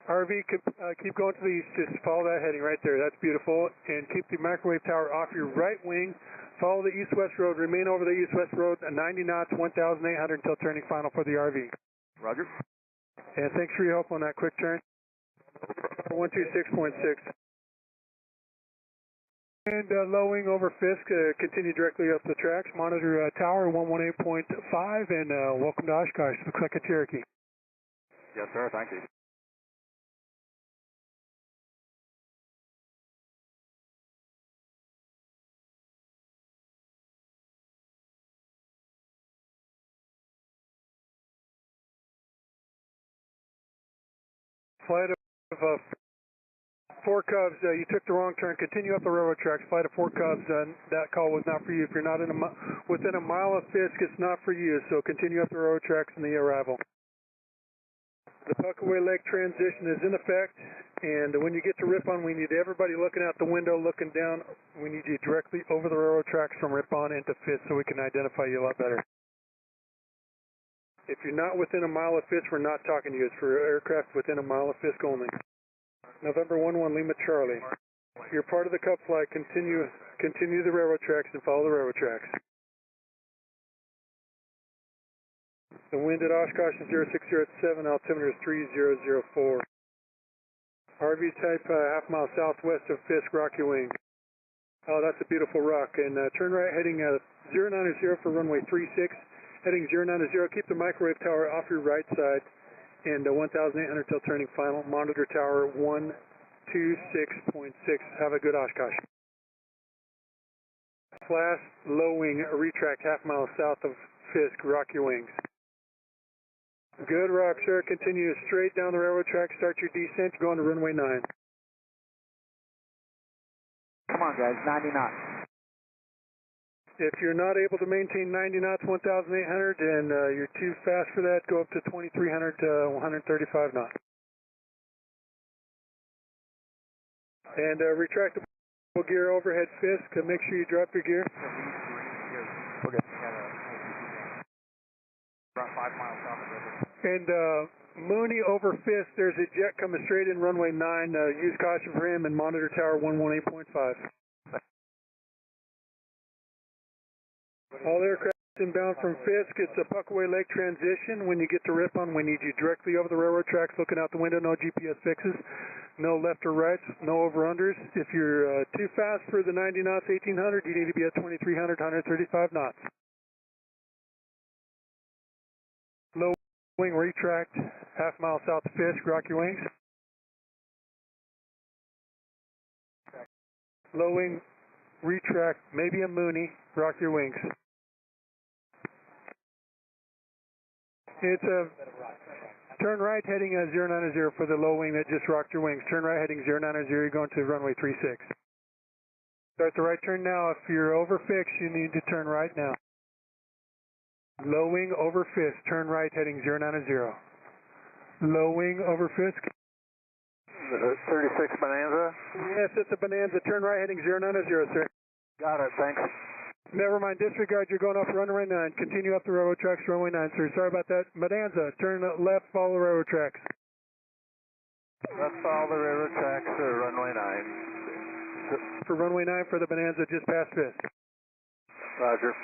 RV, keep going to the east. Just follow that heading right there. That's beautiful. And keep the microwave tower off your right wing. Follow the east-west road. Remain over the east-west road at 90 knots, 1,800 until turning final for the RV. Roger. And thanks for your help on that quick turn. 126.6. And low wing over Fisk. Continue directly up the tracks. Monitor tower 118.5. And welcome to Oshkosh. Looks like a Cherokee. Yes, sir. Thank you. Flight of 4 Cubs, you took the wrong turn. Continue up the railroad tracks. Flight of 4 Cubs, that call was not for you. If you're not within a mile of Fisk, it's not for you. So continue up the railroad tracks in the arrival. The Puckaway Lake transition is in effect, and when you get to Ripon, we need everybody looking out the window, looking down. We need you directly over the railroad tracks from Ripon into Fisk so we can identify you a lot better. If you're not within a mile of Fisk, we're not talking to you. It's for aircraft within a mile of Fisk only. November 11 Lima Charlie. You're part of the Cub flight. Continue the railroad tracks and follow the railroad tracks. The wind at Oshkosh is 0607, altimeter is 3004. RV type half mile southwest of Fisk, Rocky Wing. Oh, that's a beautiful rock. And turn right heading 090 for runway 36. Heading 090, keep the microwave tower off your right side. And 1,800 till turning final. Monitor tower 126.6. Have a good Oshkosh. Flash, low wing, retract half mile south of Fisk, Rocky Wings. Good rock, sir. Continue straight down the railroad track. Start your descent. You're going to runway 9. Come on, guys. 90 knots. If you're not able to maintain 90 knots, 1,800, and you're too fast for that, go up to 2,300 to 135 knots. And retractable gear overhead Fisk. Make sure you drop your gear. Okay. About 5 miles south of the river. And Mooney over Fisk, there's a jet coming straight in runway 9. Use caution for him and monitor tower 118.5. All aircraft inbound from Fisk. It's a Puckaway Lake transition. When you get to Ripon, we need you directly over the railroad tracks, looking out the window. No GPS fixes, no left or right, no over-unders. If you're too fast for the 90 knots, 1,800, you need to be at 2,300, 135 knots. Low wing retract, half mile south of Fisk, Rocky Wings. Low wing retract, maybe a Mooney, rock your wings. It's a turn right heading 090 for the low wing that just rocked your wings. Turn right heading 090, you're going to runway 36. Start the right turn now. If you're over Fisk, you need to turn right now. Low wing over Fisk, turn right heading 090. Low wing over Fisk. 36 Bonanza? Yes, it's a Bonanza. Turn right heading 090, sir. Got it, thanks. Never mind, disregard, you're going up runway 9. Continue up the railroad tracks, runway 9, sir. Sorry about that. Bonanza, turn left, follow the railroad tracks. Let's follow the railroad tracks to runway 9. For runway 9 for the Bonanza, just past Fisk. Roger.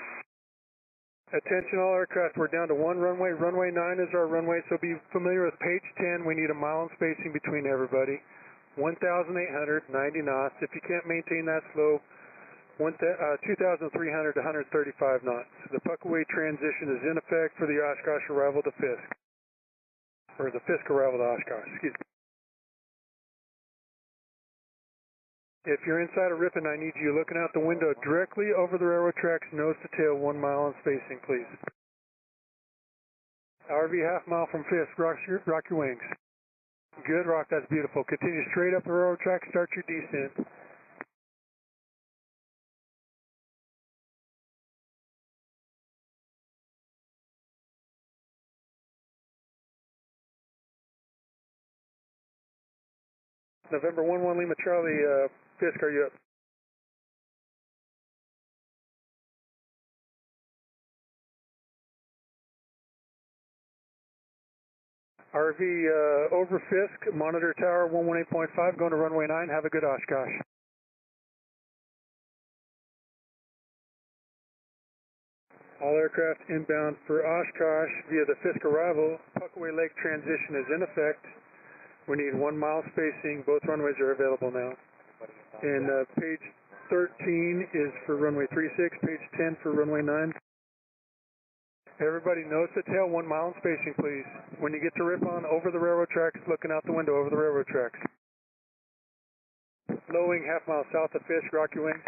Attention all aircraft, we're down to one runway. Runway 9 is our runway, so be familiar with page 10. We need a mile in spacing between everybody. 1,800, 90 knots. If you can't maintain that slow, 2,300 to 135 knots. The Puckaway transition is in effect for the Oshkosh arrival to Fisk. Or the Fisk arrival to Oshkosh, excuse me. If you're inside of Ripon, I need you looking out the window directly over the railroad tracks, nose to tail, 1 mile in spacing, please. RV half mile from Fisk, rock your wings. Good rock, that's beautiful. Continue straight up the railroad track, start your descent. November 11 Lima Charlie, Fisk, are you up? RV over Fisk, monitor tower 118.5, going to runway 9. Have a good Oshkosh. All aircraft inbound for Oshkosh via the Fisk arrival. Puckaway Lake transition is in effect. We need 1 mile spacing. Both runways are available now. And page 13 is for runway 36, page 10 for runway 9. Everybody nose to tail, 1 mile in spacing, please. When you get to Ripon, over the railroad tracks, looking out the window over the railroad tracks. Low wing, half mile south of Fisk, rock your wings.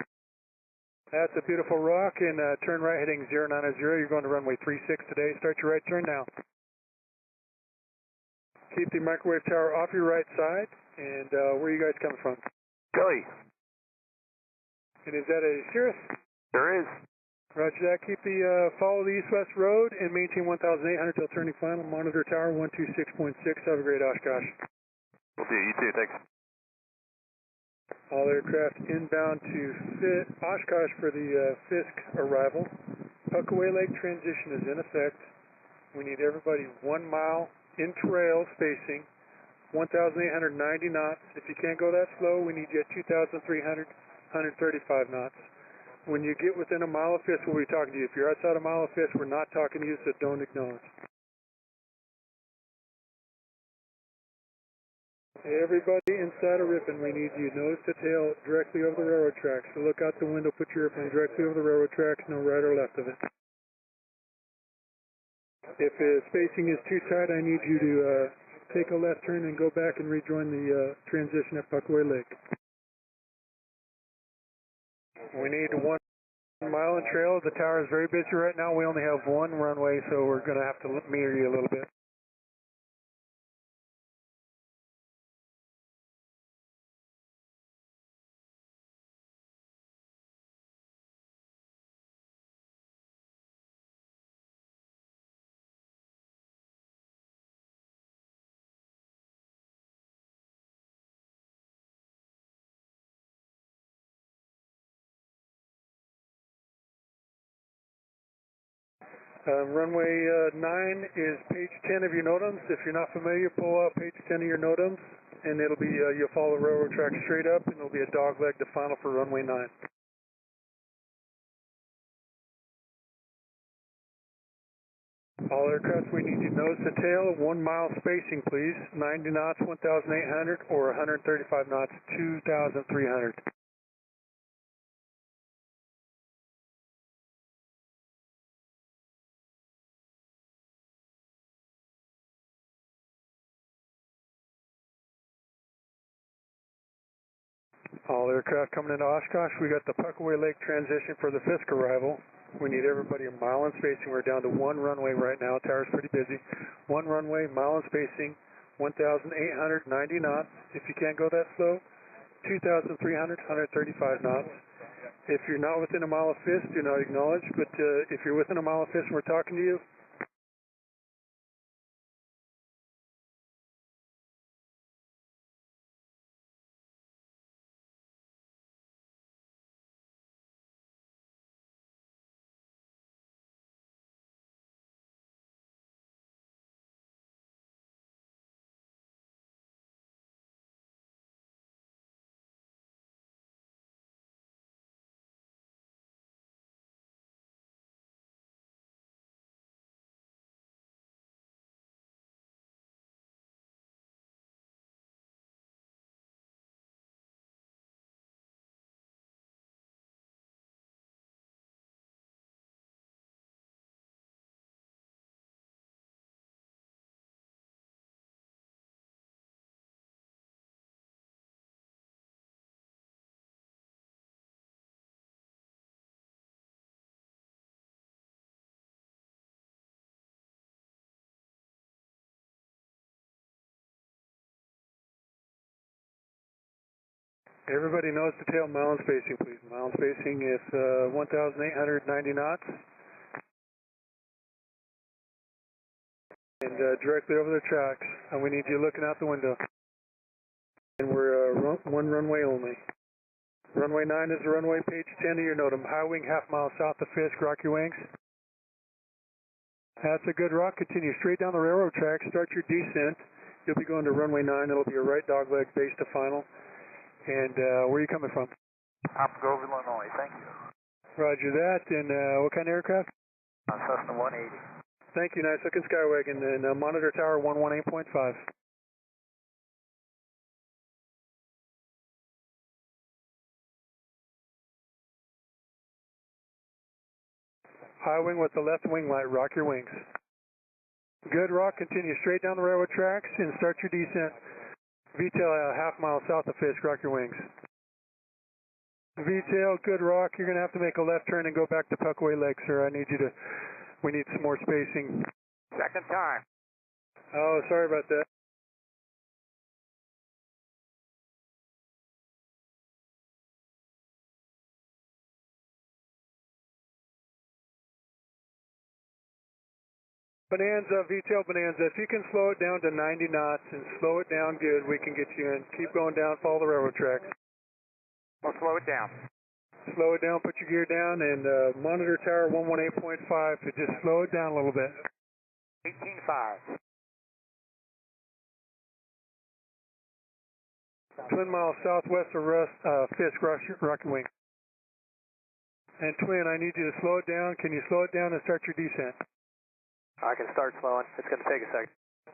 That's a beautiful rock, and turn right heading 090. You're going to runway 36 today. Start your right turn now. Keep the microwave tower off your right side. And where are you guys coming from? Philly. And is that a Cirrus? Sure is. Roger that. Keep the follow the east-west road and maintain 1,800 till turning final. Monitor tower 126.6. Have a great Oshkosh. We'll see you. You too. Thanks. All aircraft inbound to Oshkosh for the Fisk arrival. Puckaway Lake transition is in effect. We need everybody 1 mile in trail spacing, 1,890 knots. If you can't go that slow, we need you at 2,300, 135 knots. When you get within a mile of Fisk, we'll be talking to you. If you're outside a mile of Fisk, we're not talking to you, so don't acknowledge. Everybody inside of Ripon, we need you nose to tail directly over the railroad tracks. So look out the window, put your airplane directly over the railroad tracks, no right or left of it. If spacing is too tight, I need you to take a left turn and go back and rejoin the transition at Puckaway Lake. We need 1 mile in trail. The tower is very busy right now. We only have 1 runway, so we're going to have to meter you a little bit. Runway 9 is page 10 of your NOTAMs. If you're not familiar, pull out page 10 of your NOTAMs, and it'll be, you'll follow the railroad track straight up, and it'll be a dog leg to final for runway 9. All aircraft, we need you nose to tail, 1 mile spacing, please. 90 knots, 1,800, or 135 knots, 2,300. All aircraft coming into Oshkosh, we got the Puckaway Lake transition for the Fisk arrival. We need everybody a mile in spacing. We're down to 1 runway right now. Tower's pretty busy. 1 runway, mile in spacing, 1,890 knots. If you can't go that slow, 2,300, 135 knots. If you're not within a mile of Fisk, do not acknowledge. But if you're within a mile of Fisk and we're talking to you, everybody nose to tail, mile in spacing, please. Mile in spacing is 1,890 knots. And directly over the tracks. And we need you looking out the window. And we're 1 runway only. Runway 9 is the runway, page 10 of your NOTAM. High wing, half mile south of Fisk. Rock your wings. That's a good rock. Continue straight down the railroad track. Start your descent. You'll be going to runway 9. It'll be a right dog leg base to final. And where are you coming from? Apple Grove, Illinois. Thank you. Roger that. And what kind of aircraft? Cessna 180. Thank you. Nice looking Skywagon. And monitor tower 118.5. High wing with the left wing light. Rock your wings. Good rock. Continue straight down the railroad tracks and start your descent. VTAL half mile south of Fisk. Rock your wings. VTAL, good rock. You're going to have to make a left turn and go back to Puckaway Lake, sir. We need some more spacing. Second time. Oh, sorry about that. Bonanza, VTL Bonanza, if you can slow it down to 90 knots and slow it down good, we can get you in. Keep going down, follow the railroad tracks. I'll slow it down. Slow it down, put your gear down, and monitor tower 118.5 to just slow it down a little bit. 18.5. Twin mile southwest of Fisk, Rocky Wing. And Twin, I need you to slow it down. Can you slow it down and start your descent? I can start slowing. It's going to take a second.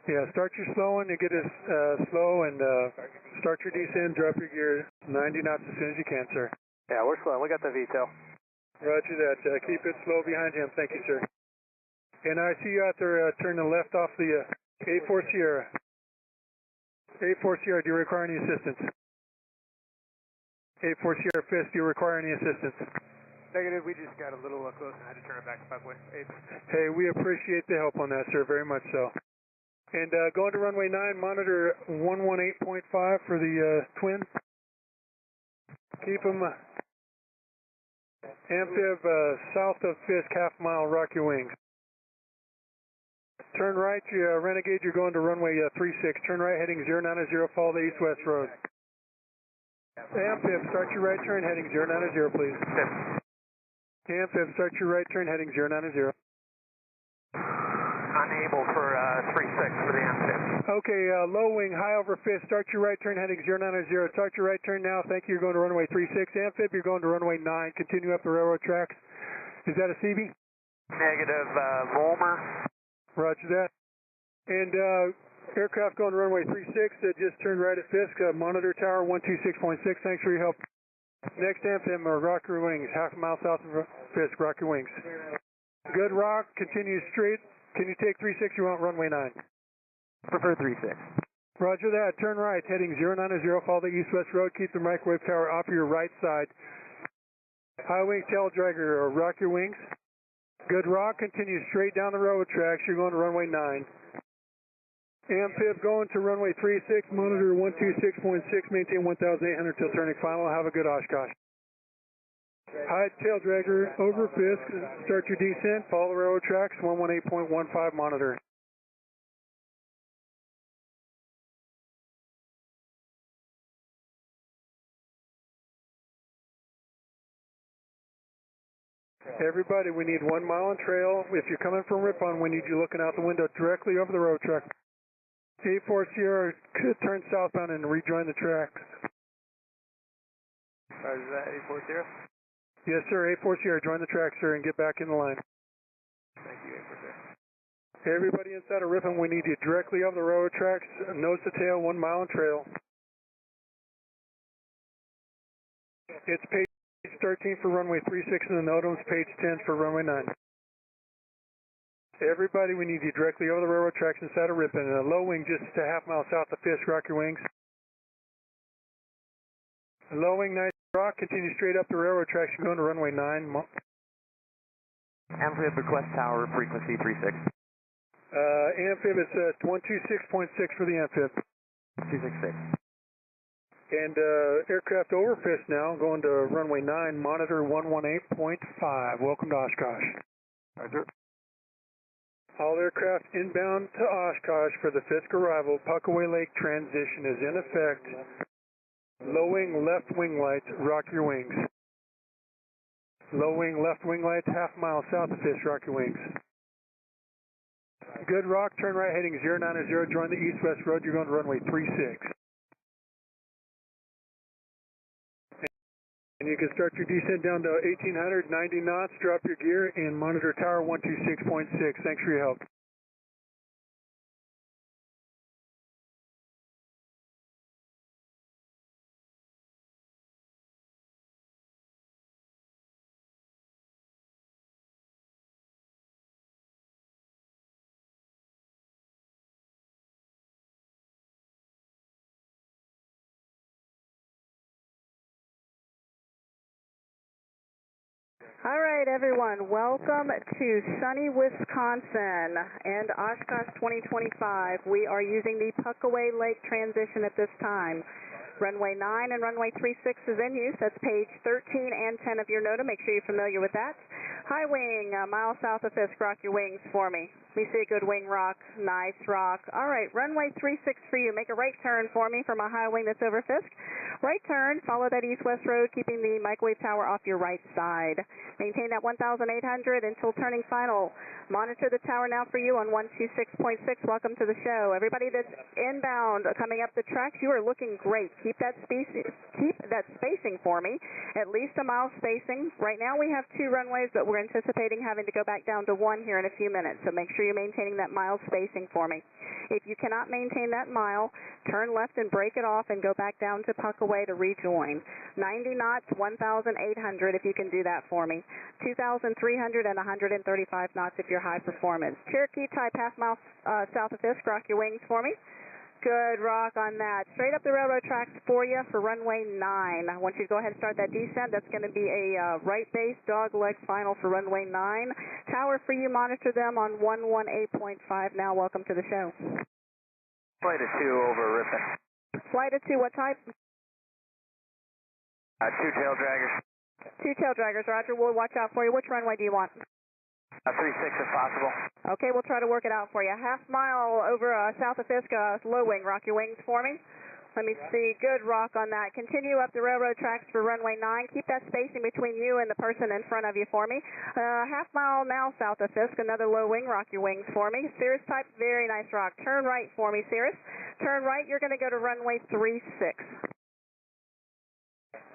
Yeah, start your slowing and get it slow and start your descent, drop your gear 90 knots as soon as you can, sir. Yeah, we're slowing. We got the VTOL. Roger that. Keep it slow behind him. Thank you, sir. And I see you out there turning left off the 84 Sierra. 84 Sierra, do you require any assistance? 84 Sierra Fisk, do you require any assistance? Negative, we just got a little close and had to turn it back Parkway. Hey, we appreciate the help on that, sir, very much so. And going to runway 9, monitor 118.5 for the twin. Keep them amphib south of Fisk, half mile, rock your wings. Turn right, Renegade, you're going to runway 36. Turn right, heading 090, follow the east-west road. Amphib, start your right turn, heading 090, please. Amphib, start your right turn, heading 090. Unable for 36 for the Amphib. Okay, low wing, high over Fisk, start your right turn, heading 090. Start your right turn now, thank you, you're going to runway 36. Amphib, you're going to runway 9, continue up the railroad tracks. Is that a CB? Negative, Volmer. Roger that. And aircraft going to runway 36, just turned right at Fisk, monitor tower 126.6, thanks for your help. Next Amphib, rock your wings, half a mile south of Fisk, rock your wings. Good rock, continue straight. Can you take 36, you want runway 9? Prefer 36. Roger that, turn right, heading 090, follow the east-west road, keep the microwave tower off your right side. High wing tail dragger, rock your wings. Good rock, continue straight down the railroad tracks, you're going to runway 9. Amphib going to runway 36, monitor 126.6, maintain 1,800 till turning final, have a good Oshkosh. High tail dragger over Fisk, start your descent, follow the railroad tracks, 118.15 monitor. Everybody, we need 1 mile on trail. If you're coming from Ripon, we need you looking out the window directly over the road track. 84 Sierra, turn southbound and rejoin the tracks. Is that 84 Sierra? Yes, sir. 84 Sierra, join the tracks, sir, and get back in the line. Thank you, 84 Sierra. Everybody inside of Ripon, we need you directly over the railroad tracks, nose to tail, 1 mile on trail. It's page 13 for runway 36 in the NOTAMs, page 10 for runway 9. Everybody, we need you directly over the railroad tracks inside of Ripon. A low wing just a half mile south of Fisk, rock your wings. Low wing, nice rock, continue straight up the railroad tracks. You're going to runway 9. Amphib request tower frequency 36. Amphib, it's 126.6 for the Amphib. 266. And aircraft over Fisk now, going to runway 9, monitor 118.5. Welcome to Oshkosh. Roger. All aircraft inbound to Oshkosh for the Fisk arrival. Puckaway Lake transition is in effect. Low wing, left wing lights, rock your wings. Low wing, left wing lights, half mile south of Fisk, rock your wings. Good rock, turn right heading 090, join the east-west road, you're going to runway 36. And you can start your descent down to 1800, 90 knots, drop your gear, and monitor tower 126.6. Thanks for your help. All right, everyone, welcome to sunny Wisconsin and Oshkosh 2025. We are using the Puckaway Lake transition at this time. Runway 9 and runway 36 is in use. That's page 13 and 10 of your NOTA. Make sure you're familiar with that. High wing, a mile south of Fisk, rock your wings for me. We see a good wing rock. Nice rock. All right, runway 36 for you. Make a right turn for me from a high wing that's over Fisk. Right turn, follow that east-west road, keeping the microwave tower off your right side. Maintain that 1,800 until turning final. Monitor the tower now for you on 126.6. Welcome to the show. Everybody that's inbound coming up the tracks, you are looking great. Keep that spacing for me, at least a mile spacing. Right now we have 2 runways, but we're anticipating having to go back down to 1 here in a few minutes, so make sure you're maintaining that mile spacing for me. If you cannot maintain that mile, turn left and break it off and go back down to Puckaway to rejoin. 90 knots, 1,800 if you can do that for me. 2,300 and 135 knots if you're high performance. Cherokee type half mile south of Fisk, rock your wings for me. Good rock on that. Straight up the railroad tracks for you for runway 9. I want you to go ahead and start that descent. That's going to be a right base dog leg final for runway 9. Tower for you, monitor them on 118.5 now. Welcome to the show. Flight of 2 over Ripon. Flight of 2, what type? 2 tail draggers. 2 tail draggers, roger. We'll watch out for you. Which runway do you want? 36 if possible. Okay, we'll try to work it out for you. Half mile over south of Fisk, low wing. Rock your wings for me. Let me see. Good rock on that. Continue up the railroad tracks for runway 9. Keep that spacing between you and the person in front of you for me. Half mile now south of Fisk, another low wing. Rock your wings for me. Cirrus type, very nice rock. Turn right for me, Cirrus. Turn right. You're going to go to runway 36.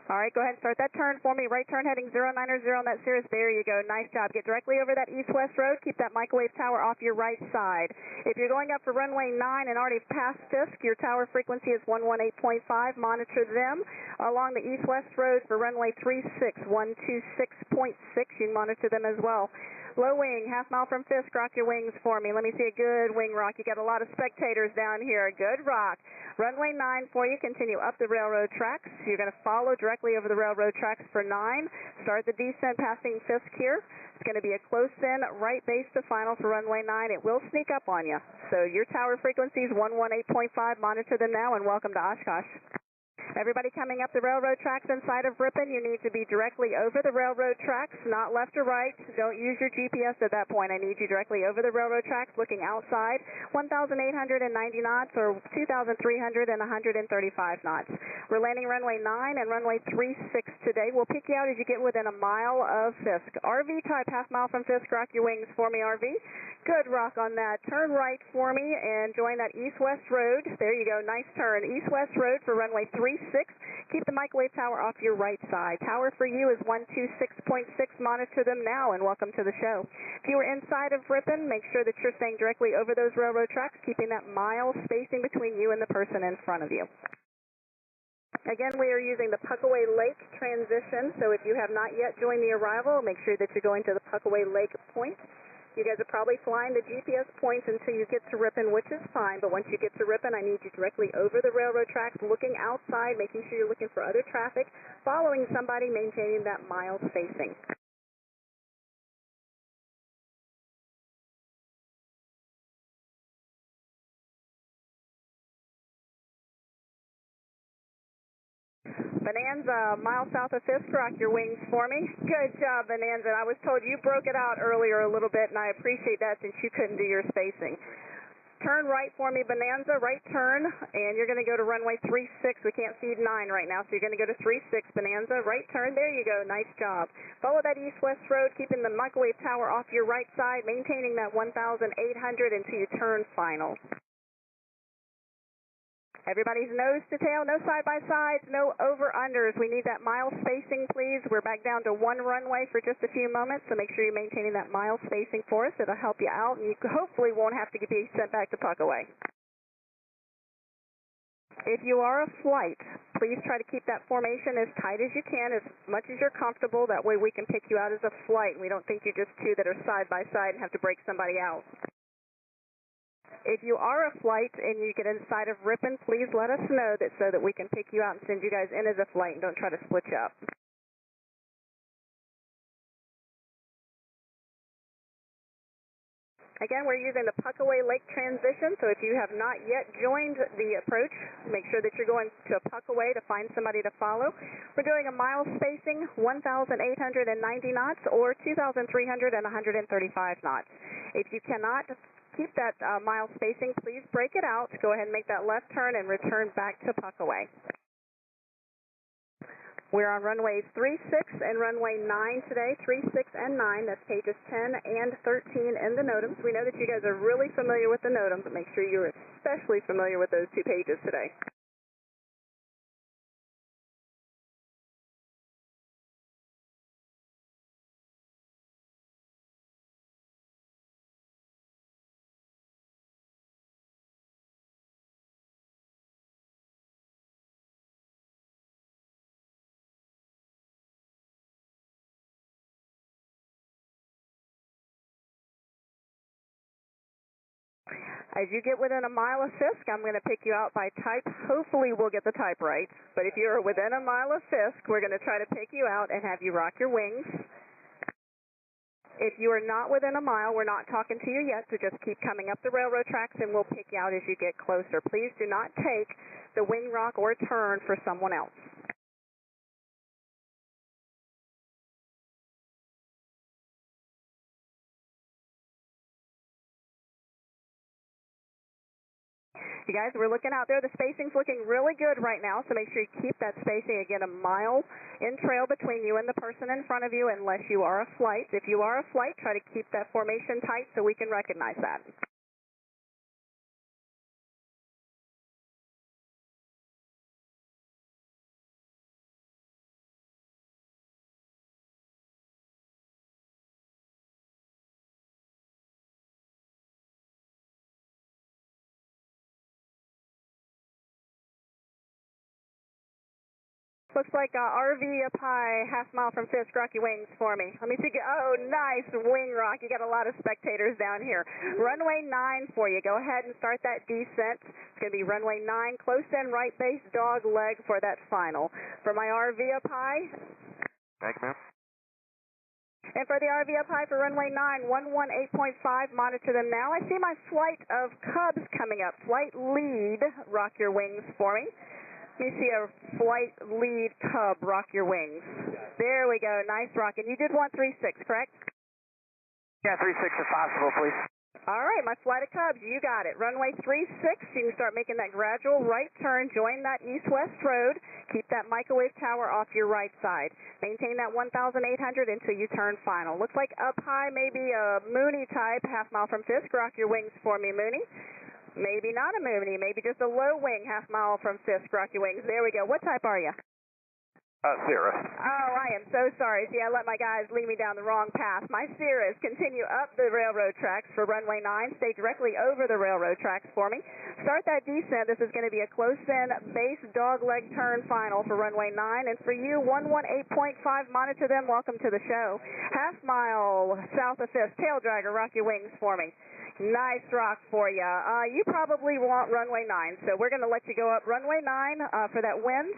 All right, go ahead and start that turn for me. Right turn heading 090 on that Cirrus. There you go. Nice job. Get directly over that east-west road. Keep that microwave tower off your right side. If you're going up for runway 9 and already past Fisk, your tower frequency is 118.5. Monitor them. Along the east-west road for runway 36, 126.6. You can monitor them as well. Low wing, half mile from Fisk, rock your wings for me. Let me see a good wing rock. You got a lot of spectators down here. Good rock. Runway 9 for you. Continue up the railroad tracks. You're going to follow directly over the railroad tracks for 9. Start the descent passing Fisk here. It's going to be a close-in right base to final for runway 9. It will sneak up on you. So your tower frequency is 118.5. Monitor them now, and welcome to Oshkosh. Everybody coming up the railroad tracks inside of Ripon, you need to be directly over the railroad tracks, not left or right. Don't use your GPS at that point. I need you directly over the railroad tracks, looking outside. 1,890 knots or 2,300 and 135 knots. We're landing runway 9 and runway 36 today. We'll pick you out as you get within a mile of Fisk. RV type, half mile from Fisk. Rock your wings for me, RV. Good rock on that. Turn right for me and join that east-west road. There you go. Nice turn. East-west road for runway 36. Keep the microwave tower off your right side. Tower for you is 126.6. Monitor them now, and welcome to the show. If you are inside of Ripon, make sure that you're staying directly over those railroad tracks, keeping that mile spacing between you and the person in front of you. Again, we are using the Puckaway Lake transition, so if you have not yet joined the arrival, make sure that you're going to the Puckaway Lake point. You guys are probably flying the GPS points until you get to Ripon, which is fine, but once you get to Ripon, I need you directly over the railroad tracks, looking outside, making sure you're looking for other traffic, following somebody, maintaining that mile spacing. Bonanza, mile south of Fisk, rock your wings for me. Good job, Bonanza. I was told you broke it out earlier a little bit, and I appreciate that since you couldn't do your spacing. Turn right for me, Bonanza, right turn, and you're going to go to runway 36. We can't feed 9 right now, so you're going to go to 36, Bonanza, right turn. There you go. Nice job. Follow that east-west road, keeping the microwave tower off your right side, maintaining that 1,800 until you turn final. Everybody's nose to tail, no side-by-sides, no over-unders. We need that mile spacing, please. We're back down to 1 runway for just a few moments, so make sure you're maintaining that mile spacing for us. It'll help you out, and you hopefully won't have to be sent back to Puckaway. If you are a flight, please try to keep that formation as tight as you can, as much as you're comfortable. That way we can pick you out as a flight, and we don't think you're just 2 that are side-by-side and have to break somebody out. If you are a flight and you get inside of Ripon, please let us know that so that we can pick you out and send you guys in as a flight and don't try to split you up. Again, we're using the Puckaway Lake transition, so if you have not yet joined the approach, make sure that you're going to Puckaway to find somebody to follow. We're doing a mile spacing, 1,890 knots or 2,300 and 135 knots. If you cannot keep that mile spacing, please break it out. Go ahead and make that left turn and return back to Puckaway. We're on runways 36 and runway 9 today, 36 and 9. That's pages 10 and 13 in the NOTAMs. We know that you guys are really familiar with the NOTAMs, but make sure you're especially familiar with those two pages today. As you get within a mile of Fisk, I'm going to pick you out by type. Hopefully we'll get the type right. But if you're within a mile of Fisk, we're going to try to pick you out and have you rock your wings. If you are not within a mile, we're not talking to you yet, so just keep coming up the railroad tracks and we'll pick you out as you get closer. Please do not take the wing rock or turn for someone else. You guys, we're looking out there. The spacing's looking really good right now, so make sure you keep that spacing. Again, a mile in trail between you and the person in front of you unless you are a flight. If you are a flight, try to keep that formation tight so we can recognize that. Looks like RV up high, half mile from Fisk. Rock your wings for me. Let me see. Oh, nice wing rock. You got a lot of spectators down here. Runway 9 for you. Go ahead and start that descent. It's going to be runway 9, close in right base, dog leg for that final. For my RV up high. Thank you, ma'am. And for the RV up high for runway 9, 118.5, monitor them now. I see my flight of Cubs coming up. Flight lead, rock your wings for me. Let me see a flight lead Cub, rock your wings. There we go, nice rock. And you did want 36, correct? Yeah, 36 if possible, please. All right, my flight of Cubs, you got it. Runway 36, you can start making that gradual right turn, join that east-west road, keep that microwave tower off your right side. Maintain that 1,800 until you turn final. Looks like up high, maybe a Mooney type, half mile from Fisk. Rock your wings for me, Mooney. Maybe not a Mooney, maybe just a low wing, half mile from Fisk. Rock your wings. There we go. What type are you? Cirrus. Oh, I am so sorry. See, I let my guys lead me down the wrong path. My Cirrus, continue up the railroad tracks for runway 9. Stay directly over the railroad tracks for me. Start that descent. This is going to be a close-in base dog leg turn final for runway 9. And for you, 118.5, monitor them. Welcome to the show. Half mile south of Fisk. Tail dragger, rock your wings for me. Nice rock for you. You probably want runway 9, so we're going to let you go up runway 9 for that wind.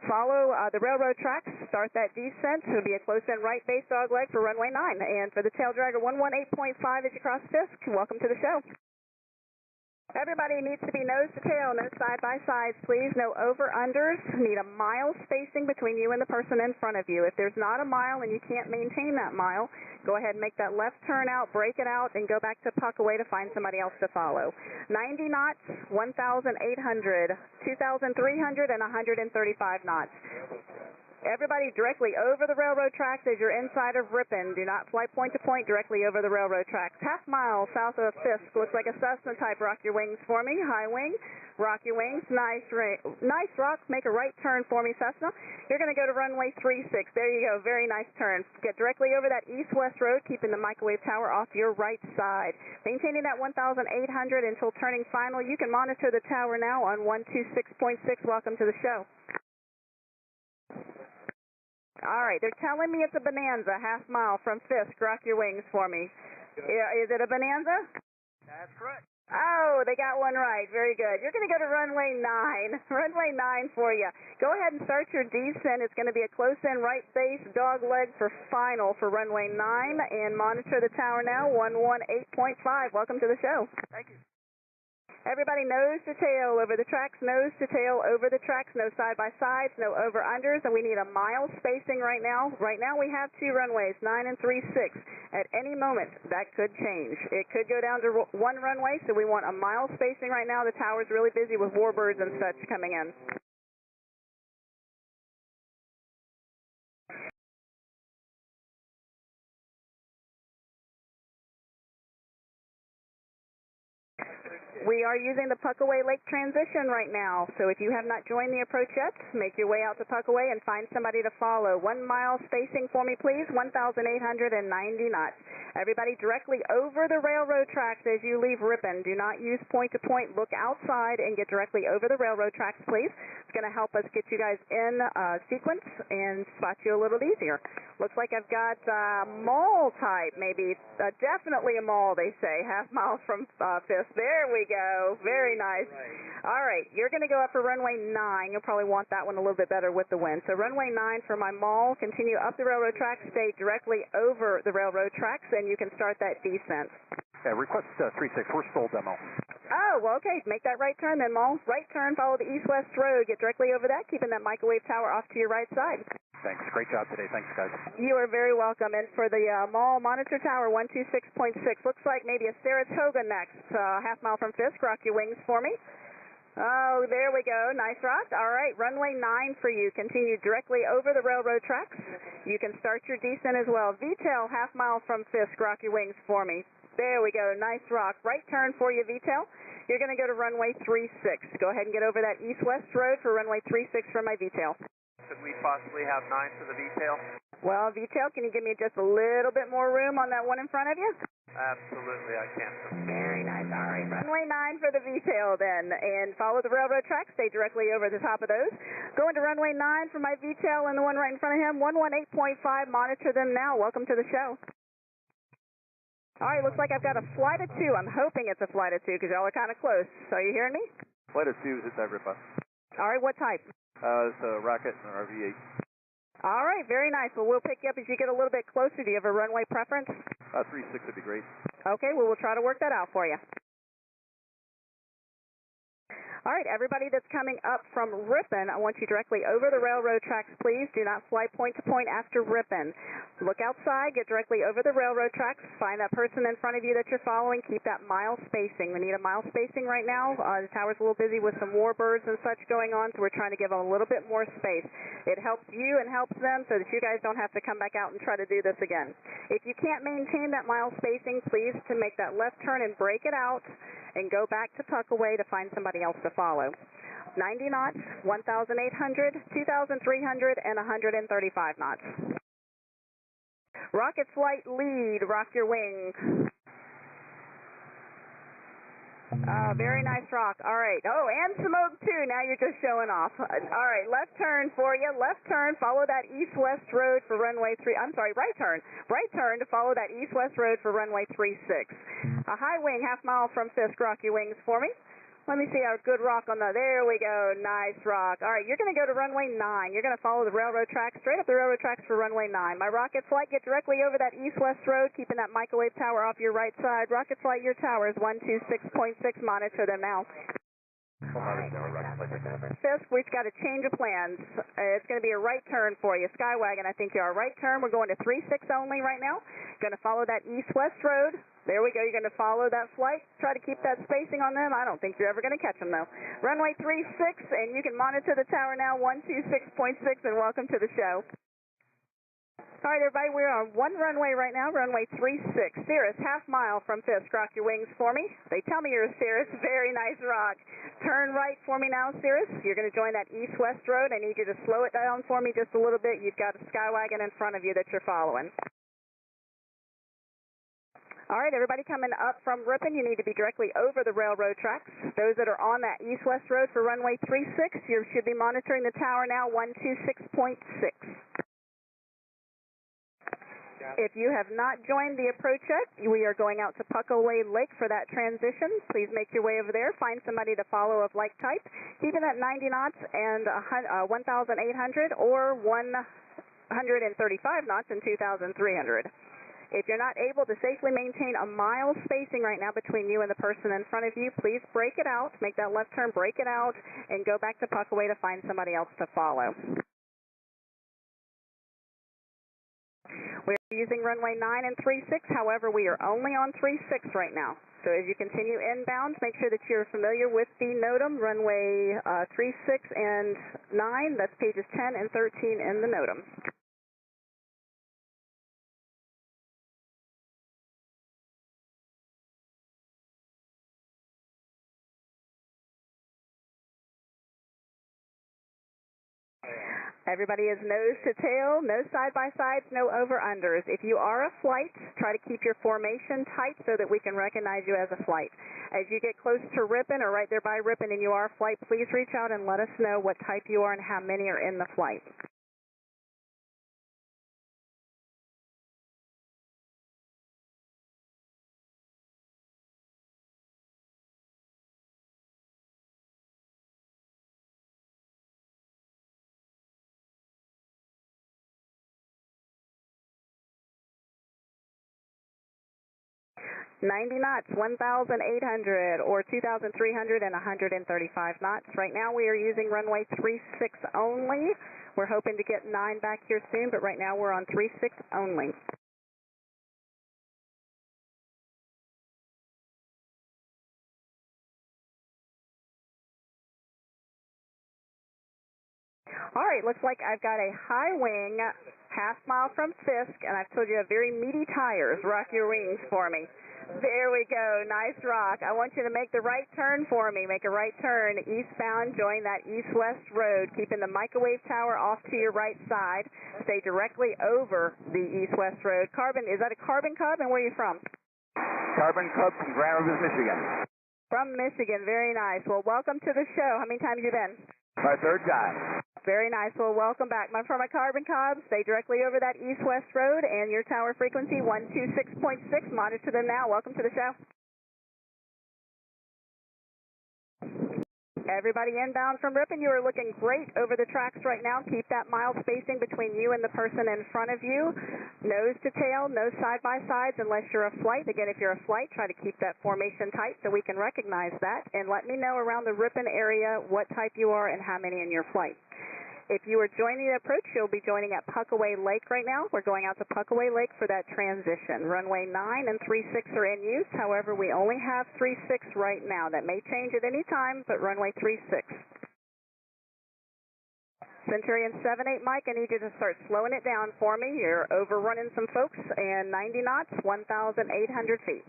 Follow the railroad tracks. Start that descent. It'll be a close-in right base dog leg for runway 9. And for the tail dragger, 118.5 as you cross Fisk. Welcome to the show. Everybody needs to be nose to tail, no side-by-sides, please. No over-unders. Need a mile spacing between you and the person in front of you. If there's not a mile and you can't maintain that mile, go ahead and make that left turn out, break it out, and go back to Puckaway to find somebody else to follow. 90 knots, 1,800, 2,300, and 135 knots. Everybody directly over the railroad tracks as you're inside of Ripon. Do not fly point to point, directly over the railroad tracks. Half mile south of Fisk. Looks like a Cessna type. Rock your wings for me. High wing. Rock your wings. Nice rock. Make a right turn for me, Cessna. You're going to go to runway 36. There you go. Very nice turn. Get directly over that east-west road, keeping the microwave tower off your right side. Maintaining that 1,800 until turning final. You can monitor the tower now on 126.6. Welcome to the show. All right, they're telling me it's a Bonanza, half mile from Fisk. Rock your wings for me. Is it a Bonanza? That's correct. Oh, they got one right. Very good. You're going to go to runway 9. Runway 9 for you. Go ahead and start your descent. It's going to be a close-in right base dog leg for final for runway 9. And monitor the tower now, 118.5. Welcome to the show. Thank you. Everybody nose to tail over the tracks, nose to tail over the tracks, no side-by-sides, no over-unders, and we need a mile spacing right now. Right now we have 2 runways, 9 and 36. At any moment, that could change. It could go down to 1 runway, so we want a mile spacing right now. The tower's really busy with warbirds and such coming in. We are using the Puckaway Lake transition right now, so if you have not joined the approach yet, make your way out to Puckaway and find somebody to follow. 1 mile spacing for me, please, 1,890 knots. Everybody directly over the railroad tracks as you leave Ripon. Do not use point-to-point. Look outside and get directly over the railroad tracks, please. It's going to help us get you guys in sequence and spot you a little easier. Looks like I've got mall type, maybe definitely a mall, they say, half mile from Fisk. There we go. Very nice. All right, you're going to go up for runway 9. You'll probably want that one a little bit better with the wind. So runway 9 for my mall. Continue up the railroad tracks. Stay directly over the railroad tracks, and you can start that descent. Request 36. We're still demo. Oh, well, okay. Make that right turn then, Mall. Right turn, follow the east-west road. Get directly over that, keeping that microwave tower off to your right side. Thanks. Great job today. Thanks, guys. You are very welcome. And for the Mall monitor tower, 126.6. Looks like maybe a Saratoga next. Half mile from Fisk. Rock your wings for me. Oh, there we go. Nice rock. All right, runway 9 for you. Continue directly over the railroad tracks. You can start your descent as well. VTAL, half mile from Fisk. Rock your wings for me. There we go. Nice rock. Right turn for you, VTAL. You're going to go to runway 36. Go ahead and get over that east-west road for runway 36 for my VTAL. Could we possibly have 9 for the VTAL? Well, VTAL, can you give me just a little bit more room on that one in front of you? Absolutely, I can. Very nice. All right. Runway 9 for the VTAL then. And follow the railroad tracks. Stay directly over the top of those. Going to runway 9 for my VTAL and the one right in front of him. 118.5. Monitor them now. Welcome to the show. All right, looks like I've got a flight of 2. I'm hoping it's a flight of 2 because y'all are kind of close. So are you hearing me? Flight of 2 is at Ripa. All right, what type? It's a rocket and an RV-8. All right, very nice. Well, we'll pick you up as you get a little bit closer. Do you have a runway preference? 36 would be great. Okay, well, we'll try to work that out for you. All right, everybody that's coming up from Ripon, I want you directly over the railroad tracks, please. Do not fly point to point after Ripon. Look outside, get directly over the railroad tracks, find that person in front of you that you're following, keep that mile spacing. We need a mile spacing right now. The tower's a little busy with some warbirds and such going on, so we're trying to give them a little bit more space. It helps you and helps them so that you guys don't have to come back out and try to do this again. If you can't maintain that mile spacing, please to make that left turn and break it out and go back to Puckaway to find somebody else to follow. 90 knots, 1,800, 2,300, and 135 knots. Rocket flight lead, rock your wings. Very nice rock. All right. Oh, and smoke too. Now you're just showing off. All right, left turn for you. Left turn, follow that east-west road for runway 3. I'm sorry, right turn. Right turn to follow that east-west road for runway 36. A high wing, half mile from Fisk. Rock your wings for me. Let me see our good rock on the, there we go, nice rock. All right, you're going to go to runway 9. You're going to follow the railroad tracks, straight up the railroad tracks for runway 9. My rocket flight, get directly over that east-west road, keeping that microwave tower off your right side. Rocket flight, your tower is 126.6. Monitor them now. Fisk, we've got a change of plans. It's going to be a right turn for you. Skywagon, I think you are. Right turn, we're going to 36 only right now. Going to follow that east-west road. There we go. You're going to follow that flight. Try to keep that spacing on them. I don't think you're ever going to catch them, though. Runway 36, and you can monitor the tower now, 126.6, and welcome to the show. All right, everybody, we're on one runway right now, runway 36. Cirrus, half mile from Fisk. Rock your wings for me. They tell me you're a Cirrus. Very nice rock. Turn right for me now, Cirrus. You're going to join that east-west road. I need you to slow it down for me just a little bit. You've got a Skywagon in front of you that you're following. All right, everybody coming up from Ripon, you need to be directly over the railroad tracks. Those that are on that east-west road for runway 36, you should be monitoring the tower now, 126.6. If you have not joined the approach yet, we are going out to Puckaway Lake for that transition. Please make your way over there. Find somebody to follow of like type. Keep it at 90 knots and 1,800 or 135 knots and 2,300. If you're not able to safely maintain a mile spacing right now between you and the person in front of you, please break it out, make that left turn, break it out, and go back to Puckaway to find somebody else to follow. We're using runway 9 and 36, however, we are only on 36 right now. So as you continue inbound, make sure that you're familiar with the NOTAM, runway 36 and 9, that's pages 10 and 13 in the NOTAM. Everybody is nose to tail, no side-by-sides, no over-unders. If you are a flight, try to keep your formation tight so that we can recognize you as a flight. As you get close to Ripon or right there by Ripon and you are a flight, please reach out and let us know what type you are and how many are in the flight. $90 knots, 1,800 or 2,300 and 135 knots. Right now we are using runway 36 only. We're hoping to get 9 back here soon, but right now we're on 36 only. All right, looks like I've got a high wing, half mile from Fisk, and I've told you have very meaty tires. Rock your wings for me. There we go, nice rock. I want you to make the right turn for me. Make a right turn eastbound, join that east-west road, keeping the microwave tower off to your right side. Stay directly over the east-west road. Carbon, is that a Carbon Cub, and where are you from? Carbon Cub from Grand Rapids, Michigan. From Michigan, very nice. Well, welcome to the show. How many times have you been? My third time. Very nice. Well, welcome back. I'm from a Carbon Cob. Stay directly over that east-west road and your tower frequency 126.6. Monitor them now. Welcome to the show. Everybody inbound from Ripon, you are looking great over the tracks right now. Keep that mile spacing between you and the person in front of you. Nose to tail, no side-by-sides unless you're a flight. Again, if you're a flight, try to keep that formation tight so we can recognize that. And let me know around the Ripon area what type you are and how many in your flight. If you are joining the approach, you'll be joining at Puckaway Lake right now. We're going out to Puckaway Lake for that transition. Runway 9 and 36 are in use. However, we only have 36 right now. That may change at any time, but runway 36. Centurion 78 Mike, I need you to start slowing it down for me. You're overrunning some folks, and 90 knots, 1,800 feet.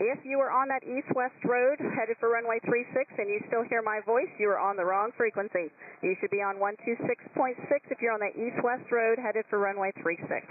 If you are on that east-west road headed for runway 36 and you still hear my voice, you are on the wrong frequency. You should be on 126.6 if you're on that east-west road headed for runway 36.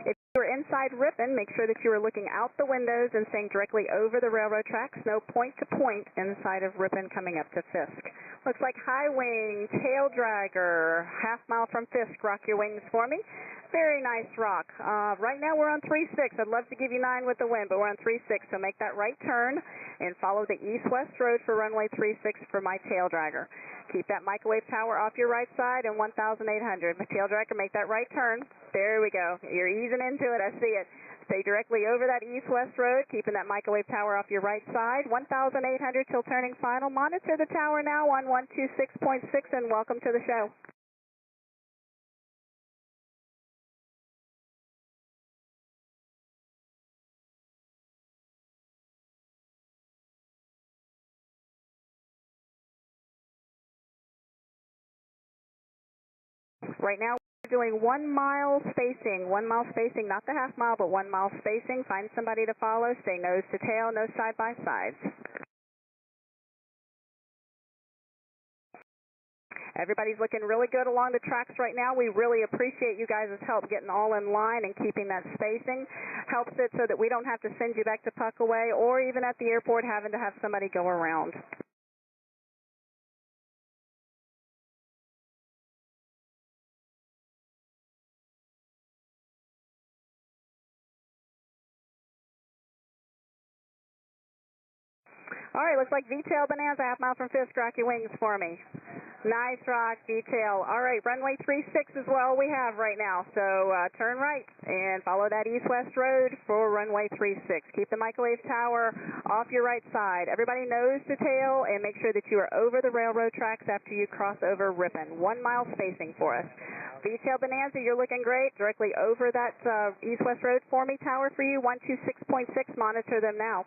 If you're inside Ripon, make sure that you are looking out the windows and staying directly over the railroad tracks. No point-to-point inside of Ripon coming up to Fisk. Looks like high wing, tail dragger, half mile from Fisk. Rock your wings for me. Very nice rock. Right now we're on 36. I'd love to give you 9 with the wind, but we're on 36. So make that right turn and follow the east-west road for runway 36 for my tail dragger. Keep that microwave tower off your right side and 1,800. My tail dragger, make that right turn. There we go. You're easing into it. I see it. Stay directly over that east-west road, keeping that microwave tower off your right side. 1,800 till turning final. Monitor the tower now on 126.6 and welcome to the show. Right now we're doing 1 mile spacing, not the half mile, but 1 mile spacing. Find somebody to follow. Stay nose to tail, no side-by-sides. Everybody's looking really good along the tracks right now. We really appreciate you guys' help getting all in line and keeping that spacing. Helps it so that we don't have to send you back to Puckaway or even at the airport having to have somebody go around. All right, looks like V-tail Bonanza, half mile from Fisk. Rock your wings for me. Nice rock, V-tail. All right, runway 36 is all we have right now. So turn right and follow that east-west road for runway 36. Keep the microwave tower off your right side. Everybody nose to tail and make sure that you are over the railroad tracks after you cross over Ripon. 1 mile spacing for us. V-tail Bonanza, you're looking great. Directly over that east-west road for me, tower for you. 126.6, monitor them now.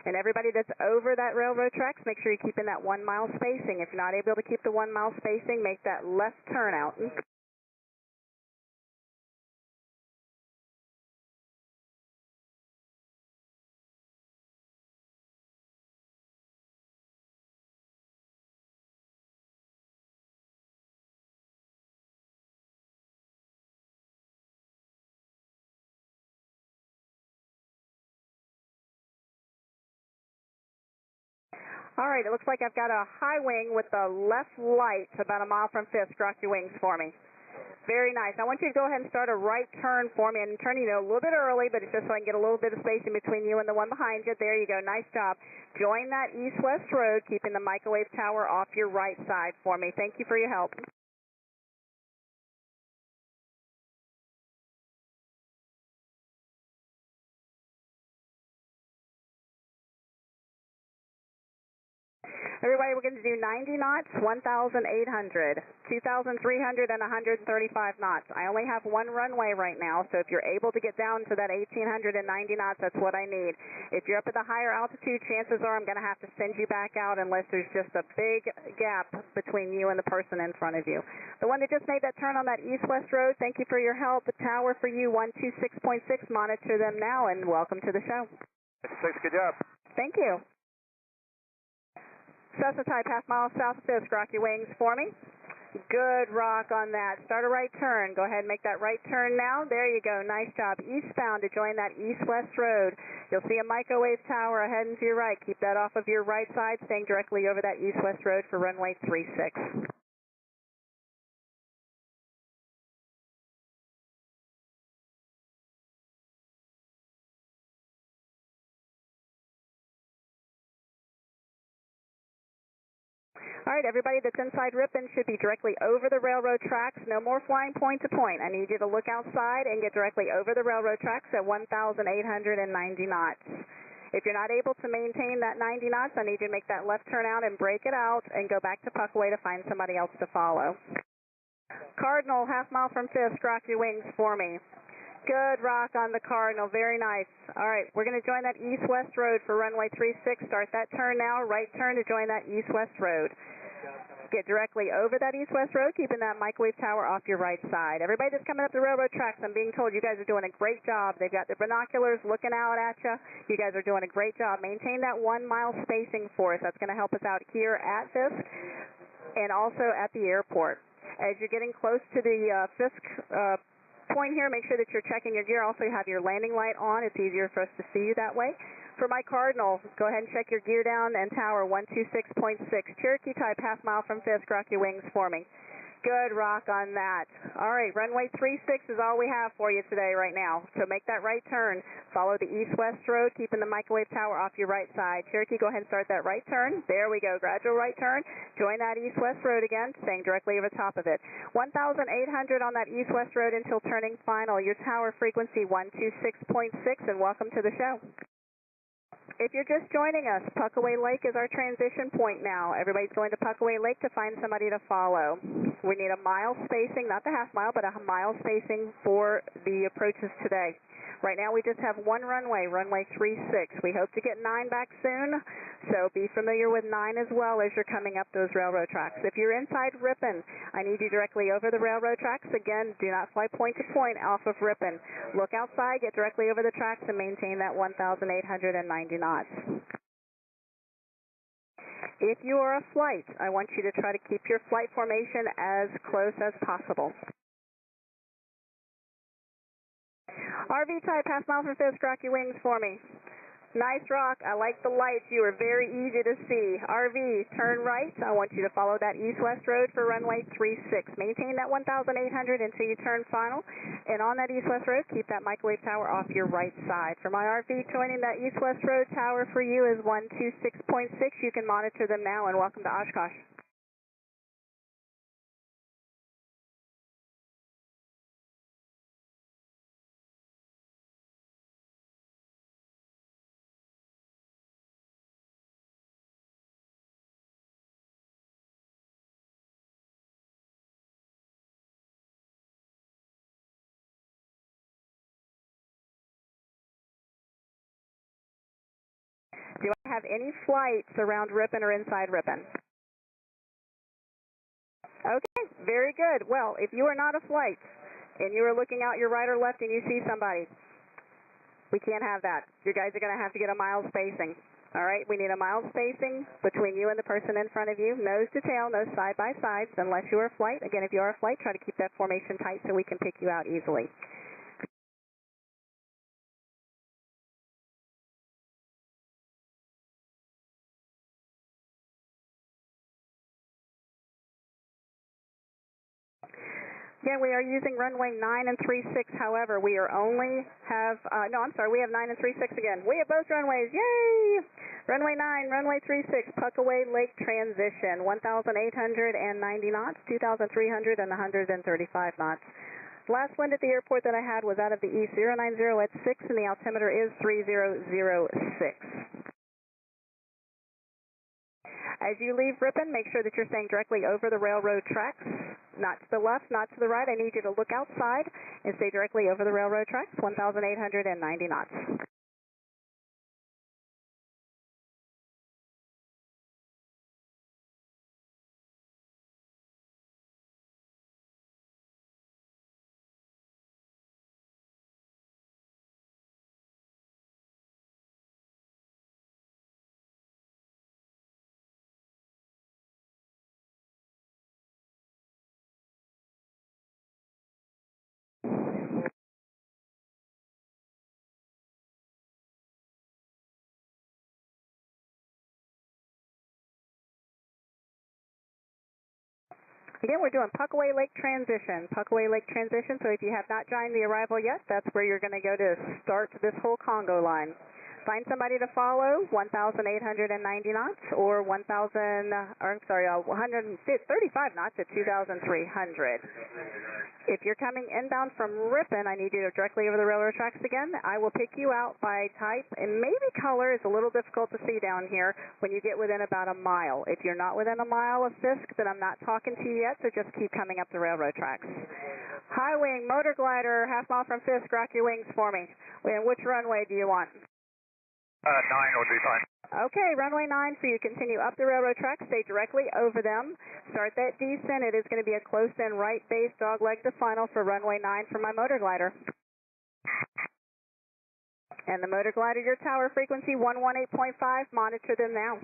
And everybody that's over that railroad tracks, make sure you're keeping that 1 mile spacing. If you're not able to keep the 1 mile spacing, make that left turn out. All right, it looks like I've got a high wing with the left light about a mile from Fisk. Rock your wings for me. Very nice. I want you to go ahead and start a right turn for me. And turning a little bit early, but it's just so I can get a little bit of space in between you and the one behind you. There you go. Nice job. Join that east-west road, keeping the microwave tower off your right side for me. Thank you for your help. Everybody, we're going to do 90 knots, 1,800, 2,300, and 135 knots. I only have one runway right now, so if you're able to get down to that 1,890 knots, that's what I need. If you're up at the higher altitude, chances are I'm going to have to send you back out unless there's just a big gap between you and the person in front of you. The one that just made that turn on that east-west road, thank you for your help. The tower for you, 126.6. Monitor them now, and welcome to the show. 6, good job. Thank you. Cessna type, half mile south of Fisk. Rock your wings for me. Good rock on that. Start a right turn. Go ahead and make that right turn now. There you go. Nice job. Eastbound to join that east-west road. You'll see a microwave tower ahead and to your right. Keep that off of your right side, staying directly over that east-west road for runway 36. All right, everybody that's inside Ripon should be directly over the railroad tracks. No more flying point to point. I need you to look outside and get directly over the railroad tracks at 1,890 knots. If you're not able to maintain that 90 knots, I need you to make that left turn out and break it out and go back to Puckaway to find somebody else to follow. Cardinal, half mile from Fisk. Rock your wings for me. Good rock on the Cardinal. Very nice. All right, we're going to join that east-west road for runway 36. Start that turn now. Right turn to join that east-west road. Get directly over that east-west road, keeping that microwave tower off your right side. Everybody that's coming up the railroad tracks, I'm being told you guys are doing a great job. They've got their binoculars looking out at you. You guys are doing a great job. Maintain that 1 mile spacing for us. That's going to help us out here at Fisk and also at the airport. As you're getting close to the Fisk point here, make sure that you're checking your gear. Also, you have your landing light on. It's easier for us to see you that way. For my Cardinal, go ahead and check your gear down and tower 126.6. Cherokee type, half mile from Fisk. Rock your wings for me. Good rock on that. All right, runway 36 is all we have for you today right now. So make that right turn. Follow the east-west road, keeping the microwave tower off your right side. Cherokee, go ahead and start that right turn. There we go, gradual right turn. Join that east-west road again, staying directly over top of it. 1,800 on that east-west road until turning final. Your tower frequency 126.6, and welcome to the show. If you're just joining us, Puckaway Lake is our transition point now. Everybody's going to Puckaway Lake to find somebody to follow. We need a mile spacing, not the half mile, but a mile spacing for the approaches today. Right now we just have one runway, runway 36. We hope to get 9 back soon, so be familiar with 9 as well as you're coming up those railroad tracks. If you're inside Ripon, I need you directly over the railroad tracks. Again, do not fly point to point off of Ripon. Look outside, get directly over the tracks, and maintain that 1,890 knots. If you are a flight, I want you to try to keep your flight formation as close as possible. RV type, half mile from Fisk, rock your wings for me. Nice rock. I like the lights. You are very easy to see. RV, turn right. I want you to follow that east-west road for runway 36. Maintain that 1,800 until you turn final. And on that east-west road, keep that microwave tower off your right side. For my RV, joining that east-west road tower for you is 126.6. You can monitor them now, and welcome to Oshkosh. Do I have any flights around Ripon or inside Ripon? Okay, very good. Well, if you are not a flight and you are looking out your right or left and you see somebody, we can't have that. You guys are going to have to get a mile spacing. All right, we need a mile spacing between you and the person in front of you, nose to tail, no side by sides, unless you are a flight. Again, if you are a flight, try to keep that formation tight so we can pick you out easily. Yeah, we are using runway 9 and 36. However, we are only have, we have 9 and 36 again. We have both runways. Yay! Runway 9, runway 36, Puckaway Lake transition, 1,890 knots, 2,300 and 135 knots. Last wind at the airport that I had was out of the east, 090 at 6, and the altimeter is 3006. As you leave Ripon, make sure that you're staying directly over the railroad tracks, not to the left, not to the right. I need you to look outside and stay directly over the railroad tracks, 1,890 knots. Again, we're doing Puckaway Lake transition. Puckaway Lake transition, so if you have not joined the arrival yet, that's where you're going to go to start this whole Congo line. Find somebody to follow, 1,890 knots, or 135 knots at 2,300. If you're coming inbound from Ripon, I need you to directly over the railroad tracks again. I will pick you out by type, and maybe color is a little difficult to see down here when you get within about a mile. If you're not within a mile of Fisk, then I'm not talking to you yet, so just keep coming up the railroad tracks. High wing, motor glider, half mile from Fisk, rock your wings for me. And which runway do you want? 9 would be fine. Okay, runway 9 for you. Continue up the railroad tracks, stay directly over them. Start that descent. It is going to be a close-in right base dog leg to final for runway 9 for my motor glider. And the motor glider, your tower frequency 118.5. Monitor them now.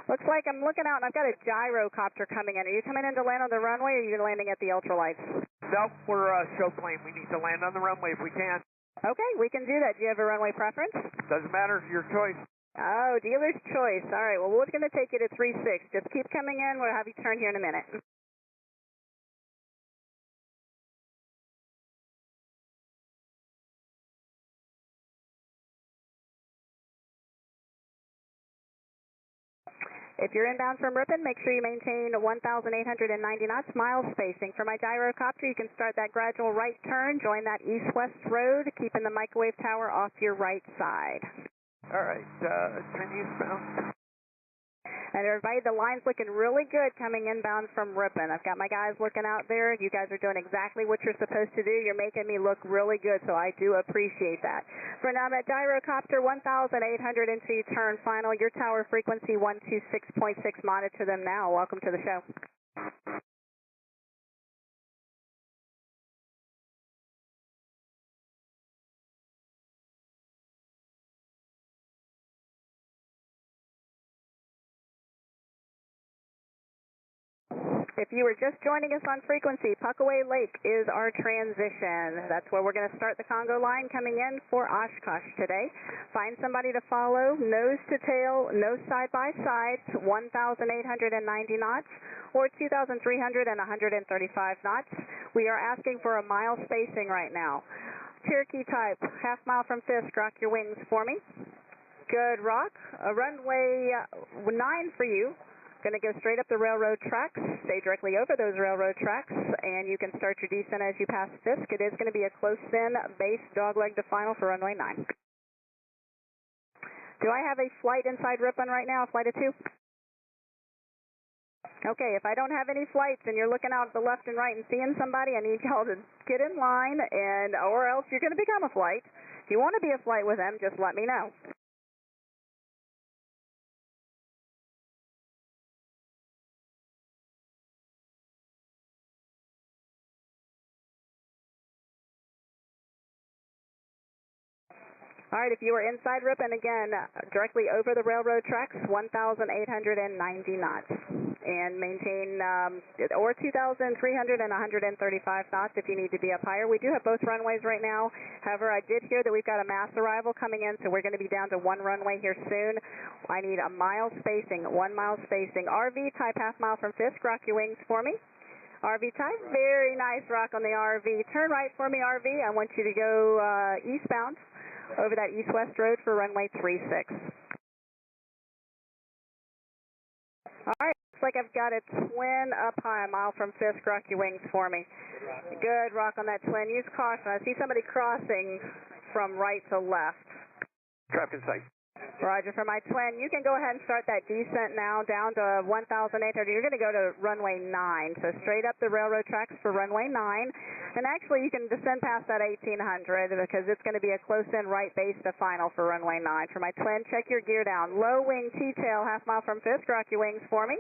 Looks like I'm looking out and I've got a gyrocopter coming in. Are you coming in to land on the runway or are you landing at the ultralights? Nope, we're a show plane. We need to land on the runway if we can. Okay, we can do that. Do you have a runway preference? Doesn't matter, your choice. Oh, dealer's choice. All right, well, we're going to take you to 36. Just keep coming in. We'll have you turn here in a minute. If you're inbound from Ripon, make sure you maintain 1,890 knots, mile spacing. For my gyrocopter, you can start that gradual right turn, join that east-west road, keeping the microwave tower off your right side. All right, turn eastbound. And everybody, the line's looking really good coming inbound from Ripon. I've got my guys looking out there. You guys are doing exactly what you're supposed to do. You're making me look really good, so I do appreciate that. For now, I'm at Gyrocopter 1,802, turn final. Your tower frequency 126.6. Monitor them now. Welcome to the show. If you were just joining us on frequency, Puckaway Lake is our transition. That's where we're going to start the Congo line coming in for Oshkosh today. Find somebody to follow, nose to tail, no side-by-side, 1,890 knots or 2,300 and 135 knots. We are asking for a mile spacing right now. Cherokee type, half mile from Fisk, rock your wings for me. Good rock. Runway 9 for you. Going to go straight up the railroad tracks, stay directly over those railroad tracks, and you can start your descent as you pass Fisk. It is going to be a close-in base dogleg to final for runway 9. Do I have a flight inside Ripon right now, flight of 2? Okay, if I don't have any flights and you're looking out to the left and right and seeing somebody, I need y'all to get in line, or else you're going to become a flight. If you want to be a flight with them, just let me know. All right, if you are inside Ripon, again, directly over the railroad tracks, 1,890 knots. And maintain, or 2,300 and 135 knots if you need to be up higher. We do have both runways right now. However, I did hear that we've got a mass arrival coming in, so we're going to be down to one runway here soon. I need a mile spacing, 1 mile spacing. RV type, half mile from Fisk, rock your wings for me. RV type, very nice rock on the RV. Turn right for me, RV. I want you to go eastbound over that east-west road for runway 36. All right, looks like I've got a twin up high, a mile from Fisk. Rock your wings for me. Good rock on that twin. Use caution. I see somebody crossing from right to left. Traffic in sight. Roger, for my twin, you can go ahead and start that descent now down to 1,800. You're going to go to runway 9, so straight up the railroad tracks for runway 9. And actually, you can descend past that 1,800 because it's going to be a close-in right base to final for runway 9. For my twin, check your gear down. Low wing T-tail, half mile from Fisk. Rock your wings for me.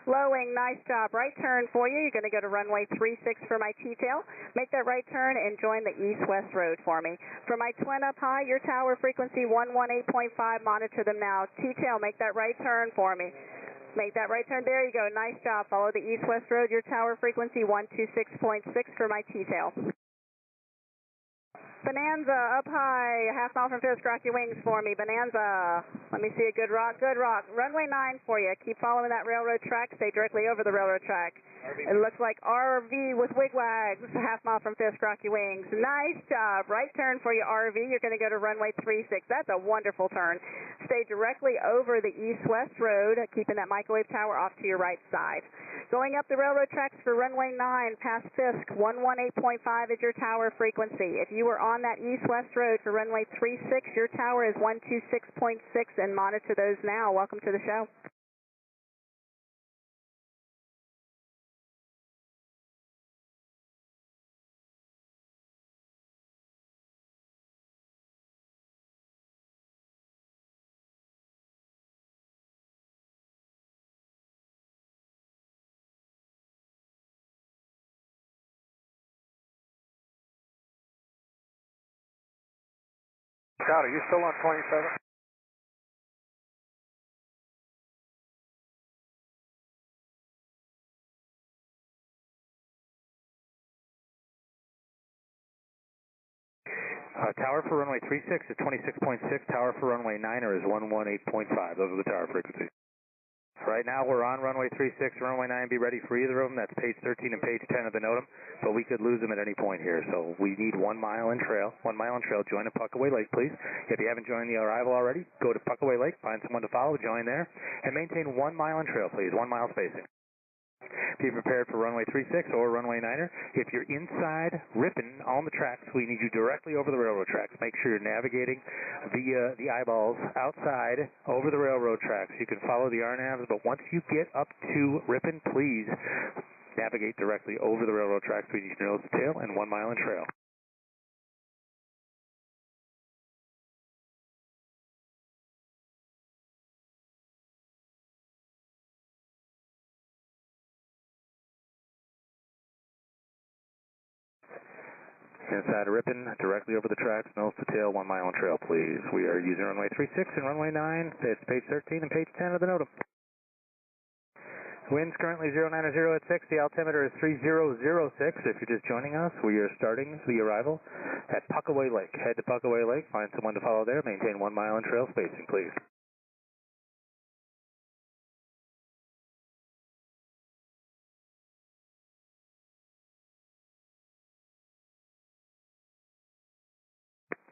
Low wing, nice job. Right turn for you. You're going to go to runway 36 for my T-tail. Make that right turn and join the east-west road for me. For my twin up high, your tower frequency 118.5. Monitor them now. T-tail, make that right turn for me. Make that right turn. There you go. Nice job. Follow the east-west road. Your tower frequency 126.6 for my T-tail. Bonanza up high, half mile from Fisk. Rock your wings for me. Bonanza. Let me see a good rock. Good rock. Runway 9 for you. Keep following that railroad track. Stay directly over the railroad track. It looks like RV with wigwags. Half mile from Fisk. Rock your wings. Nice job. Right turn for you, RV. You're going to go to runway 36. That's a wonderful turn. Stay directly over the east-west road, keeping that microwave tower off to your right side. Going up the railroad tracks for runway 9 past Fisk. 118.5 is your tower frequency. If you were on that east-west road for runway 36, your tower is 126.6, and monitor those now. Welcome to the show. Scott, are you still on 27? Tower for runway 36 is 26.6. Tower for runway 9er is 118.5. Those are the tower frequencies. Right now we're on runway 36, runway 9. Be ready for either of them. That's page 13 and page 10 of the NOTAM, but we could lose them at any point here. So we need 1 mile in trail. 1 mile in trail. Join at Puckaway Lake, please. If you haven't joined the arrival already, go to Puckaway Lake, find someone to follow, join there, and maintain 1 mile in trail, please. 1 mile spacing. Be prepared for runway 36 or runway 9er. If you're inside Ripon on the tracks, we need you directly over the railroad tracks. Make sure you're navigating via the eyeballs outside over the railroad tracks. You can follow the aeronaves, but once you get up to Ripon, please navigate directly over the railroad tracks. We need your nose to tail and 1 mile in trail. Inside Ripon, directly over the tracks, nose to tail, 1 mile in trail, please. We are using runway 36 and runway 9. It's page 13 and page 10 of the NOTAM. Wind's currently 090 at 6. The altimeter is 3006. If you're just joining us, we are starting the arrival at Puckaway Lake. Head to Puckaway Lake, find someone to follow there, maintain 1 mile in trail spacing, please.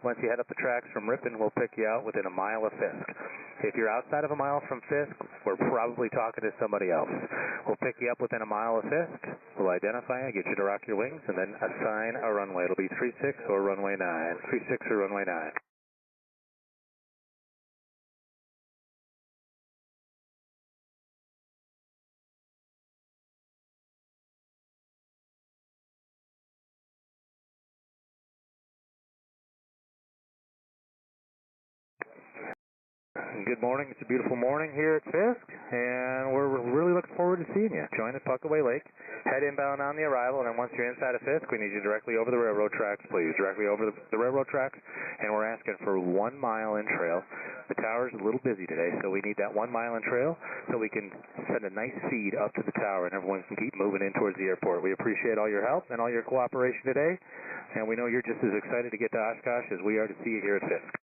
Once you head up the tracks from Ripon, we'll pick you out within a mile of Fisk. If you're outside of a mile from Fisk, we're probably talking to somebody else. We'll pick you up within a mile of Fisk, we'll identify you, get you to rock your wings, and then assign a runway. It'll be 36 or runway 9. 36 or runway 9. Good morning. It's a beautiful morning here at Fisk, and we're really looking forward to seeing you. Join at Puckaway Lake. Head inbound on the arrival, and then once you're inside of Fisk, we need you directly over the railroad tracks, please. Directly over the railroad tracks, and we're asking for 1 mile in trail. The tower's a little busy today, so we need that 1 mile in trail so we can send a nice feed up to the tower, and everyone can keep moving in towards the airport. We appreciate all your help and all your cooperation today, and we know you're just as excited to get to Oshkosh as we are to see you here at Fisk.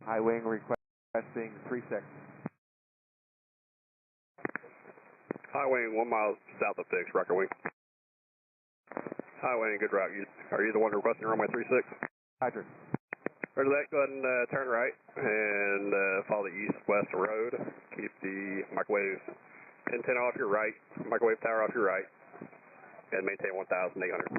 High wing requesting 36. High wing 1 mile south of Fisk, rocker wing. High wing, good route. Are you the one requesting runway 36? Roger. Roger that, go ahead and turn right and follow the east-west road. Keep the microwave antenna off your right, microwave tower off your right, and maintain 1,800.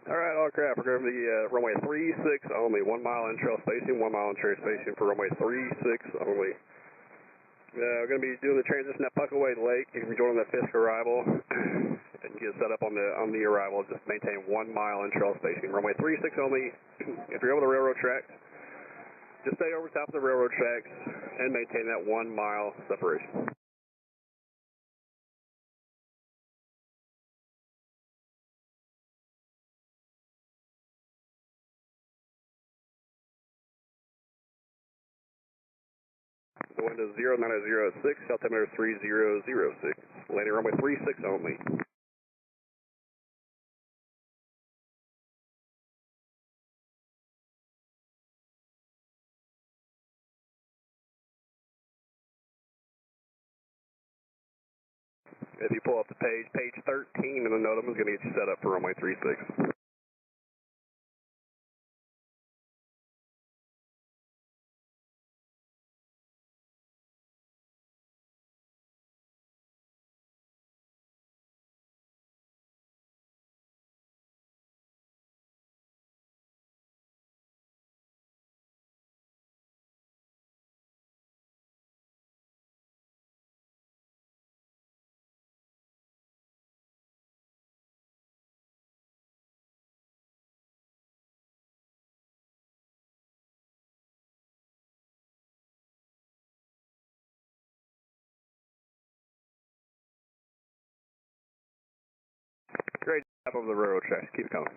All right, all craft, we're going to be runway 36 only, 1 mile in trail spacing, 1 mile in trail spacing for runway 36 only. We're going to be doing the transition at Puckaway Lake. You can join on the Fisk arrival and get set up on the arrival. Just maintain 1 mile in trail spacing. Runway 36 only. If you're over the railroad tracks, just stay over top of the railroad tracks and maintain that 1 mile separation. The wind is 090 at 6, altimeter 3006. Landing runway 36 only. If you pull up the page 13 in the NOTAM is going to get you set up for runway 36. Up over the railroad tracks. Keep it coming.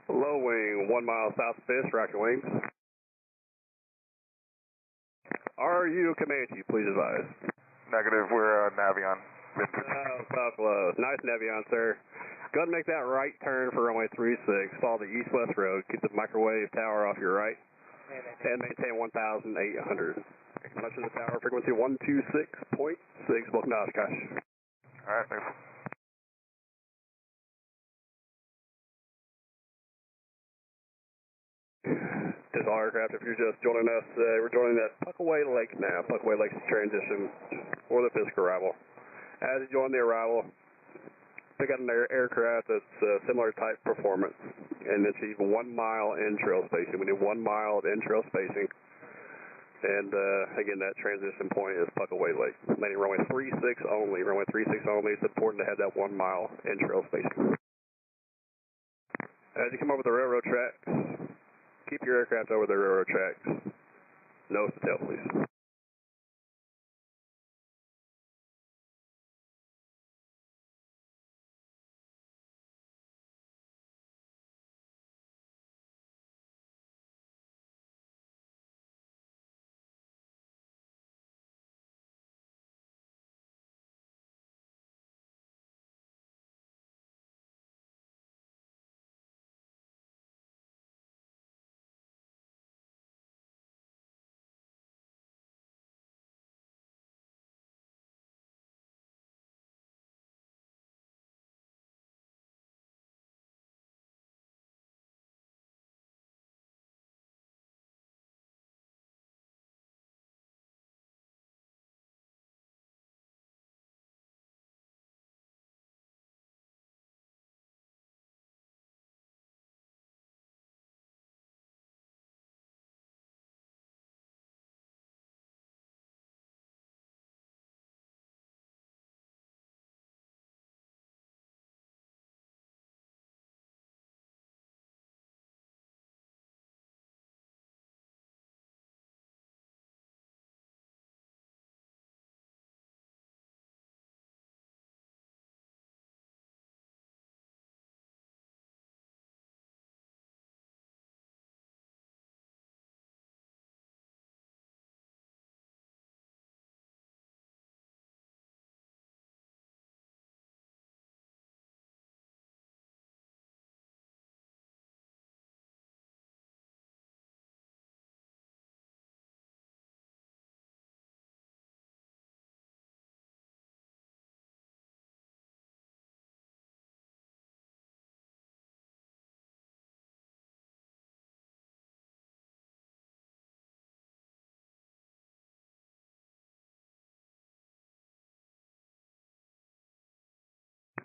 Low wing, 1 mile south of Fish, rock your wings. Are you Comanche? Please advise. Negative, we're Navion. Buffalo. Nice Navion, sir. Go ahead and make that right turn for runway 36. Follow the east-west road. Keep the microwave tower off your right. And maintain 1,800. Much of the tower, frequency 126.6. Welcome to Oshkosh. All right, thanks. Just all aircraft, if you're just joining us, we're joining at Puckaway Lake now. Puckaway Lake's transition for the Fisk arrival. As you join the arrival, pick out an aircraft that's similar type performance and achieve 1 mile in-trail spacing. We need 1 mile of in-trail spacing. And again, that transition point is Puckaway Lake. Landing runway 36 only. Runway 36 only. It's important to have that 1 mile in-trail spacing. As you come over the railroad tracks, keep your aircraft over the railroad tracks. Nose to tail, please.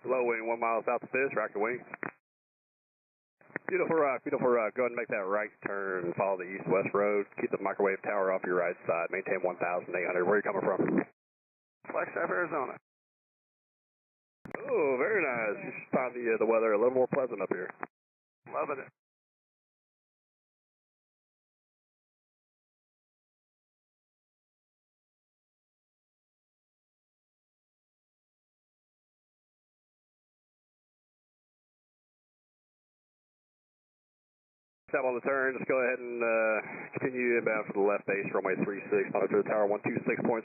Low wing, 1 mile south of Fish, rock your wings. Beautiful rock, beautiful rock. Go ahead and make that right turn. Follow the east-west road. Keep the microwave tower off your right side. Maintain 1,800. Where are you coming from? Flagstaff, Arizona. Oh, very nice. You should find the weather a little more pleasant up here. Loving it. Step on the turn. Just go ahead and continue inbound for the left base, runway 36. Monitor the tower 126.6.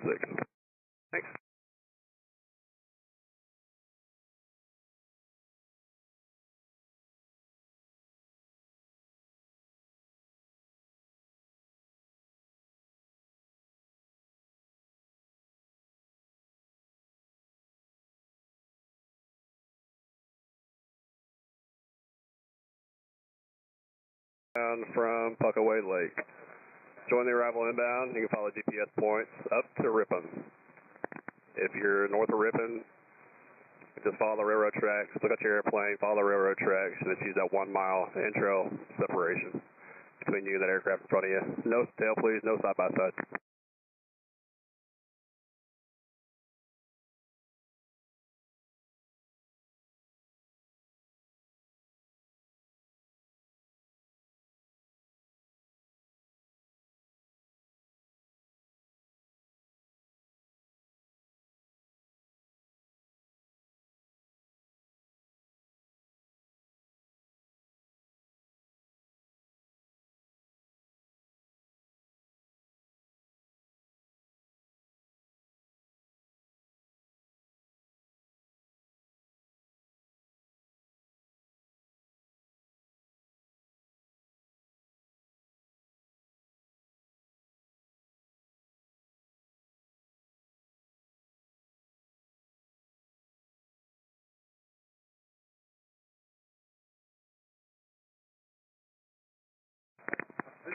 Thanks. From Puckaway Lake. Join the arrival inbound. You can follow GPS points up to Ripon. If you're north of Ripon, just follow the railroad tracks. Look at your airplane, follow the railroad tracks, and just use that 1 mile entrail separation between you and that aircraft in front of you. No tail, please. No side by side.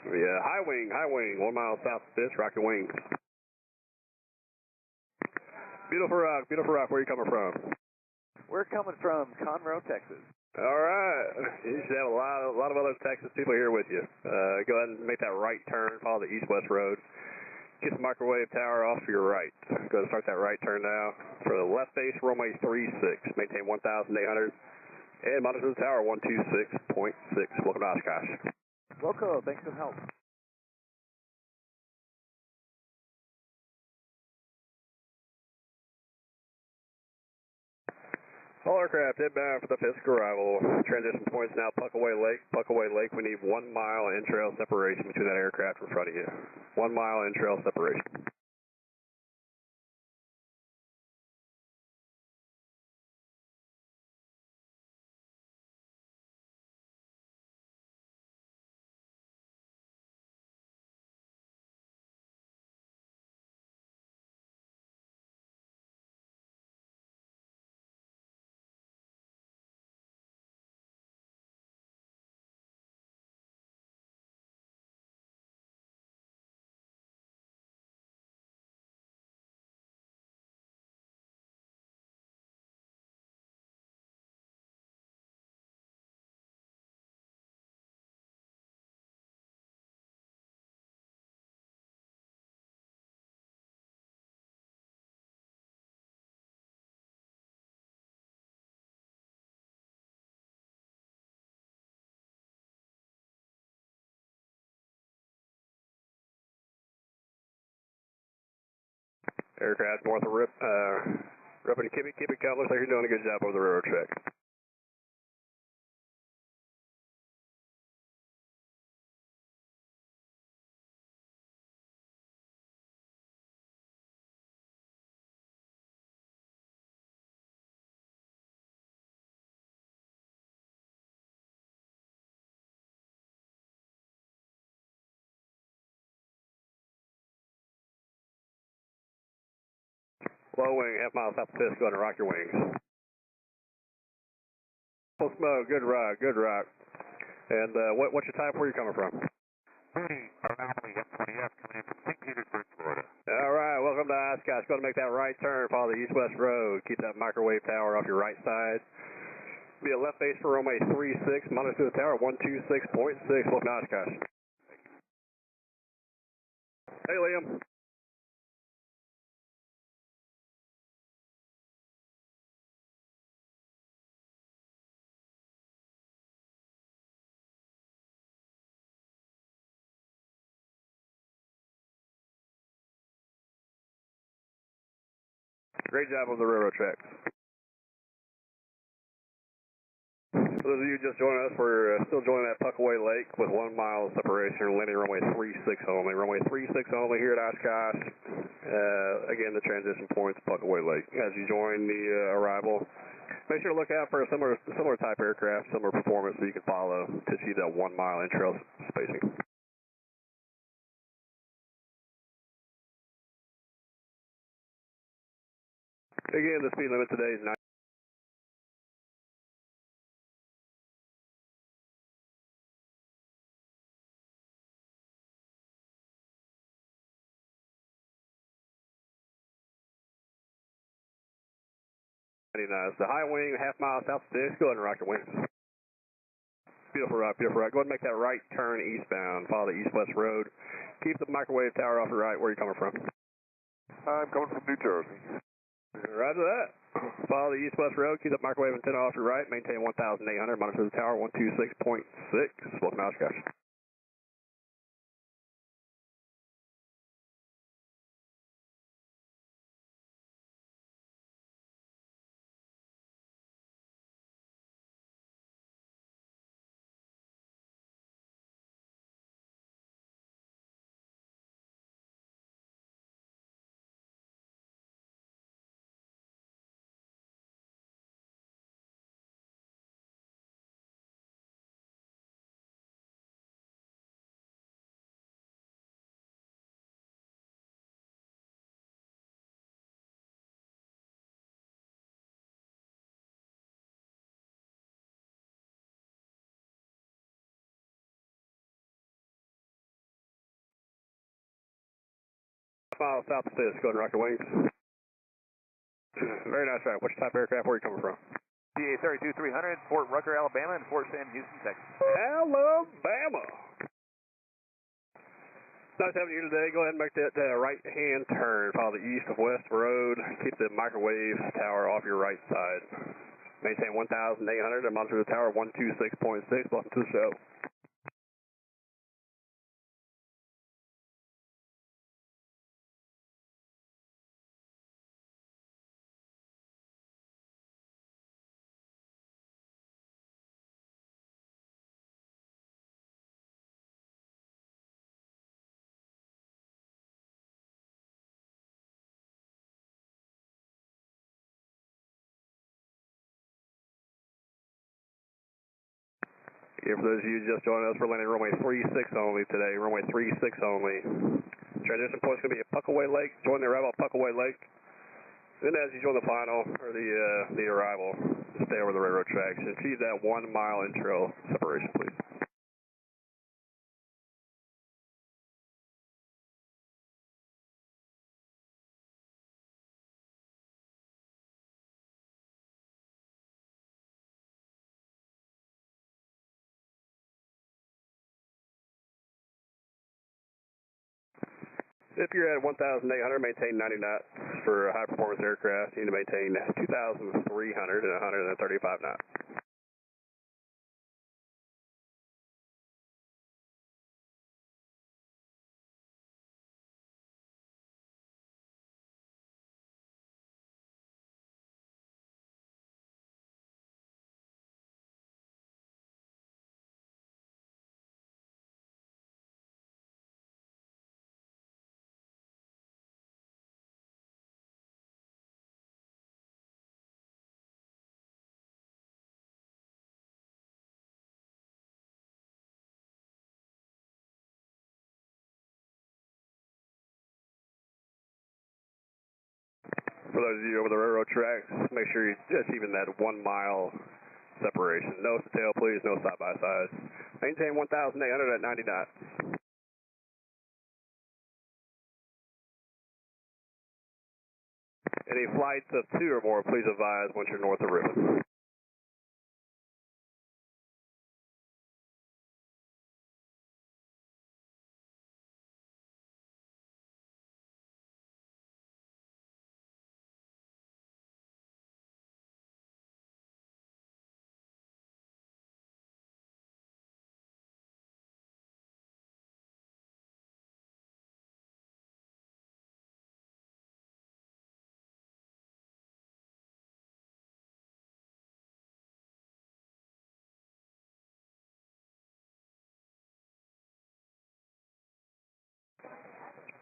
Yeah, high wing, 1 mile south of this, rock your wings. Beautiful rock, where are you coming from? We're coming from Conroe, Texas. All right, you should have a lot of other Texas people here with you. Go ahead and make that right turn, follow the east-west road. Get the microwave tower off to your right. Go ahead and start that right turn now. For the left base, runway 36, maintain 1,800. And monitor the tower 126.6. Welcome to Oshkosh. Welcome, thanks for the help. All aircraft inbound for the physical arrival. Transition points now Puckaway Lake. Puckaway Lake, we need 1 mile entrail separation between that aircraft in front of you. 1 mile entrail separation. Aircraft north of Ripon, keep it count. Looks like you're doing a good job over the railroad track. Low wing, half mile south of Fisk, go ahead and rock your wings. Full smoke, good rock. And what's your time, where are you coming from? Mooney, anomaly M20F coming in from St. Petersburg, Florida. All right, welcome to Oshkosh. Go ahead and make that right turn, follow the east-west road. Keep that microwave tower off your right side. Be a left base for runway 36, monitor to the tower 126.6, welcome to Oshkosh. Hey Liam. Great job on the railroad tracks. For those of you just joining us, we're still joining at Puckaway Lake with 1 mile separation, landing runway 36 only. Runway 36 only here at Oshkosh. Again, the transition point's Puckaway Lake. As you join the arrival, make sure to look out for a similar type aircraft, similar performance, so you can follow to achieve that 1 mile in-trail spacing. Again, the speed limit today is 90. It's the high wing, half mile south of this. Go ahead and rock your wings. Beautiful rock, beautiful rock. Go ahead and make that right turn eastbound. Follow the east-west road. Keep the microwave tower off your right. Where are you coming from? I'm coming from New Jersey. Roger that. Follow the east-west road. Keep the microwave antenna off your right. Maintain 1,800. Monitor the tower 126.6. Welcome to Oshkosh. Mile south of this. Go ahead and rock your wings. Very nice route. Which type of aircraft? Where are you coming from? GA 32300, Fort Rucker, Alabama, and Fort Sam Houston, Texas. Alabama. Nice having you today. Go ahead and make that right-hand turn. Follow the east of west road. Keep the microwave tower off your right side. Maintain 1,800 and monitor the tower 126.6. Welcome to the show. Here, for those of you just joining us, we're landing runway 36 only today. Runway 36 only. Transition point's going to be at Puckaway Lake. Join the arrival at Puckaway Lake. Then as you join the final, or the arrival, stay over the railroad tracks and achieve that 1 mile in-trail separation, please. If you're at 1,800, maintain 90 knots. For a high-performance aircraft, you need to maintain 2,300 and 135 knots. For those of you over the railroad tracks, make sure you're achieving that 1 mile separation. Nose to tail, please. No side-by-sides. Maintain 1,800 at 90 knots. Any flights of 2 or more, please advise once you're north of ribbon.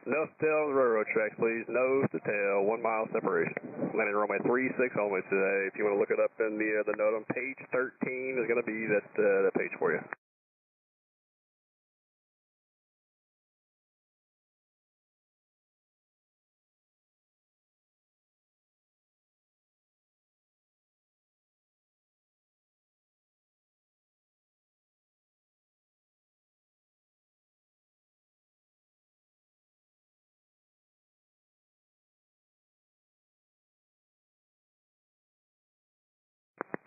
Nose to tail on the railroad tracks, please. Nose to tail, 1 mile separation. Landing runway 36 only today. If you want to look it up in the note on page 13 is going to be that page for you.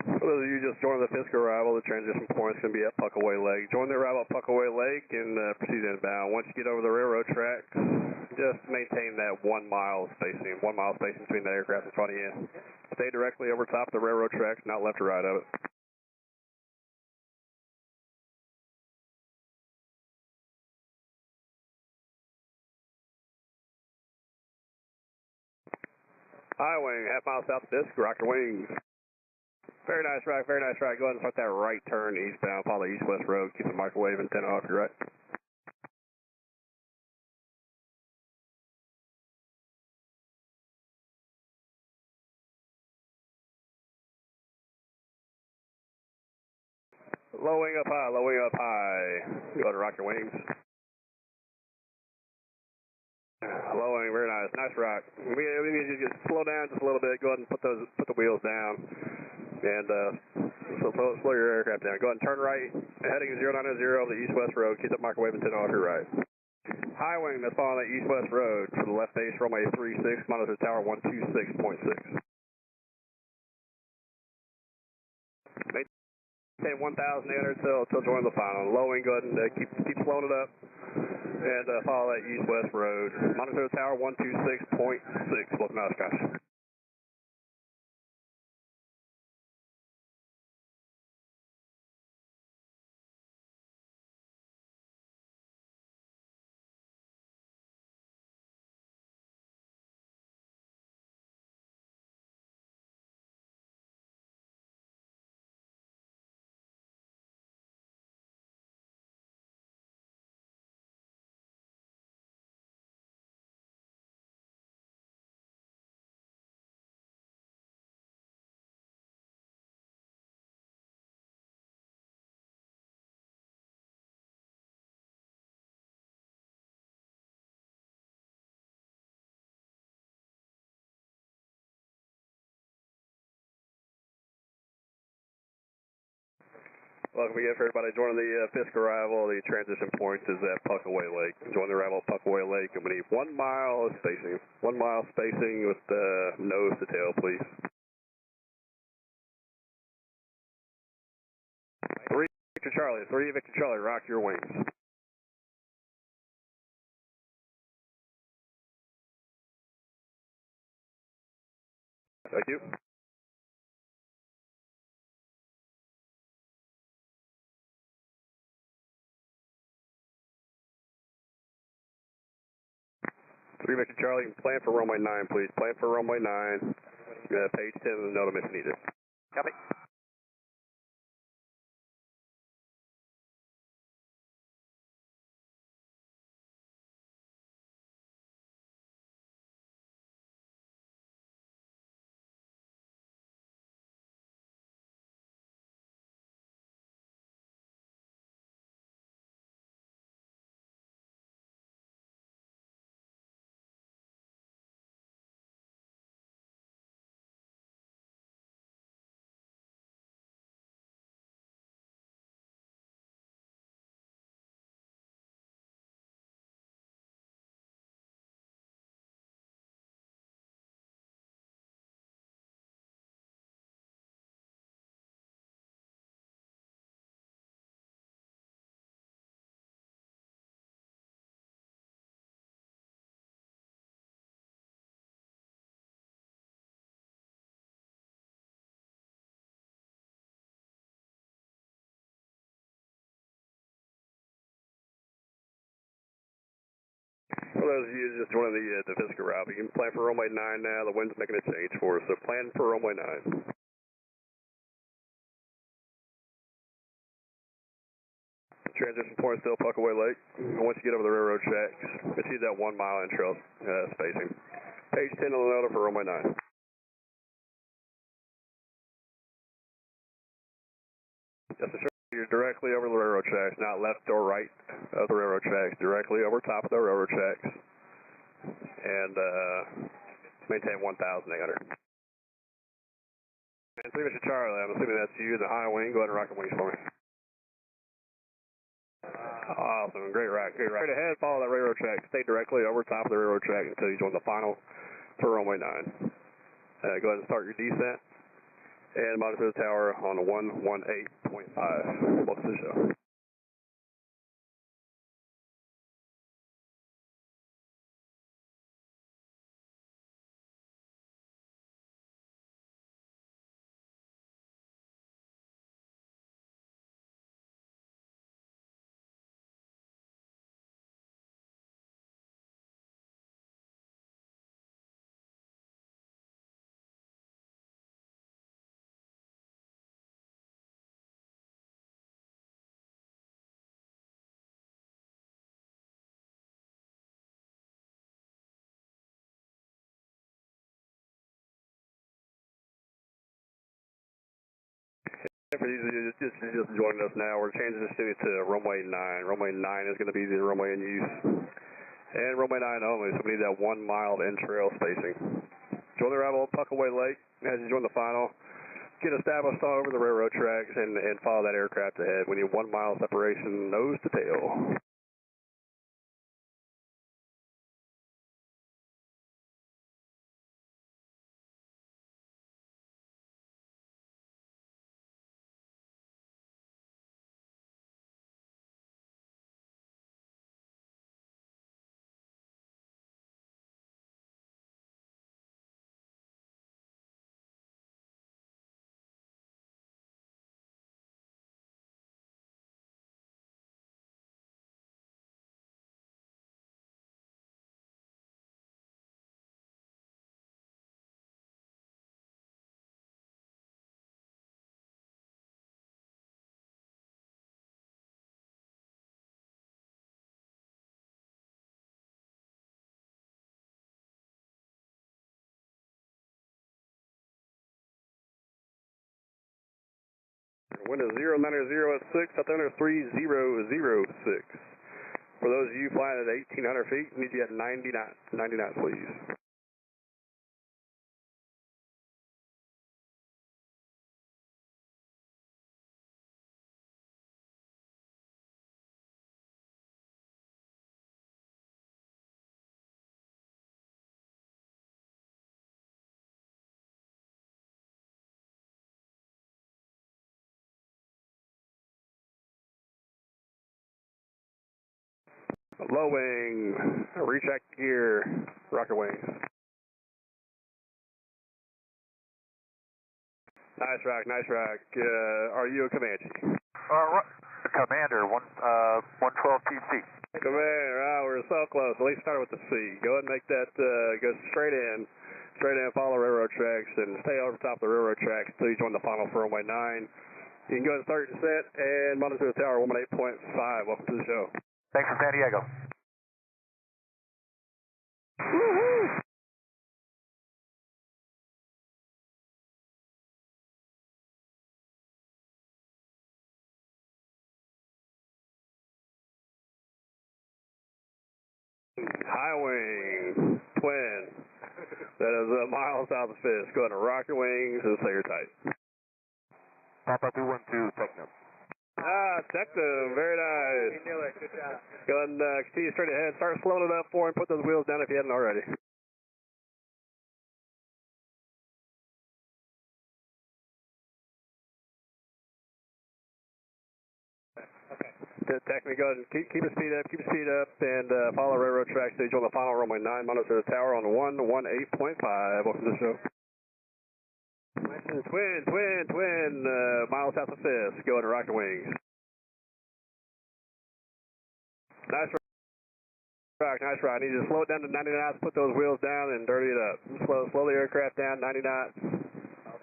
For those of you just joining the Fisk arrival, the transition point is going to be at Puckaway Lake. Join the arrival at Puckaway Lake and proceed inbound. Once you get over the railroad tracks, just maintain that 1 mile spacing. 1 mile spacing between the aircraft in front of you. Stay directly over top of the railroad tracks, not left or right of it. High wing, half mile south of Fisk, rock your wings. Very nice, right, very nice, right. Go ahead and start that right turn eastbound, follow the east-west road. Keep the microwave antenna off your right. Low wing up high, low wing up high. Go ahead and rock your wings. Low wing, very nice, nice rock. We need you to slow down just a little bit. Go ahead and put the wheels down. And slow your aircraft down. Go ahead and turn right. Heading 090 over the east-west road. Keep that microwave antenna off your right. High wing, that's following that east-west road for the left base, runway 36, monitor tower 126.6. Maintain 1,800 till join the final. Low wing, go ahead and keep slowing it up. And follow that east-west road. Monitor tower 126.6. Welcome to Oshkosh. Welcome again for everybody joining the Fisk arrival. The transition point is at Puckaway Lake. Join the arrival at Puckaway Lake, and we need 1 mile spacing. 1 mile spacing with nose to tail, please. 3 Victor Charlie, rock your wings. Thank you. Victor Charlie, plan for runway 9, please. Plan for runway 9. Page 10 of the note if needed. Copy. For those of you just joining the Fisk arrival, you can plan for runway 9 now. The wind's making a change for us, so plan for runway 9. Transition point still Puckaway Lake. Once you get over the railroad tracks, you see that 1 mile in trail spacing. Page 10 on the note for runway 9. Just to show you, you're directly over the railroad tracks, not left or right of the railroad tracks, directly over top of the railroad tracks. And maintain 1,800. And 3 Mr. Charlie, I'm assuming that's you, the high wing. Go ahead and rocket wings for me. Awesome, great rock, great rock. Straight ahead, follow that railroad track. Stay directly over top of the railroad track until you join the final for runway 9. Go ahead and start your descent. And monitor the tower on 118.5. Welcome to the show. For these just joining us now, we're changing the studio to runway 9. Runway 9 is going to be the runway in use. And runway 9 only, so we need that 1 mile in trail spacing. Join the arrival at Puckaway Lake as you join the final. Get established all over the railroad tracks and follow that aircraft ahead. We need 1 mile separation, nose to tail. Wind is 090 at 6, out there 3006. For those of you flying at 1,800 feet, need you at 90 knots. 90 knots, please. Low wing, retract gear, rocket wings. Nice rock, nice rock. Are you a Comanche? Commander, 112 TC. Commander, we're so close. At least start with the C. Go ahead and make that, go straight in, follow railroad tracks, and stay over top of the railroad tracks until you join the final for runway 9. You can go ahead and start your descent and monitor the tower 118.5. Welcome to the show. Thanks from San Diego. Woo-hoo! High wing, twin. That is a mile south of Fisk. Go ahead and rock your wings and stay tight. Papa 212, Techno. Techno, very nice. You knew it, good job. Go ahead and continue straight ahead. Start slowing it up for him. Put those wheels down if you hadn't already. Technically, go ahead and keep the speed up, and follow railroad track stage on the final runway 9. Monitor the tower on 118.5. Welcome to the show. Twin, miles south of Fisk. Go ahead and rock your wings. Nice rock. I need you to slow it down to 90 knots, put those wheels down, and dirty it up. Slow the aircraft down 90 knots,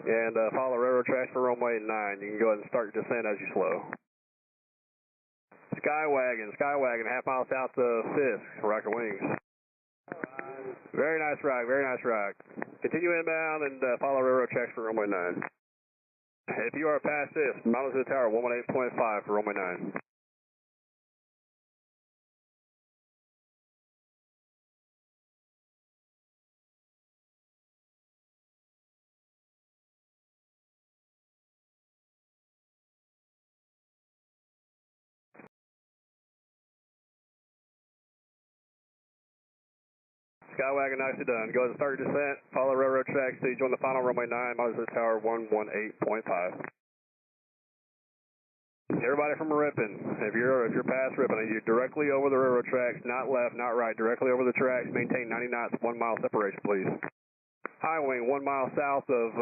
and follow railroad tracks for runway 9. You can go ahead and start your descent as you slow. Skywagon, half mile south of Fisk, rock your wings. Very nice rock, very nice rock. Continue inbound and follow railroad tracks for runway 9. If you are past this, mount to the tower, 118.5 for runway 9. Skywagon, nicely done. Go ahead and start your descent. Follow railroad tracks till you join the final runway 9, mount to the tower, 118.5. Everybody from Ripon, if you're past Ripon, you're directly over the railroad tracks, not left, not right, directly over the tracks. Maintain 90 knots, 1 mile separation, please. High wing, 1 mile south of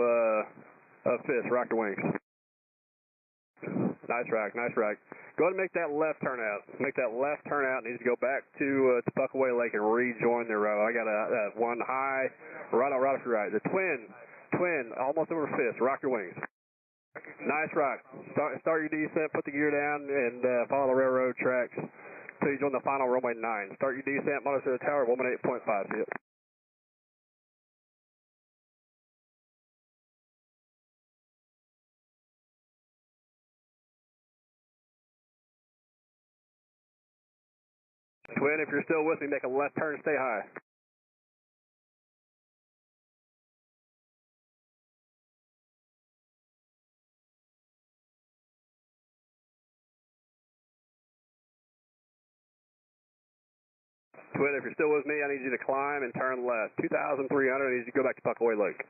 Fisk, rock your wings. Nice rock, nice rock. Go ahead and make that left turn out. Make that left turn out. Needs to go back to Puckaway Lake and rejoin the row. I got a one high, right off your right. The twin, almost over Fisk. Rock your wings. Nice rock. Start your descent, put the gear down, and follow the railroad tracks until you join the final runway 9. Start your descent, monitor the tower, 118.5. See it. Twin, if you're still with me, make a left turn, stay high. Twin, if you're still with me, I need you to climb and turn left. 2,300, I need you to go back to Puckaway Lake.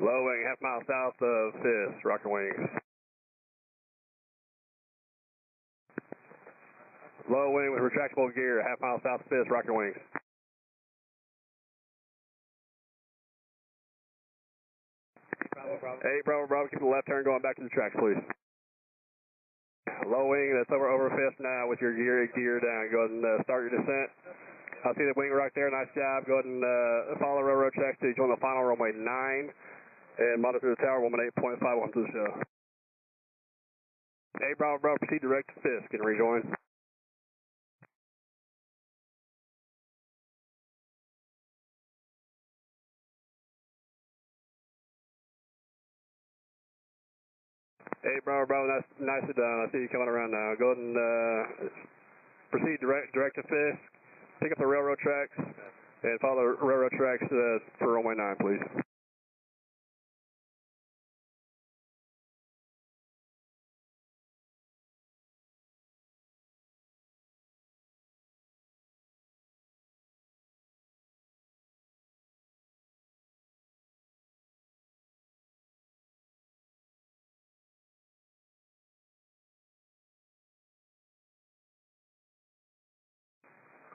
Low wing, half mile south of Fisk, rock your wings. Low wing with retractable gear, half mile south of Fisk, rock your wings. 8 Bravo, keep the left turn going back to the tracks, please. Low wing, that's over Fisk now with your gear down. Go ahead and start your descent. I see the wing right there, nice job. Go ahead and follow railroad tracks till you join the final runway 9. And monitor the tower, 118.5 onto the show. 8 Bravo, proceed direct to Fisk and rejoin. Hey, Bravo, nicely done. I see you coming around now. Go ahead and proceed direct to Fisk. Pick up the railroad tracks and follow the railroad tracks for runway 9, please.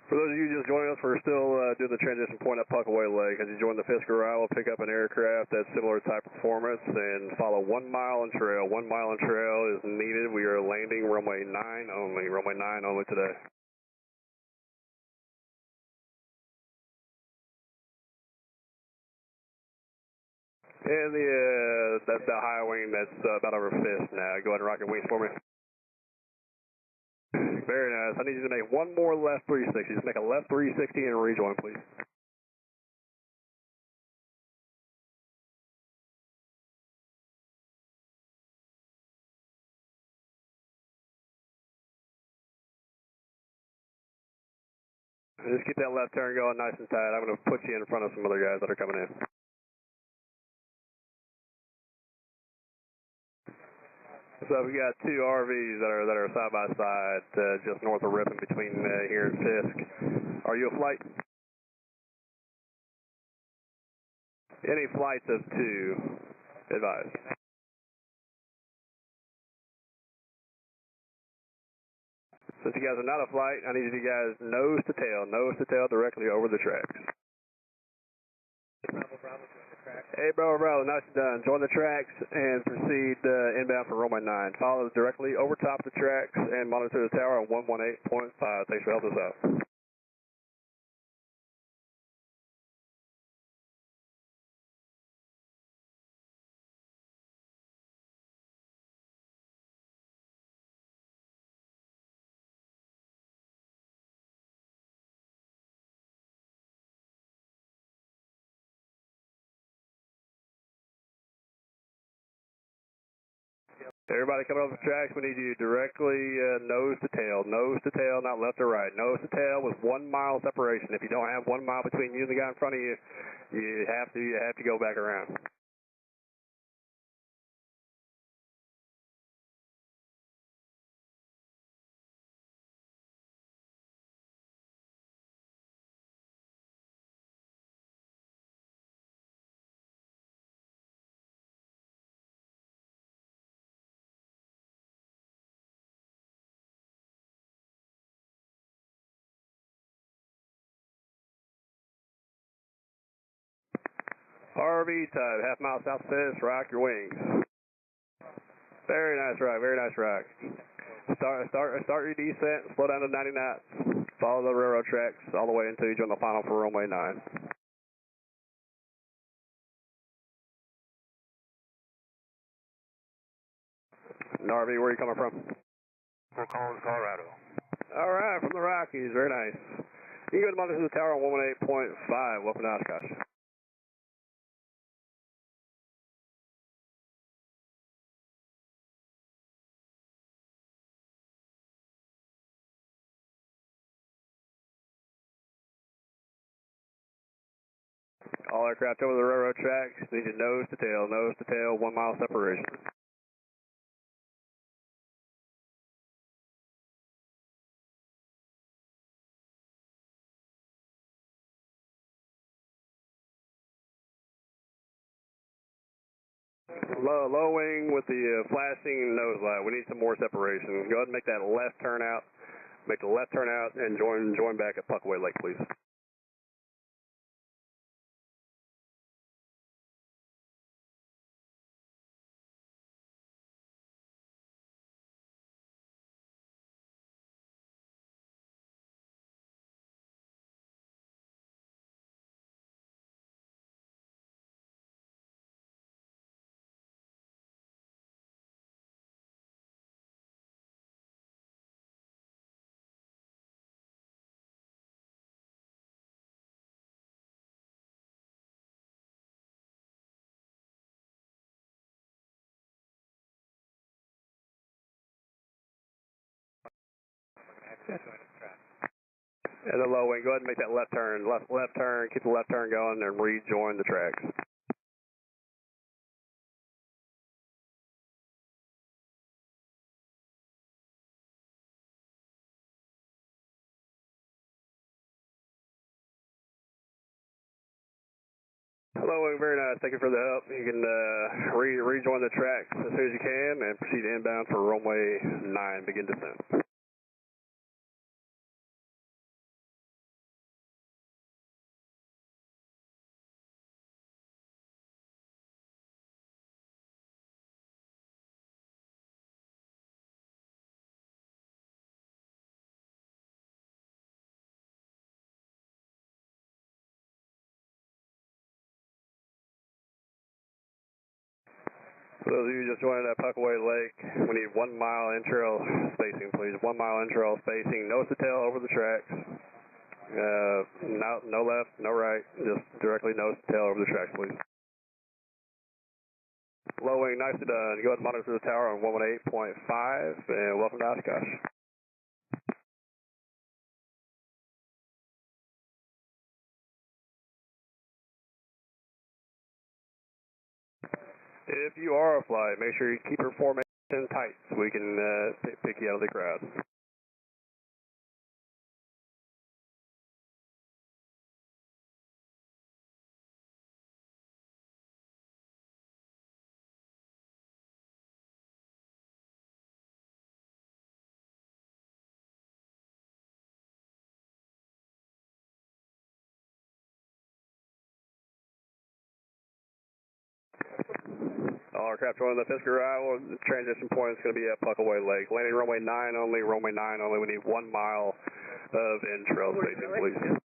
For those of you just joining us, we're still doing the transition point at Puckaway Lake. As you join the Fisk arrival, pick up an aircraft that's similar type performance and follow 1 mile in trail. 1 mile in trail is needed. We are landing runway 9 only today. And that's the high wing that's about over Fisk now. Go ahead and rock your wings for me. Very nice. I need you to make one more left 360. Just make a left 360 and rejoin, please. Just keep that left turn going nice and tight. I'm going to put you in front of some other guys that are coming in. So we got 2 RVs that are side by side, just north of Ripon between here and Fisk. Are you a flight? Any flights of 2, advise. Since you guys are not a flight, I need you guys nose to tail directly over the tracks. Bravo. Hey, Bravo, nicely done. Join the tracks and proceed inbound for runway 9. Follow directly over top the tracks and monitor the tower on 118.5. Thanks for helping us out. Everybody coming off the tracks, we need you directly nose to tail, not left or right. Nose to tail with 1 mile separation. If you don't have 1 mile between you and the guy in front of you, you have to go back around. RV time, half mile south of Fence, rock your wings. Very nice rock, very nice rock. Start your descent, slow down to 90 knots. Follow the railroad tracks all the way until you join the final for runway 9. RV, where are you coming from? Fort Collins, Colorado. All right, from the Rockies, very nice. You can go to monitor the tower on 118.5. Welcome to Oshkosh. All aircraft over the railroad tracks, need to nose to tail, 1 mile separation. Low wing with the flashing nose light. We need some more separation. Go ahead and make that left turn out. Make the left turn out and join back at Puckaway Lake, please. And the low wing, go ahead and make that left turn. Left turn, keep the left turn going and rejoin the tracks. Low wing, very nice. Thank you for the help. You can rejoin the tracks as soon as you can and proceed inbound for runway 9. Begin descent. For those of you just joining at Puckaway Lake, we need 1 mile entrail spacing, please. 1 mile entrail spacing, nose to tail over the tracks. No left, no right, just directly nose to tail over the tracks, please. Low wing, nicely done. Go ahead and monitor the tower on 118.5, and welcome to Oshkosh. If you are a flight, make sure you keep your formation tight so we can pick you out of the crowd. All aircraft on the Fisker arrival, the transition point is going to be at Puckaway Lake. Landing runway 9 only, runway 9 only. We need 1 mile of in-trail spacing, please.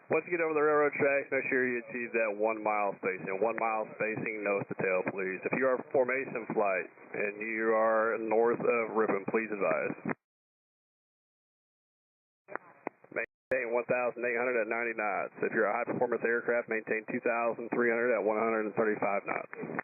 Once you get over the railroad tracks, make sure you achieve that 1 mile spacing. 1 mile spacing, nose to tail, please. If you are formation flight and you are north of Ripon, please advise. Maintain 1,800 at 90 knots. If you're a high performance aircraft, maintain 2,300 at 135 knots.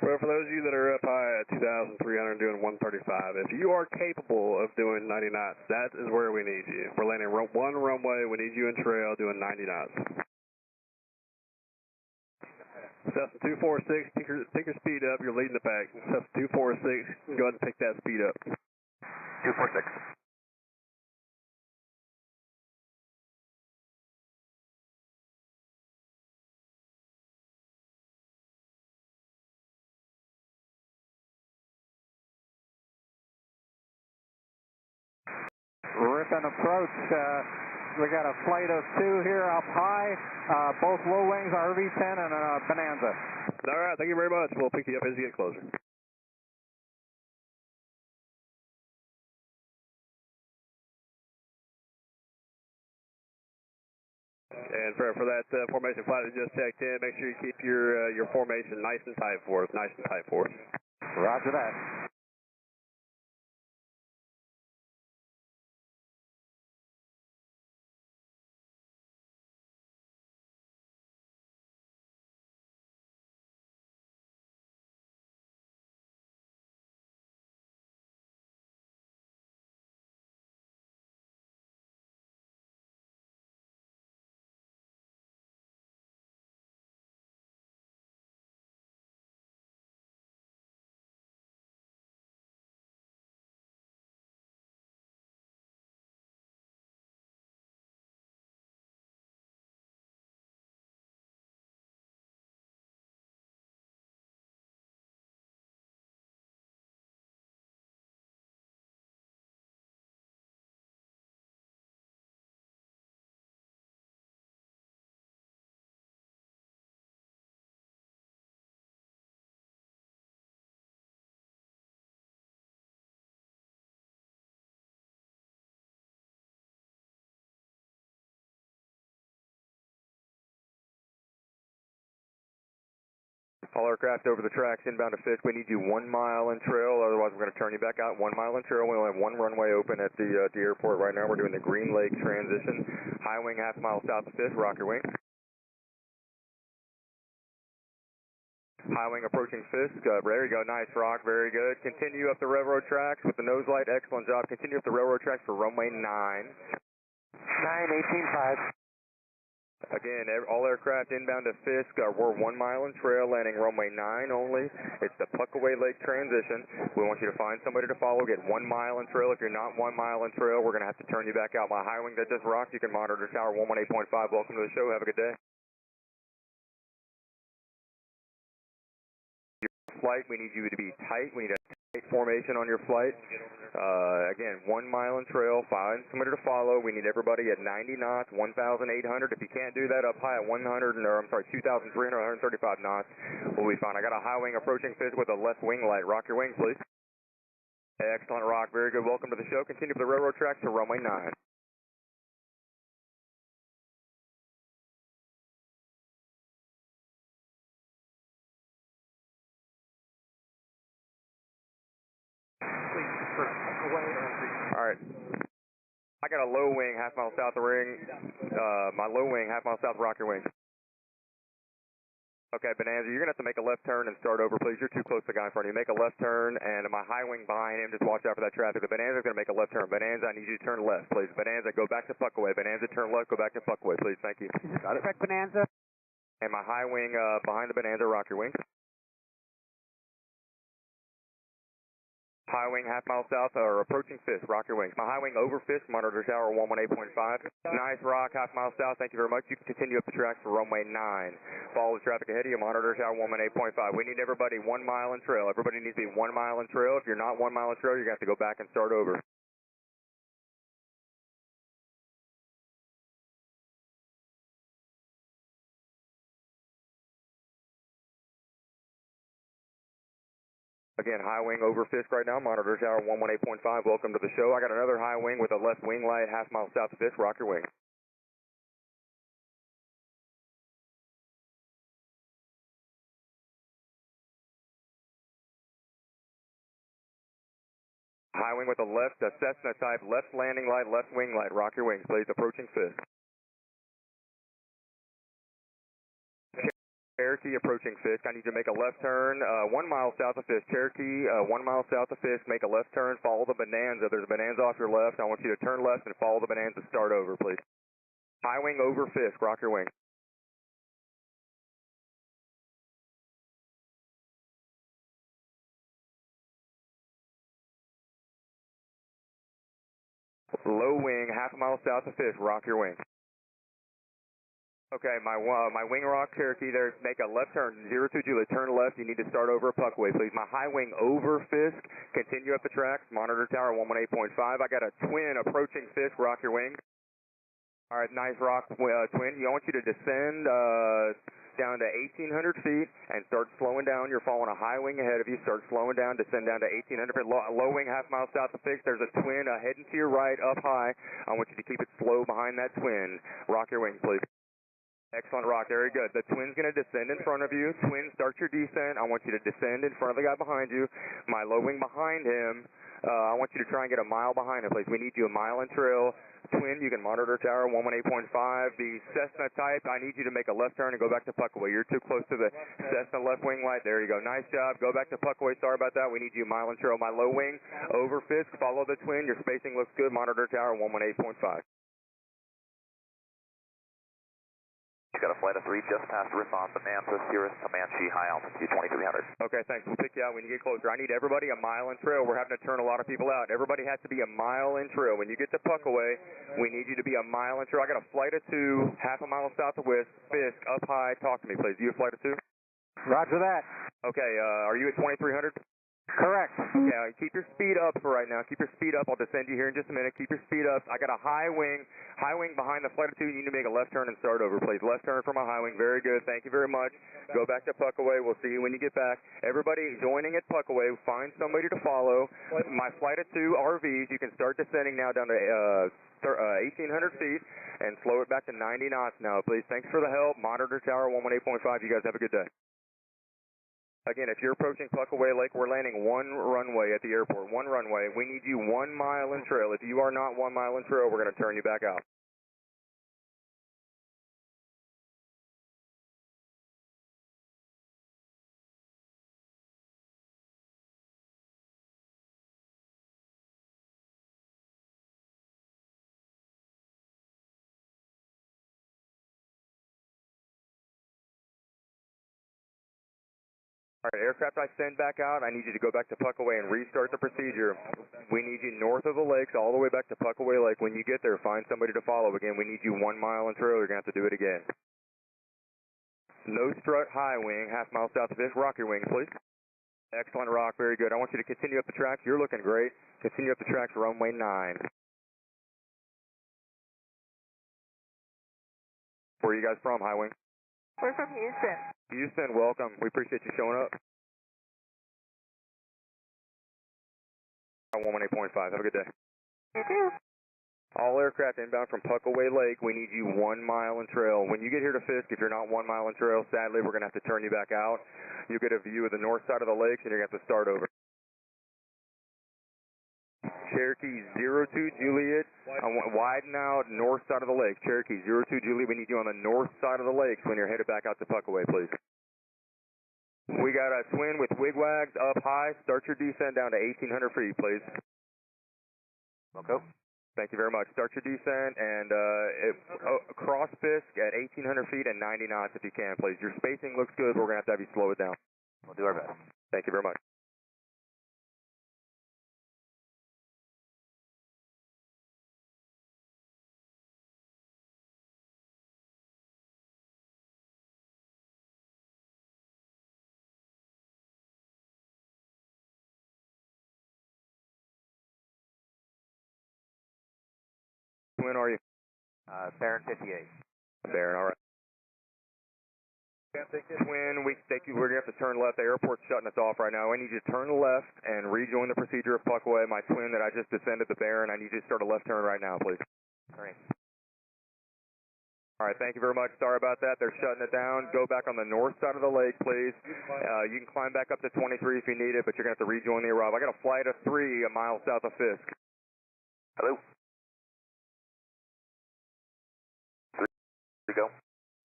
Well, for those of you that are up high at 2,300 doing 135, if you are capable of doing 90 knots, that is where we need you. We're landing 1 runway, we need you in trail doing 90 knots. Cessna 246, take your speed up, you're leading the pack. Cessna 246, go ahead and pick that speed up. 246. Ripon approach. We got a flight of 2 here up high. Both low wings, RV-10 and a Bonanza. All right, thank you very much. We'll pick you up as you get closer. And for that formation flight that just checked in, make sure you keep your formation nice and tight for us. Nice and tight for us. Roger that. All aircraft over the tracks inbound to Fisk. We need you 1 mile in trail, otherwise we're going to turn you back out. 1 mile in trail. We only have 1 runway open at the airport right now. We're doing the Green Lake transition. High wing half mile south of Fisk. Rock your wing. High wing approaching Fisk. There you go. Nice rock. Very good. Continue up the railroad tracks with the nose light. Excellent job. Continue up the railroad tracks for runway 9. 9, 18.5. Again, all aircraft inbound to Fisk. We're 1 mile in trail, landing runway 9 only. It's the Puckaway Lake transition. We want you to find somebody to follow. Get 1 mile in trail. If you're not 1 mile in trail, we're going to have to turn you back out. My high wing that just rocked. You can monitor tower 118.5. Welcome to the show. Have a good day. Your flight, we need you to be tight. We need a tight formation on your flight. Again, 1 mile in trail, find somebody to follow. We need everybody at 90 knots, 1,800. If you can't do that up high at 2,300, 135 knots, we'll be fine. I got a high wing approaching Fisk with a left wing light. Rock your wing, please. Excellent, Rock. Very good. Welcome to the show. Continue to the railroad tracks to runway 9. All right. I got a low wing, half mile south of the ring. My low wing, half mile south of Rocker Wing. Okay, Bonanza, you're going to have to make a left turn and start over, please. You're too close to the guy in front of you. Make a left turn, and my high wing behind him, just watch out for that traffic. The Bonanza's going to make a left turn. Bonanza, I need you to turn left, please. Bonanza, go back to Puckaway. Bonanza, turn left, go back to Puckaway, please. Thank you. Got it. Check Bonanza. And my high wing behind the Bonanza, Rocker Wing. High wing, half mile south, or approaching Fisk, rock your wings. My high wing over Fisk, monitor tower 118.5. Nice rock, half mile south, thank you very much. You can continue up the tracks for runway 9. Follow the traffic ahead of you, monitor tower 118.5. We need everybody 1 mile in trail. Everybody needs to be 1 mile in trail. If you're not 1 mile in trail, you're going to have to go back and start over. Again, high wing over Fisk right now, monitor tower 118.5. Welcome to the show. I got another high wing with a left wing light, half mile south of Fisk. Rock your wing. High wing with a left, a Cessna type, left landing light, left wing light. Rock your wings, please. Approaching Fisk. Cherokee approaching Fisk. I need you to make a left turn 1 mile south of Fisk. Cherokee, 1 mile south of Fisk. Make a left turn. Follow the Bonanza. There's a Bonanza off your left. I want you to turn left and follow the Bonanza. Start over, please. High wing over Fisk. Rock your wing. Low wing, half a mile south of Fisk. Rock your wing. Okay, my wing rock Cherokee there, make a left turn, 02 Juliet, turn left, you need to start over Puckaway, please. My high wing over Fisk, continue up the tracks, monitor tower 118.5. I got a twin approaching Fisk, rock your wing. All right, nice rock twin. I want you to descend down to 1,800 feet and start slowing down. You're following a high wing ahead of you, start slowing down, descend down to 1,800 feet. Low wing, half mile south of Fisk, there's a twin heading to your right, up high. I want you to keep it slow behind that twin. Rock your wing, please. Excellent rock, very good. The twin's going to descend in front of you. Twin, start your descent. I want you to descend in front of the guy behind you. My low wing behind him, I want you to try and get a mile behind him, please. We need you a mile in trail. Twin, you can monitor tower 118.5. The Cessna type, I need you to make a left turn and go back to Puckaway. You're too close to the Cessna left wing light. There you go. Nice job. Go back to Puckaway. Sorry about that. We need you a mile in trail. My low wing over Fisk. Follow the twin. Your spacing looks good. Monitor tower 118.5. You got a flight of 3 just past Riff on Bonanza, Cirrus, Comanche, high altitude 2300. Okay, thanks. We'll pick you out when you get closer. I need everybody a mile in trail. We're having to turn a lot of people out. Everybody has to be a mile in trail. When you get to Puckaway, we need you to be a mile in trail. I got a flight of 2, half a mile south of Fisk, up high. Talk to me, please. You a flight of 2? Roger that. Okay, are you at 2300? Correct. Okay, keep your speed up for right now. Keep your speed up. I'll descend you here in just a minute. Keep your speed up. I got a high wing behind the flight of 2. You need to make a left turn and start over, please. Left turn for my high wing. Very good. Thank you very much. Go back to Puckaway. We'll see you when you get back. Everybody joining at Puckaway, find somebody to follow. My flight of 2 RVs, you can start descending now down to 1,800 feet and slow it back to 90 knots now, please. Thanks for the help. Monitor tower 118.5. You guys have a good day. Again, if you're approaching Puckaway Lake, we're landing 1 runway at the airport. 1 runway. We need you 1 mile in trail. If you are not 1 mile in trail, we're going to turn you back out. All right, aircraft I send back out, I need you to go back to Puckaway and restart the procedure. We need you north of the lakes all the way back to Puckaway Lake. When you get there, find somebody to follow. Again, we need you 1 mile in trail. You're going to have to do it again. No strut high wing, half mile south of Fisk. Rock your wing, please. Excellent rock, very good. I want you to continue up the tracks. You're looking great. Continue up the tracks, runway 9. Where are you guys from, high wing? We're from Houston. Houston, welcome. We appreciate you showing up. 18.5. Have a good day. You too. All aircraft inbound from Puckaway Lake, we need you 1 mile in trail. When you get here to Fisk, if you're not 1 mile in trail, sadly, we're going to have to turn you back out. You get a view of the north side of the lakes, and you're going to have to start over. Cherokee 02 Juliet, widen out north side of the lake. Cherokee 02 Juliet, we need you on the north side of the lakes when you're headed back out to Puckaway, please. We got a twin with wigwags up high. Start your descent down to 1,800 feet, please. Okay. Thank you very much. Start your descent and cross Fisk at 1,800 feet and 90 knots if you can, please. Your spacing looks good, but we're going to have you slow it down. We'll do our best. Thank you very much. When are you? Baron 58. Baron, all right. When we take you, we're going to have to turn left. The airport's shutting us off right now. I need you to turn left and rejoin the procedure of Puckaway. My twin that I just descended the Baron, I need you to start a left turn right now, please. Great. All right, thank you very much. Sorry about that. They're shutting it down. Go back on the north side of the lake, please. You can climb back up to 23 if you need it, but you're going to have to rejoin the arrival. I got a flight of 3 a mile south of Fisk. Hello? Here we go.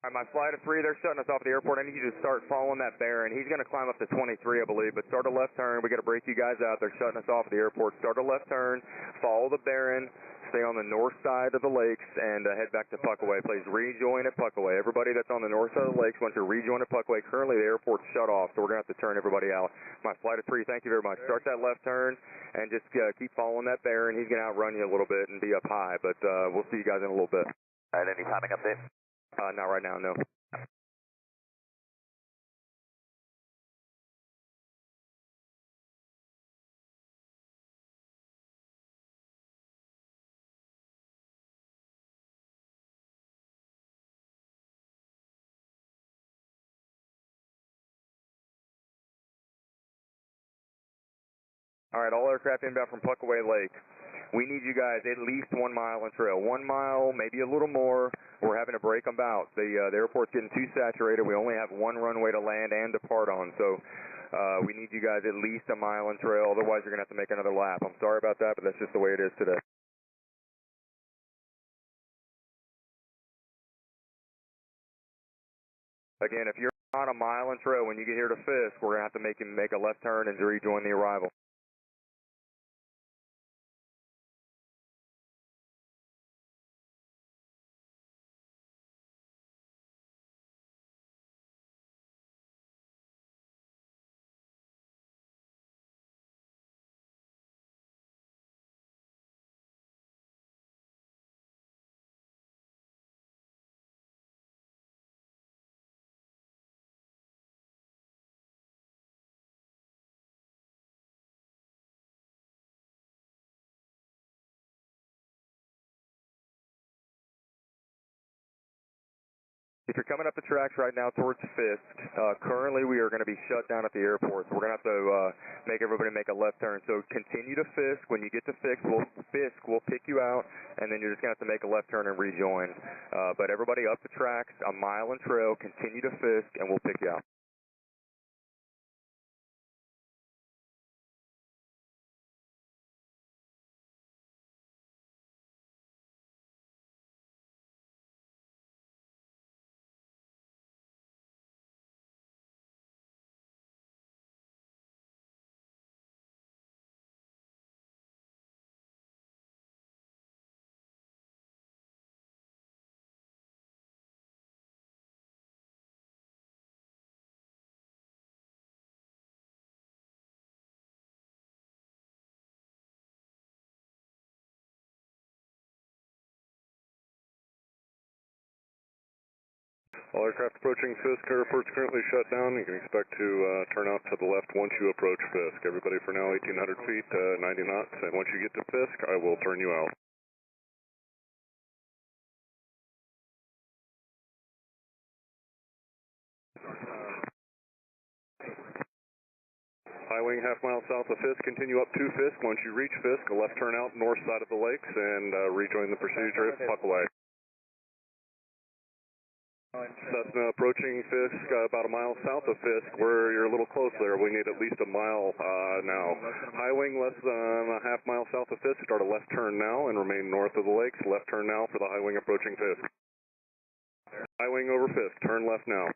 All right, my flight of 3, they're shutting us off at the airport. I need you to start following that Baron. He's going to climb up to 23, I believe, but start a left turn. We got to break you guys out. They're shutting us off at the airport. Start a left turn, follow the Baron, stay on the north side of the lakes, and head back to Puckaway. Please rejoin at Puckaway. Everybody that's on the north side of the lakes wants to rejoin at Puckaway. Currently, the airport's shut off, so we're going to have to turn everybody out. My flight of 3, thank you very much. Start that left turn and just keep following that Baron. He's going to outrun you a little bit and be up high, but we'll see you guys in a little bit. All right, any timing update? Not right now, no. All right, all aircraft inbound from Puckaway Lake. We need you guys at least 1 mile in trail. 1 mile, maybe a little more. We're having to break them out. The airport's getting too saturated. We only have 1 runway to land and depart on, so we need you guys at least a mile in trail. Otherwise, you're going to have to make another lap. I'm sorry about that, but that's just the way it is today. Again, if you're not a mile in trail when you get here to Fisk, we're going to have to make him make a left turn and rejoin the arrival. If you're coming up the tracks right now towards Fisk, currently we are going to be shut down at the airport, so we're going to have to make everybody make a left turn. So continue to Fisk. When you get to Fisk, we'll pick you out, and then you're just going to have to make a left turn and rejoin. But everybody up the tracks, a mile in trail, continue to Fisk, and we'll pick you out. All aircraft approaching Fisk Airport's currently shut down. You can expect to turn out to the left once you approach Fisk. Everybody for now, 1,800 feet, 90 knots. And once you get to Fisk, I will turn you out. High wing half mile south of Fisk, continue up to Fisk. Once you reach Fisk, a left turn out north side of the lakes and rejoin the procedure at Puckaway. Cessna approaching Fisk, about a mile south of Fisk. You're a little close there. We need at least a mile now. High wing less than a half mile south of Fisk. Start a left turn now and remain north of the lakes. Left turn now for the high wing approaching Fisk. High wing over Fisk. Turn left now.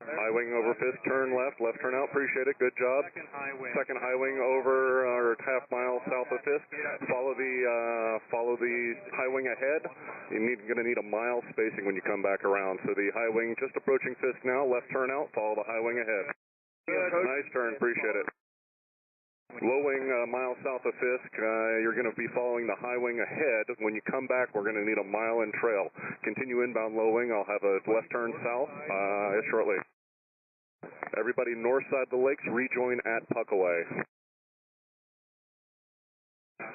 High wing over Fisk, turn left, left turn out, appreciate it, good job. Second high wing over, or half mile south of Fisk. Follow the high wing ahead. You're going to need a mile spacing when you come back around. So the high wing just approaching Fisk now, left turn out, follow the high wing ahead. Nice turn, appreciate it. Low wing a mile south of Fisk, you're going to be following the high wing ahead. When you come back, we're going to need a mile in trail. Continue inbound low wing, I'll have a left turn south shortly. Everybody north side of the lakes, rejoin at Puckaway.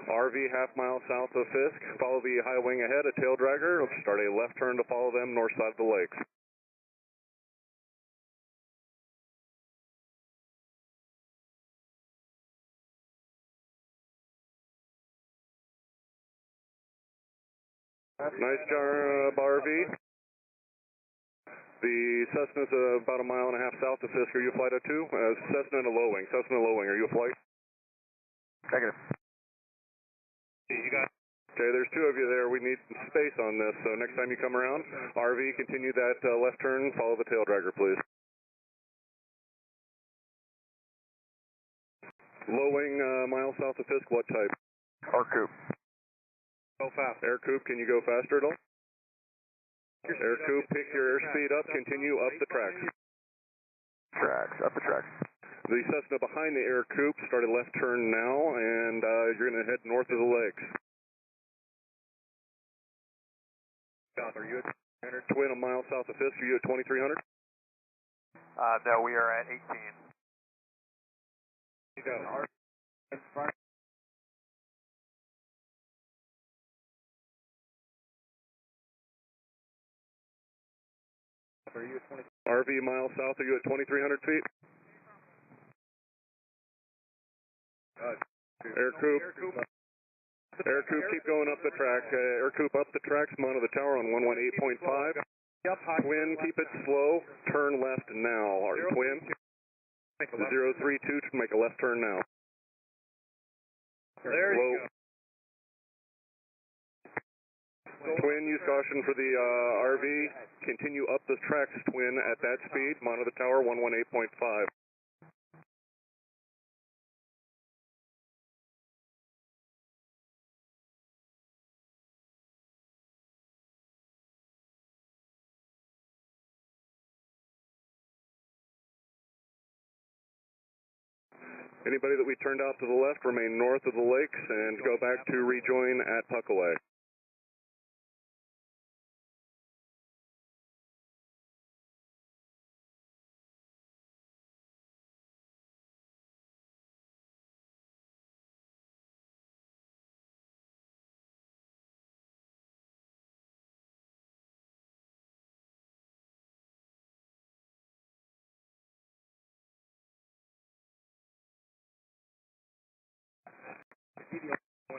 RV half mile south of Fisk, follow the high wing ahead, a tail dragger. Let's start a left turn to follow them north side of the lakes. Nice job, RV. The Cessna's about a mile and a half south of Fisk. Are you a flight of 2? Cessna and a low wing. Cessna and a low wing. Are you a flight? Negative. You got. Okay, there's 2 of you there. We need space on this. So next time you come around, RV, continue that left turn. Follow the tail dragger, please. Low wing, mile south of Fisk. What type? Air coupe. Go fast. Air coupe. Can you go faster at all? Air coupe, pick your airspeed up, continue up the tracks. Up the tracks. The Cessna behind the air coupe, start a left turn now, and you're going to head north of the lakes. Are you at 300? Twin a mile south of Fisk, are you at 2300? No, we are at 18. You got it. Are you at 20? RV mile south, are you at 2,300 feet? Air coupe. Air coupe, keep going up the track. Air coupe up the tracks, mount of the tower on 118.5. Twin, keep it slow. Turn left now. Our twin. 032 to make a left turn now. There you go. Twin, use caution for the RV. Continue up the tracks, twin, at that speed. Monitor the tower, 118.5. Anybody that we turned out to the left, remain north of the lakes and go back to rejoin at Puckaway.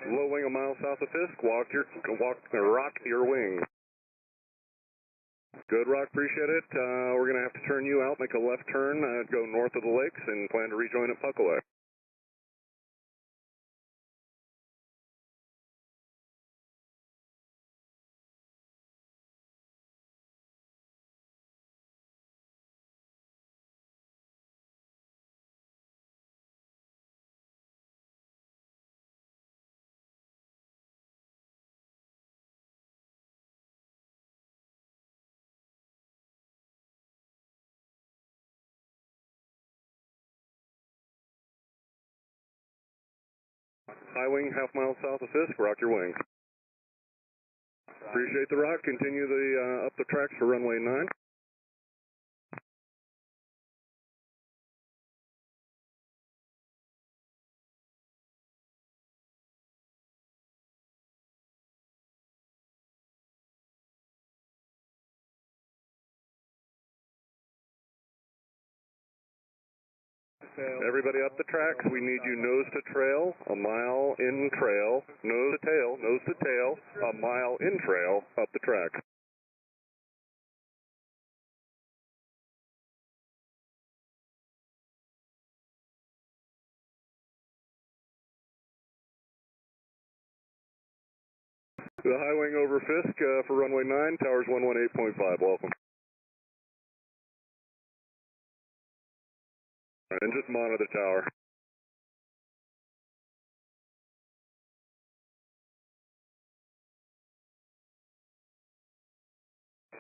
Low wing a mile south of Fisk, rock your wing. Good, Rock, appreciate it. We're going to have to turn you out, make a left turn, go north of the lakes, and plan to rejoin at Puckaway. High wing, half mile south of Fisk, rock your wing. Appreciate the rock. Continue the up the tracks for runway 9. Everybody up the tracks, we need you nose to trail, a mile in trail, nose to tail, a mile in trail, up the track. The high wing over Fisk for runway 9, towers 118.5, welcome. And just monitor the tower.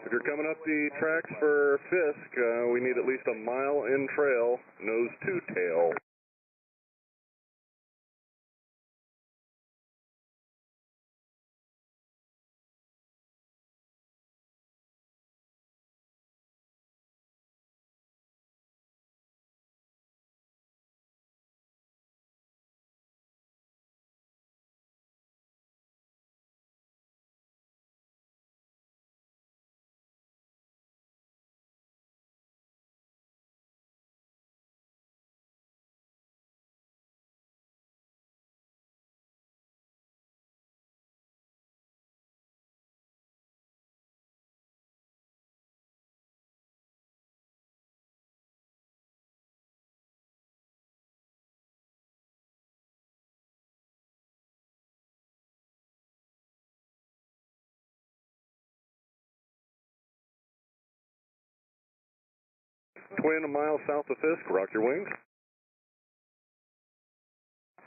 If you're coming up the tracks for Fisk, we need at least a mile in trail, nose to tail. Twin, a mile south of Fisk, rock your wings.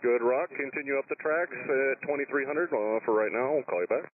Good, rock. Continue up the tracks at 2300 for right now. We'll call you back.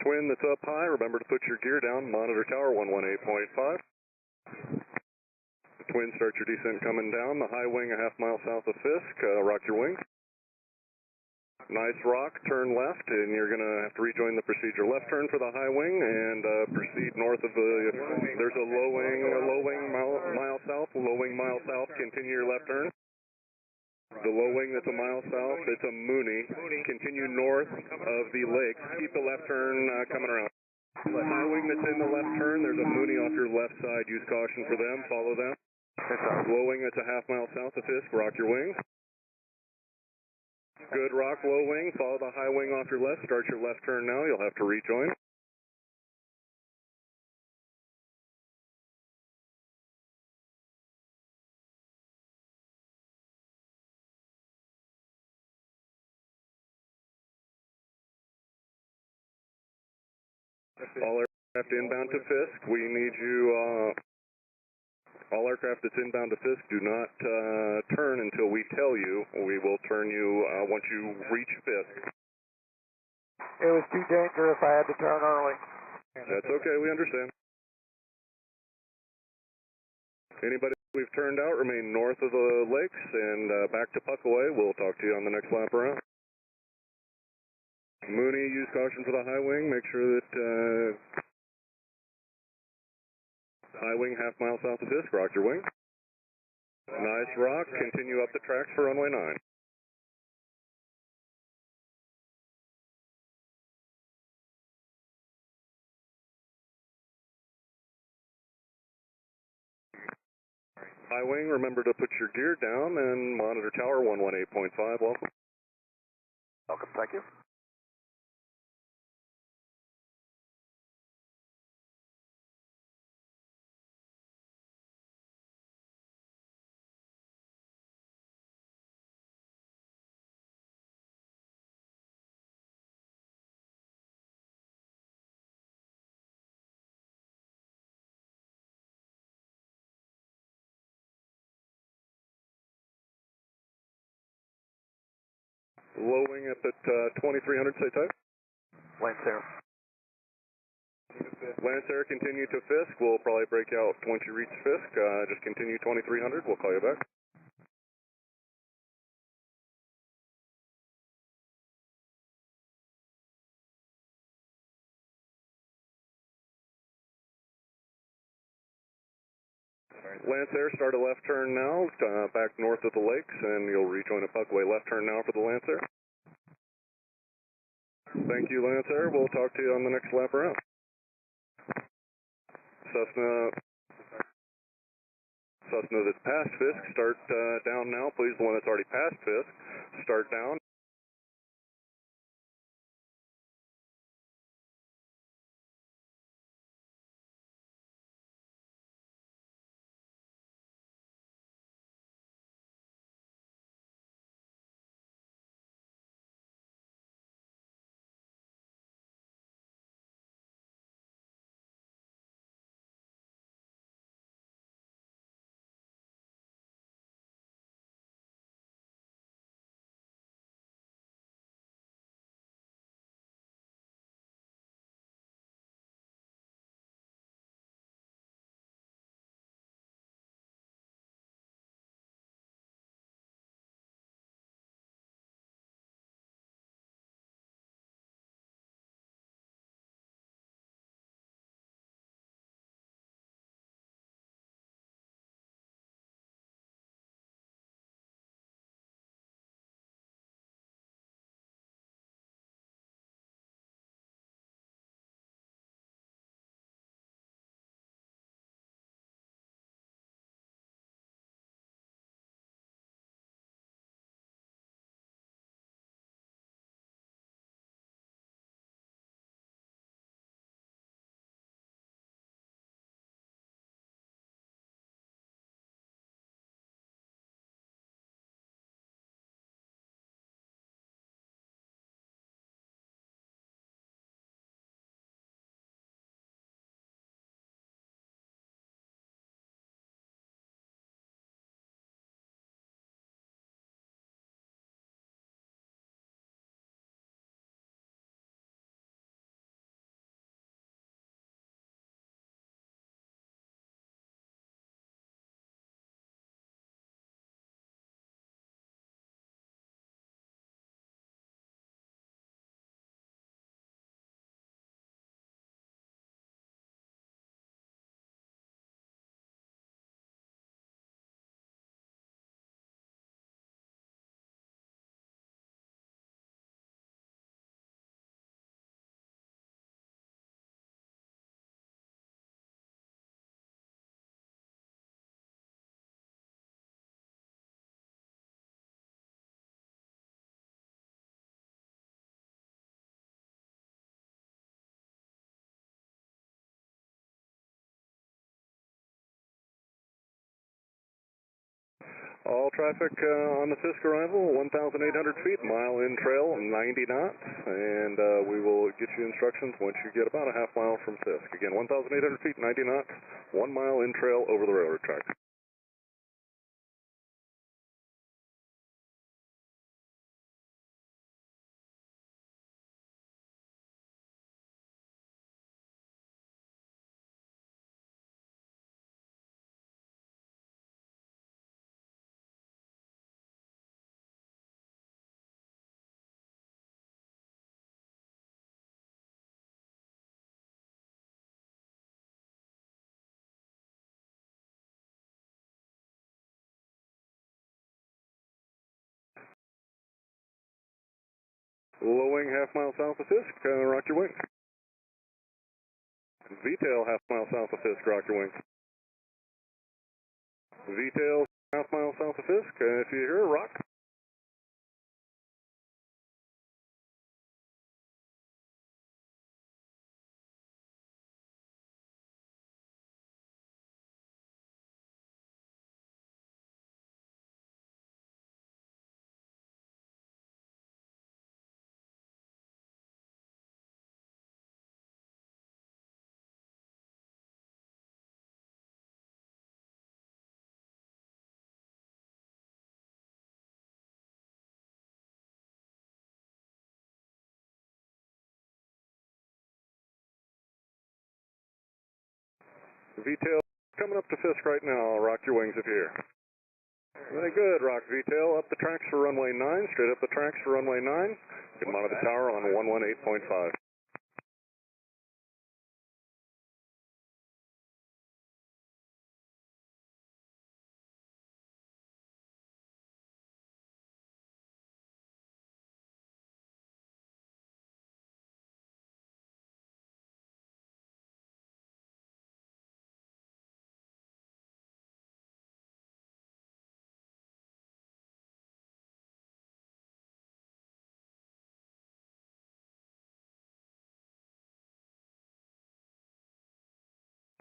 Twin that's up high, remember to put your gear down, monitor tower 118.5. Twin, start your descent coming down, the high wing a half mile south of Fisk, rock your wings. Nice rock, turn left, and you're going to have to rejoin the procedure. Left turn for the high wing, and proceed north of the, there's a low wing mile south, continue your left turn. The low wing that's a mile south, it's a Mooney. Continue north of the lakes. Keep the left turn coming around. The high wing that's in the left turn, there's a Mooney off your left side. Use caution for them. Follow them. Low wing that's a half mile south of Fisk. Rock your wings. Good rock, low wing. Follow the high wing off your left. Start your left turn now. You'll have to rejoin. All aircraft inbound to Fisk, we need you, all aircraft that's inbound to Fisk, do not turn until we tell you. We will turn you once you reach Fisk. It was too dangerous, I had to turn early. That's okay, we understand. Anybody we've turned out, remain north of the lakes and back to Puckaway. We'll talk to you on the next lap around. Mooney, use caution for the high wing. Make sure that high wing half mile south of Fisk. Rock your wing. Nice rock. Continue up the tracks for runway 9. High wing, remember to put your gear down and monitor tower 118.5. Welcome. Welcome, thank you. Low wing up at 2300, say type. Lancer. Lancer, continue to Fisk. We'll probably break out once you reach Fisk. Just continue 2300. We'll call you back. Lance Air, start a left turn now, back north of the lakes, and you'll rejoin a Puckaway left turn now for the Lance Air. Thank you, Lance Air. We'll talk to you on the next lap around. Cessna that's past Fisk, start down now, please. The one that's already past Fisk, start down. All traffic on the Fisk arrival, 1,800 feet, mile in trail, 90 knots, and we will get you instructions once you get about a half mile from Fisk. Again, 1,800 feet, 90 knots, 1 mile in trail over the railroad tracks. Low wing, half mile south of Fisk, rock your wings. V-tail, half mile south of Fisk, rock your wings. V-tail, half mile south of Fisk, if you hear, rock. V-tail coming up to Fisk right now. Rock your wings if you're here. Very good. Rock V-tail up the tracks for runway 9. Straight up the tracks for runway 9. You can monitor the tower on 118.5.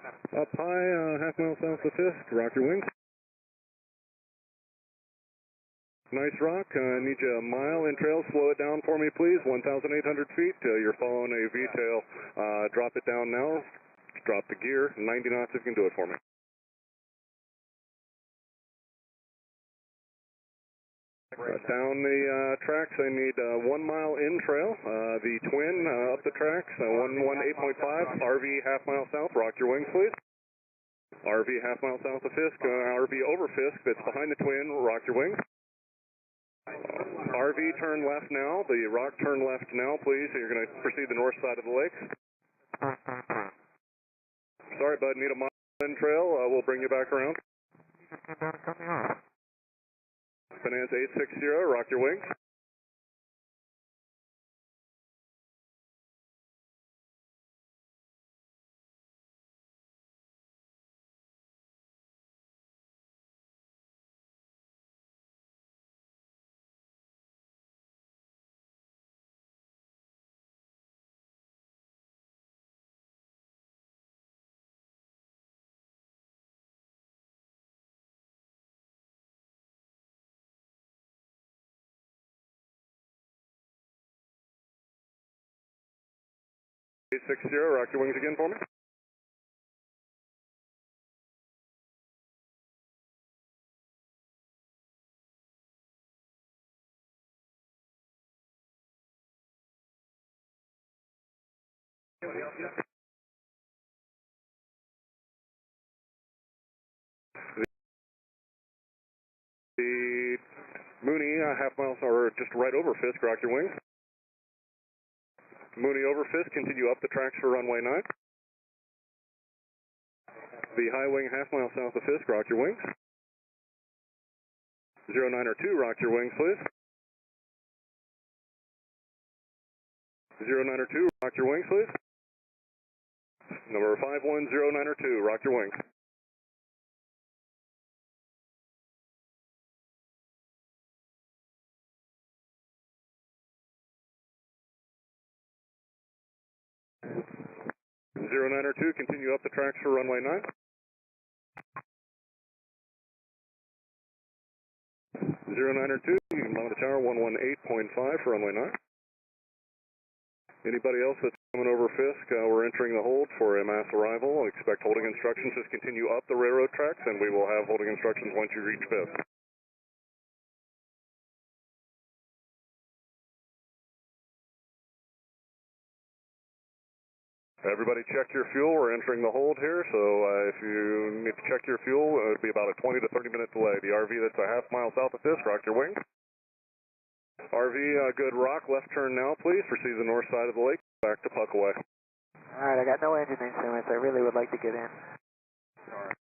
Up high, half mile south of Fisk, rock your wings. Nice rock, need you a mile in trail, slow it down for me please, 1,800 feet, you're following a V-tail, drop it down now, drop the gear, 90 knots if you can do it for me. Down the tracks, I need 1 mile in trail, the twin up the tracks, 118.5, RV half mile south, rock your wings please. RV half mile south of Fisk, RV over Fisk, that's behind the twin, rock your wings. RV turn left now, the rock turn left now please, you're going to proceed the north side of the lake. Sorry bud, need a mile in trail, we'll bring you back around. Bonanza 860, rock your wings. Rock your wings again for me. The Mooney, half mile, or just right over Fisk, rock your wings. Mooney over Fisk, continue up the tracks for runway 9. The high wing half mile south of Fisk, rock your wings. 0902, rock your wings please. 0902, rock your wings please. Number 51092, rock your wings. Zero 0902, continue up the tracks for runway 9. 0902, you can mount the tower 118.5 for runway 9. Anybody else that's coming over Fisk, we're entering the hold for a mass arrival. Expect holding instructions. Just continue up the railroad tracks and we will have holding instructions once you reach Fisk. Everybody check your fuel. We're entering the hold here, so if you need to check your fuel, it would be about a 20 to 30 minute delay. The RV that's a half mile south of Fisk, rock your wings. RV, good rock, left turn now please, proceed to the north side of the lake, back to Puckaway. Alright, I got no engine instruments, I really would like to get in. Alright.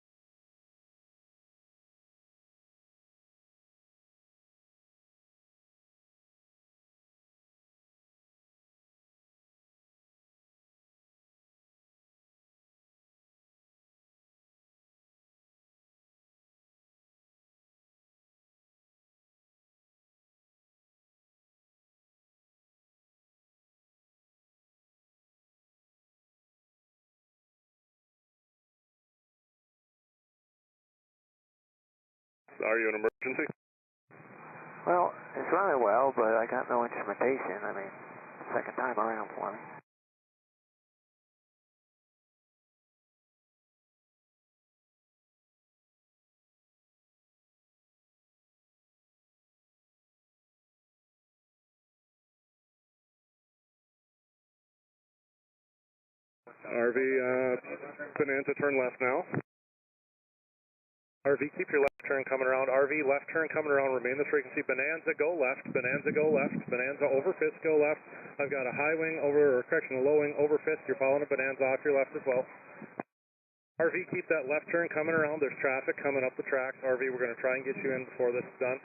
Are you an emergency? Well, it's running well, but I got no instrumentation. I mean, second time around for me. RV, Bonanza, turn left now. RV, keep your left turn coming around. RV, left turn coming around, remain the frequency. Bonanza, go left. Bonanza, go left. Bonanza, over Fisk, go left. I've got a high wing over, or correction, a low wing over Fisk. You're following a Bonanza off your left as well. RV, keep that left turn coming around. There's traffic coming up the tracks. RV, we're going to try and get you in before this is done.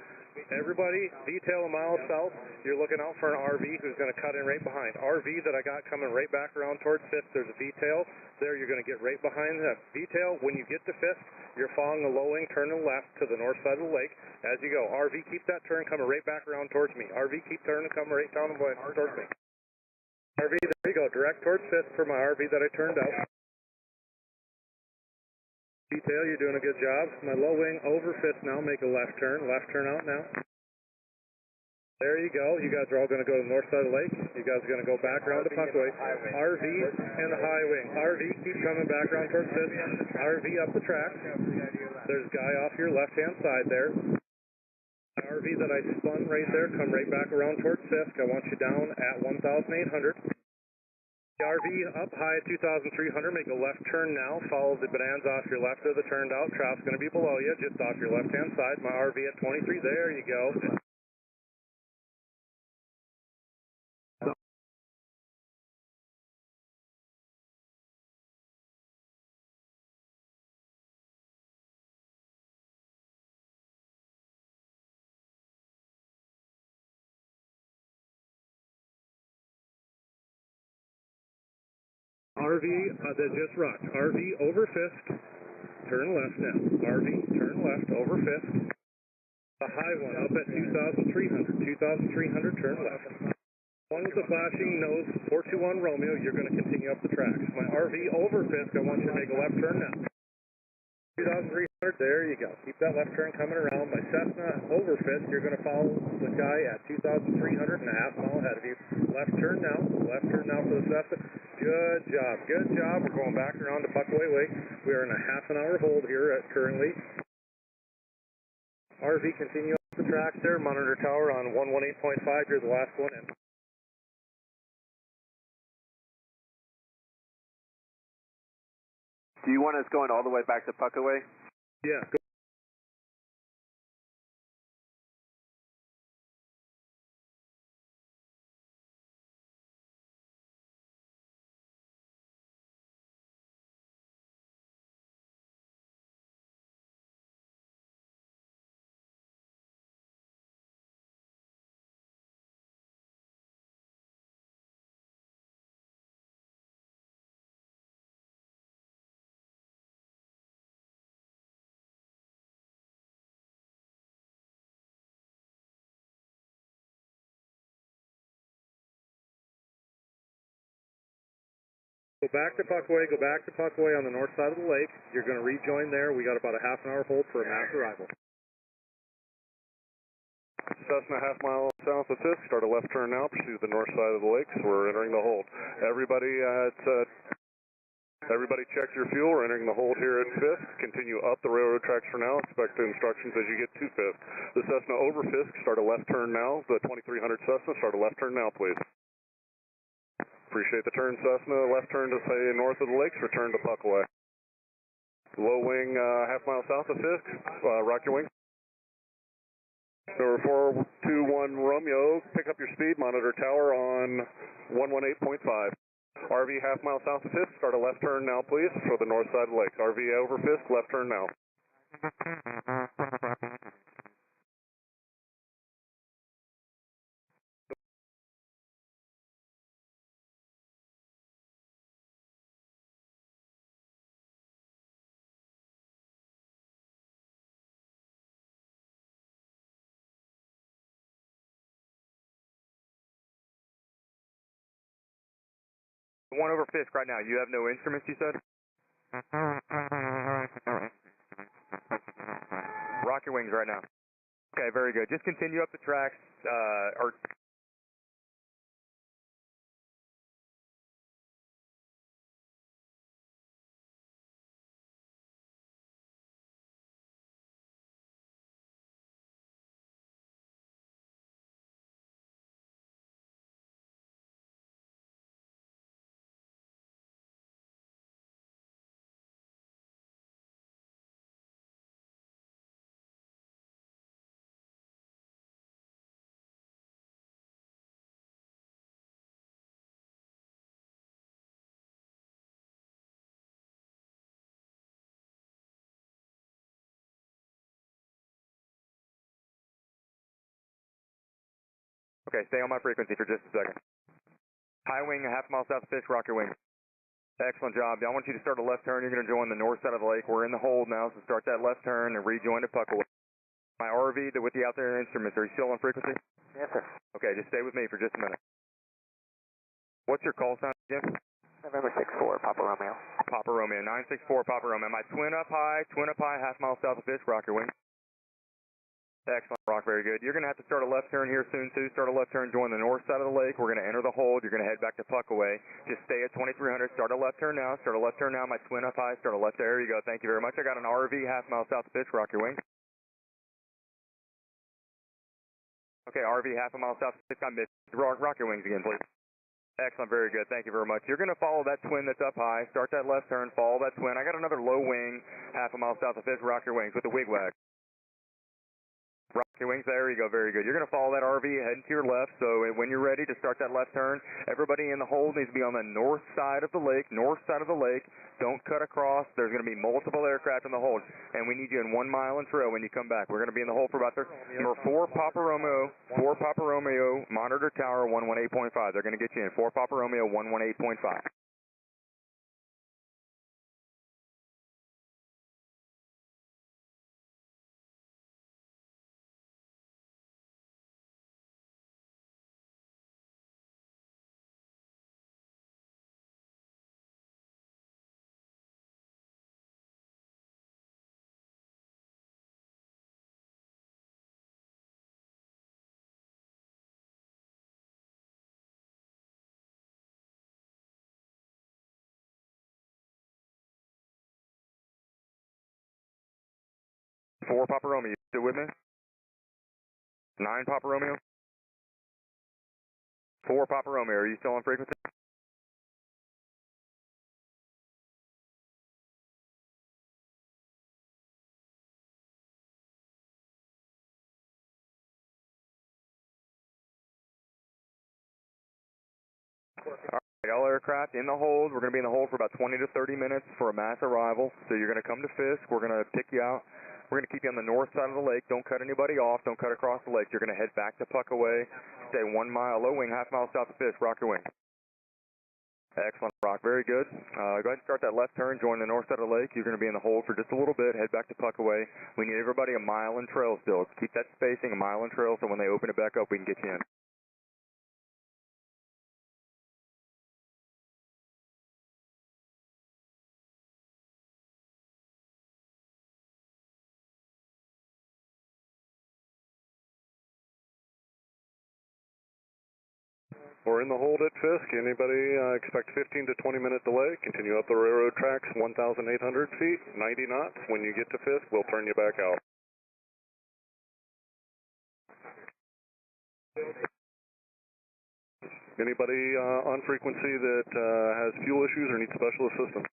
Everybody, detail a mile south. You're looking out for an RV who's going to cut in right behind. RV that I got coming right back around towards Fisk, there's a detail. There, you're going to get right behind that detail. When you get to Fisk, you're following the low wing, turn to the left to the north side of the lake. As you go, RV, keep that turn coming right back around towards me. RV, keep turning coming right down the way towards me. RV, there you go, direct towards Fisk for my RV that I turned out. Detail, you're doing a good job. My low wing over fifth now, make a left turn out now. There you go. You guys are all going to go to the north side of the lake. You guys are going to go back around the Puckaway. RV and the high wing. RV, keep coming back around towards this. RV up the track. There's a guy off your left-hand side there. RV that I spun right there, come right back around towards Fisk. I want you down at 1,800. RV up high at 2,300. Make a left turn now. Follow the bonanza off your left of the turned out. Craft's going to be below you, just off your left-hand side. My RV at 23. There you go. RV that just rocked. RV over Fisk. Turn left now. RV, turn left over Fisk. A high one up at 2,300. 2,300, turn left. One with the flashing nose, 421 Romeo. You're going to continue up the tracks. My RV over Fisk. I want you to make a left turn now. 2,300, there you go. Keep that left turn coming around. My Cessna over Fisk. You're going to follow the guy at 2,300 and a half mile ahead of you. Left turn now. Left turn now for the Cessna. Good job. Good job. We're going back around to Puckaway Lake. We are in a half an hour hold here currently. RV, continue up the track there. Monitor tower on 118.5. You're the last one in. Do you want us going all the way back to Puckaway? Yeah. Go back to Puckaway on the north side of the lake. You're going to rejoin there. We got about a half an hour hold for a mass arrival. Cessna half mile south of Fisk. Start a left turn now. Pursue the north side of the lakes. We're entering the hold. Everybody check your fuel. We're entering the hold here at Fisk. Continue up the railroad tracks for now. Expect instructions as you get to Fisk. The Cessna over Fisk. Start a left turn now. The 2300 Cessna. Start a left turn now, please. Appreciate the turn, Cessna. Left turn to say north of the lakes, return to Puckaway. Low wing, half mile south of Fisk. Rock your wing. Number 421 Romeo, pick up your speed. Monitor tower on 118.5. RV half mile south of Fisk. Start a left turn now, please, for the north side of the lakes. RV over Fisk, left turn now. One over Fisk right now. You have no instruments, you said? Rock your wings right now. Okay, very good. Just continue up the tracks, Okay, stay on my frequency for just a second. High wing, a half mile south of Fisk, rock your wing. Excellent job. I want you to start a left turn. You're going to join the north side of the lake. We're in the hold now, so start that left turn and rejoin at Puckaway. My RV with the out there instruments, are you still on frequency? Yes, sir. Okay, just stay with me for just a minute. What's your call sign again? November 64, Papa Romeo. Papa Romeo, 964 Papa Romeo. My twin up high, half mile south of Fisk, rock your wing. Excellent, rock, very good. You're going to have to start a left turn here soon, too. Start a left turn, join the north side of the lake. We're going to enter the hold. You're going to head back to Puckaway. Just stay at 2300. Start a left turn now. Start a left turn now. My twin up high. Start a left. There you go. Thank you very much. I got an RV half mile south of Fisk. Rock your wing. Okay, RV half a mile south of Fisk. I missed. Rock your wings again, please. Excellent, very good. Thank you very much. You're going to follow that twin that's up high. Start that left turn. Follow that twin. I got another low wing half a mile south of Fisk. Rock your wings with the wigwag. Rock your wings, there you go, very good. You're going to follow that RV heading to your left, so when you're ready to start that left turn, everybody in the hold needs to be on the north side of the lake, Don't cut across. There's going to be multiple aircraft in the hold, and we need you in 1 mile and trail when you come back. We're going to be in the hold for about number 4 Papa Romeo, monitor tower 118.5. They're going to get you in 4 Papa Romeo 118.5. Four Papa Romeo, you still with me? 9 Papa Romeo? 4 Papa Romeo, are you still on frequency? Alright, all aircraft in the hold. We're going to be in the hold for about 20 to 30 minutes for a mass arrival. So you're going to come to Fisk. We're going to pick you out. We're going to keep you on the north side of the lake. Don't cut anybody off. Don't cut across the lake. You're going to head back to Puckaway. Stay 1 mile, low wing, half mile south of Fisk. Rock your wing. Excellent, rock. Very good. Go ahead and start that left turn. Join the north side of the lake. You're going to be in the hold for just a little bit. Head back to Puckaway. We need everybody a mile and trail still. Keep that spacing, a mile and trail, so when they open it back up, we can get you in. We're in the hold at Fisk. Anybody expect 15 to 20 minute delay? Continue up the railroad tracks 1,800 feet, 90 knots. When you get to Fisk, we'll turn you back out. Anybody on frequency that has fuel issues or needs special assistance?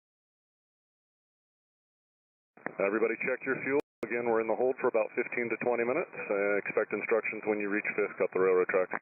Everybody check your fuel. Again, we're in the hold for about 15 to 20 minutes. Expect instructions when you reach Fisk up the railroad tracks.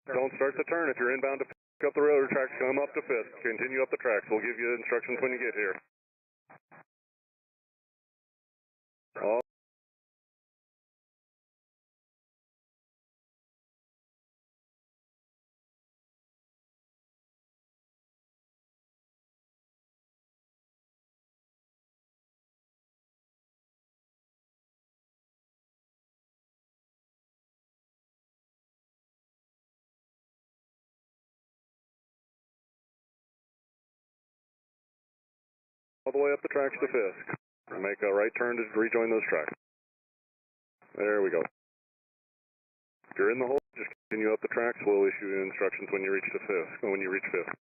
Don't start the turn. If you're inbound to pick up the railroad tracks, come up to Fisk. Continue up the tracks. We'll give you instructions when you get here. All the way up the tracks to Fisk. Make a right turn to rejoin those tracks. There we go. If you're in the hole, just continue up the tracks. We'll issue you instructions when you reach Fisk.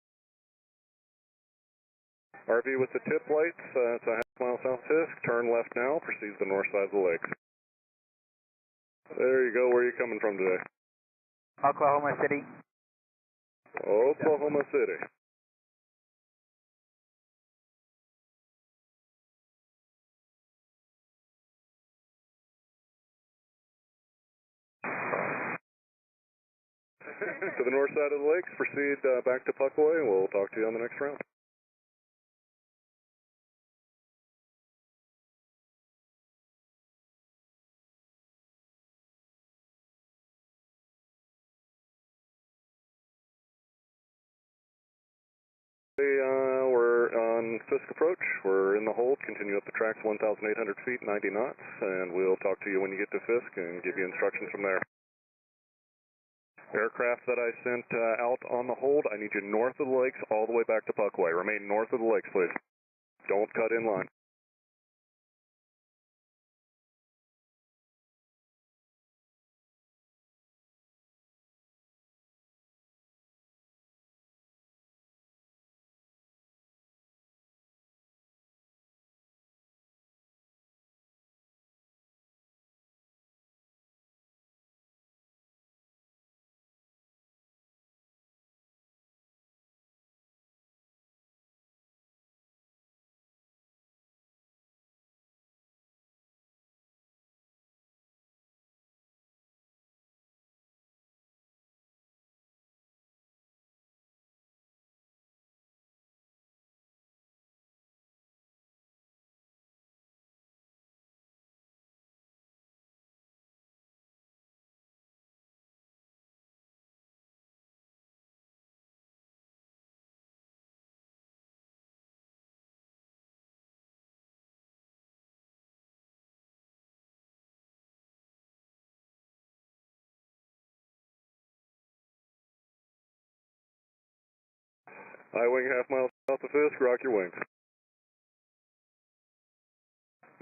RV with the tip lights, it's a half-mile south Fisk. Turn left now, proceeds the north side of the lake. There you go. Where are you coming from today? Oklahoma City. Oklahoma City. To the north side of the lakes, proceed back to Puckaway. We'll talk to you on the next round. We're on Fisk approach. We're in the hold. Continue up the tracks 1,800 feet, 90 knots, and we'll talk to you when you get to Fisk and give you instructions from there. Aircraft that I sent out on the hold, I need you north of the lakes all the way back to Puckaway. Remain north of the lakes, please. Don't cut in line. High wing half-mile south of Fisk, rock your wings.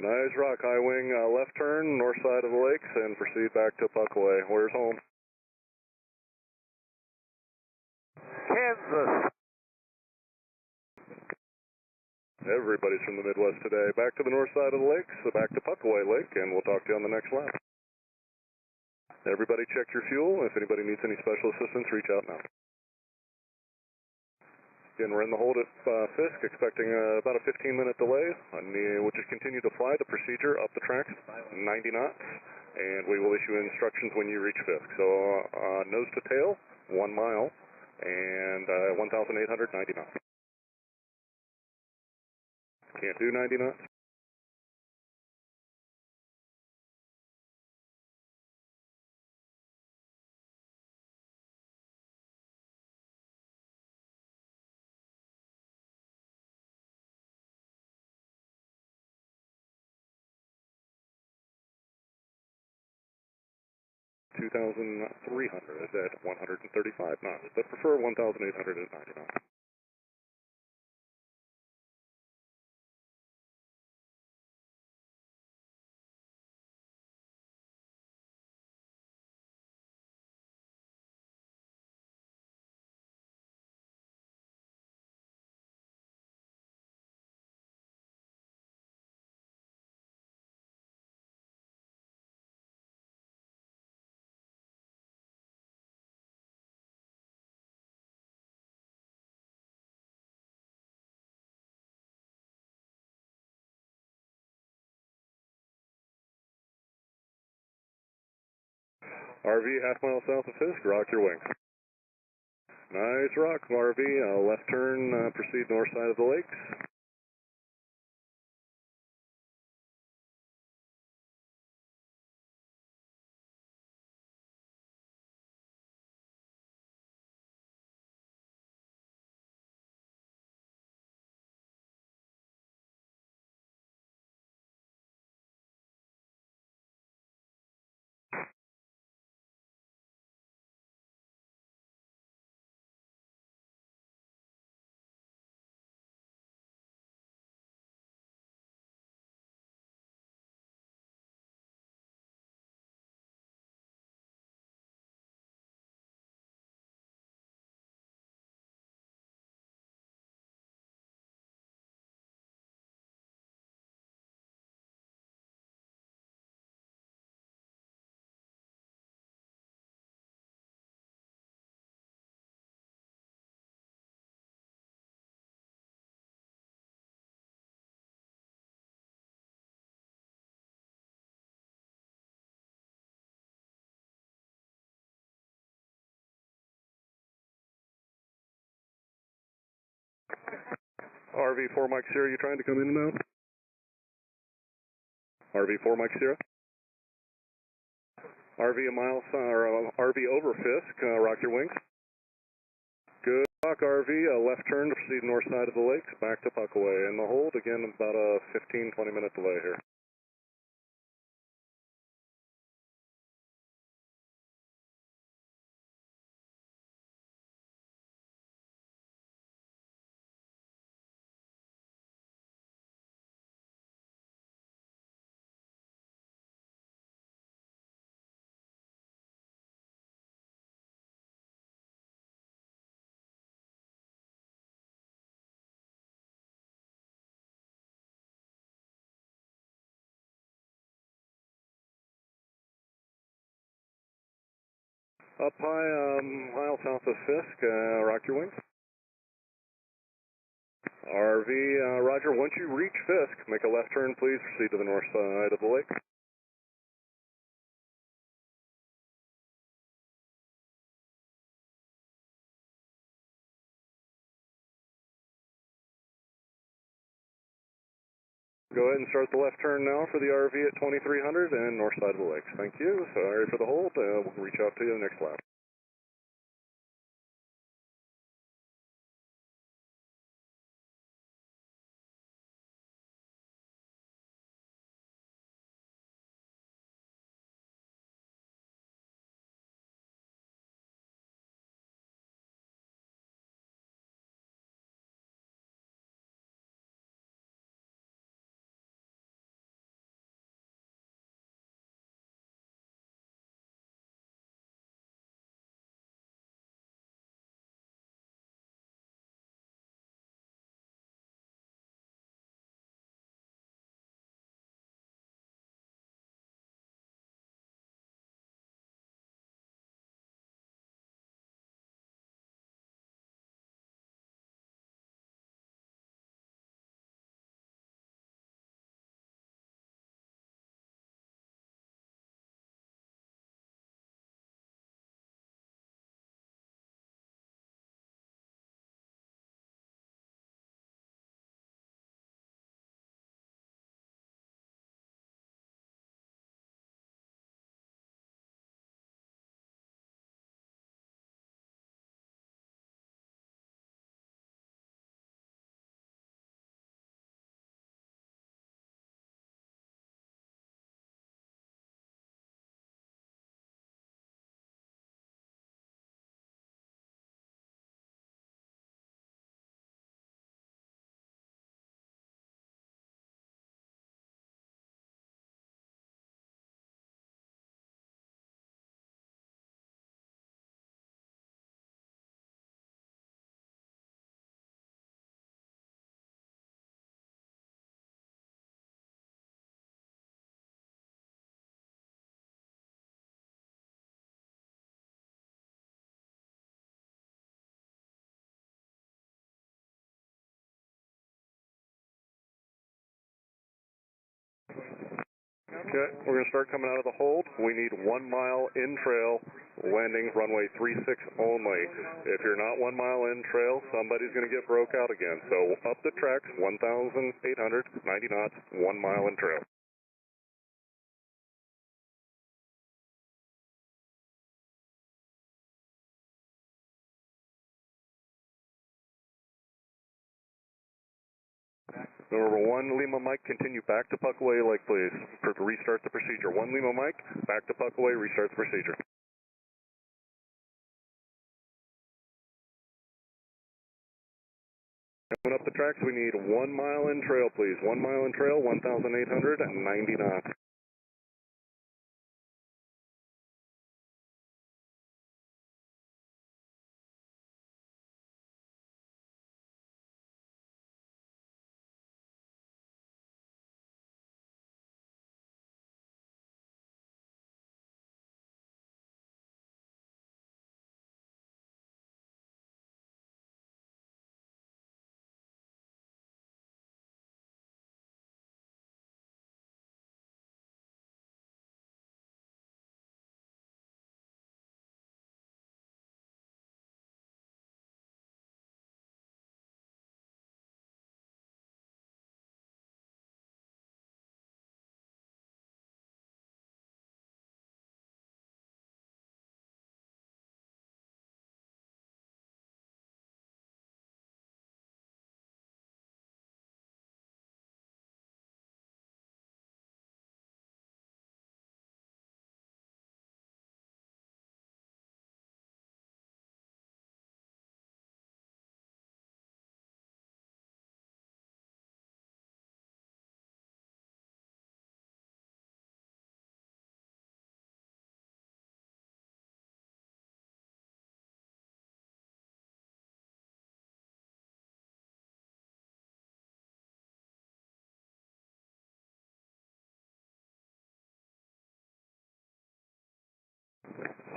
Nice rock, high wing, left turn, north side of the lakes, and proceed back to Puckaway. Where's home? Kansas. Everybody's from the Midwest today. Back to the north side of the lakes, back to Puckaway Lake, and we'll talk to you on the next lap. Everybody check your fuel. If anybody needs any special assistance, reach out now. Again, we're in the hold at Fisk, expecting about a 15-minute delay. We'll just continue to fly the procedure up the tracks, 90 knots, and we will issue instructions when you reach Fisk. So nose to tail, 1 mile, and 1,890 knots. Can't do 90 knots? 2,300 at 135 knots, but prefer 1,890 knots. RV half mile south of Fisk, rock your wings. Nice rock, RV. Left turn, proceed north side of the lakes. RV 4 Mike Sierra, you trying to come in now? RV 4 Mike Sierra. RV a mile, or RV over Fisk, rock your wings. Good rock, RV, left turn to proceed north side of the lakes, back to Puckaway. And the hold, again, about a 15-20 minute delay here. Up high, mile south of Fisk, rock your wings. RV, Roger, once you reach Fisk, make a left turn, please, proceed to the north side of the lake. Go ahead and start the left turn now for the RV at 2300 and north side of the lakes. Thank you. Sorry for the hold. We'll reach out to you the next lap. Okay, we're going to start coming out of the hold. We need 1 mile in trail, landing runway 36 only. If you're not 1 mile in trail, somebody's going to get broke out again. So up the tracks, 1,890 knots, 1 mile in trail. Number 1, Lima Mike, continue back to Puckaway Lake, please. Restart the procedure. 1 Lima Mike, back to Puckaway, restart the procedure. Coming up the tracks, we need 1 mile in trail, please. 1 mile in trail, 1,890 knots.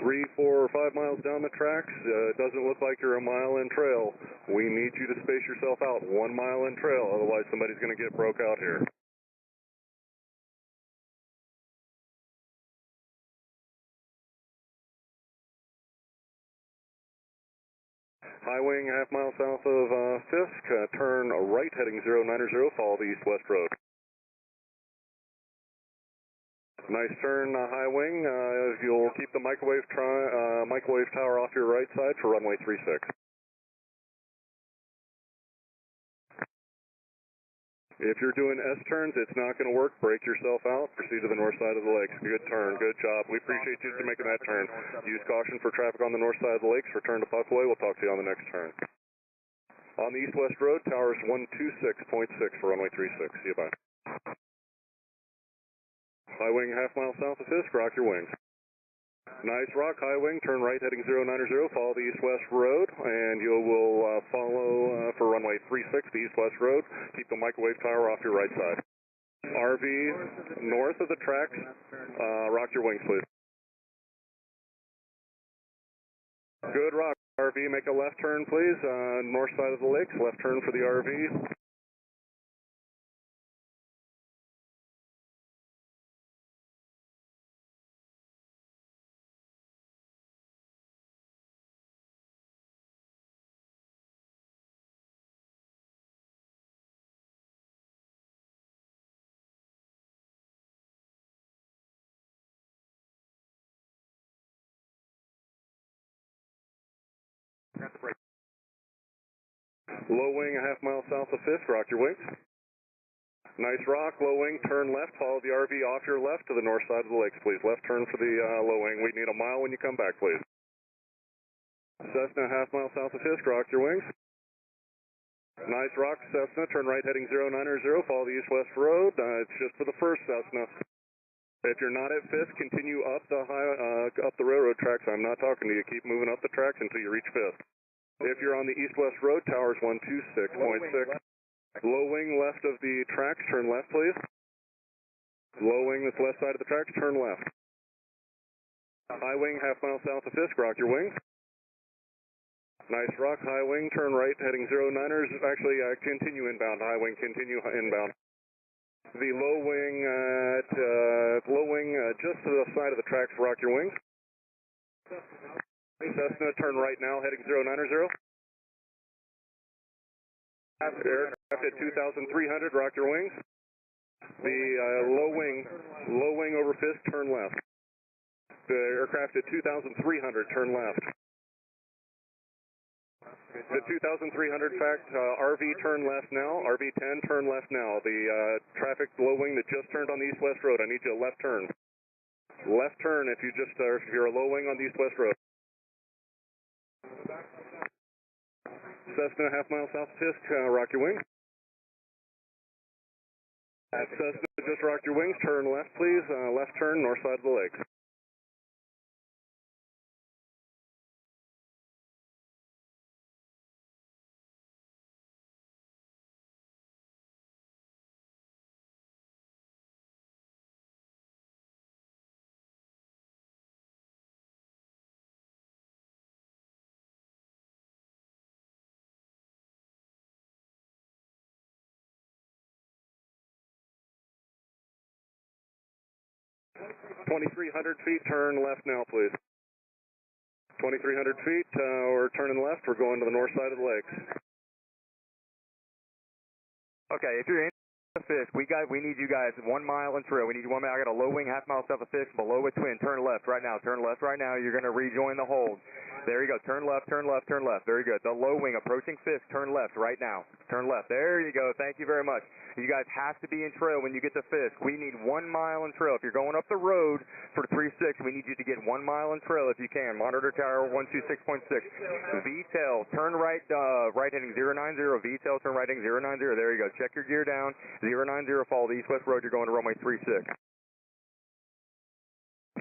Three, 4, or 5 miles down the tracks, it doesn't look like you're a mile in trail. We need you to space yourself out 1 mile in trail, otherwise somebody's going to get broke out here. High wing, half mile south of Fisk, turn right heading 090, follow the east-west road. Nice turn, high wing. You'll keep the microwave tower off your right side for runway 36. If you're doing S-turns, it's not going to work. Break yourself out. Proceed to the north side of the lakes. Good turn. Good job. We appreciate you for making that turn. Use caution for traffic on the north side of the lakes. Return to Puckaway. We'll talk to you on the next turn. On the east-west road, towers 126.6 for runway 36. See you, bye. High wing, half mile south of Fisk. Rock your wings. Nice rock, high wing, turn right heading 090, follow the east-west road, and you will follow for runway 36, the east-west road. Keep the microwave tower off your right side. RV north of the tracks, rock your wings, please. Good rock, RV, make a left turn, please, north side of the lakes, left turn for the RV. Low wing, a half mile south of Fisk, rock your wings. Nice rock, low wing, turn left, follow the RV off your left to the north side of the lakes, please. Left turn for the low wing. We need a mile when you come back, please. Cessna, half mile south of Fisk, rock your wings. Nice rock, Cessna, turn right heading 090, follow the east-west road. It's just for the first Cessna. If you're not at Fisk, continue up the railroad tracks. I'm not talking to you. Keep moving up the tracks until you reach Fisk. If you're on the east-west road, towers 126.6. Low wing left of the tracks, turn left, please. Low wing that's left side of the tracks, turn left. High wing, half mile south of Fisk, rock your wings. Nice rock, high wing, turn right, heading 090. Actually, continue inbound, high wing, continue inbound. The low wing just to the side of the tracks, rock your wings. Cessna, turn right now, heading 090. Aircraft at 2,300, rock your wings. The low wing over Fisk, turn left. The aircraft at 2,300, turn left. The 2,300 fact, RV turn left now, RV-10 turn left now. The traffic low wing that just turned on the east-west road, I need you to left turn. Left turn if you're a low wing on the east-west road. Cessna, half mile south of Fisk, rock your wings. Cessna, just rock your wings, turn left please, left turn, north side of the lake. – 2,300 feet, turn left now, please. 2,300 feet, we're turning left, we're going to the north side of the lakes. Okay, if you're in the Fisk, we need you guys 1 mile and trail. We need you 1 mile. I got a low wing, half mile south of Fisk, below a twin. Turn left right now, turn left right now. You're going to rejoin the hold. There you go, turn left, turn left, turn left. Very good. The low wing approaching Fisk, turn left right now. Turn left. There you go. Thank you very much. You guys have to be in trail when you get to Fisk. We need 1 mile in trail. If you're going up the road for 36, we need you to get 1 mile in trail if you can. Monitor tower 126.6. VTEL, turn right, right heading 090. VTEL, turn right heading 090. There you go. Check your gear down. 090, follow the east-west road. You're going to runway 36.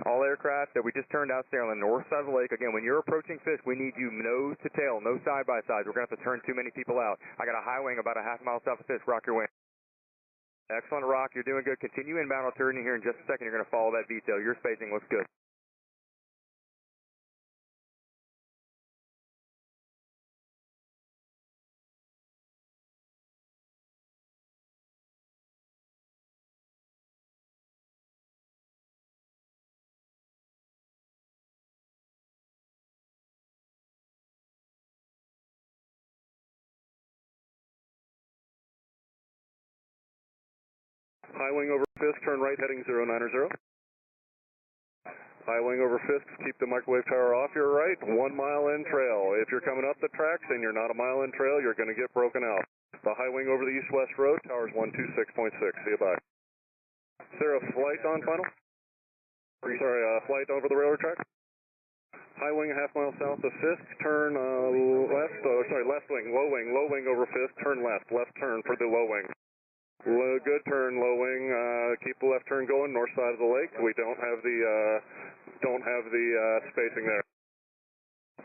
All aircraft that we just turned out, stay on the north side of the lake. Again, when you're approaching Fisk, we need you nose to tail, no side-by-sides. We're going to have to turn too many people out. I got a high wing about a half mile south of Fisk. Rock your wing. Excellent, Rock. You're doing good. Continue inbound. I'll turn you here in just a second. You're going to follow that detail. Your spacing looks good. High wing over Fisk, turn right heading 090. High wing over Fisk, keep the microwave tower off your right, 1 mile in trail. If you're coming up the tracks and you're not a mile in trail, you're going to get broken out. The high wing over the east-west road, towers 126.6. See you bye. Is there a flight on final? Sorry, flight over the railroad track? High wing, half mile south of Fisk, turn left, left wing, low wing over Fisk, turn left turn for the low wing. Good turn, low wing. Keep the left turn going, north side of the lake. We don't have the spacing there.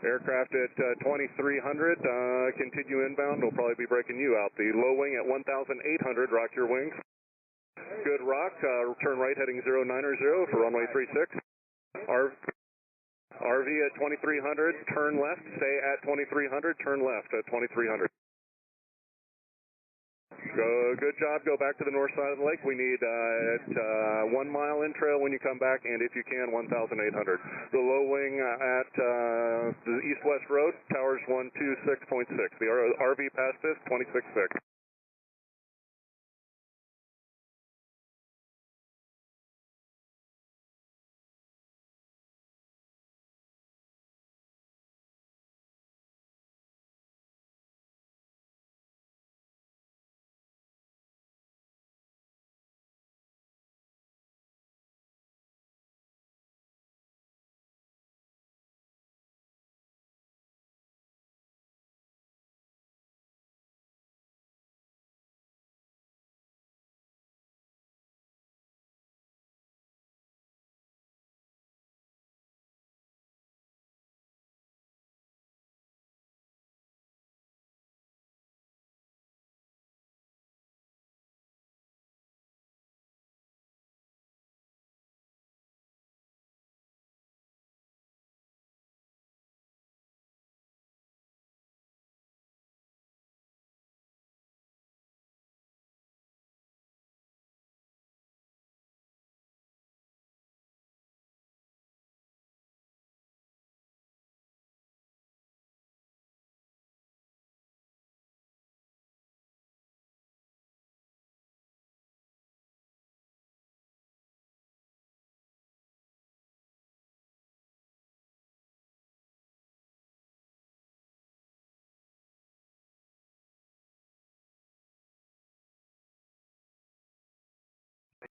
Aircraft at 2,300. Continue inbound. We'll probably be breaking you out. The low wing at 1,800. Rock your wings. Good rock. Turn right heading 090 for runway 36. RV at 2,300. Turn left. Stay at 2,300. Turn left at 2,300. Good job. Go back to the north side of the lake. We need 1 mile in trail when you come back, and if you can, 1,800. The low wing at the east-west road, towers 126.6. The RV past this, 26.6.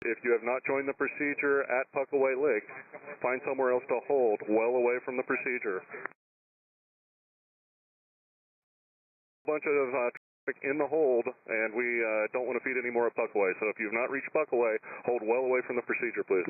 If you have not joined the procedure at Puckaway Lake, find somewhere else to hold well away from the procedure. A bunch of traffic in the hold, and we don't want to feed any more at Puckaway. So if you have not reached Puckaway, hold well away from the procedure, please.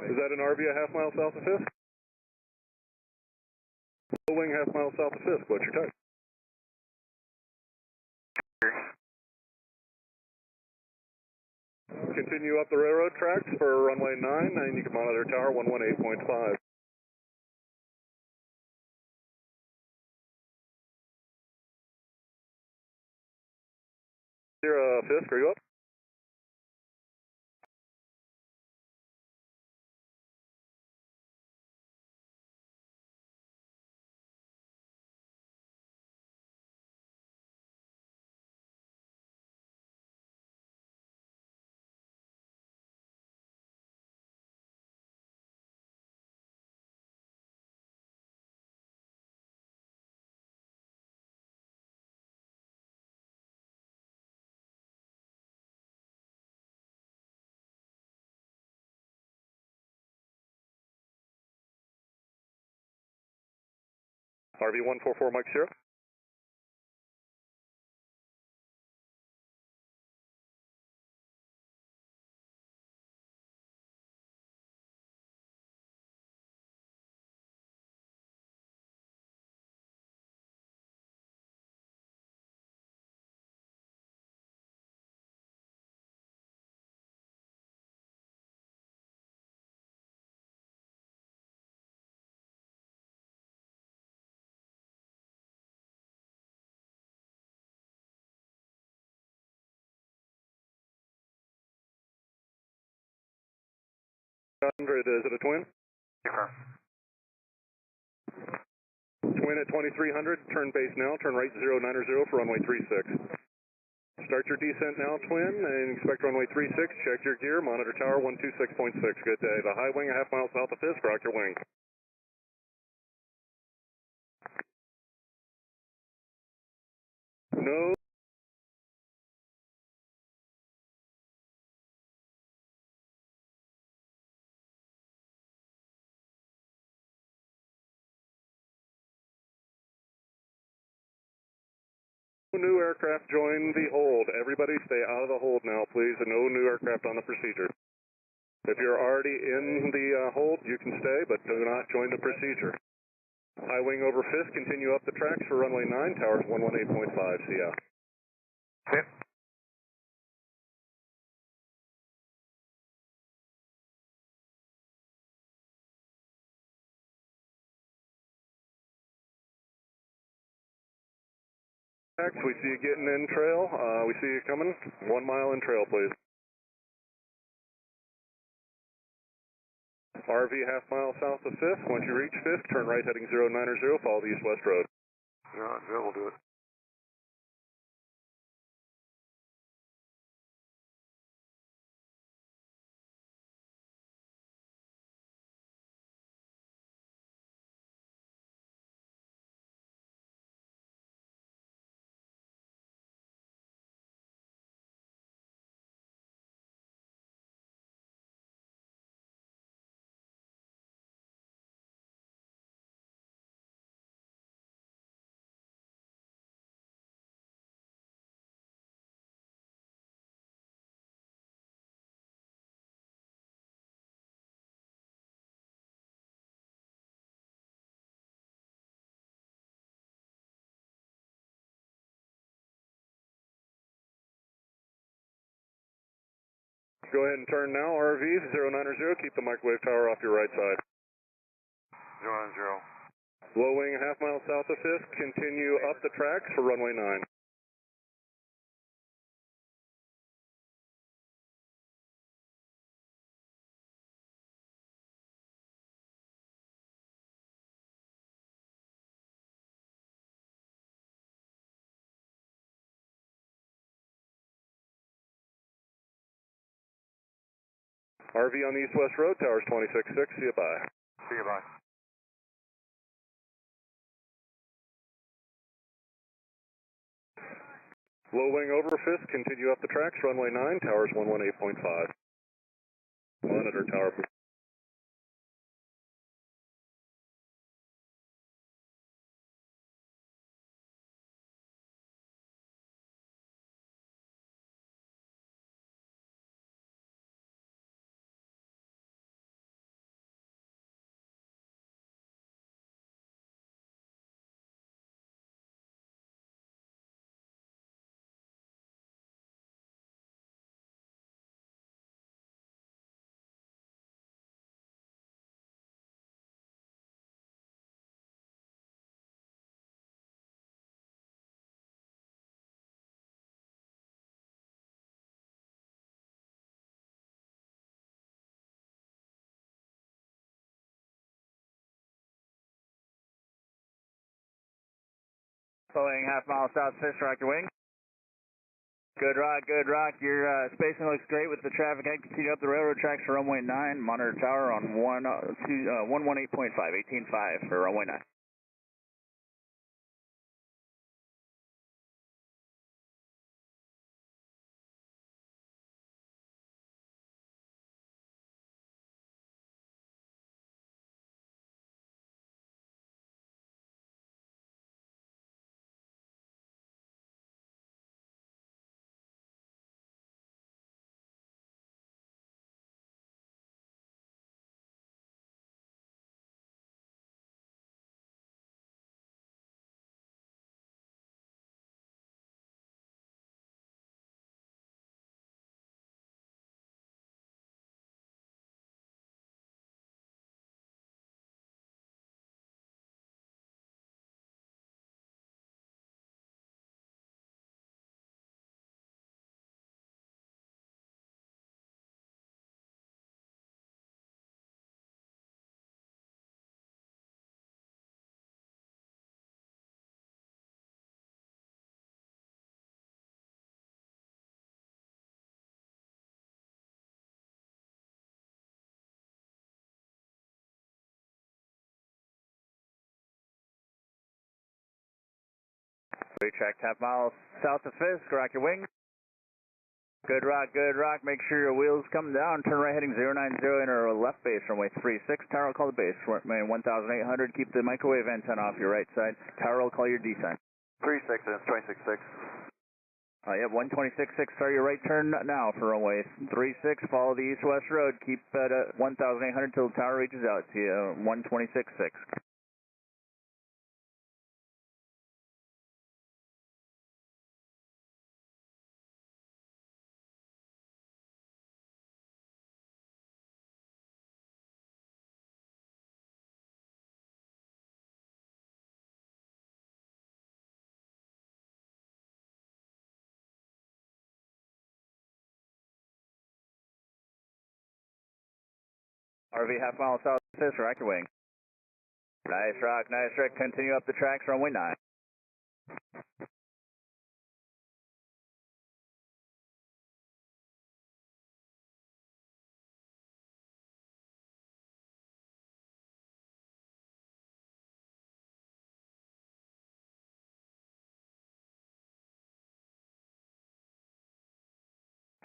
Is that an RV a half mile south of Fisk? Low wing half mile south of Fisk. What's your type? Continue up the railroad tracks for runway 9, and you can monitor tower 118.5. Here, Fisk, are you up? RV 144 Mike Sierra. Is it a twin? Twin at 2300, turn base now, turn right 090 for runway 36. Start your descent now, twin, and expect runway 36, check your gear, monitor tower 126.6. Good day. The high wing a half mile south of Fisk, rock your wing. No. New aircraft join the hold. Everybody stay out of the hold now, please, and no new aircraft on the procedure. If you're already in the hold, you can stay, but do not join the procedure. High wing over Fisk, continue up the tracks for runway 9, towers 118.5, see ya. Yep. We see you getting in trail. We see you coming. 1 mile in trail, please. RV half mile south of 5th. Once you reach 5th, turn right heading 090, follow the east-west road. 090, we'll do it. Go ahead and turn now, RV 090, keep the microwave tower off your right side. 090. Low wing half mile south of 5th, continue up the tracks for runway 9. RV on the east-west road, towers 26-6, see you bye. See you bye. Low wing over 5th, continue up the tracks, runway 9, towers 118.5. Monitor tower. Boeing half mile south, 5th, rocket wing. Good rock, good rock. Your spacing looks great with the traffic head. Continue up the railroad tracks for runway 9. Monitor tower on 118.5, 18.5 for runway 9. Track half mile south of 5th, rock your wing. Good rock, good rock. Make sure your wheels come down. Turn right heading 090, enter left base, runway 36. Tower will call the base, runway 1800. Keep the microwave antenna off your right side. Tower will call your descent. 36 and it's 26.6. Yep, 126.6. Start your right turn now for runway 36. Follow the east-west road. Keep at 1800 till the tower reaches out to you. 126.6. RV half mile south of Fisk, rack your wing. Nice rock, continue up the tracks, runway 9.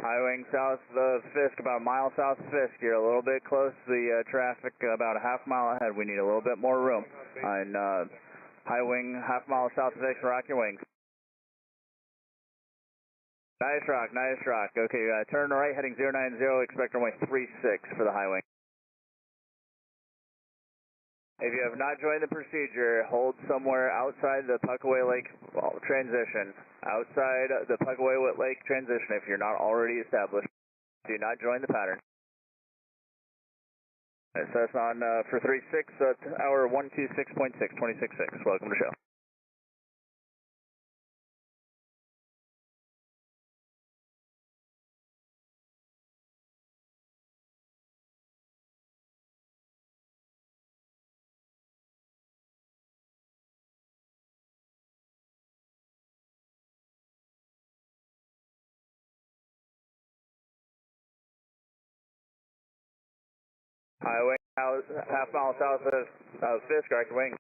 High wing south of Fisk, about a mile south of Fisk. You're a little bit close to the traffic, about a half mile ahead. We need a little bit more room. On high wing, half mile south of Fisk, rock your wings. Nice rock. Okay, turn right, heading 090, expect runway 36 for the high wing. If you have not joined the procedure, hold somewhere outside the Puckaway Lake transition. Outside the Puckaway Lake transition, if you're not already established, do not join the pattern. Assess on for 36, hour 126.6, 26.6. Welcome to show. Highway, half mile south of Fisk, right wing.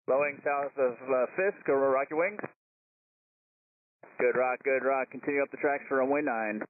Low wing south of Fisk, over rocky wing. Good rock. Continue up the tracks for runway 9.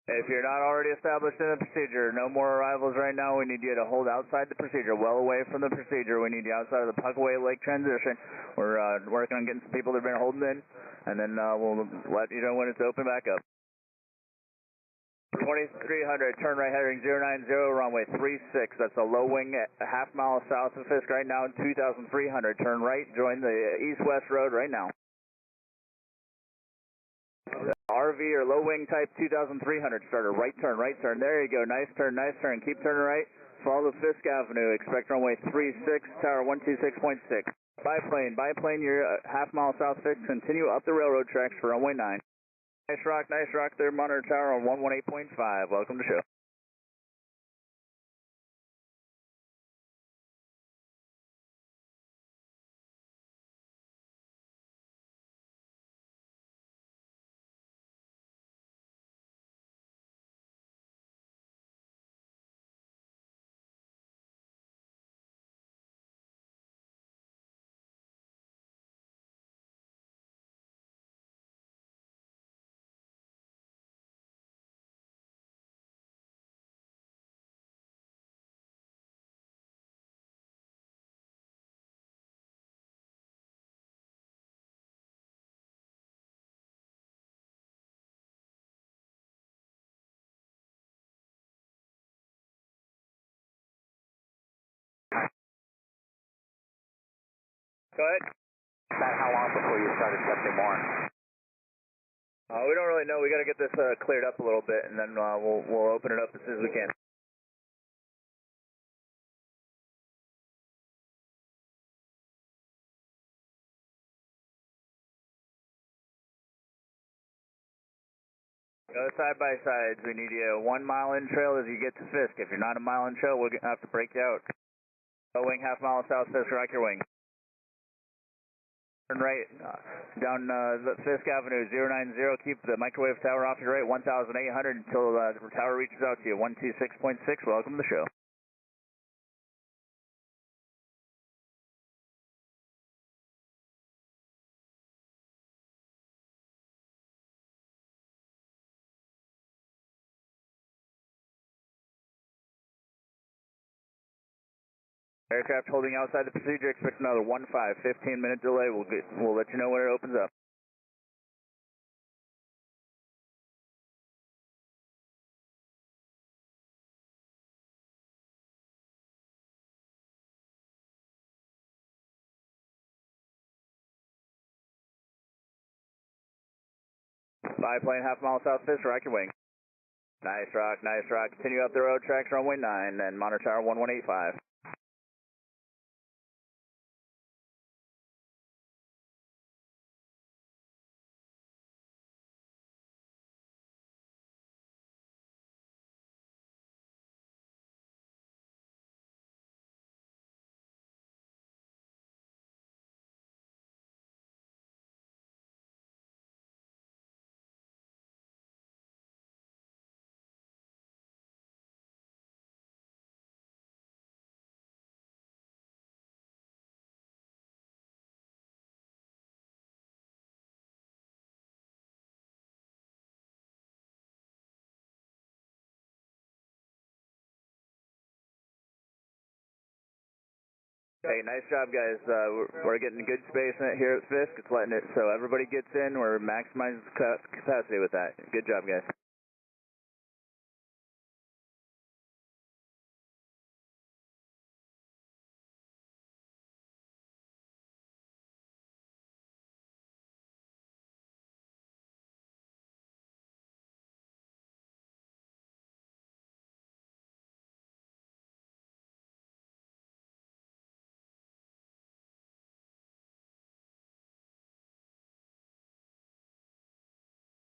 If you're not already established in the procedure, no more arrivals right now. We need you to hold outside the procedure, well away from the procedure. We need you outside of the Puckaway Lake transition. We're working on getting some people that have been holding in, and then we'll let you know when it's open back up. 2300, turn right heading 090, runway 36. That's a low wing a half mile south of Fisk right now, 2300. Turn right, join the east-west road right now. RV or low wing type 2300 starter, right turn. There you go, nice turn. Keep turning right, follow Fisk Avenue, expect runway 36, tower 126.6. Biplane, you're half mile south Fisk, continue up the railroad tracks for runway 9. Nice rock there, monitor tower on 118.5, welcome to show. Go ahead. About how long before you start accepting more? We don't really know. We got to get this cleared up a little bit, and then we'll open it up as soon as we can. Go side by sides. We need you 1 mile in trail as you get to Fisk. If you're not a mile in trail, we'll have to break you out. Low wing, half mile south Fisk, rock your wing. Turn right down Fisk Avenue, 090. Keep the microwave tower off your right, 1,800 until the tower reaches out to you, 126.6. Welcome to the show. Aircraft holding outside the procedure, expect another 1-5, 15-minute delay. We'll let you know when it opens up. Biplane, half-mile south fist, rock your wing. Nice rock, nice rock. Continue up the road tracks, runway 9, and monitor tower 1185. Hey, nice job, guys. We're getting good space in it here at Fisk. It's letting it so everybody gets in. We're maximizing capacity with that. Good job, guys.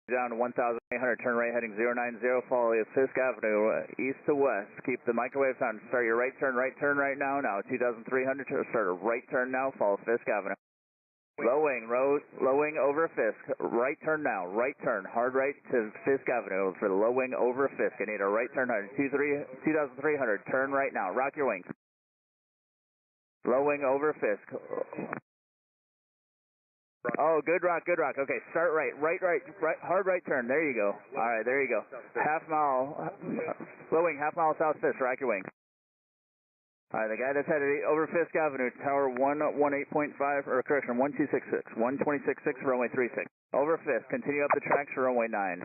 Down to 1,800, turn right heading 090, follow Fisk Avenue, east to west. Keep the microwave on. Start your right turn right now. Now 2,300, start a right turn now, follow Fisk Avenue. Low wing over Fisk, right turn now, right turn, hard right to Fisk Avenue for the low wing over Fisk. I need a right turn, 2,300, turn right now, rock your wings. Low wing over Fisk. Oh, good rock. Okay, start right, hard right turn. There you go. All right, there you go. Half mile, low wing, half mile south Fisk, rock your wing. All right, the guy that's headed over Fisk Avenue, tower 118.5, or correction, 1266, 1266, runway 36. Over Fisk, continue up the tracks for runway 9.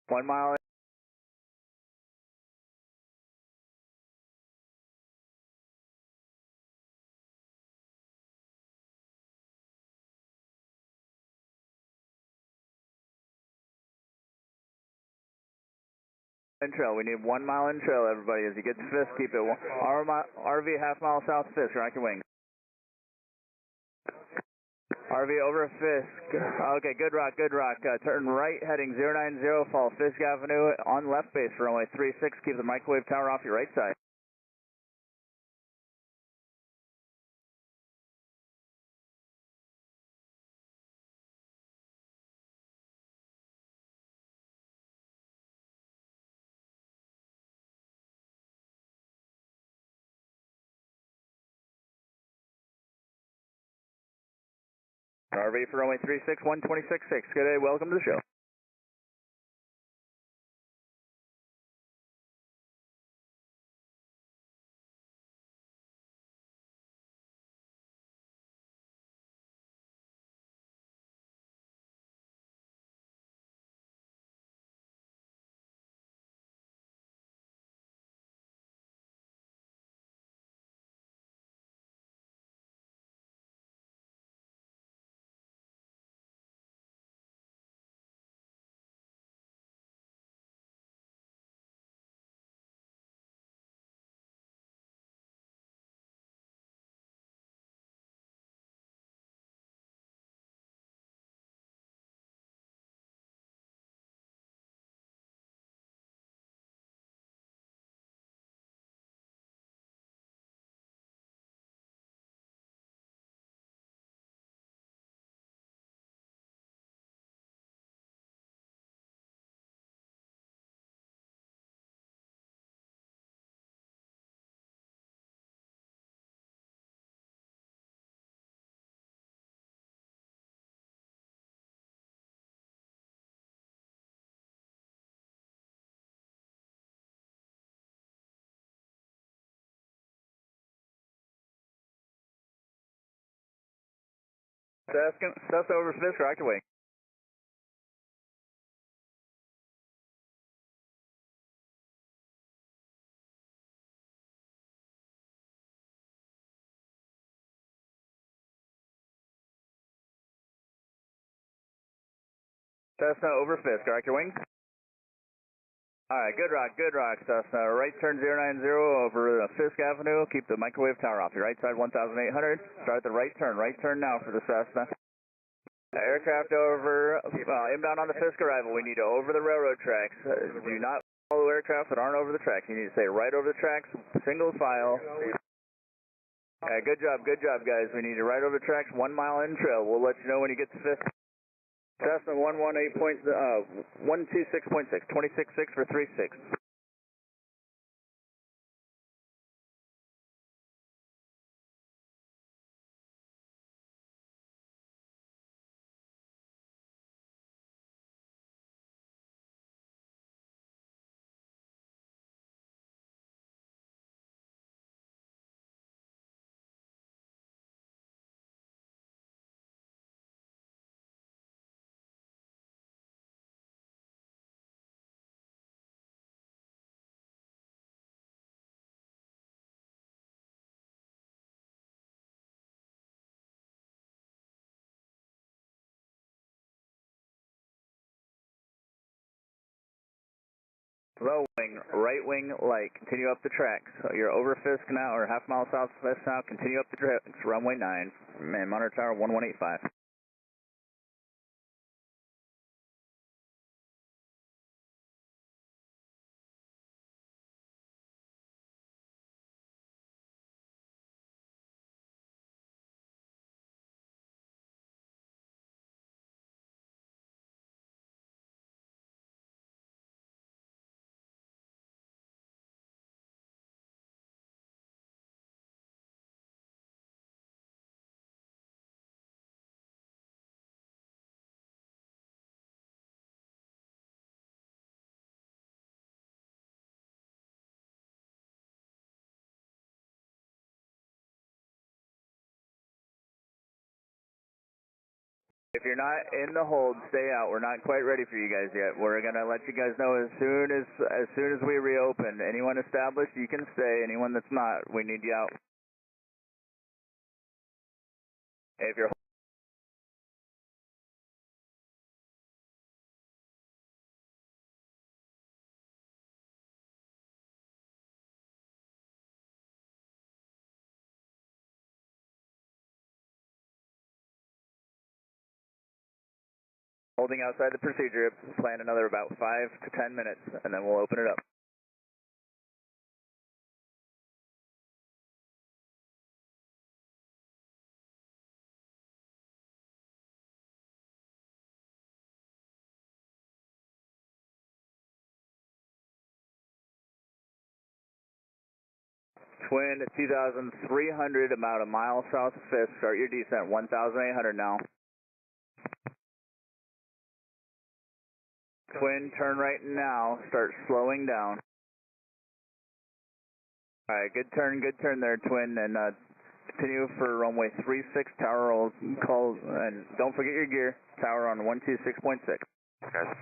1 mile. In trail. We need 1 mile in trail, everybody. As you get to Fisk, keep it RV half mile south Fisk, rock your wing. RV over Fisk. Okay, good rock. Turn right heading 090, follow Fisk Avenue on left base for runway 36. Keep the microwave tower off your right side. RV for runway 36, 1266. Good day, welcome to the show. Cessna over Fisk, correct away. Cessna over Fisk, correct your wings. Alright, good rock, Cessna. Right turn 090 over Fisk Avenue. Keep the microwave tower off. Your right side 1,800. Start the right turn now for the Cessna. Aircraft over, inbound on the Fisk arrival. We need to over the railroad tracks. Do not follow aircraft that aren't over the tracks. You need to stay right over the tracks, single file. Good job, guys. We need to right over the tracks, 1 mile in trail. We'll let you know when you get to Fisk. Cessna 126.6, 26.6 for 36. Low wing, right wing light, continue up the tracks. So you're over Fisk now, or half mile south of Fisk now, continue up the tracks, runway 9, man, monitor tower 1185. If you're not in the hold, stay out. We're not quite ready for you guys yet. We're gonna let you guys know as soon as we reopen. Anyone established, you can stay. Anyone that's not, we need you out. If you're holding outside the procedure, plan another about 5 to 10 minutes, and then we'll open it up. Twin 2,300, about a mile south of Fisk. Start your descent, 1,800 now. Twin, turn right now. Start slowing down. Alright, good turn there, Twin, and continue for runway 36, tower rolls, call, and don't forget your gear, tower on 126.6. Okay.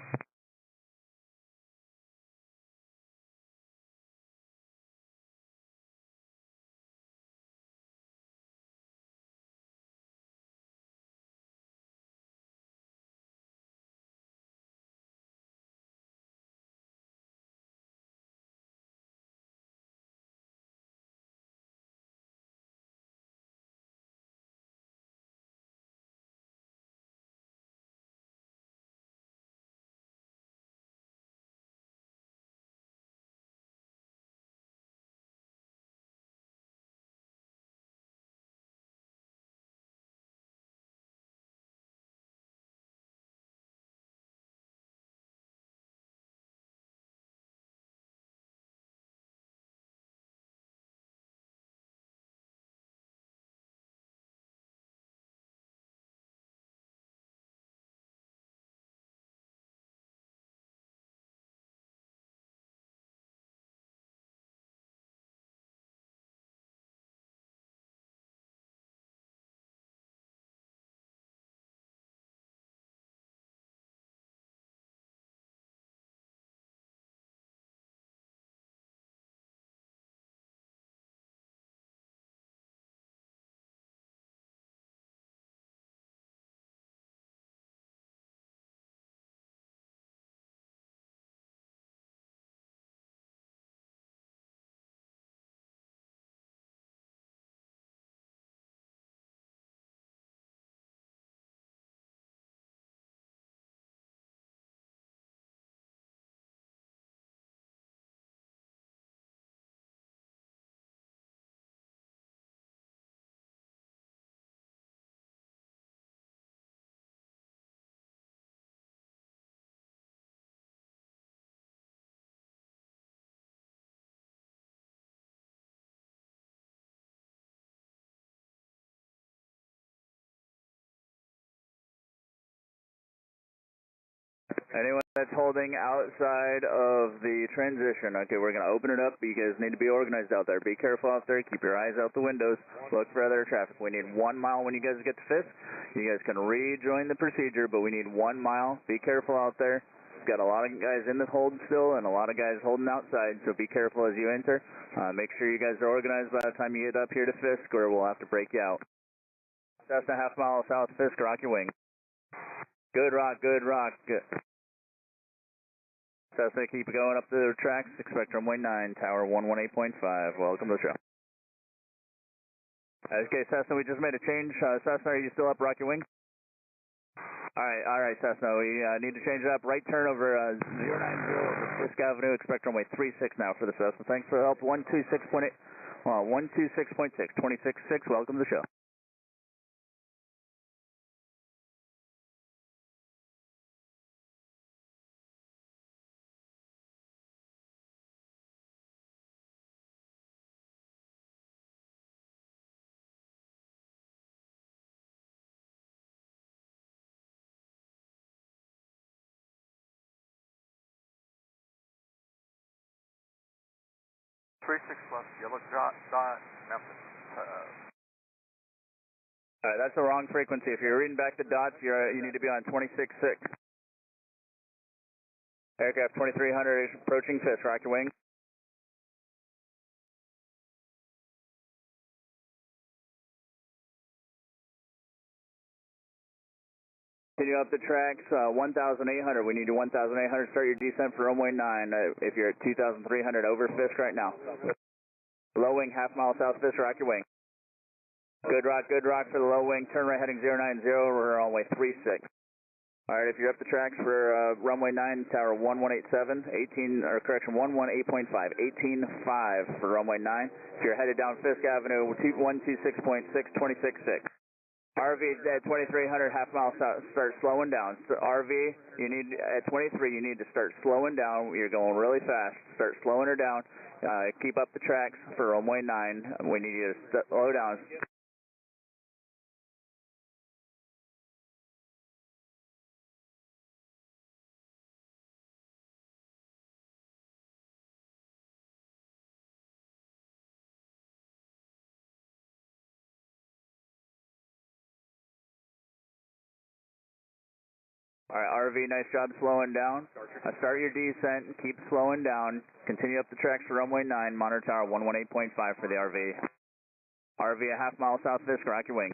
Anyone that's holding outside of the transition, okay, we're going to open it up. You guys need to be organized out there. Be careful out there. Keep your eyes out the windows. Look for other traffic. We need 1 mile when you guys get to Fisk. You guys can rejoin the procedure, but we need 1 mile. Be careful out there. We've got a lot of guys in the hold still and a lot of guys holding outside, so be careful as you enter. Make sure you guys are organized by the time you get up here to Fisk, or we'll have to break you out. Cessna half mile south Fisk, rock your wing. Good rock, good rock. Good. Cessna, keep going up the tracks. Expect runway 9, tower 118.5. Welcome to the show. Okay, Cessna, we just made a change. Cessna, are you still up, rock your wing? All right, Cessna, we need to change it up. Right turn over 090 over Fisk Avenue. Expect runway 36 now for the Cessna. Thanks for the help. 126.8, 126.6, 26.6. Welcome to the show. Yellow dot, Memphis. All right, that's the wrong frequency. If you're reading back the dots, you need to be on 26.6. Aircraft 2300 is approaching Fisk. Rock your wing. Continue up the tracks, 1,800. We need you 1,800. Start your descent for runway 9. If you're at 2,300, over Fisk right now. Low wing, half mile south Fisk, rock your wing. Good rock for the low wing. Turn right heading 090. We're on runway 36. All right, if you're up the tracks for runway 9, tower 1187, 11.8.5, 18.5 for runway 9. If you're headed down Fisk Avenue, 126.6, 26.6. RV at 2300, half mile south, start slowing down. So RV, you need at 23, you need to start slowing down. You're going really fast. Start slowing her down. Keep up the tracks for runway 9. We need you to slow down. All right, RV, nice job slowing down. Start your descent, keep slowing down. Continue up the tracks for runway 9, monitor tower 118.5 for the RV. RV a half mile south Fisk, rock your wing.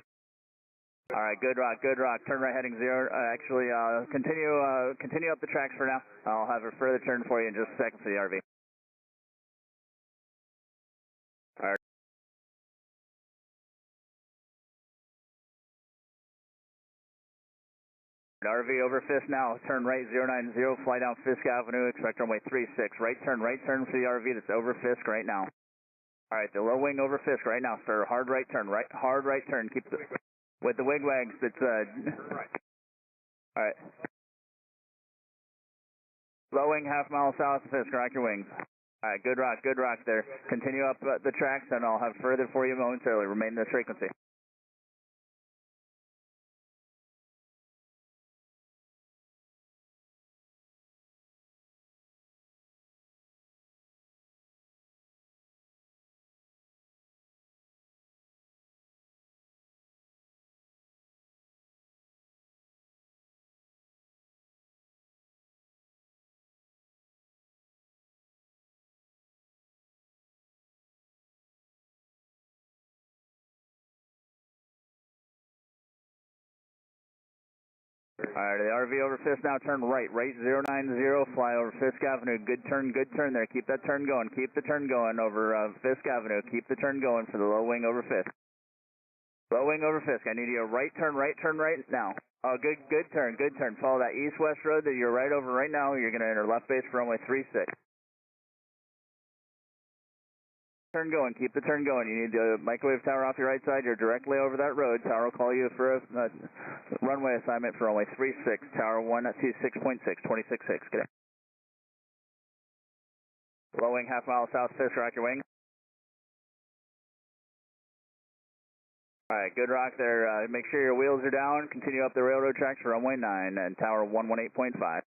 All right, good rock. Turn right heading 0. Continue up the tracks for now. I'll have a further turn for you in just a second for the RV. All right. RV over Fisk now, turn right 090, fly down Fisk Avenue, expect runway 36, right turn for the RV that's over Fisk right now. Alright, the low wing over Fisk right now, sir, hard right turn, keep the, with the wigwags, it's, alright. Low wing half mile south of Fisk, rock your wings. Alright, good rock there. Continue up the tracks and I'll have further for you momentarily, remain in this frequency. Alright, the RV over Fisk now, turn right 090, fly over Fisk Avenue, good turn there, keep that turn going, over Fisk Avenue, keep the turn going for the low wing over Fisk. Low wing over Fisk, I need you a right turn right now. Oh, good turn, follow that east-west road that you're right over right now, you're going to enter left base for runway 36. Turn going, keep the turn going. You need the microwave tower off your right side. You're directly over that road. Tower will call you for a runway assignment for runway 36, tower 126.6, 26.6. Good day. Low wing half mile south Fisk, rock your wing. Alright, good rock there. Make sure your wheels are down. Continue up the railroad tracks for runway 9 and tower 118.5.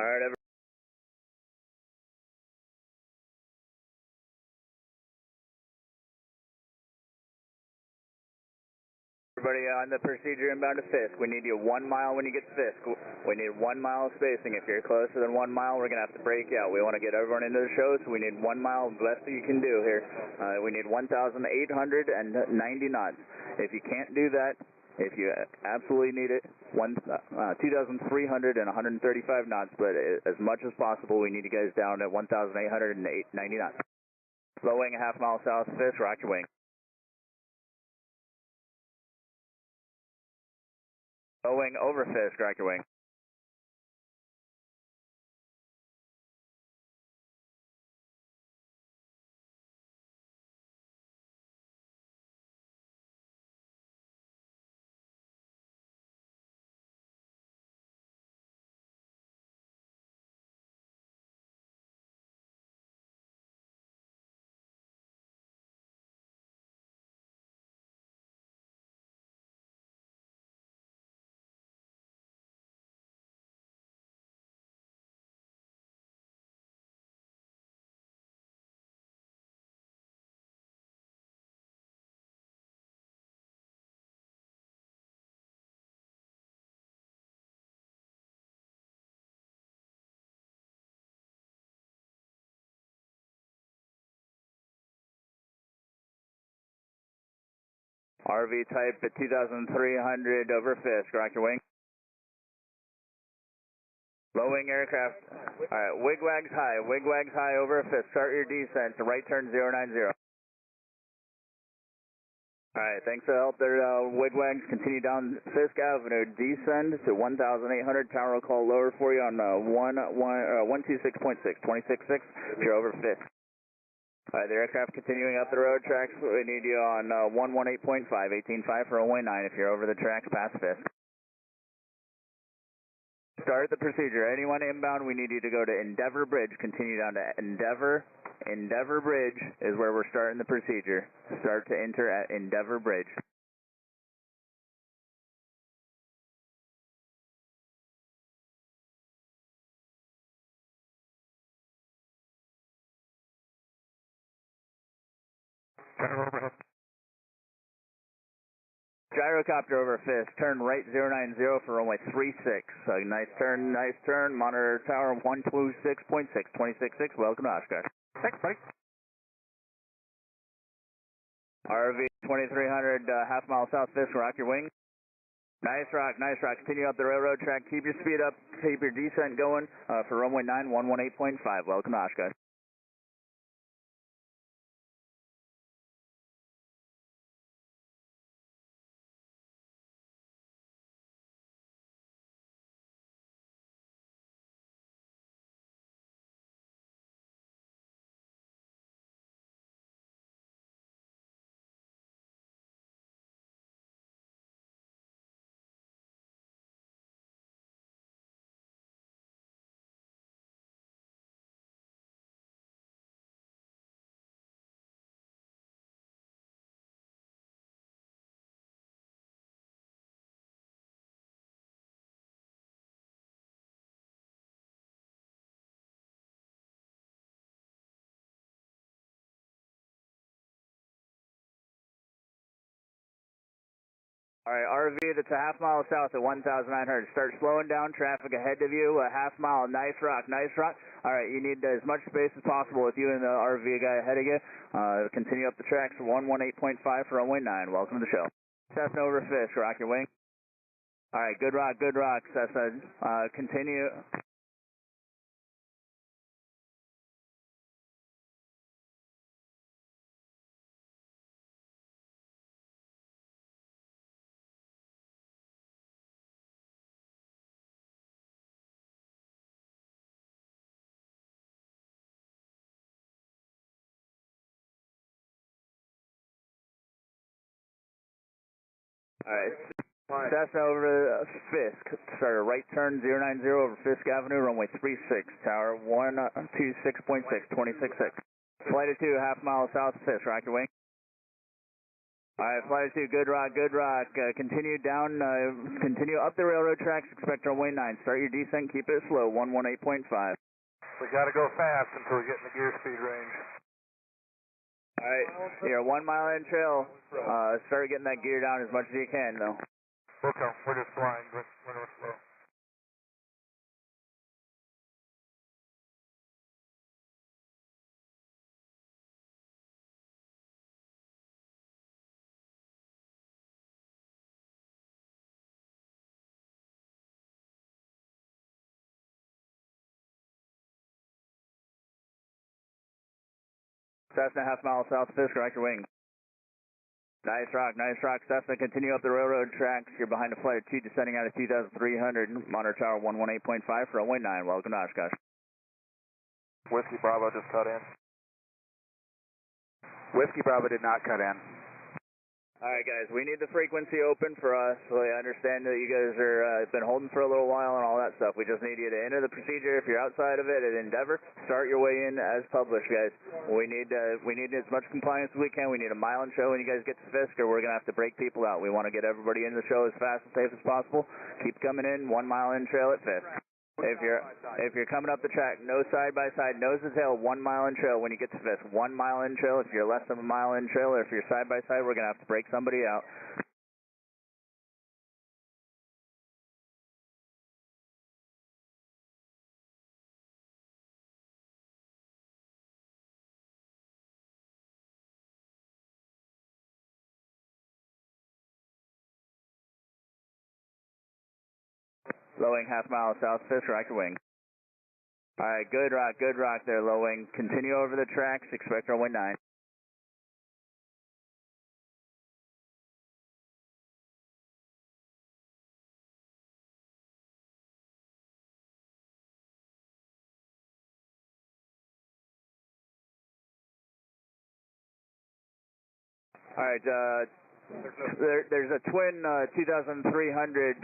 All right, everybody on the procedure inbound to Fisk. We need you 1 mile when you get to Fisk. We need 1 mile spacing. If you're closer than 1 mile, we're going to have to break out. We want to get everyone into the show, so we need 1 mile, best you can do here. We need 1,890 knots. If you can't do that, if you absolutely need it, 2,300 and 135 knots, but as much as possible, we need you guys down at 1,890 knots. Low wing, a half mile south of Fisk, rock your wing. Low wing over Fisk, rock your wing. RV type at 2,300 over Fisk, rock your wing. Low wing aircraft. Alright, wigwags high over Fisk. Start your descent to right turn 090. Alright, thanks for the help there, wigwags. Continue down Fisk Avenue. Descend to 1,800. Tower will call lower for you on 126.6, 26.6 if you're over Fisk. Alright, the aircraft continuing up the road tracks. We need you on 118.5, 18.5 for runway 9 if you're over the tracks past Fisk. Start the procedure. Anyone inbound, we need you to go to Endeavor Bridge. Continue down to Endeavor. Endeavor Bridge is where we're starting the procedure. Start to enter at Endeavor Bridge. Gyrocopter over Fisk, turn right 090 for runway 36. Nice turn, monitor tower 126.6, 26.6, welcome to Oshkosh. Thanks, buddy. RV 2300, half mile south Fisk, rock your wing. Nice rock, continue up the railroad track, keep your speed up, keep your descent going for runway 9, 118.5, welcome to Oshkosh. Alright, RV that's a half mile south at 1,900. Start slowing down traffic ahead of you, a half mile, nice rock. Alright, you need as much space as possible with you and the RV guy ahead of you. Continue up the tracks, 118.5 for runway 9. Welcome to the show. Cessna over Fisk, rock your wing. Alright, good rock, Cessna. Continue. Alright, Cessna over Fisk. Start a right turn 090 over Fisk Avenue, runway 36, tower 126.6, 26.6. Flight of 2, half mile south of Fisk, rock your wing. Alright, flight 2, good rock, good rock. Continue down, continue up the railroad tracks, expect runway 9. Start your descent, keep it slow, 118.5. We got to go fast until we get in the gear speed range. Alright, you're 1 mile in trail. Start getting that gear down as much as you can, though. Okay, we're just flying, but we're slow. Cessna, half mile south of Fisk, right your wing. Nice rock, Cessna. Continue up the railroad tracks. You're behind a flight of 2 descending out of 2,300. Monitor tower 118.5 for runway 9. Welcome to Oshkosh. Whiskey Bravo just cut in. Whiskey Bravo did not cut in. Alright guys, we need the frequency open for us. I understand that you guys are been holding for a little while and all that stuff. We just need you to enter the procedure. If you're outside of it at Endeavor, start your way in as published, guys. We need as much compliance as we can. We need a mile and show when you guys get to Fisk, or we're going to have to break people out. We want to get everybody in the show as fast and safe as possible. Keep coming in, 1 mile in trail at Fisk. If you're coming up the track, no side by side, nose to tail, 1 mile in trail when you get to Fisk. 1 mile in trail. If you're less than a mile in trail, or if you're side by side, we're going to have to break somebody out. Low wing, half mile south Fisk, right your wing. Alright, good rock there, low wing. Continue over the tracks, expect runway 9. Alright, there's a twin 2300,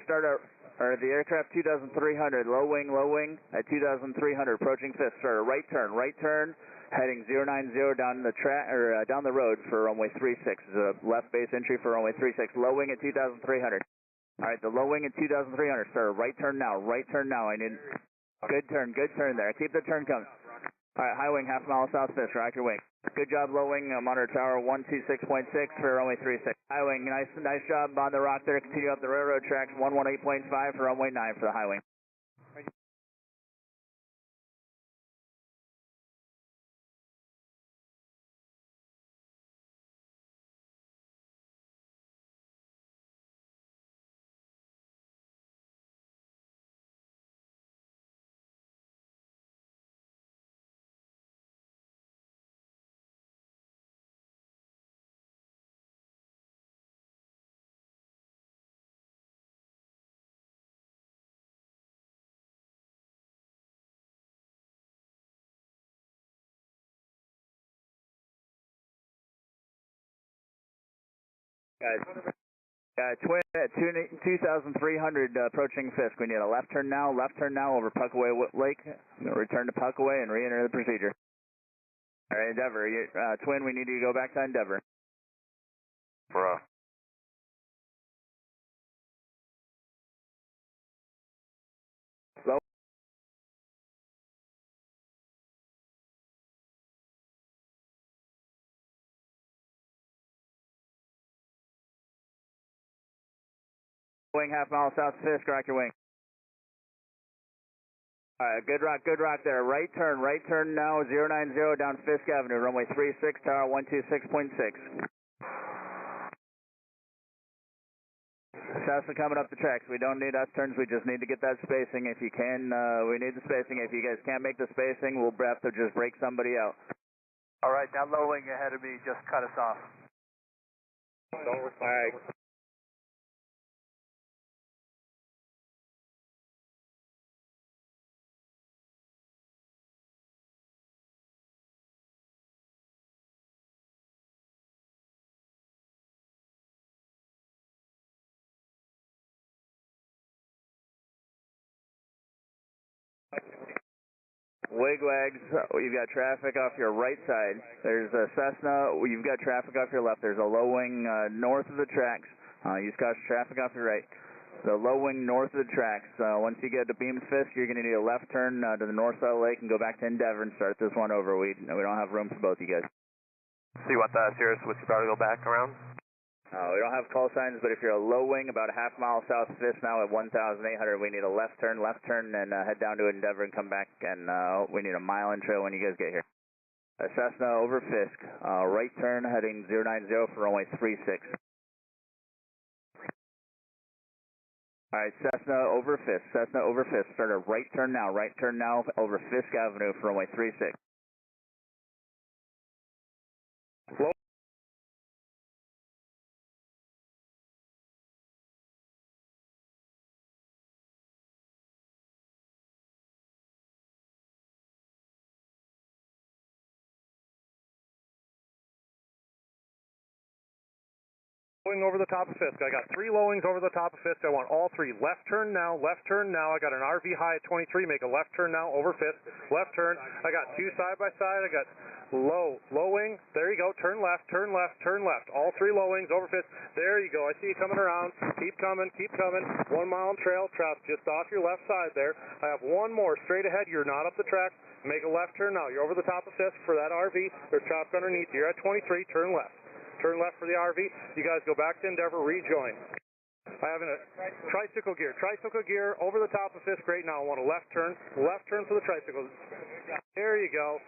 start or the aircraft 2300, low wing at 2300, approaching Fisk. Start a right turn, heading 090 down the track or down the road for runway 36. Is a left base entry for runway 36. Low wing at 2300. All right, the low wing at 2300. Start a right turn now. I need good turn there. Keep the turn coming. All right, high wing, half mile south Fisk, rock your wing. Good job, low wing, monitor tower 126.6 for runway 36. High wing, nice job on the rock there. Continue up the railroad tracks, 118.5 for runway 9 for the high wing. Twin at 2,300 approaching Fisk. We need a left turn now over Puckaway Lake. Return to Puckaway and re-enter the procedure. All right, Endeavor. Twin, we need you to go back to Endeavor. Bro. Low. Wing, half mile south Fisk, rock your wing. Alright, good rock there. Right turn now, 090 down Fisk Avenue, runway 36, tower 126.6. Cessna coming up the tracks. We don't need S-turns, we just need to get that spacing. If you can, we need the spacing. If you guys can't make the spacing, we'll have to just break somebody out. Alright, that low wing ahead of me just cut us off. Alright. Wigwags, you've got traffic off your right side. There's a Cessna, you've got traffic off your left. There's a low wing north of the tracks. You've got traffic off your right. The low wing north of the tracks. Once you get to Beams Fisk, you're going to need a left turn to the north side of the lake and go back to Endeavor and start this one over. We don't have room for both you guys. So you want the Sirius Whiskey Star to go back around? We don't have call signs, but if you're a low wing about a half mile south of Fisk now at 1,800, we need a left turn, and head down to Endeavor and come back, and we need a mile in trail when you guys get here. Cessna over Fisk, right turn heading 090 for runway 36. All right, Cessna over Fisk, start a right turn now over Fisk Avenue for runway 36. Lowing over the top of Fisk. I got 3 lowings over the top of Fisk. I want all 3. Left turn now. I got an RV high at 23. Make a left turn now over Fisk. Left turn. I got 2 side by side. I got lowing. There you go. Turn left. All 3 lowings over Fisk. There you go. I see you coming around. Keep coming. 1 mile trail. Traffic just off your left side there. I have 1 more straight ahead. You're not up the track. Make a left turn now. You're over the top of Fisk for that RV. There's traffic underneath. You're at 23. Turn left. Turn left for the RV. You guys go back to Endeavor, rejoin. I have a tricycle gear over the top of Fisk right now. I want a left turn for the tricycle. There you go.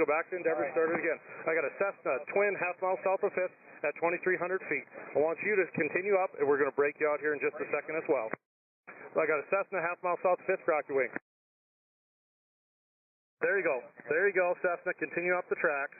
Go back to Endeavor, start it again. I got a Cessna twin half mile south of Fisk at 2,300 feet. I want you to continue up, and we're going to break you out here in just a second as well. I got a Cessna half mile south of Fisk, rock your wing. There you go, Cessna. Continue up the tracks.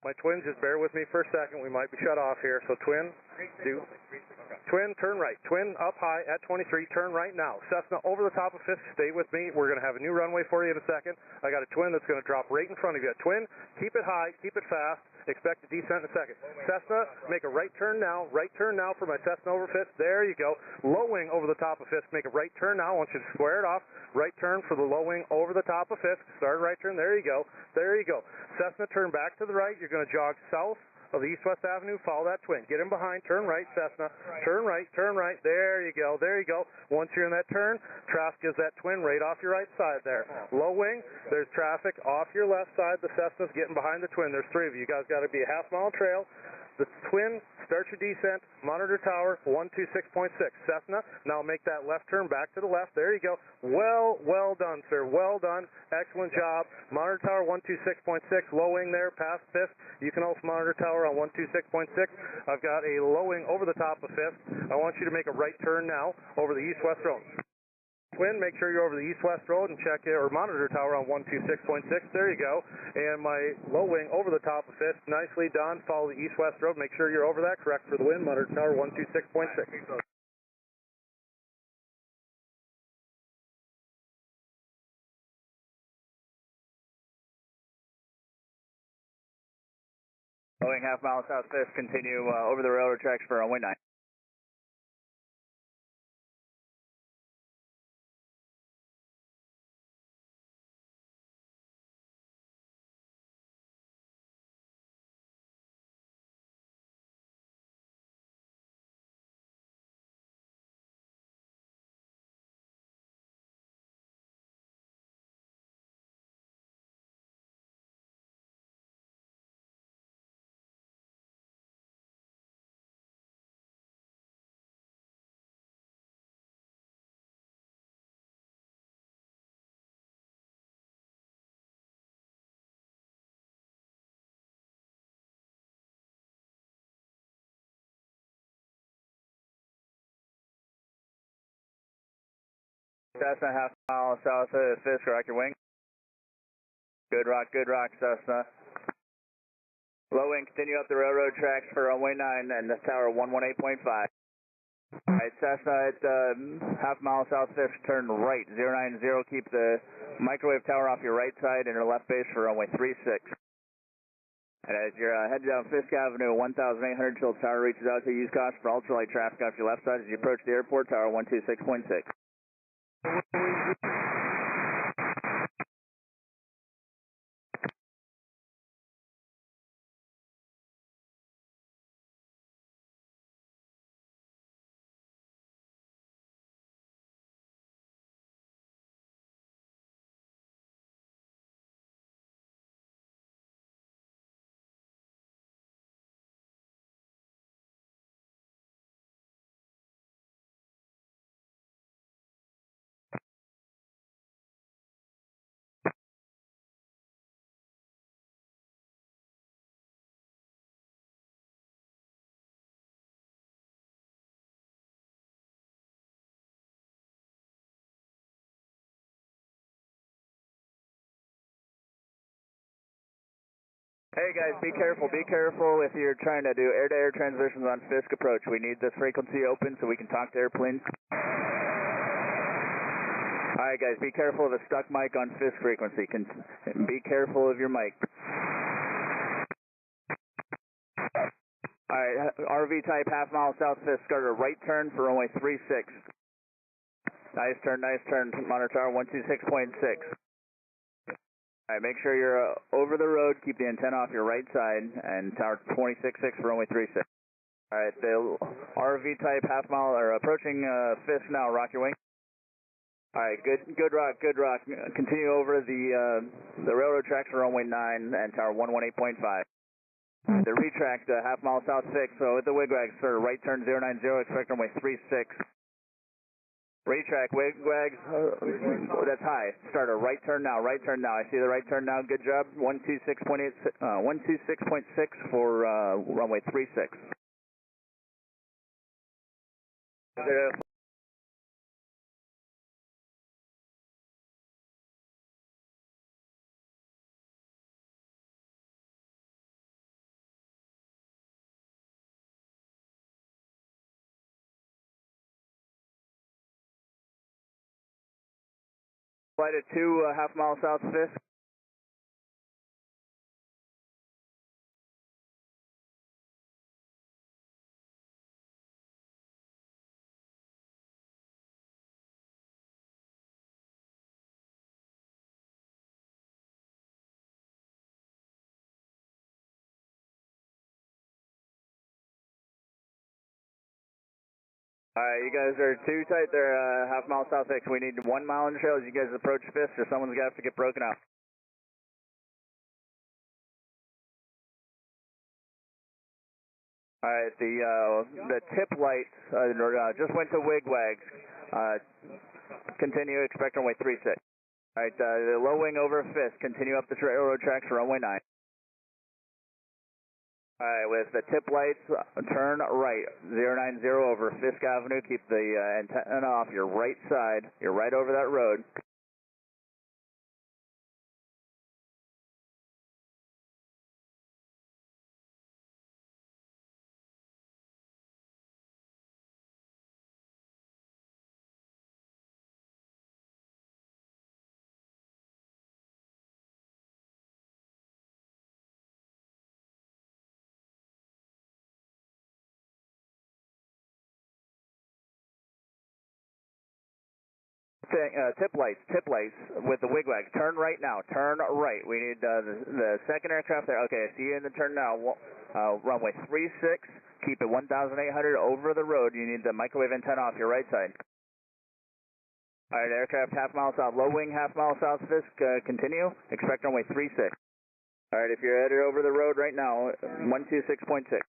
My twin, just bear with me for a second. We might be shut off here. So twin, turn right. Twin up high at 23, turn right now. Cessna over the top of Fisk, stay with me. We're going to have a new runway for you in a second. I got a twin that's going to drop right in front of you. Twin, keep it high, keep it fast. Expect a descent in a second. Cessna, make a right turn now for my Cessna over Fisk. There you go. Low wing over the top of Fisk, make a right turn now. I want you to square it off. Right turn for the low wing over the top of Fisk. Start right turn. There you go. Cessna, turn back to the right. You're going to jog south of the East-West Avenue. Follow that twin. Get in behind. Turn right, Cessna. Turn right. There you go. Once you're in that turn, traffic is that twin right off your right side there. Low wing, there's traffic off your left side. The Cessna's getting behind the twin. There's 3 of you. You guys got to be a half mile trail. The twin, start your descent, monitor tower, 126.6. Cessna, now make that left turn back to the left. There you go. Well done, sir. Well done. Excellent job. Monitor tower, 126.6. Low wing there, past Fisk. You can also monitor tower on 126.6. I've got a low wing over the top of Fisk. I want you to make a right turn now over the east-west road. Twin, make sure you're over the east-west road and check or monitor tower on 126.6. There you go. And my low wing over the top of Fisk. Nicely done. Follow the east-west road. Make sure you're over that. Correct for the wind. Monitor tower 126.6. Going half mile south Fisk, continue over the railroad tracks for runway 9. Cessna, half mile south of Fisk, rock your wing. Good rock, Cessna. Low wing, continue up the railroad tracks for runway 9 and the tower 118.5. Alright, Cessna at half mile south Fisk, turn right, 090, keep the microwave tower off your right side and your left base for runway 36. And as you're headed down Fisk Avenue, 1,800 till the tower reaches out to use caution for ultralight traffic off your left side as you approach the airport, tower 126.6. Hey guys, be careful if you're trying to do air-to-air transitions on Fisk approach. We need this frequency open so we can talk to airplanes. Alright guys, be careful of the stuck mic on Fisk frequency. Be careful of your mic. Alright, RV type, half mile south Fisk, start a right turn for runway 36. Nice turn, monitor 126.6. Alright, make sure you're over the road, keep the antenna off your right side, and tower 26.6 for runway 36. Alright, the RV type, half mile, or approaching Fisk now, rock your wing. Alright, good rock. Continue over the railroad tracks for runway 9 and tower 118.5. The retract, half mile south 6, so with the wigwags, sir, right turn 090, expect runway 36. Retrack, wigwags, that's high. Start a right turn now. I see the right turn now, good job. 126.6 for runway 36. Flight at 2, half mile south Fisk. Alright, you guys are too tight there, half mile south Fisk. We need 1 mile in the trail as you guys approach Fisk, or someone's going to have to get broken out. Alright, the tip lights just went to wigwags. Continue, expect runway 36. Alright, the low wing over Fisk, continue up the railroad tracks for runway 9. Alright, with the tip lights, turn right, 090 over Fisk Avenue, keep the antenna off your right side, you're right over that road. Tip lights with the wigwags. Turn right now. Turn right. We need the second aircraft there. Okay, I see you in the turn now. Runway 36. Keep it 1,800 over the road. You need the microwave antenna off your right side. Alright, aircraft half mile south. Low wing half mile south Fisk. Continue. Expect runway 36. Alright, if you're headed over the road right now, 126.6.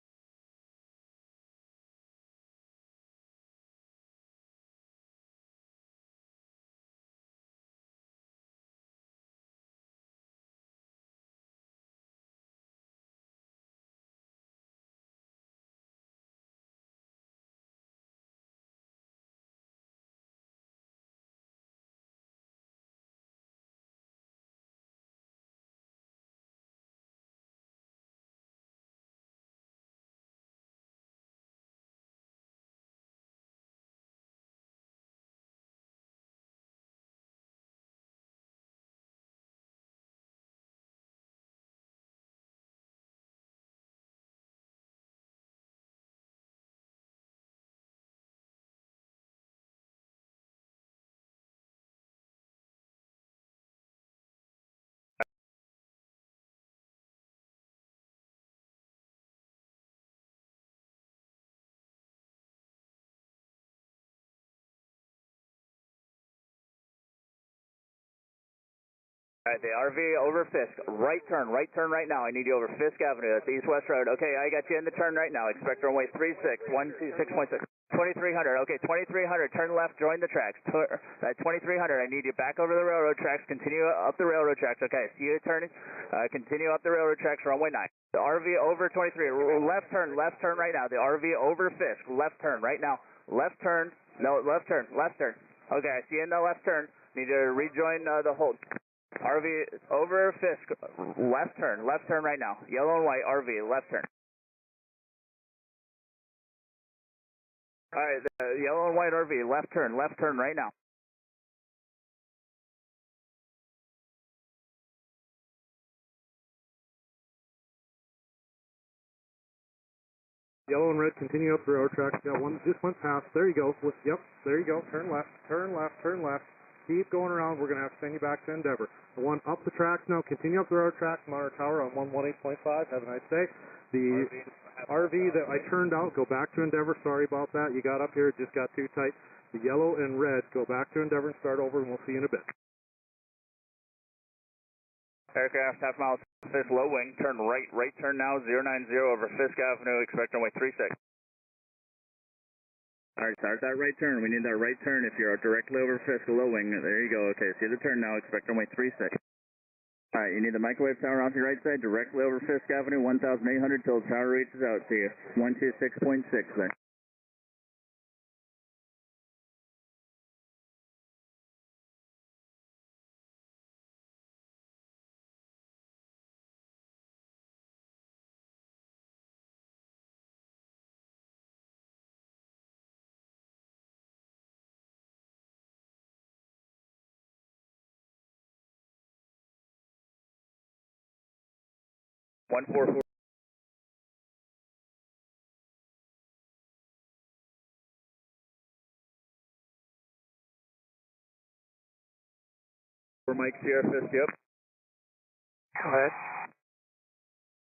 Alright, the RV over Fisk. Right turn right now. I need you over Fisk Avenue. That's East-West Road. Okay, I got you in the turn right now. Expect runway 36, 126.6. 2300. Okay, 2300. Turn left, join the tracks. 2300. I need you back over the railroad tracks. Continue up the railroad tracks. Okay, see you turning. Continue up the railroad tracks, runway 9. The RV over 23. Left turn right now. The RV over Fisk. Left turn right now. Left turn. No, left turn. Okay, I see you in the left turn. Need to rejoin the hold. RV over Fisk, left turn right now. Yellow and white RV, left turn. Alright, the yellow and white RV, left turn right now. Yellow and red, continue up the railroad tracks. Got one, just went past. There you go. Yep, there you go. Turn left. Keep going around. We're going to have to send you back to Endeavor. The one up the tracks now. Continue up the railroad tracks. Monitor tower on 118.5. Have a nice day. The RV that I turned out, go back to Endeavor. Sorry about that. You got up here. It just got too tight. The yellow and red, go back to Endeavor and start over, and we'll see you in a bit. Aircraft half mile Fisk, low wing. Turn right turn now. 090 over Fisk Avenue. Expect runway 36. Alright, start that right turn. We need that right turn if you're directly over Fisk, low wing. There you go. Okay, see the turn now. Expect runway 36. Alright, you need the microwave tower off your right side, directly over Fisk Avenue, 1,800 till the tower reaches out to you. 126.6 there. One four four. For Mike Sierra Fisk, yep. Go ahead.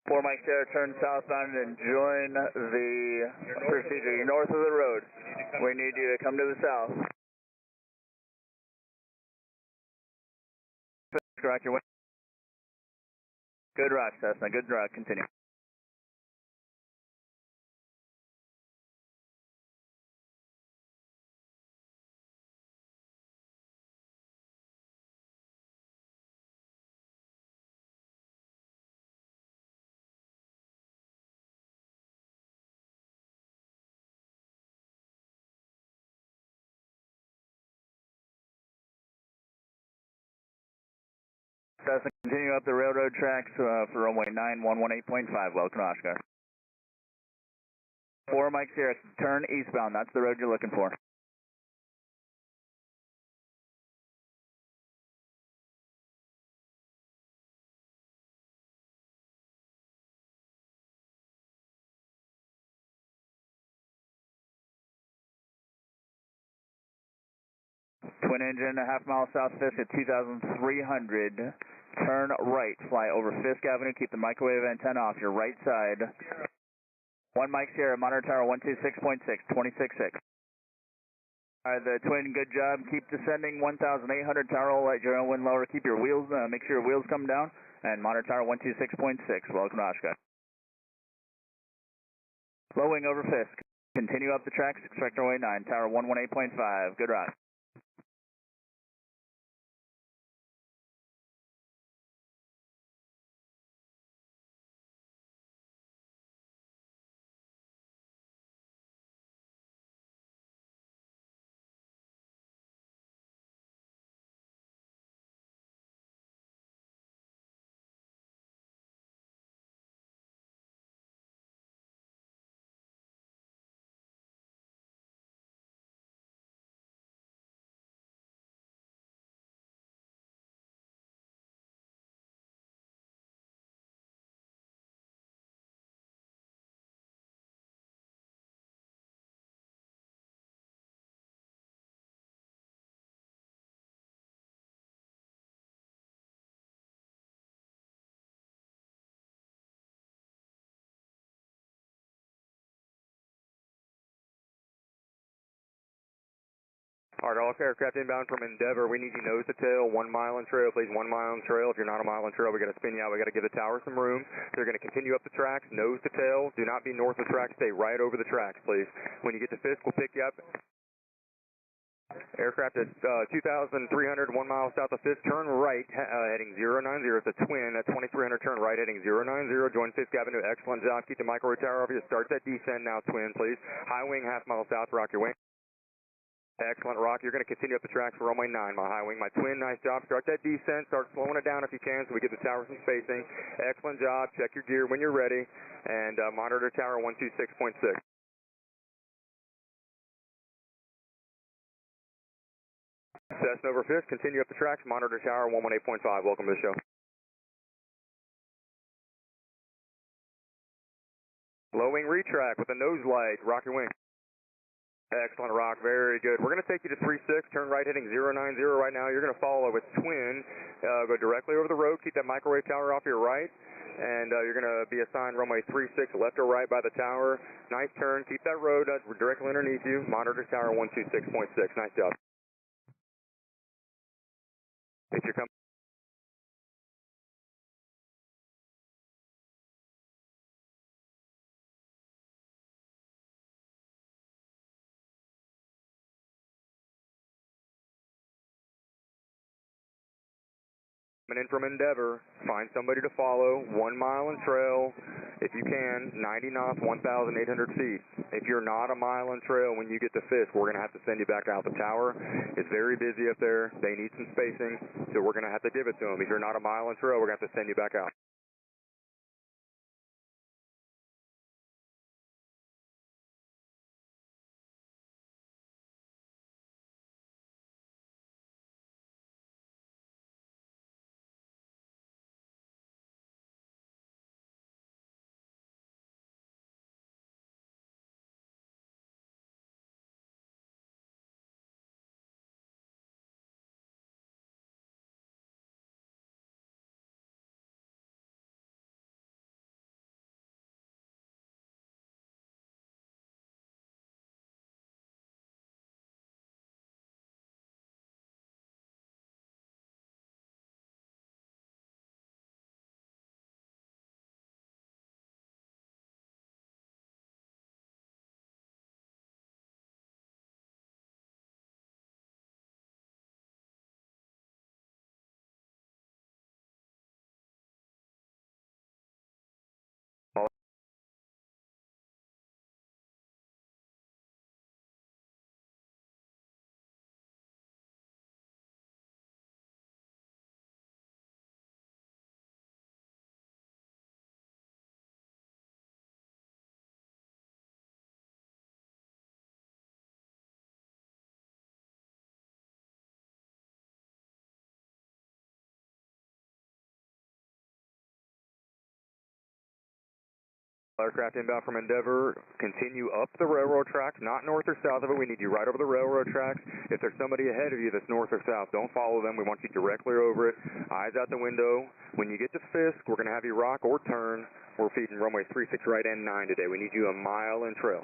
4 Mike Sierra, turn southbound and join the procedure. You're north of the road. We need you to come to the south. Rock your way. Good rock, Cessna. Good rock. Continue. Cessna, continue up the railroad tracks for runway 9, 118.5. Welcome to Oshkosh. 4 Mike Sierra, turn eastbound. That's the road you're looking for. Twin engine, a half mile south Fisk at 2,300. Turn right, fly over Fisk Avenue. Keep the microwave antenna off your right side. 1 Mike Sierra, monitor tower 126.6, 26.6. Alright, the twin, good job. Keep descending 1,800. Tower will let your own wind lower. Keep your wheels, make sure your wheels come down. And monitor tower 126.6. Welcome to Oshkosh. Low wing over Fisk. Continue up the tracks. Expect runway 9. Tower 118.5. Good rock. All right, all aircraft inbound from Endeavor, we need you nose to tail, 1 mile in trail, please, 1 mile in trail. If you're not a mile in trail, we got to spin you out. We got to give the tower some room. They're going to continue up the tracks, nose to tail. Do not be north of the tracks. Stay right over the tracks, please. When you get to Fisk, we'll pick you up. Aircraft at 2,300, 1 mile south of Fisk, turn right, heading 090. It's a twin at 2,300, turn right, heading 090. Join Fisk Avenue. Excellent job. Keep the microwave tower off you. Start that descent now, twin, please. High wing, half mile south, rock your wing. Excellent, Rock. You're going to continue up the tracks for runway 9, my high wing. My twin, nice job. Start that descent. Start slowing it down if you can so we get the tower some spacing. Excellent job. Check your gear when you're ready. And monitor tower 126.6. Cessna over Fisk. Continue up the tracks. Monitor tower 118.5. Welcome to the show. Low wing retract with a nose light. Rock your wing. Excellent, Rock. Very good. We're going to take you to 36. Turn right heading 090 right now. You're going to follow with twin. Go directly over the road. Keep that microwave tower off your right. And you're going to be assigned runway 36, left or right by the tower. Nice turn. Keep that road directly underneath you. Monitor tower 126.6. Nice job. If you're coming. Coming in from Endeavor, find somebody to follow, 1 mile in trail, if you can, 90 knots, 1,800 feet. If you're not a mile in trail when you get to Fisk, we're going to have to send you back out the tower. It's very busy up there. They need some spacing, so we're going to have to give it to them. If you're not a mile in trail, we're going to have to send you back out. Aircraft inbound from Endeavor, continue up the railroad tracks, not north or south of it. We need you right over the railroad tracks. If there's somebody ahead of you that's north or south, don't follow them. We want you directly over it. Eyes out the window. When you get to Fisk, we're going to have you rock or turn. We're feeding runway 36 right and 9 today. We need you a mile in trail.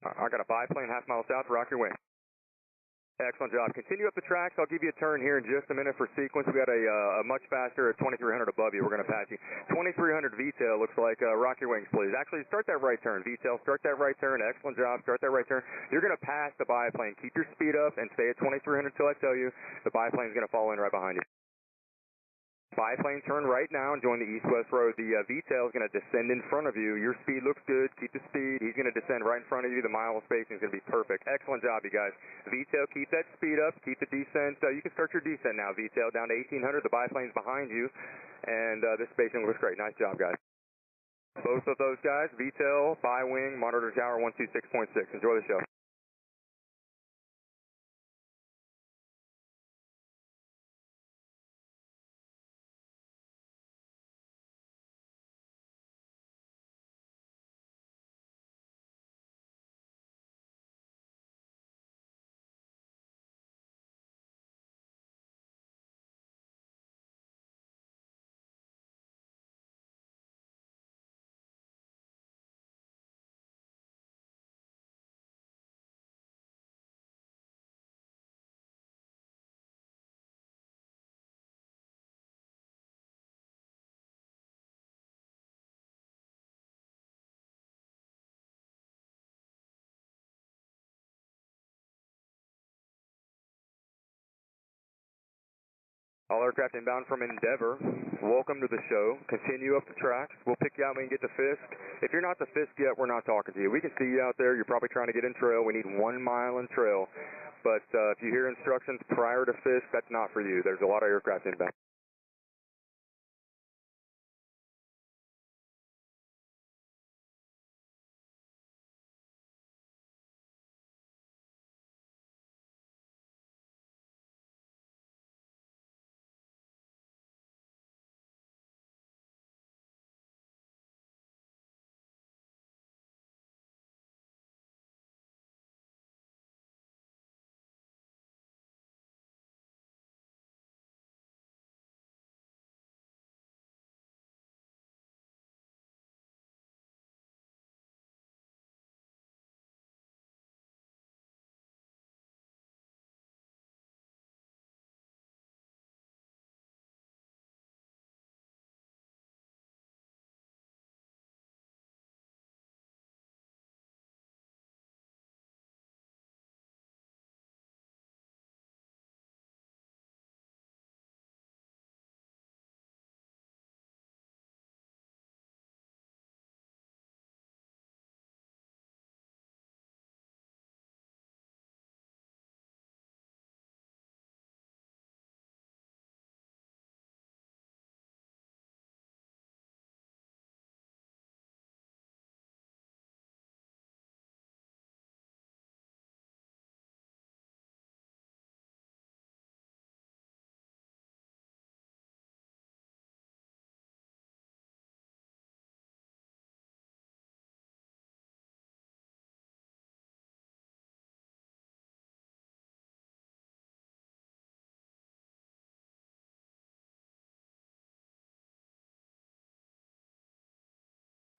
I got a biplane half mile south, rock your wing. Excellent job. Continue up the tracks. I'll give you a turn here in just a minute for sequence. We got a much faster 2300 above you. We're going to pass you. 2300 VTAL looks like. Rock your wings, please. Actually, start that right turn. VTAL, start that right turn. Excellent job. Start that right turn. You're going to pass the biplane. Keep your speed up and stay at 2300 until I tell you. The biplane's going to fall in right behind you. Biplane turn right now and join the east-west road. The VTAL is going to descend in front of you. Your speed looks good. Keep the speed. He's going to descend right in front of you. The mile of spacing is going to be perfect. Excellent job, you guys. VTAL, keep that speed up. Keep the descent. You can start your descent now, VTAL, down to 1800. The biplane's behind you, and this spacing looks great. Nice job, guys. Both of those guys, VTAL, bi-wing, monitor tower 126.6. Enjoy the show. All aircraft inbound from Endeavor, welcome to the show. Continue up the tracks. We'll pick you out when you get to Fisk. If you're not to Fisk yet, we're not talking to you. We can see you out there. You're probably trying to get in trail. We need 1 mile in trail. But if you hear instructions prior to Fisk, that's not for you. There's a lot of aircraft inbound.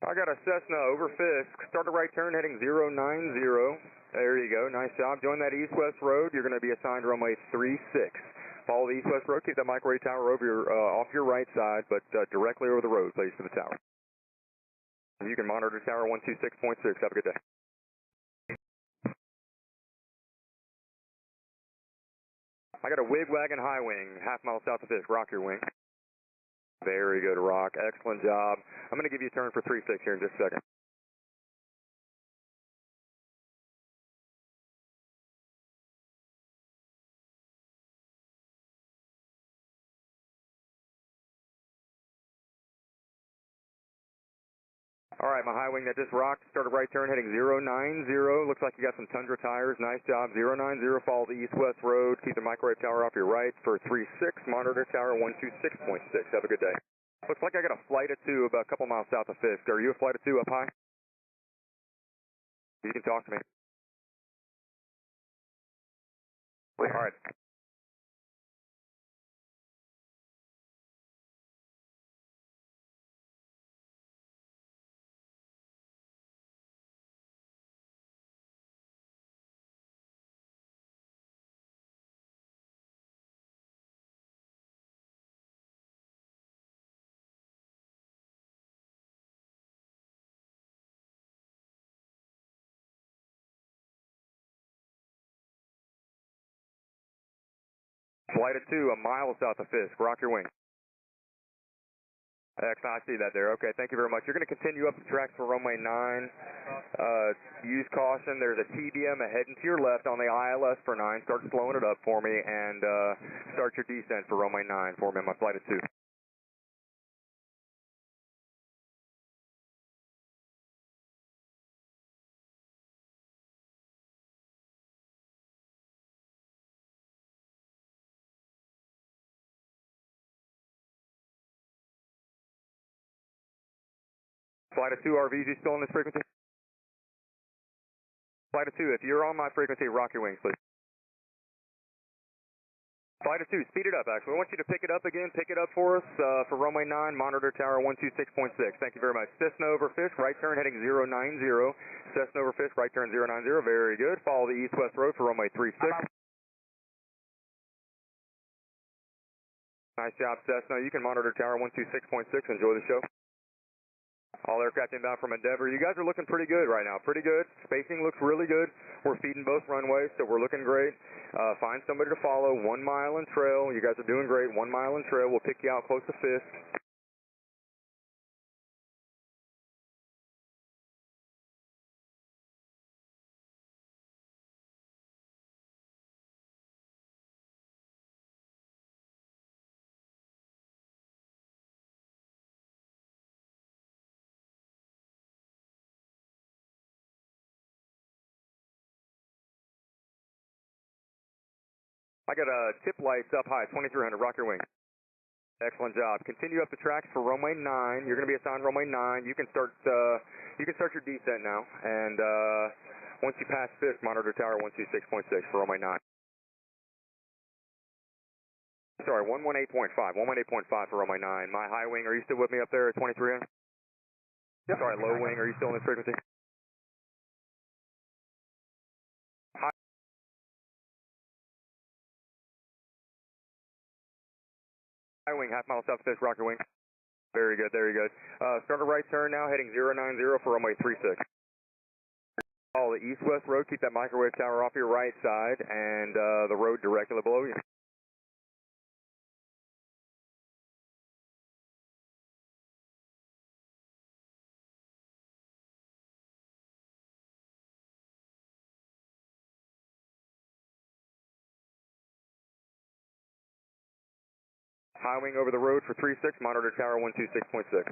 I got a Cessna over Fisk. Start a right turn heading 090. There you go. Nice job. Join that east-west road. You're going to be assigned runway 36. Follow the east-west road. Keep that microwave tower over your, off your right side, but directly over the road, please, to the tower. You can monitor tower 126.6. Have a good day. I got a wig-wagon high wing, half mile south of Fisk. Rock your wing. Very good, Rock. Excellent job. I'm going to give you a turn for 36 here in just a second. All right, my high wing that just rocked. Start a right turn heading 090. Looks like you got some Tundra tires. Nice job. 090. Follow the east-west road. Keep the microwave tower off your right for 36. Monitor tower 126.6. Have a good day. Looks like I got a flight of 2 about a couple miles south of Fisk. Are you a flight of 2 up high? You can talk to me. All right. Flight of 2, a mile south of Fisk. Rock your wing. Excellent, I see that there. Okay, thank you very much. You're going to continue up the tracks for runway 9. Use caution. There's a TDM heading to your left on the ILS for 9. Start slowing it up for me and start your descent for runway 9 for me on my Flight of 2. Flight of 2, RVs, you still on this frequency? Flight of 2, if you're on my frequency, rock your wings, please. Flight of 2, speed it up, actually. I want you to pick it up again. Pick it up for us for runway 9, monitor tower 126.6. Thank you very much. Cessna over Fisk, right turn heading 090. Cessna over Fisk, right turn 090. Very good. Follow the east-west road for runway 36. Nice job, Cessna. You can monitor tower 126.6. Enjoy the show. All aircraft inbound from Endeavor. You guys are looking pretty good right now. Pretty good. Spacing looks really good. We're feeding both runways, so we're looking great. Find somebody to follow. 1 mile in trail. You guys are doing great. 1 mile in trail. We'll pick you out close to Fisk. I got tip lights up high, 2300, rock your wing. Excellent job. Continue up the tracks for runway 9. You're going to be assigned runway 9. You can start your descent now. And once you pass Fisk, monitor tower 126.6 for runway 9. Sorry, 118.5. 118.5 for runway 9. My high wing, are you still with me up there at 2300? Yep. Sorry, low wing, are you still in this frequency? High wing, half mile south Fisk, rock your wing. Very good, there you go. Start a right turn now, heading 090 for runway 36. Follow the east-west road, keep that microwave tower off your right side, and the road directly below you. High wing over the road for 36, monitor tower 126.6.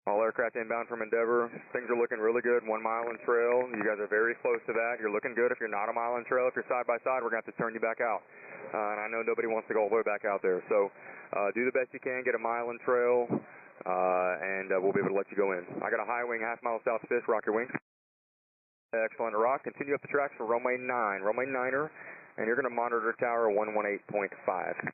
All aircraft inbound from Endeavor. Things are looking really good. 1 mile in trail. You guys are very close to that. You're looking good. If you're not a mile in trail, if you're side by side, we're going to have to turn you back out. And I know nobody wants to go all the way back out there. So do the best you can. Get a mile in trail, and we'll be able to let you go in. I got a high wing, half mile south Fisk. Rock your wings. Excellent, rock. Continue up the tracks for runway 9. Runway 9er, and you're going to monitor tower 118.5.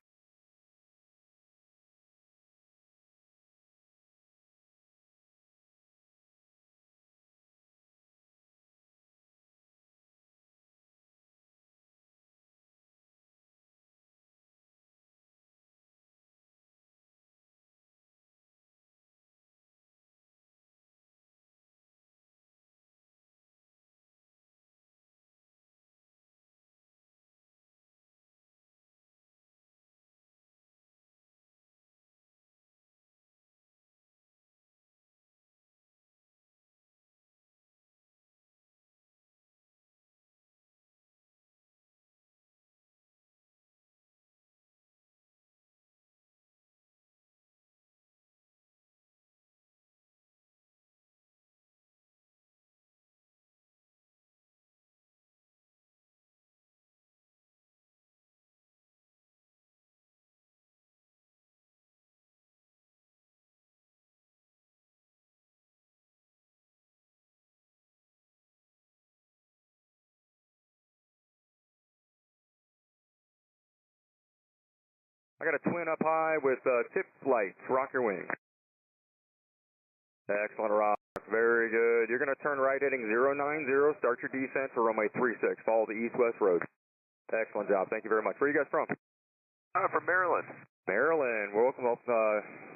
I got a twin up high with tip lights. Rock your wing. Excellent, rock. Very good. You're going to turn right heading 090, start your descent for runway 36. Follow the east-west road. Excellent job. Thank you very much. Where are you guys from? From Maryland. Maryland. Welcome.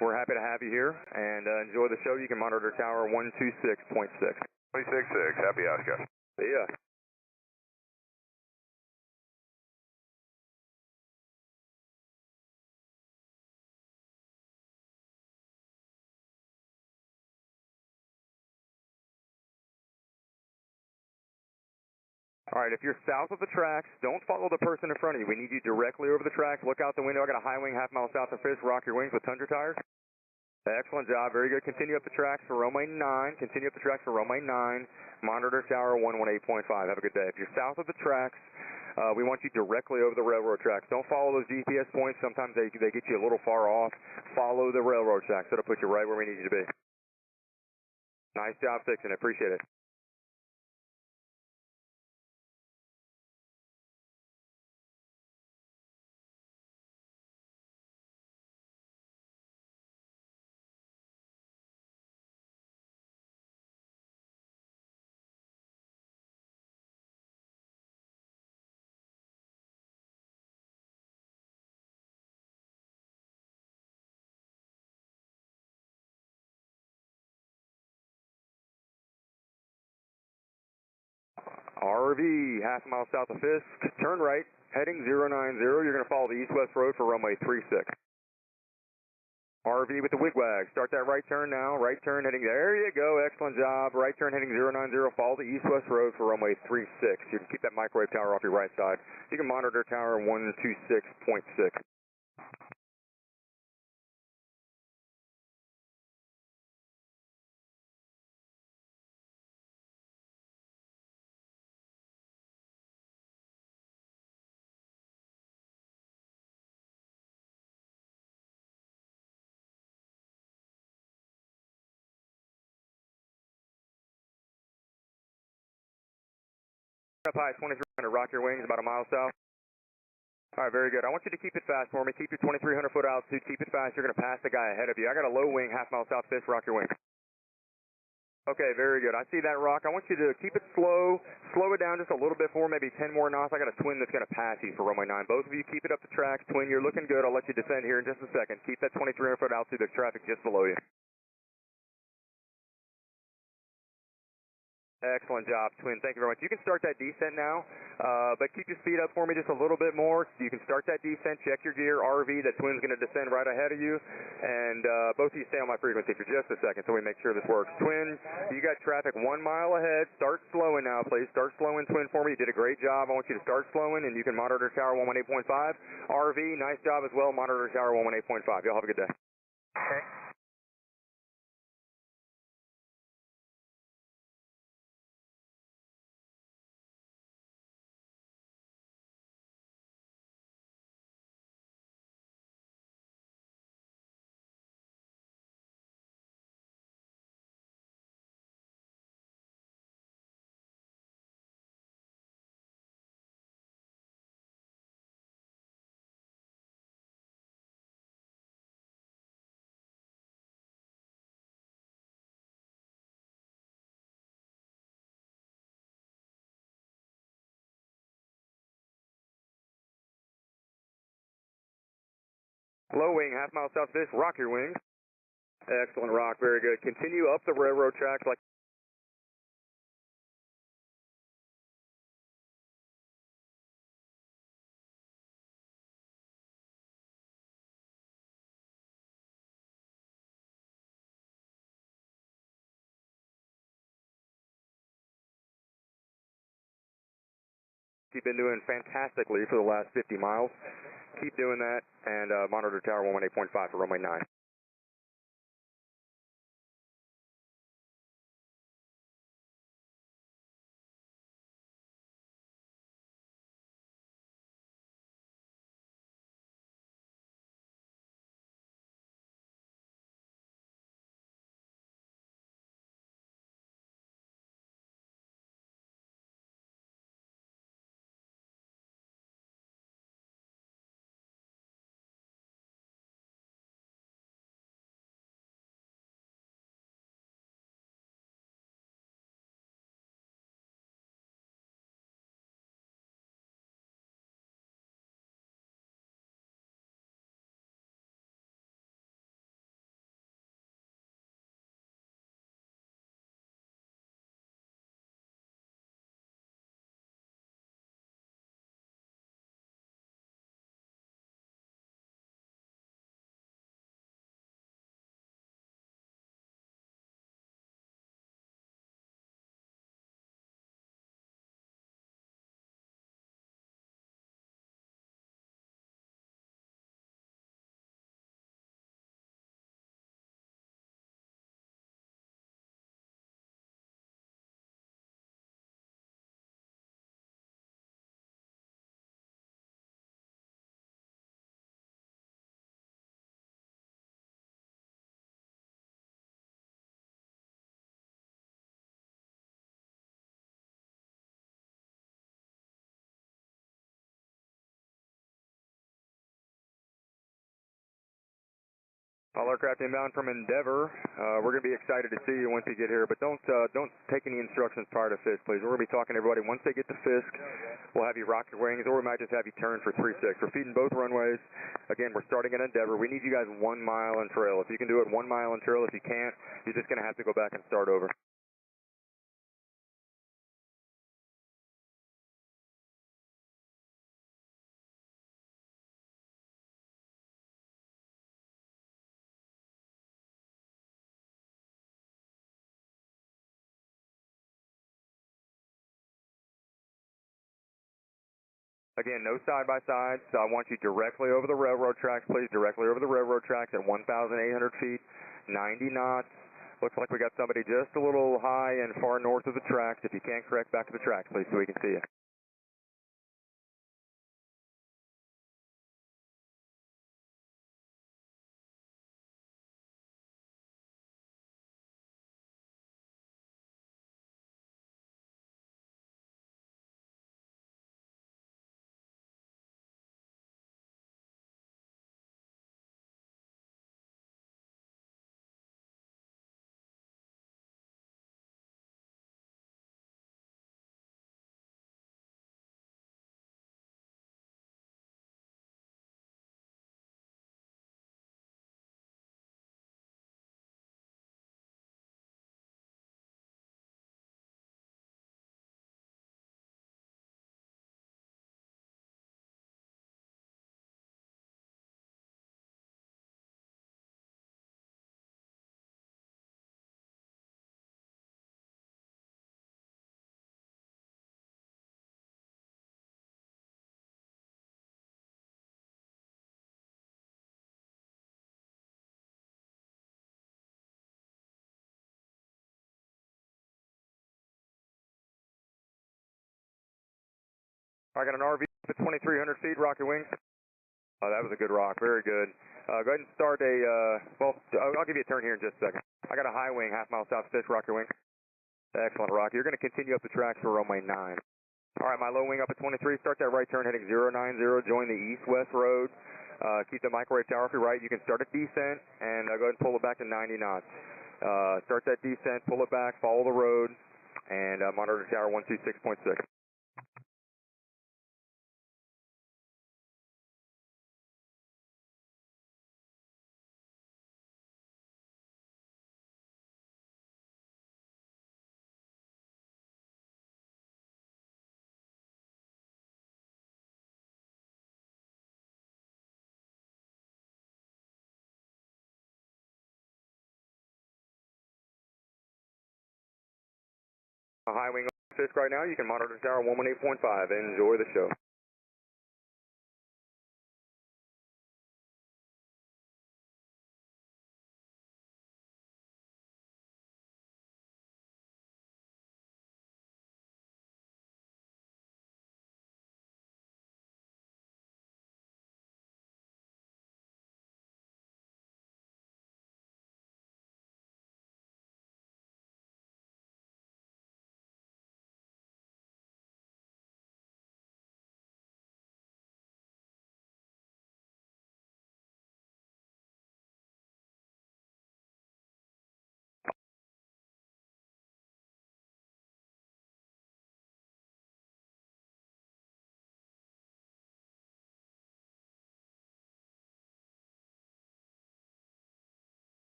We're happy to have you here, and enjoy the show. You can monitor tower 126.6. 266, happy Oshkosh. See ya. All right, if you're south of the tracks, don't follow the person in front of you. We need you directly over the tracks. Look out the window. I got a high wing half mile south of Fisk. Rock your wings with Tundra tires. Excellent job. Very good. Continue up the tracks for runway 9. Continue up the tracks for runway 9. Monitor tower 118.5. Have a good day. If you're south of the tracks, we want you directly over the railroad tracks. Don't follow those GPS points. Sometimes they get you a little far off. Follow the railroad tracks. That'll put you right where we need you to be. Nice job fixing it. Appreciate it. RV, half a mile south of Fisk, turn right, heading 090. You're going to follow the east-west road for runway 36. RV with the wigwag. Start that right turn now. Right turn heading, there you go. Excellent job. Right turn heading 090. Follow the east-west road for runway 36. You can keep that microwave tower off your right side. You can monitor tower 126.6. Up high, 2300, rock your wings, about a mile south. All right, very good. I want you to keep it fast for me. Keep your 2300 foot altitude. Keep it fast. You're going to pass the guy ahead of you. I got a low wing, half mile south Fisk, rock your wings. Okay, very good. I see that rock. I want you to keep it slow. Slow it down just a little bit for maybe 10 more knots. I got a twin that's going to pass you for runway 9. Both of you keep it up the tracks. Twin, you're looking good. I'll let you descend here in just a second. Keep that 2300 foot altitude. There's traffic just below you. Excellent job, Twin. Thank you very much. You can start that descent now, but keep your speed up for me just a little bit more. You can start that descent, check your gear, RV. That Twin's going to descend right ahead of you, and both of you stay on my frequency for just a second so we make sure this works. Twin, you got traffic 1 mile ahead. Start slowing now, please. Start slowing, Twin, for me. You did a great job. I want you to start slowing, and you can monitor tower 118.5. RV, nice job as well. Monitor tower 118.5. Y'all have a good day. Okay. Low wing, half mile south Fisk, rock your wings. Excellent rock, very good. Continue up the railroad tracks like you've been doing fantastically for the last 50 miles. Keep doing that, and monitor tower 118.5 for runway 9. All aircraft inbound from Endeavor. We're going to be excited to see you once you get here, but don't take any instructions prior to Fisk, please. We're going to be talking to everybody. Once they get to Fisk, we'll have you rock your wings, or we might just have you turn for 3-6. We're feeding both runways. Again, we're starting at Endeavor. We need you guys 1 mile in trail. If you can do it 1 mile in trail, if you can't, you're just going to have to go back and start over. Again, no side-by-sides. So I want you directly over the railroad tracks, please. Directly over the railroad tracks at 1,800 feet, 90 knots. Looks like we got somebody just a little high and far north of the tracks. If you can't correct, back to the tracks, please, so we can see you. I got an RV at 2,300 feet, rock your wings. Oh, that was a good rock, very good. Go ahead and start I'll give you a turn here in just a second. I got a high wing, half-mile south pitch, rock your wings. Excellent, rock. You're going to continue up the tracks for runway 9. All right, my low wing up at 23, start that right turn heading 090, join the east-west road. Keep the microwave tower if you're right. You can start at descent, and go ahead and pull it back to 90 knots. Start that descent, pull it back, follow the road, and monitor tower 126.6. High wing on Fisk right now. You can monitor tower 118.5. Enjoy the show.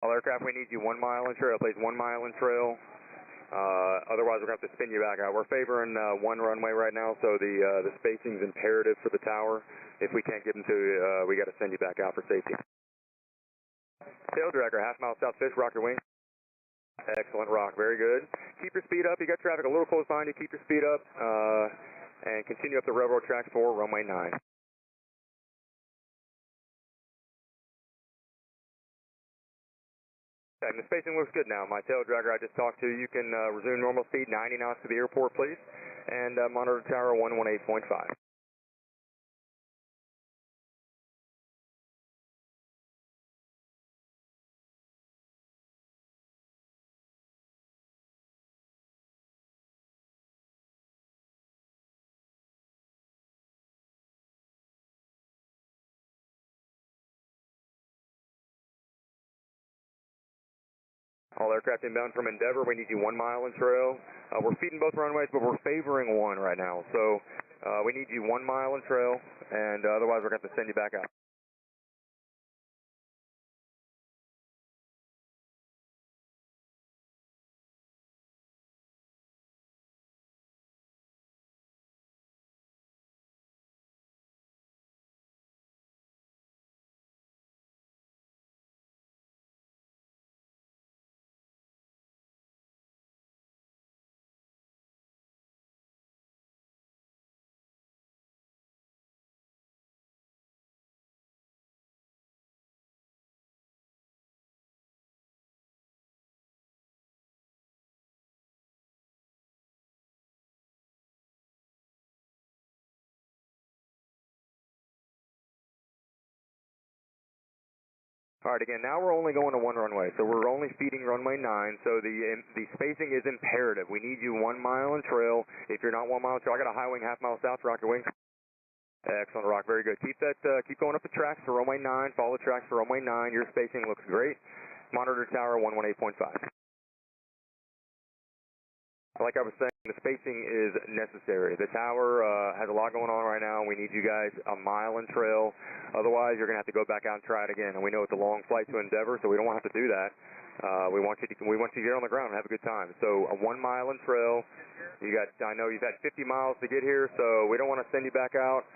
All aircraft, we need you 1 mile in trail, please. 1 mile in trail. Otherwise, we're going to have to spin you back out. We're favoring one runway right now, so the spacing is imperative for the tower. If we can't get them to you, we got to send you back out for safety. Tail dragger, half-mile south pitch, rock your wing. Excellent rock, very good. Keep your speed up. You got traffic a little close behind you. Keep your speed up and continue up the railroad tracks for runway 9. And the spacing looks good now. My tail dragger I just talked to, you can resume normal speed, 90 knots to the airport, please, and monitor tower 118.5. All aircraft inbound from Endeavor, we need you 1 mile in trail. We're feeding both runways, but we're favoring one right now. So we need you 1 mile in trail, and otherwise we're going to have to send you back out. All right, again, now we're only going to one runway, so we're only feeding runway 9, so the spacing is imperative. We need you 1 mile in trail. If you're not 1 mile in trail, I got a high wing, half mile south, rocket wing. Excellent, Rock, very good. Keep going up the tracks for runway 9, follow the tracks for runway 9. Your spacing looks great. Monitor tower 118.5. Like I was saying, the spacing is necessary. The tower has a lot going on right now. We need you guys 1 mile in trail. Otherwise, you're going to have to go back out and try it again. And we know it's a long flight to Endeavor, so we don't want to have to do that. We want you to get on the ground and have a good time. So a 1 mile in trail. I know you've had 50 miles to get here, so we don't want to send you back out.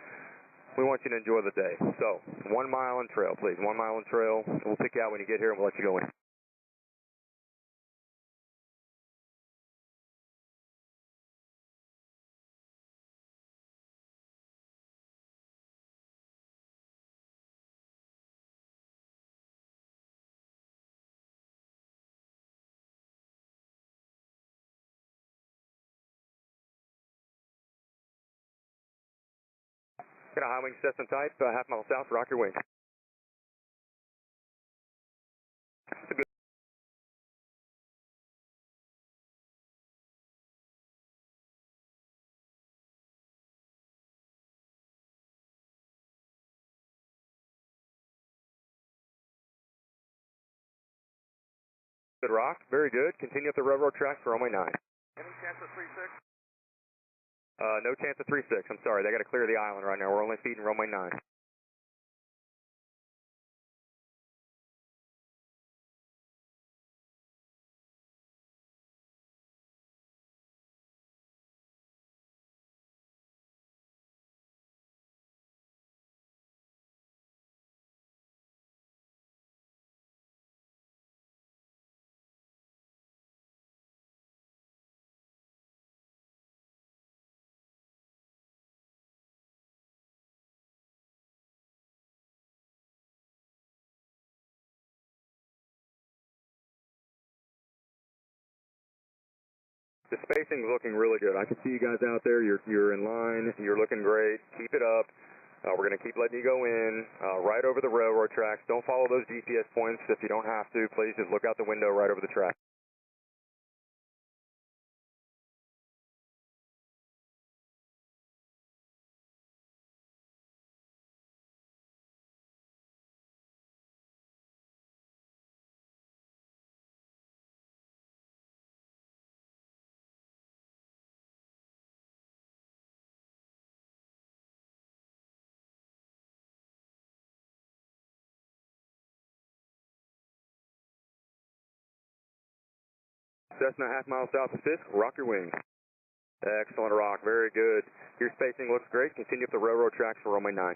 We want you to enjoy the day. So 1 mile in trail, please. 1 mile in trail. We'll pick you out when you get here, and we'll let you go in. Got a high wing Cessna type, half mile south, rock your wing. Good. Good, Rock, very good. Continue up the railroad tracks for runway 9. Any chance of 36? No chance of 36. I'm sorry, they got to clear the island right now. We're only feeding runway 9. The spacing's looking really good. I can see you guys out there. You're in line. You're looking great. Keep it up. We're going to keep letting you go in right over the railroad tracks. Don't follow those GPS points if you don't have to. Please just look out the window right over the track. Cessna half mile south of Fisk, rock your wings. Excellent, Rock, very good. Your spacing looks great. Continue up the railroad tracks for runway 9.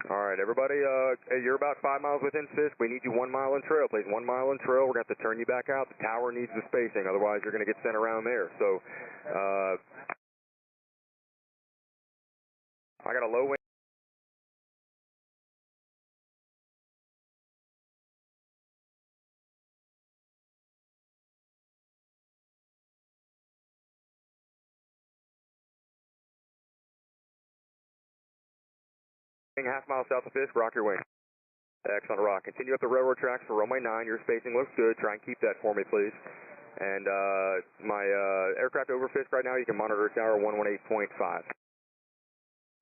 All right, everybody, you're about 5 miles within Fisk. We need you 1 mile in trail, please. 1 mile in trail. We're going to have to turn you back out. The tower needs the spacing. Otherwise, you're going to get sent around there. So, I got a low wind. Half mile south of Fisk, rock your wing. Excellent, rock. Continue up the railroad tracks for runway 9. Your spacing looks good. Try and keep that for me, please. And my aircraft over Fisk right now, you can monitor tower 118.5.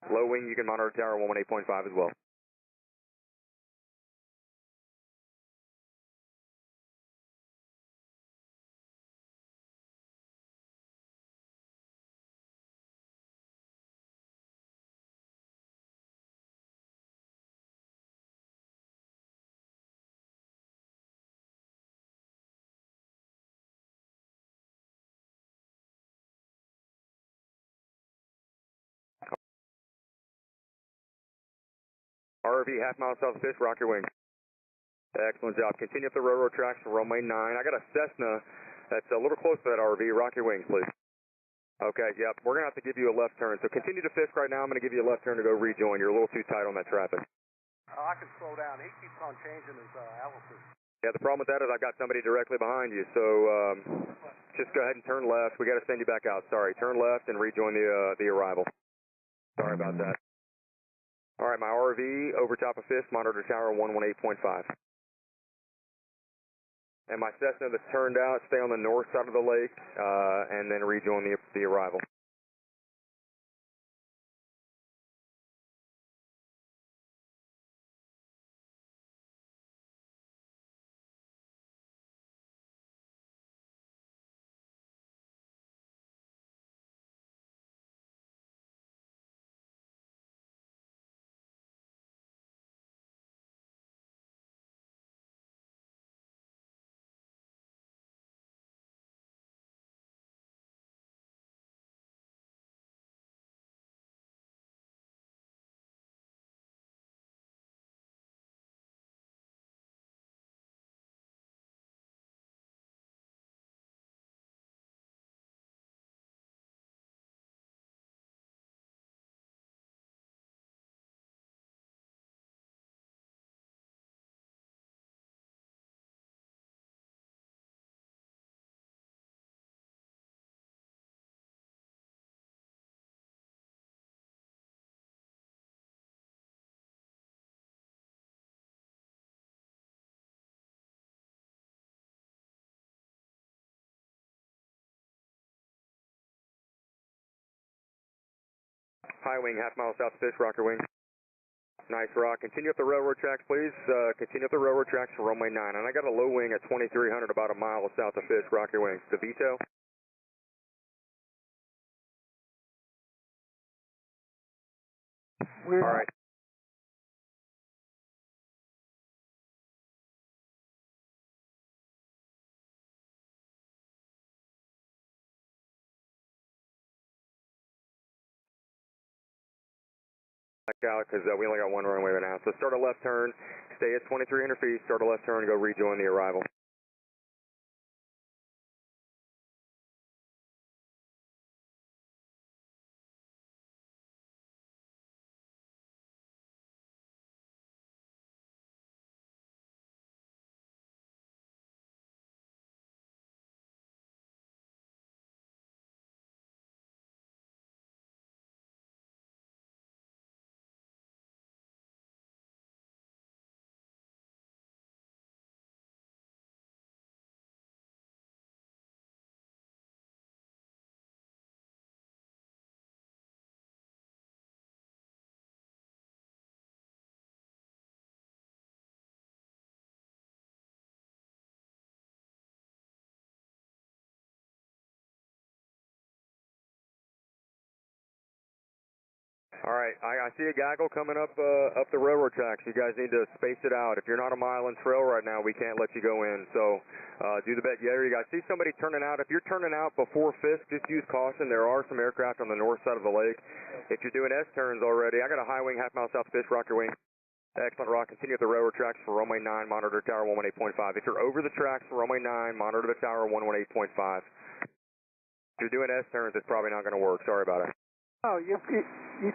Low wing, you can monitor tower 118.5 as well. RV, half mile south of Fisk, rock your wing. Excellent job. Continue up the railroad tracks for runway 9. I got a Cessna that's a little close to that RV. Rock your wings, please. Okay, yep. We're going to have to give you a left turn. So continue to Fisk right now. I'm going to give you a left turn to go rejoin. You're a little too tight on that traffic. I can slow down. He keeps on changing his altitude. Yeah, the problem with that is I've got somebody directly behind you. So just go ahead and turn left. We got to send you back out. Sorry. Turn left and rejoin the arrival. Sorry about that. All right, my RV over top of Fisk, monitor tower 118.5. And my Cessna that's turned out, stay on the north side of the lake, and then rejoin the arrival. High wing, half mile south of Fisk, rocker wing. Nice, rock. Continue up the railroad tracks, please. Continue up the railroad tracks for runway 9. And I got a low wing at 2300, about a mile south of Fisk, rock your wings. DeVito. All right. Out because we only got one runway right now. So start a left turn, stay at 2300 feet, start a left turn, go rejoin the arrival. All right, I see a gaggle coming up up the railroad tracks. You guys need to space it out. If you're not a mile in trail right now, we can't let you go in. So do the bet. Yeah, you guys see somebody turning out. If you're turning out before Fisk, just use caution. There are some aircraft on the north side of the lake. If you're doing S turns already, I got a high wing, half mile south of Fisk, rock your wing. Excellent, Rock. Continue up the railroad tracks for runway 9, monitor tower 118.5. If you're over the tracks for runway 9, monitor the tower 118.5. If you're doing S-turns, it's probably not going to work. Sorry about it. Oh, you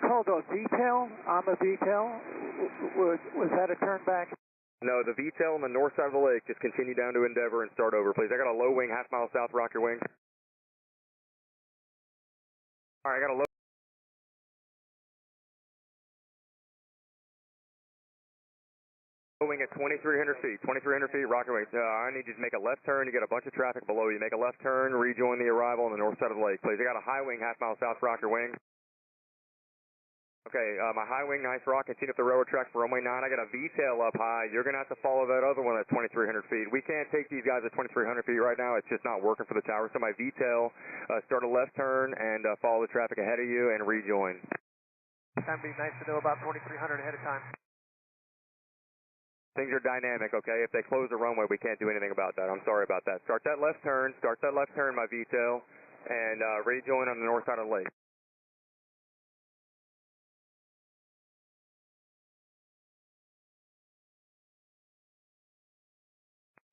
called a VTAL on the VTAL? Was that a turn back? No, the VTAL on the north side of the lake, just continue down to Endeavor and start over, please. I got a low wing, half mile south, rock your wings. All right, I got a low wing at 2,300 feet. 2,300 feet, rock your wings. I need you to make a left turn. You get a bunch of traffic below you. Make a left turn, rejoin the arrival on the north side of the lake, please. I got a high wing, half mile south, rock your wings. Okay, my high wing, nice rock. Continue up the railroad tracks for runway 9. I got a V-tail up high. You're going to have to follow that other one at 2,300 feet. We can't take these guys at 2,300 feet right now. It's just not working for the tower. So my V-tail, start a left turn and follow the traffic ahead of you and rejoin. That'd be nice to know about 2,300 ahead of time. Things are dynamic, okay? If they close the runway, we can't do anything about that. I'm sorry about that. Start that left turn, my V-tail, and rejoin on the north side of the lake.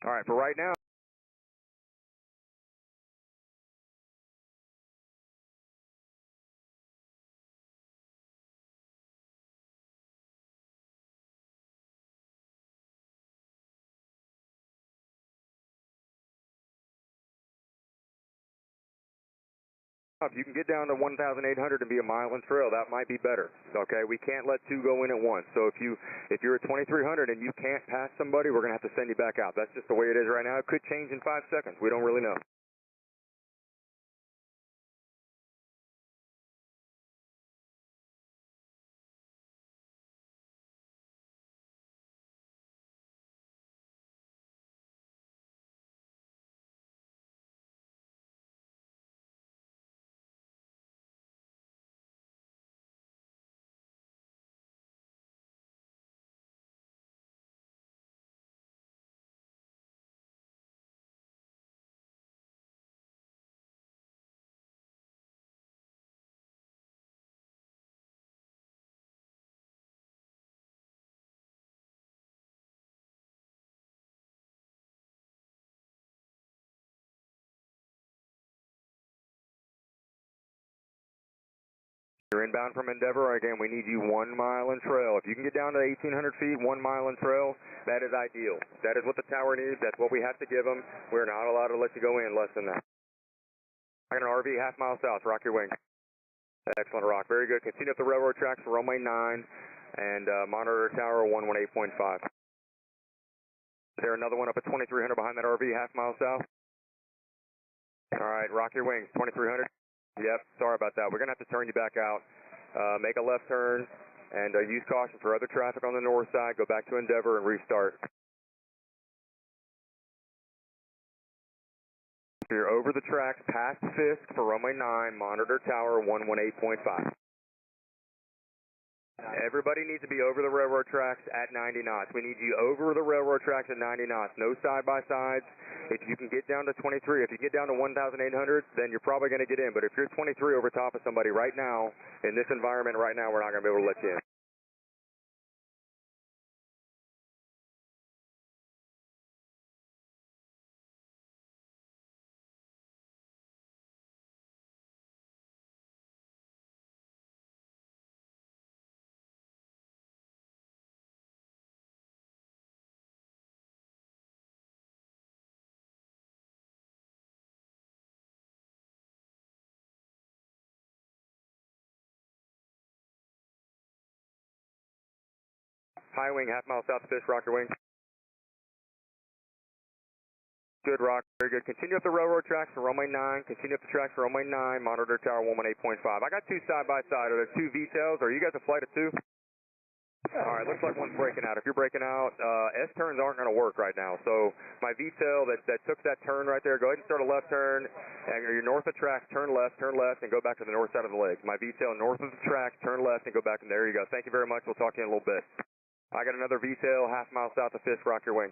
All right, for right now. If you can get down to 1,800 and be a mile in trail, that might be better. Okay, we can't let two go in at once. So if you're at 2,300 and you can't pass somebody, we're going to have to send you back out. That's just the way it is right now. It could change in 5 seconds. We don't really know. You're inbound from Endeavor. Again, we need you 1 mile in trail. If you can get down to 1,800 feet, 1 mile in trail, that is ideal. That is what the tower needs. That's what we have to give them. We're not allowed to let you go in less than that. I got an RV half mile south. Rock your wings. Excellent, Rock. Very good. Continue up the railroad tracks for runway 9 and monitor tower 118.5. Is there another one up at 2,300 behind that RV half mile south? All right, rock your wings. 2,300. Yep, sorry about that. We're going to have to turn you back out. Make a left turn and use caution for other traffic on the north side. Go back to Endeavor and restart. So you're over the tracks past Fisk for runway 9, monitor tower 118.5. Everybody needs to be over the railroad tracks at 90 knots. We need you over the railroad tracks at 90 knots. No side-by-sides. If you can get down to 23, if you get down to 1,800, then you're probably going to get in. But if you're 23 over top of somebody right now, in this environment right now, we're not going to be able to let you in. High wing, half mile south of Fisk, rock your wing. Good, Rock. Very good. Continue up the railroad tracks for runway 9. Continue up the tracks for runway 9. Monitor tower 118.5. I got two side-by-side. Are there two V-tails? Are you guys a flight of 2? All right, looks like one's breaking out. If you're breaking out, S-turns aren't going to work right now. So my V-tail that took that turn right there, go ahead and start a left turn. And you're north of tracks, turn left, and go back to the north side of the lake. My V-tail north of the tracks, turn left, and go back. And there you go. Thank you very much. We'll talk to you in a little bit. I got another V-tail, half mile south of Fisk, rock your wings.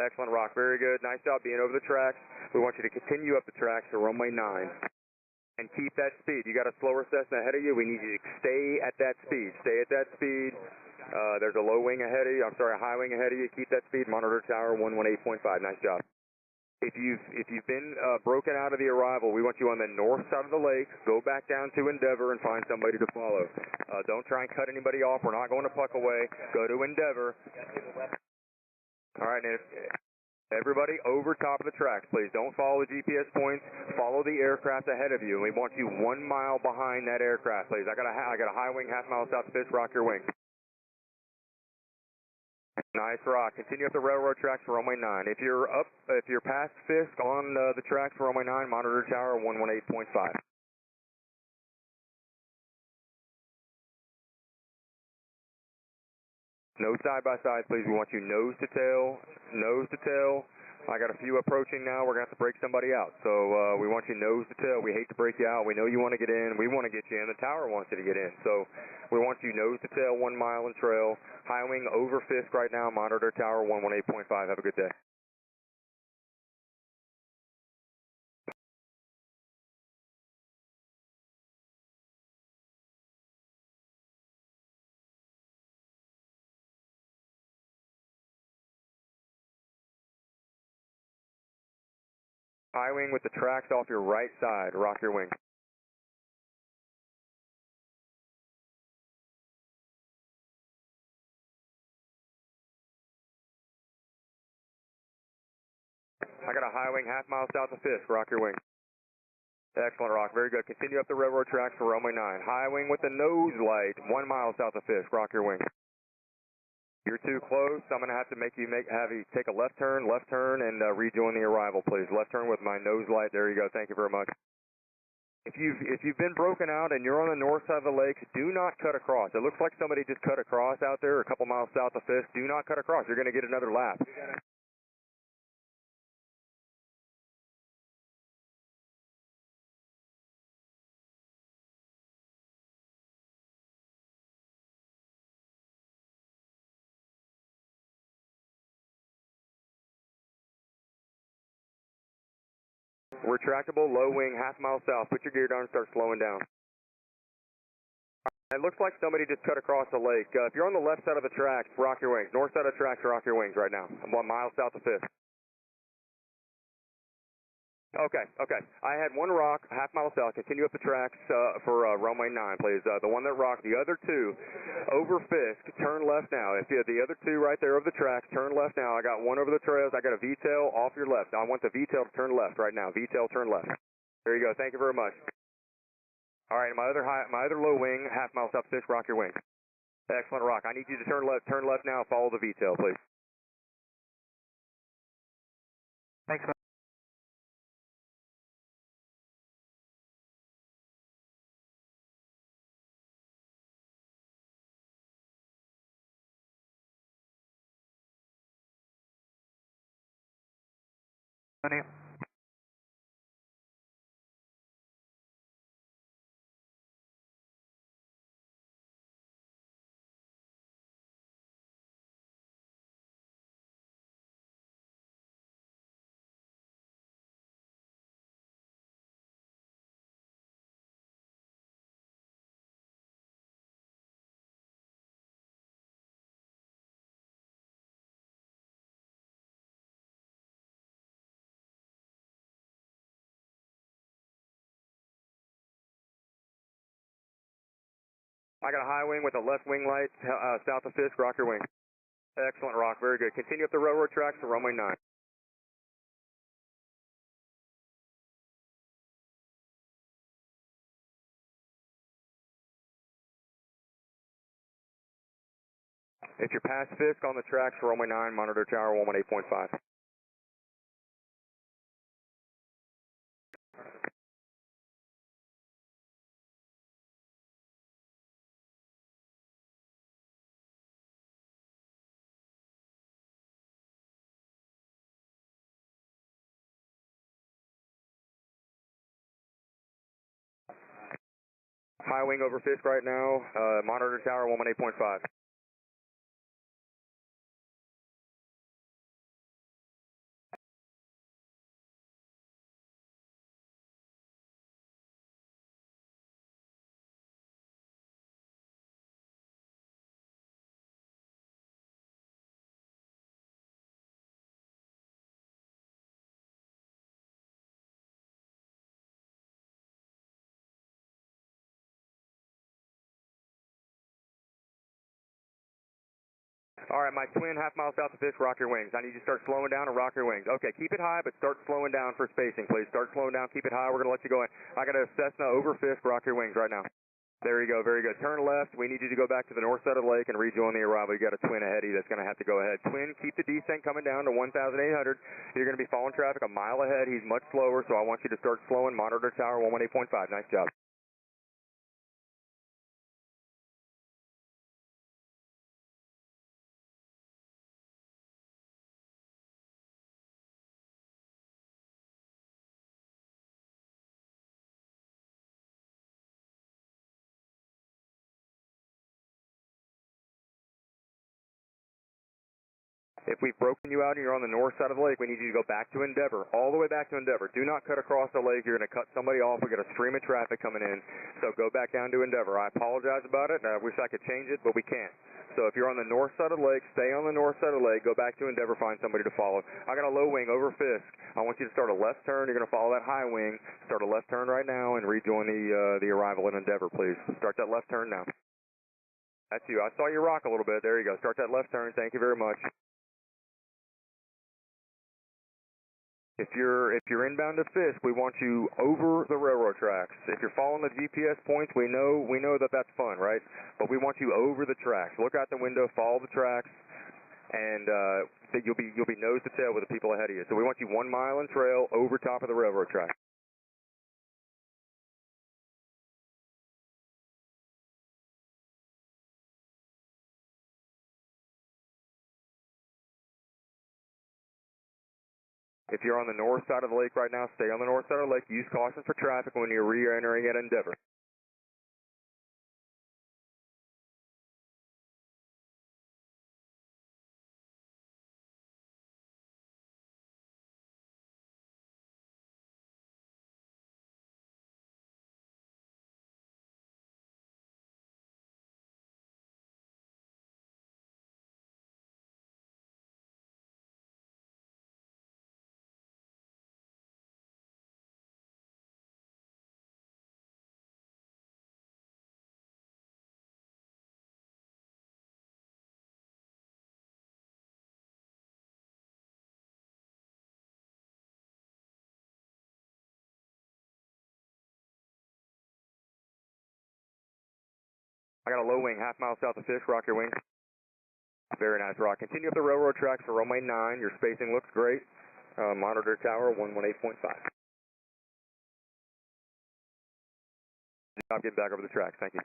Excellent, Rock. Very good. Nice job being over the tracks. We want you to continue up the tracks to runway 9. And keep that speed. You got a slower Cessna ahead of you. We need you to stay at that speed. Stay at that speed. There's a low wing ahead of you, a high wing ahead of you. Keep that speed, monitor tower 118.5, nice job. If you've been broken out of the arrival, we want you on the north side of the lake. Go back down to Endeavor and find somebody to follow. Don't try and cut anybody off. We're not going to Puckaway. Go to Endeavor. All right, and everybody over top of the tracks, please. Don't follow the GPS points. Follow the aircraft ahead of you. We want you 1 mile behind that aircraft, please. I got a high wing, half mile south of Fisk. Rock your wing. Nice rock. Continue up the railroad tracks for runway 9. If you're past Fisk on the tracks for runway 9, monitor tower 118.5. No side by side, please. We want you nose to tail, nose to tail. I got a few approaching now. We're going to have to break somebody out. So we want you nose to tail. We hate to break you out. We know you want to get in. We want to get you in. The tower wants you to get in. So we want you nose to tail, 1 mile in trail. High wing over Fisk right now. Monitor tower 118.5. Have a good day. High wing with the tracks off your right side. Rock your wing. I got a high wing half mile south of Fisk. Rock your wing. Excellent, Rock. Very good. Continue up the railroad tracks for runway 9. High wing with the nose light. 1 mile south of Fisk. Rock your wing. You're too close. I'm going to have to have you take a left turn, and rejoin the arrival, please. Left turn with my nose light. There you go. Thank you very much. If you've been broken out and you're on the north side of the lakes, do not cut across. It looks like somebody just cut across out there a couple miles south of Fisk. Do not cut across. You're going to get another lap. Retractable, low wing, half mile south. Put your gear down and start slowing down. It looks like somebody just cut across the lake. If you're on the left side of the tracks, rock your wings. North side of the tracks, rock your wings right now. I'm 1 mile south of Fisk. Okay. I had one rock, half mile south. Continue up the tracks for runway 9, please. The one that rocked. The other two over Fisk, turn left now. If you have the other two right there over the tracks, turn left now. I got one over the trails. I got a V-tail off your left. I want the V-tail to turn left right now. V-tail, turn left. There you go. Thank you very much. All right, my other low wing, half mile south Fisk, rock your wing. Excellent, Rock. I need you to turn left now. Follow the V-tail, please. Thanks, man. Honey. I got a high wing with a left wing light south of Fisk. Rock your wing. Excellent, Rock. Very good. Continue up the railroad tracks to runway 9. If you're past Fisk on the tracks for runway 9, monitor tower 118.5. High wing over Fisk right now, monitor tower 118.5. All right, my twin half-mile south of Fisk, rock your wings. I need you to start slowing down and rock your wings. Okay, keep it high, but start slowing down for spacing, please. Start slowing down, keep it high. We're going to let you go in. I got a Cessna over Fisk, rock your wings right now. There you go, very good. Turn left. We need you to go back to the north side of the lake and rejoin the arrival. You got a twin ahead of you that's going to have to go ahead. Twin, keep the descent coming down to 1,800. You're going to be following traffic a mile ahead. He's much slower, so I want you to start slowing. Monitor tower 118.5. Nice job. If we've broken you out and you're on the north side of the lake, we need you to go back to Endeavor, all the way back to Endeavor. Do not cut across the lake. You're going to cut somebody off. We've got a stream of traffic coming in, so go back down to Endeavor. I apologize about it. I wish I could change it, but we can't. So if you're on the north side of the lake, stay on the north side of the lake, go back to Endeavor, find somebody to follow. I got a low wing over Fisk. I want you to start a left turn. You're going to follow that high wing. Start a left turn right now and rejoin the arrival in Endeavor, please. Start that left turn now. That's you. I saw you rock a little bit. There you go. Start that left turn. Thank you very much. If you're inbound to Fisk, we want you over the railroad tracks. If you're following the GPS points, we know that that's fun, right? But we want you over the tracks. Look out the window, follow the tracks, and you'll be nose to tail with the people ahead of you. So we want you 1 mile in trail over top of the railroad track. If you're on the north side of the lake right now, stay on the north side of the lake. Use caution for traffic when you're re-entering at Endeavor. I got a low wing, half-mile south of Fisk. Rock your wing. Very nice, rock. Continue up the railroad tracks for runway 9. Your spacing looks great. Monitor tower 118.5. Good job getting back over the tracks. Thank you.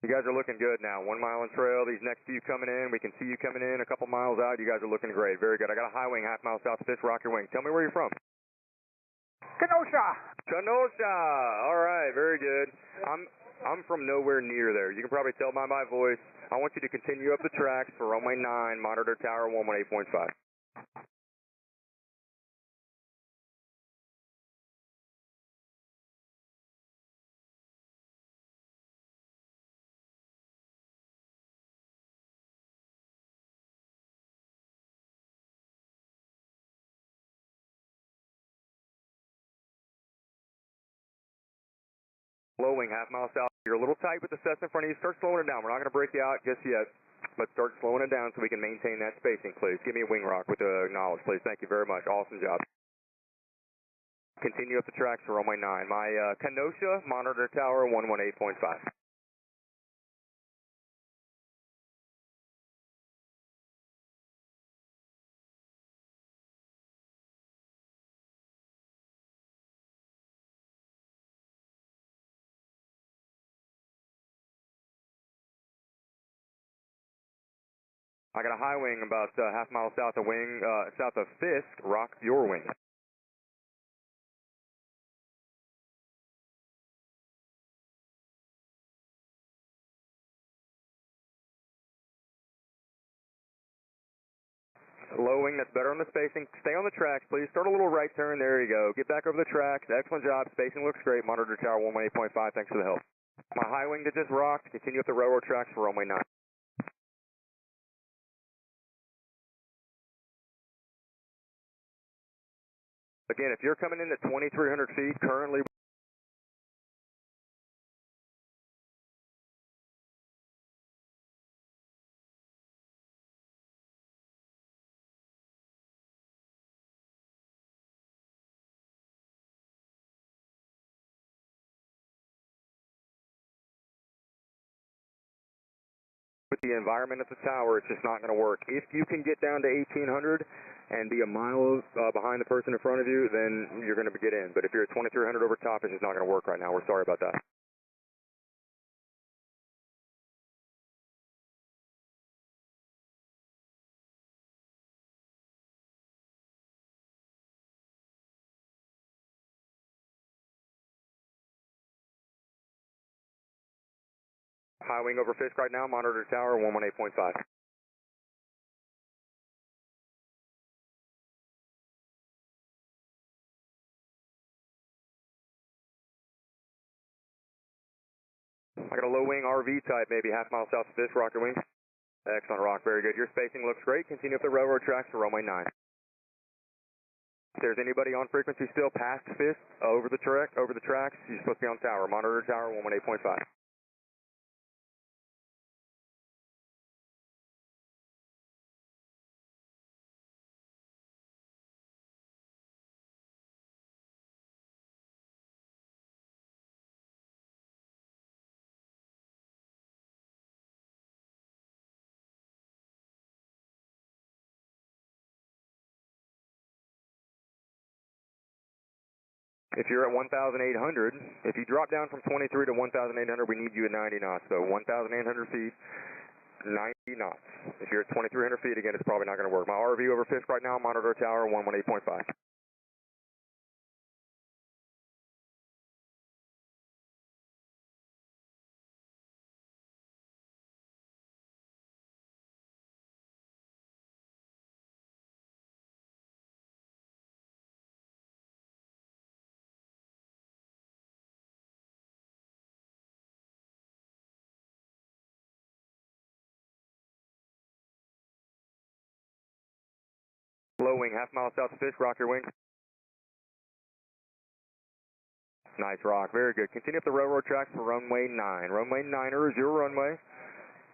You guys are looking good now. 1 mile in trail. These next few coming in, we can see you coming in a couple miles out. You guys are looking great. Very good. I got a high wing, half-mile south of Fisk. Rock your wing. Tell me where you're from. Kenosha. Kenosha. All right. Very good. I'm from nowhere near there. You can probably tell by my voice. I want you to continue up the tracks for runway 9, monitor tower 118.5. Low wing, half-mile south. You're a little tight with the Cessna in front of you. Start slowing it down. We're not going to break you out just yet, but start slowing it down so we can maintain that spacing, please. Give me a wing rock with a knowledge, please. Thank you very much. Awesome job. Continue up the tracks for runway 9. My Kenosha, monitor tower 118.5. I got a high wing about half-mile south of Fisk. Rock your wing. Low wing, that's better on the spacing. Stay on the tracks, please. Start a little right turn. There you go. Get back over the tracks. Excellent job. Spacing looks great. Monitor tower 118.5. Thanks for the help. My high wing that just rocked. Continue up the railroad tracks for runway 9. Again, if you're coming in at 2,300 feet, currently with the environment at the tower, it's just not going to work. If you can get down to 1,800 and be a mile behind the person in front of you, then you're going to get in. But if you're at 2,300 over top, it's just not going to work right now. We're sorry about that. High wing over Fisk right now, monitor tower 118.5. I got a low wing RV type, maybe half mile south of Fisk, rock your wings. Excellent, rock, very good. Your spacing looks great. Continue up the railroad tracks for runway 9. If there's anybody on frequency still past Fisk, over the tracks, you're supposed to be on tower. Monitor tower 118.5. If you're at 1,800, if you drop down from 23 to 1,800, we need you at 90 knots. So 1,800 feet, 90 knots. If you're at 2,300 feet, again, it's probably not going to work. My RV over Fisk right now, monitor tower 118.5. Low wing, half mile south of Fisk, rock your wing. Nice rock, very good. Continue up the railroad tracks for runway 9. Runway 9er is your runway.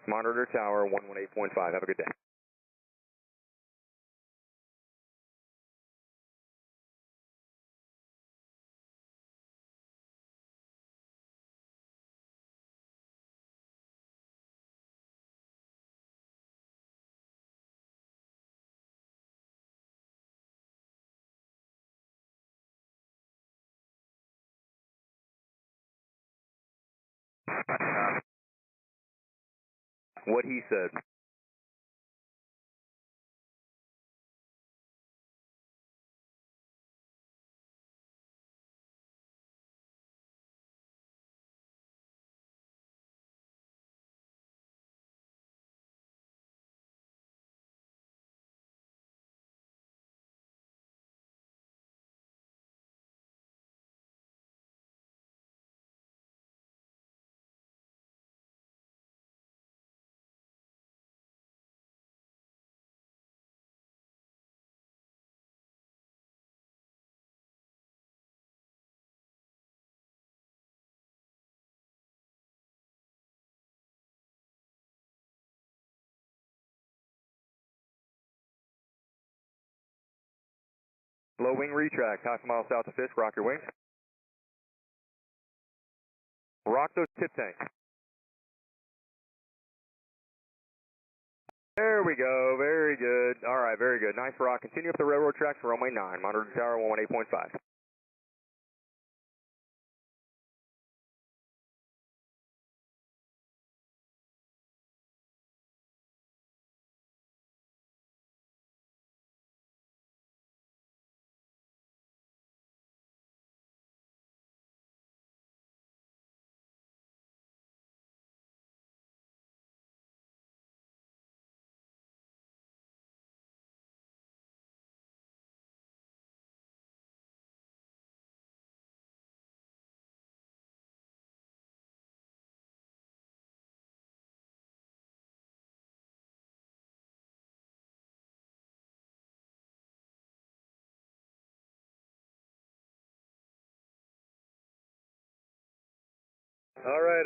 Monitor tower 118.5. Have a good day. What he said. Low wing retract, half a mile south of Fisk, rock your wings. Rock those tip tanks. There we go, very good. All right, very good. Nice rock. Continue up the railroad tracks for runway 9. Monitor tower 118.5. All right.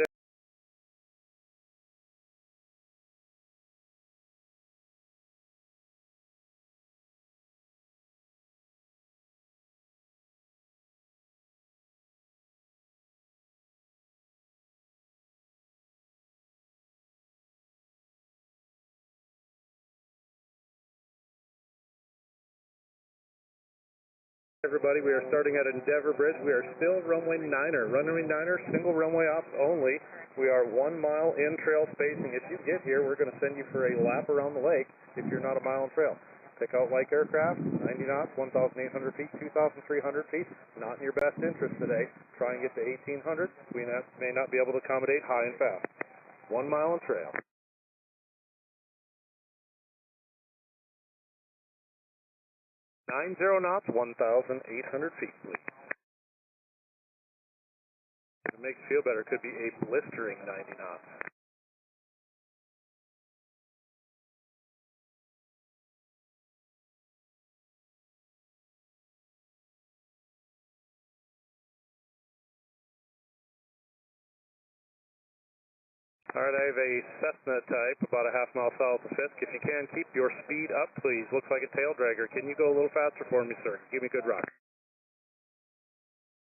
Everybody, we are starting at Endeavor Bridge. We are still runway 9er. Runway 9er, single runway ops only. We are 1 mile in trail spacing. If you get here, we're going to send you for a lap around the lake if you're not a mile in trail. Pick out like aircraft, 90 knots, 1,800 feet, 2,300 feet. Not in your best interest today. Try and get to 1,800. We may not be able to accommodate high and fast. 1 mile in trail. 90 knots, 1,800 feet, please. To make you feel better, it could be a blistering 90 knots. All right, I have a Cessna type, about a half mile south of Fisk. If you can, keep your speed up, please. Looks like a tail dragger. Can you go a little faster for me, sir? Give me a good rock.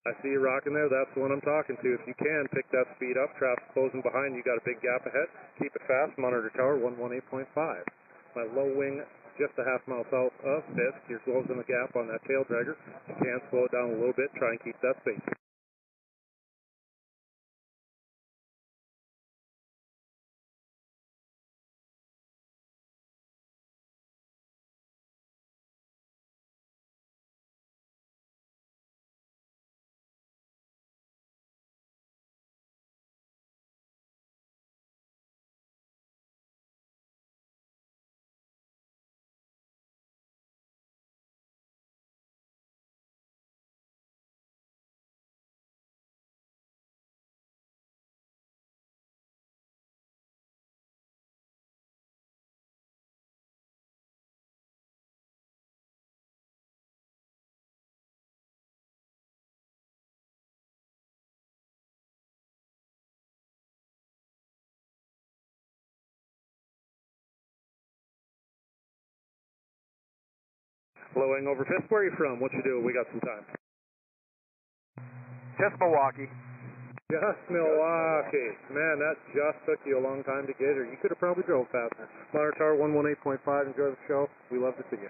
I see you rocking there. That's the one I'm talking to. If you can, pick that speed up. Traffic closing behind you. Got a big gap ahead. Keep it fast. Monitor tower 118.5. My low wing just a half mile south of Fisk. You're closing the gap on that tail dragger. You can slow it down a little bit. Try and keep that space. Low wing over Fisk. Where are you from? What you doing? We got some time. Just Milwaukee. Just Milwaukee. Man, that just took you a long time to get here. You could have probably drove faster. Monitor tower 118.5. Enjoy the show. We love to see you.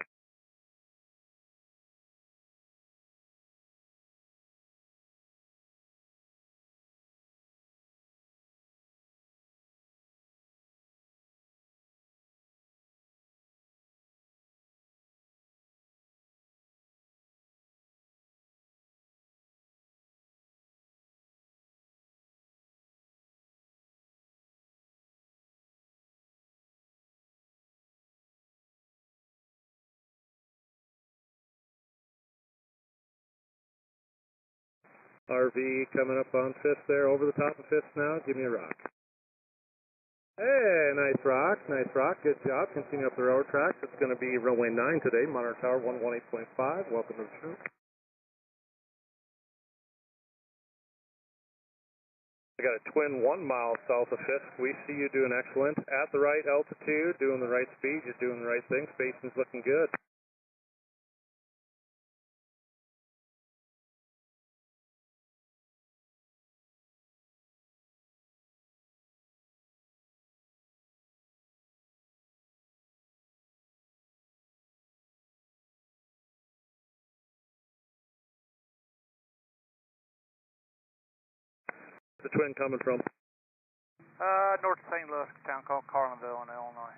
RV coming up on Fifth there, over the top of Fifth now. Give me a rock. Hey, nice rock, nice rock. Good job. Continue up the railroad tracks. It's going to be runway 9 today. Monitor tower 118.5. Welcome to the show. I got a twin 1 mile south of Fisk. We see you doing excellent. At the right altitude, doing the right speed. You're doing the right thing. Spacing's looking good. The twin coming from? North of St. Louis, a town called Carlinville in Illinois.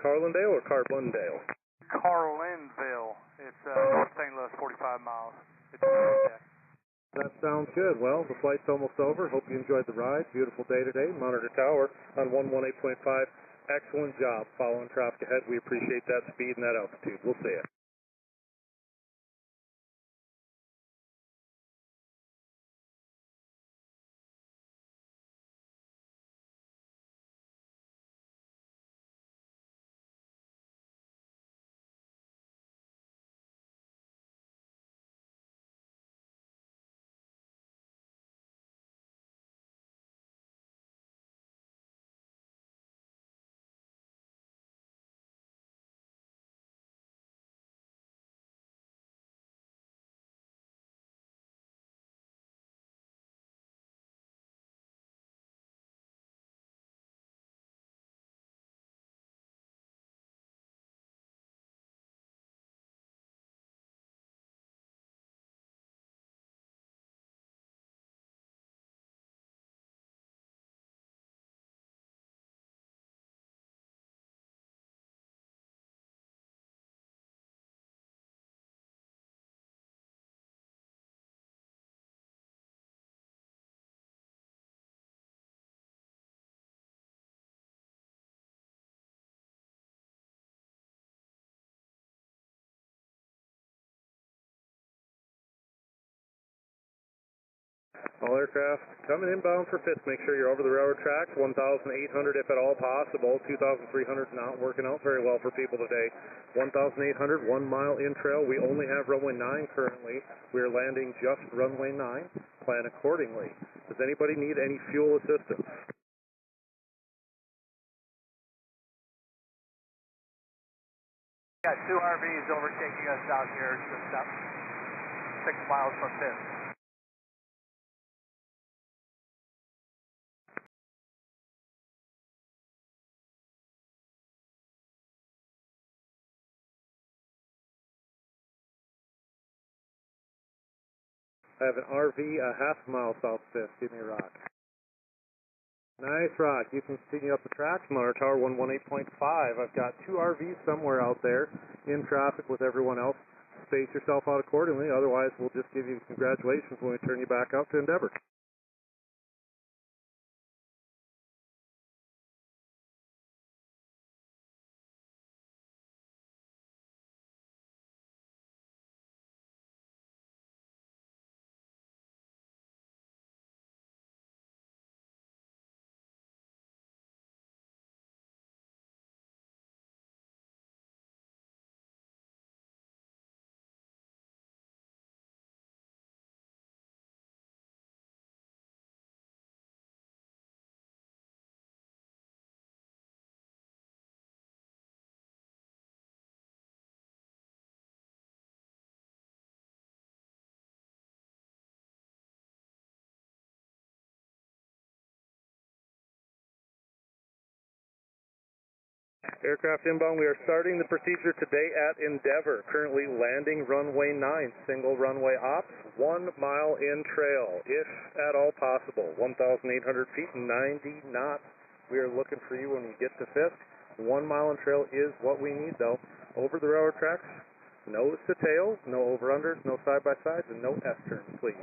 Carlindale or Carbondale? Carlinville. It's North St. Louis, 45 miles. It's That sounds good. Well, the flight's almost over. Hope you enjoyed the ride. Beautiful day today. Monitor tower on 118.5. Excellent job following traffic ahead. We appreciate that speed and that altitude. We'll see you. All aircraft coming inbound for Fisk. Make sure you're over the railroad tracks. 1,800 if at all possible. 2,300 not working out very well for people today. 1,800, 1 mile in trail. We only have runway 9 currently. We are landing just runway 9. Plan accordingly. Does anybody need any fuel assistance? Got 2 RVs overtaking us out here, just up 6 miles from Fisk. I have an RV a half mile south Fisk. Give me a rock. Nice rock. You can continue up the tracks. Motor Tower 118.5. I've got 2 RVs somewhere out there in traffic with everyone else. Space yourself out accordingly. Otherwise, we'll just give you congratulations when we turn you back out to Endeavor. Aircraft inbound, we are starting the procedure today at Endeavor. Currently landing runway 9, single runway ops, 1 mile in trail, if at all possible. 1,800 feet, 90 knots. We are looking for you when we get to Fisk. 1 mile in trail is what we need though. Over the railroad tracks, nose to tail, no over-unders, no side-by-sides, and no S-turns, please.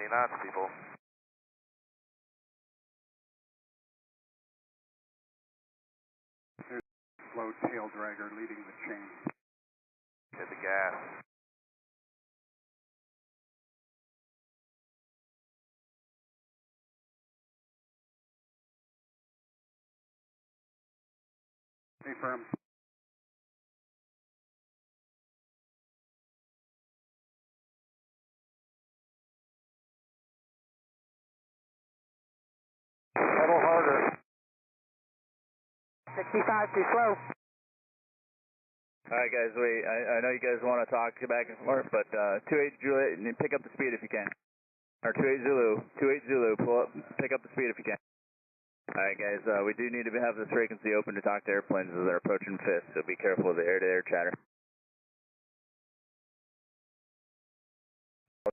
Knots, people. There's a slow tail dragger leading the chain. Hit the gas. Stay firm. Pedal harder. 65 too slow. Alright guys, wait, I know you guys want to talk back and forth, but 28 Juliet, pick up the speed if you can. Or 28 Zulu, pull up, pick up the speed if you can. Alright guys, we do need to have this frequency open to talk to airplanes as they're approaching Fisk, so be careful of the air-to-air chatter.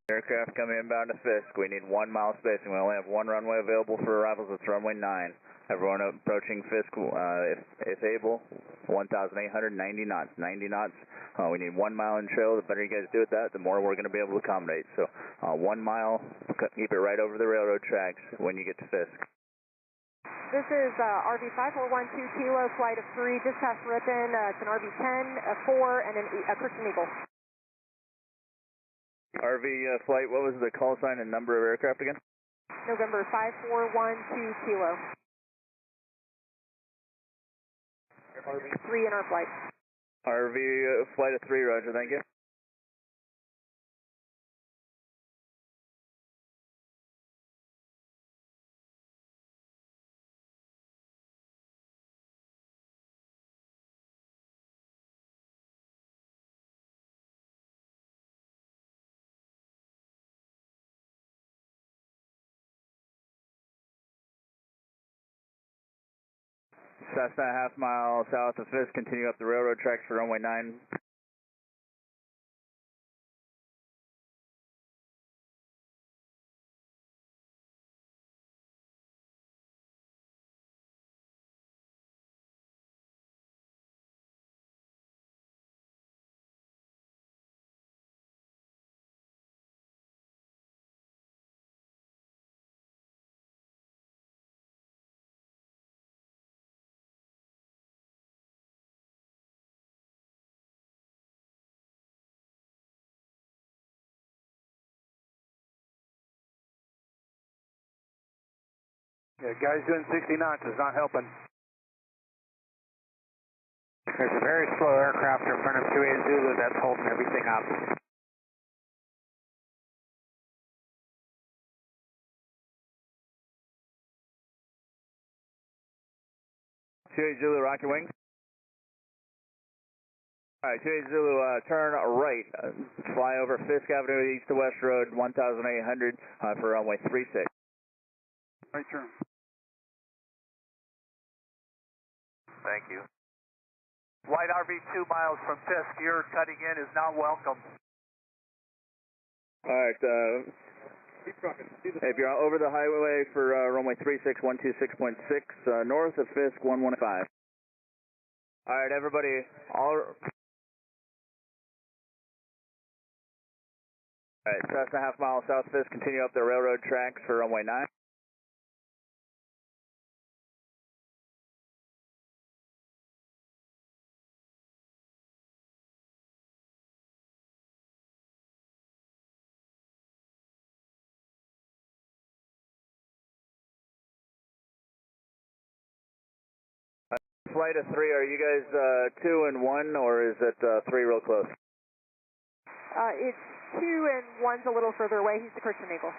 Aircraft coming inbound to Fisk, we need 1 mile spacing, we only have 1 runway available for arrivals, it's runway 9. Everyone approaching Fisk, if able, 1,890 knots, 90 knots. We need 1 mile in trail. The better you guys do with that, the more we're going to be able to accommodate. So 1 mile, keep it right over the railroad tracks when you get to Fisk. This is RV 5412 Kilo, flight of 3, just past Ripon. It's an RV 10, a 4, and a Christian Eagle. RV flight, what was the call sign and number of aircraft again? November 5412 Kilo. RV 3 in our flight. RV flight of 3, roger, thank you. Cessna half mile south of Fisk, continue up the railroad tracks for runway 9. Yeah, guys doing 60 knots is not helping. There's a very slow aircraft in front of 28 Zulu that's holding everything up. Zulu, rock your wings. Alright, 28 Zulu, turn right, fly over Fisk Avenue, east to west road, 1,800 for runway 36. Right turn. Thank you. White RV 2 miles from Fisk, your cutting in is not welcome. Alright, if you're over the highway for runway 36, 126.6, north of Fisk, 115. Alright, everybody, Alright, Cessna half mile south Fisk, continue up the railroad tracks for runway 9. Flight of 3, are you guys 2 and 1, or is it 3 real close? It's 2 and 1's a little further away. He's the Christian Eagle.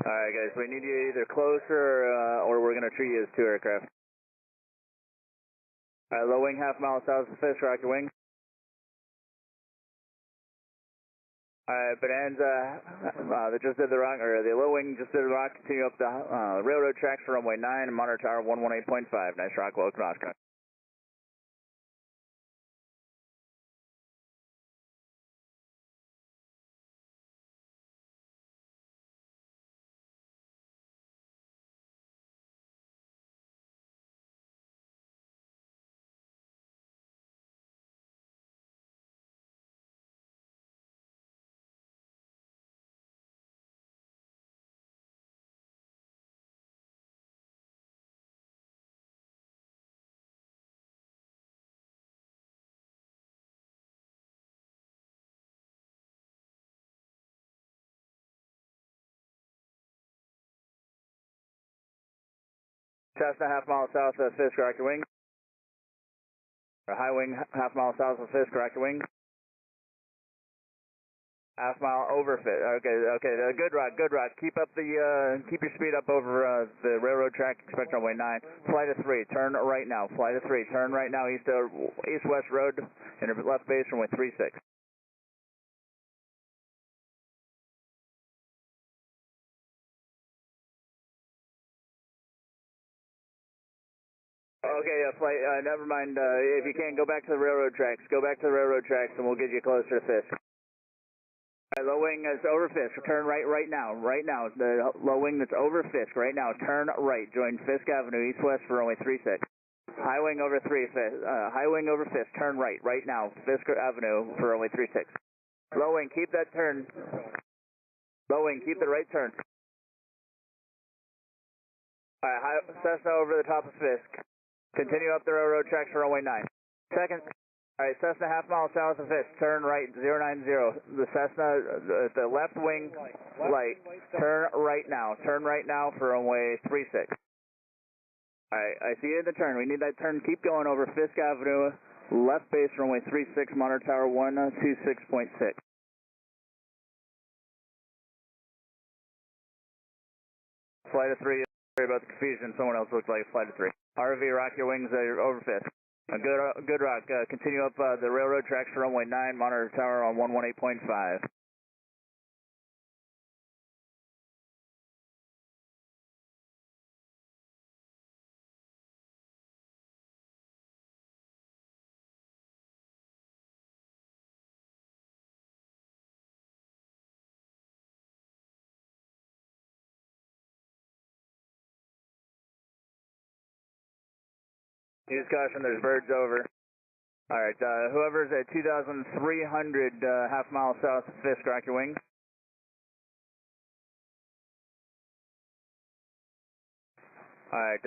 Alright guys, we need you either closer or we're going to treat you as 2 aircraft. Alright, low wing half mile south of Fisk, rock your wings. Alright, Bonanza, they just did the rock, or the low wing just did the rock, continue up the railroad tracks for runway 9 and monitor tower 118.5. Nice rock, welcome to Oshkosh. Cessna half mile south of Fisk, rock your wings. Or high wing half mile south of Fisk, rock your wings. Half mile over Fisk. Okay, good rock. Keep up keep your speed up over the railroad track. Expect runway 9. Flight of 3, turn right now. Flight of 3, turn right now east-west road, and left base runway 36. Okay, flight, never mind. If you can't, go back to the railroad tracks. Go back to the railroad tracks, and we'll get you closer to Fisk. All right, low wing is over Fisk. Turn right now. Right now. The low wing that's over Fisk. Right now. Turn right. Join Fisk Avenue, east-west for runway 36. High wing over high wing over Fisk. Turn right. Right now. Fisk Avenue for runway 36. Low wing, keep that turn. Low wing, keep the right turn. All right, Cessna over the top of Fisk. Continue up the railroad tracks for runway 9. Second. All right, Cessna half mile south of Fisk. Turn right 090. The Cessna, the left wing light. Turn right now. Turn right now for runway 36. All right, I see you in the turn. We need that turn. Keep going over Fisk Avenue. Left base runway 36. Monitor tower 126.6. Flight of 3. Sorry about the confusion. Someone else looked like Flight of 3. RV, rock your wings over Fisk. Good rock. Continue up the railroad tracks for runway 9. Monitor tower on 118.5. Use caution, there's birds over. All right, whoever's at 2,300 half mile south of Fisk, rock your wings. All right,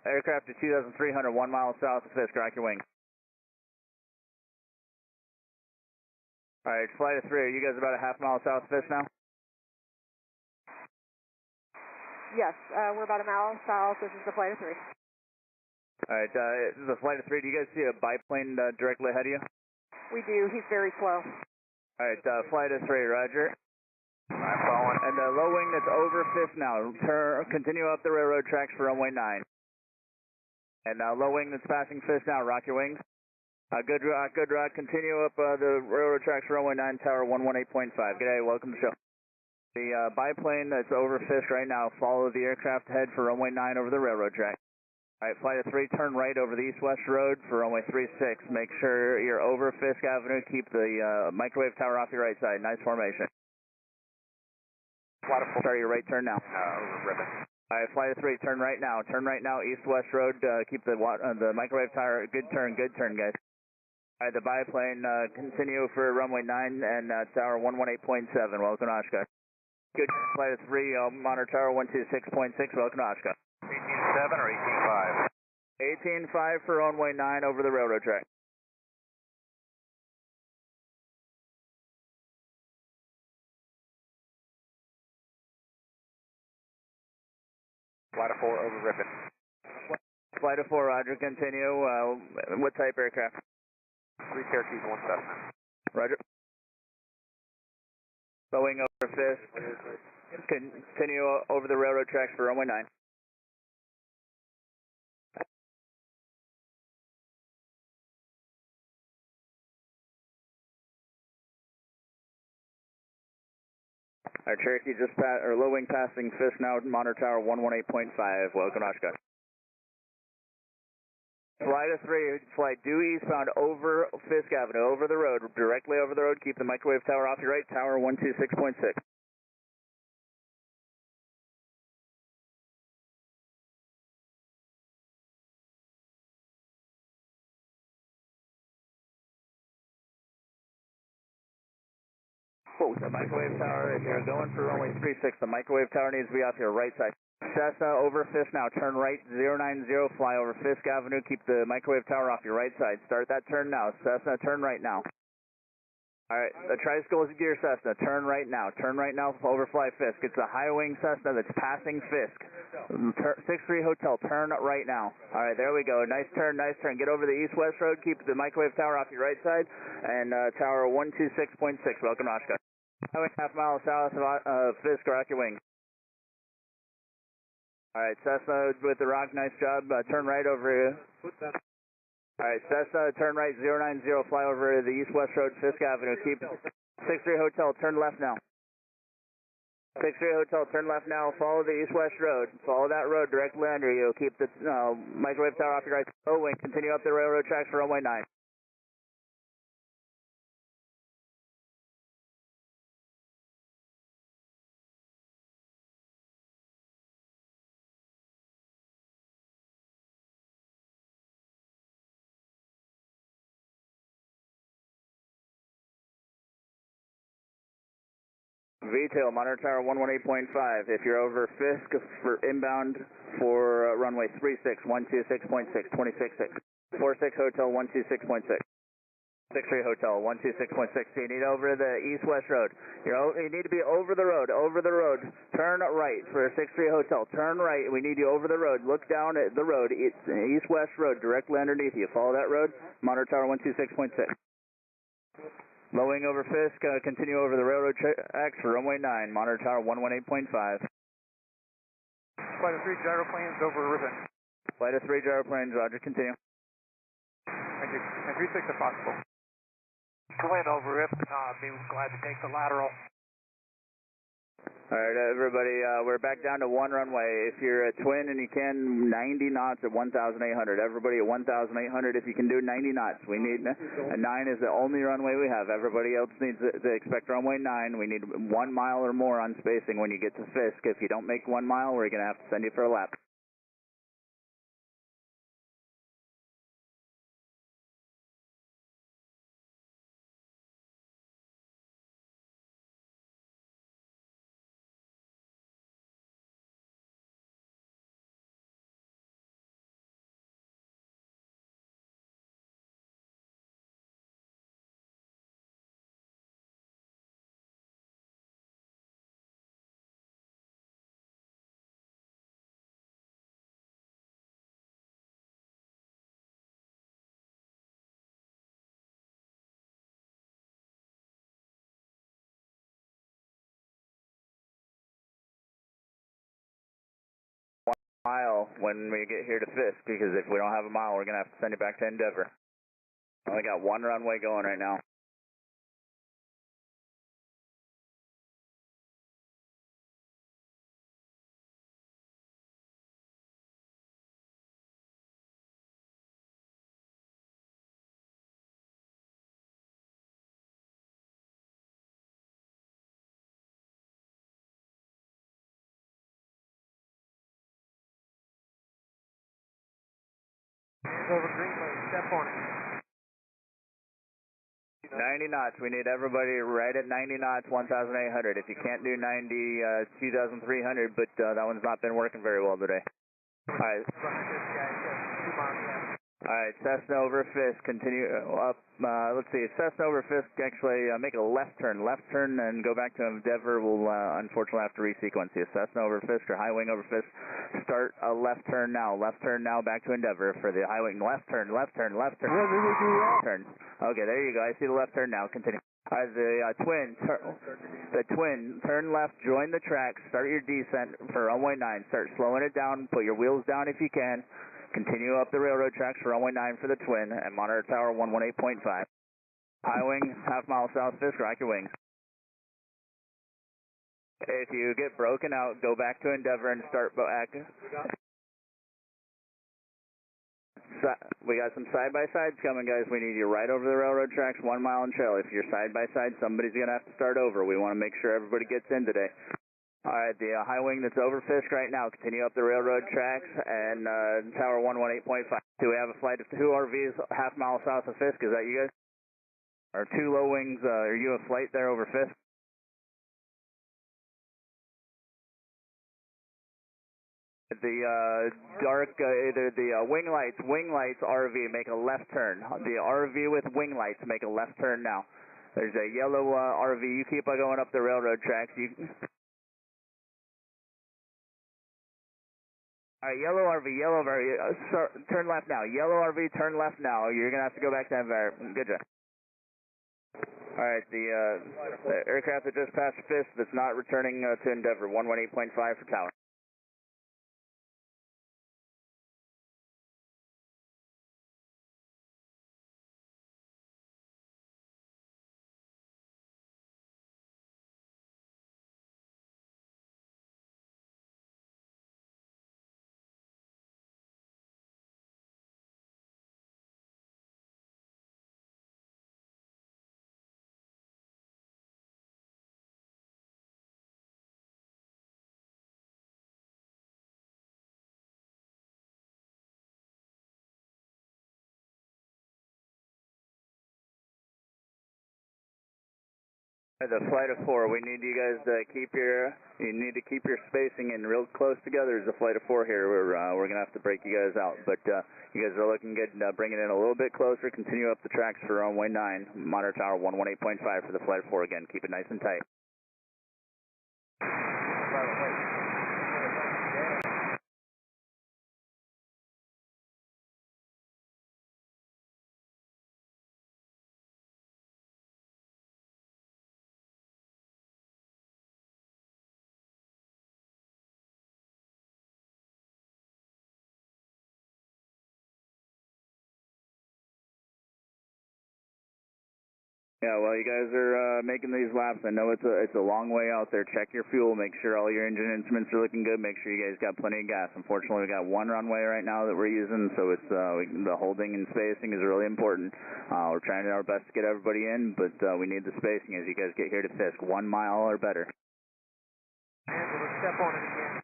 aircraft at 2,300, 1 mile south of Fisk, rock your wings. All right, flight of 3, are you guys about a half mile south of Fisk now? Yes, we're about a mile south. This is the flight of 3. All right, the flight of 3, do you guys see a biplane directly ahead of you? We do. He's very slow. All right, flight of 3, roger. I'm following. And the low wing that's over Fisk now, continue up the railroad tracks for runway 9. And low wing that's passing Fisk now, rock your wings. Good rock, continue up the railroad tracks for runway 9, tower 118.5. G'day, welcome to the show. The biplane that's over Fisk right now, follow the aircraft ahead for runway 9 over the railroad track. All right, flight of 3, turn right over the east-west road for runway 36. Make sure you're over Fisk Avenue. Keep the microwave tower off your right side. Nice formation. Start your right turn now. Ribbon. All right, flight of 3, turn right now. Turn right now, east-west road. Keep the microwave tower. Good turn, guys. All right, the biplane, continue for runway 9 and tower 118.7. Welcome to Oshkosh. Good flight of 3, monitor tower 126.6. Welcome to Oshkosh. 18.7 or 18.5? 18.5 for runway 9 over the railroad track. Flight of 4 over Ripon. Flight of 4, roger, continue. What type aircraft? 3 Cherokees, 1 Cessna. Roger. Boeing over Fisk. Continue over the railroad tracks for runway 9. Our Cherokee just low wing passing Fisk now, monitor tower 118.5. Welcome to Oshkosh. Flight of 3, flight due eastbound over Fisk Avenue, over the road, directly over the road. Keep the microwave tower off your right, tower 126.6. The microwave tower, if you're going for runway 36, the microwave tower needs to be off your right side. Cessna over Fisk now, turn right 090, fly over Fisk Avenue, keep the microwave tower off your right side. Start that turn now. Cessna, turn right now. Alright, the tricycle is gear Cessna, turn right now, overfly Fisk. It's a high wing Cessna that's passing Fisk. 63 Hotel, turn right now. Alright, there we go, nice turn. Get over the east-west road, keep the microwave tower off your right side, and tower 126.6, welcome to Oshkosh. Highway half mile south of Fisk, rock your wings. Alright, Cessna with the rock, nice job. Turn right over. Alright, Cessna, turn right 090, fly over the east-west road, Fisk Avenue. Keep 63 Hotel, turn left now. 63 Hotel, turn left now. Follow the east-west road. Follow that road directly under you. Keep the microwave tower off your right. Oh, wing, continue up the railroad tracks for runway 9. VTAL, monitor tower 118.5. If you're over Fisk for inbound for runway 36, 126.6, 26.6. 46 Hotel, 126.6. 63 Hotel, 126.6. So you need over the east-west road. You need to be over the road. Turn right for 63 Hotel. Turn right. We need you over the road. Look down at the road. It's an east-west road directly underneath you. Follow that road. Monitor tower 126.6. Low wing over Fisk, continue over the railroad tracks for runway 9, monitor tower 118.5. Flight of 3 gyroplanes over Ribbon. Flight of 3 gyroplanes, roger, continue. Thank you. And 36 if possible. Twin over Ribbon, be glad to take the lateral. Alright, everybody, we're back down to 1 runway. If you're a twin and you can, 90 knots at 1,800. Everybody at 1,800 if you can do 90 knots. We need, 9 is the only runway we have. Everybody else needs to expect runway 9. We need 1 mile or more on spacing when you get to Fisk. If you don't make 1 mile, we're going to have to send you for a lap. mile when we get here to Fisk, because if we don't have a mile, we're going to have to send you back to Endeavor. Only got one runway going right now. Over Green Lake, step on it. 90 knots. We need everybody right at 90 knots, 1,800. If you can't do 90, 2,300, but that one's not been working very well today. All right. All right, Cessna over Fisk, continue up, let's see, Cessna over Fisk, actually make a left turn and go back to Endeavor. We'll unfortunately have to resequence you. Cessna over Fisk or high wing over Fisk, start a left turn now back to Endeavor for the high wing, left turn. Turn. Okay, there you go, I see the left turn now, continue. All right, the twin, turn left, join the track, start your descent for runway 9, start slowing it down, put your wheels down if you can. Continue up the railroad tracks for runway 9 for the twin and monitor tower 118.5. High wing, half mile south Fisk, rock your wings. If you get broken out, go back to Endeavor and start back. We got some side-by-sides coming, guys. We need you right over the railroad tracks, 1 mile and trail. If you're side-by-side, somebody's going to have to start over. We want to make sure everybody gets in today. All right, the high wing that's over Fisk right now, continue up the railroad tracks and tower 118.5. Do we have a flight of 2 RVs half mile south of Fisk? Is that you guys? Or 2 low wings, are you a flight there over Fisk? The dark, either the wing lights RV, make a left turn. The RV with wing lights, make a left turn now. There's a yellow RV, you keep on going up the railroad tracks. All right, yellow RV, turn left now. Yellow RV, turn left now. You're going to have to go back to Endeavor. Good job. All right, the aircraft that just passed Fisk that's not returning to Endeavor, 118.5 for tower. The flight of 4, we need you guys to keep your spacing in real close together. There's a flight of 4 here. We're going to have to break you guys out, but you guys are looking good. Bring it in a little bit closer. Continue up the tracks for runway 9. Monitor tower 118.5 for the flight of 4 again. Keep it nice and tight. Yeah, well, you guys are making these laps. I know it's a long way out there. Check your fuel. Make sure all your engine instruments are looking good. Make sure you guys got plenty of gas. Unfortunately, we got 1 runway right now that we're using, so it's the holding and spacing is really important. We're trying our best to get everybody in, but we need the spacing as you guys get here to Fisk. 1 mile or better. Angela, step on it again.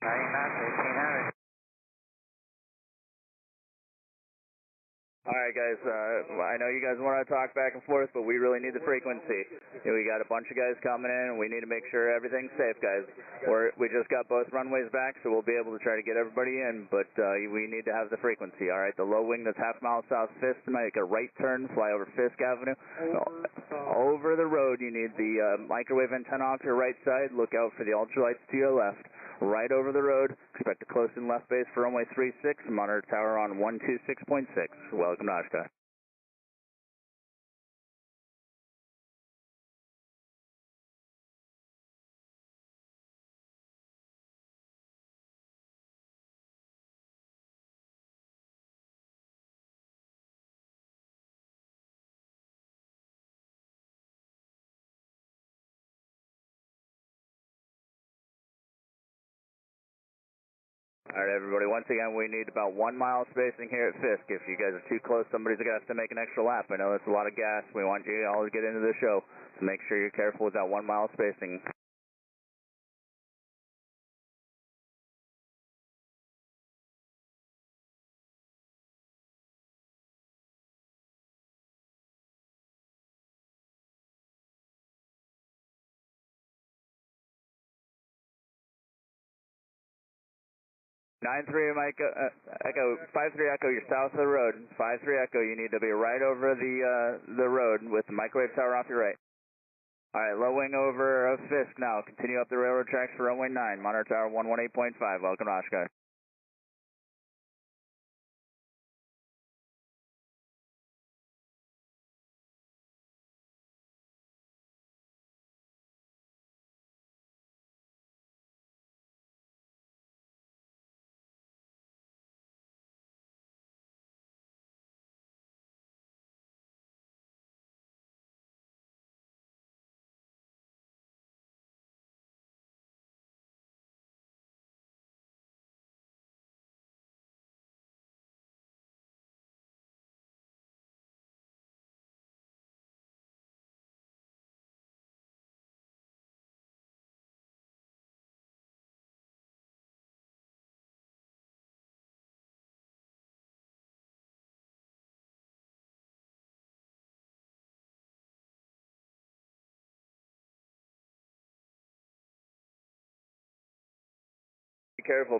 90 knots, 1800. All right, guys, I know you guys want to talk back and forth, but we really need the frequency. We got a bunch of guys coming in, and we need to make sure everything's safe, guys. We just got both runways back, so we'll be able to try to get everybody in, but we need to have the frequency. All right, the low wing that's half mile south Fisk, make a right turn, fly over Fisk Avenue. Over the road, you need the microwave antenna off your right side. Look out for the ultralights to your left. Right over the road, expect a close-in left base for runway 36, monitor tower on 126.6. Welcome to Oshkosh. All right, everybody. Once again, we need about 1 mile spacing here at Fisk. If you guys are too close, somebody's going to have to make an extra lap. I know that's a lot of gas. We want you all to get into the show. So make sure you're careful with that 1 mile spacing. Nine-three, Mike, Echo, 5-3 Echo, you're south of the road. 5-3 Echo, you need to be right over the road with the microwave tower off your right. All right, low wing over Fisk now. Continue up the railroad tracks for runway 9, monitor tower 118.5. Welcome to Oshkosh.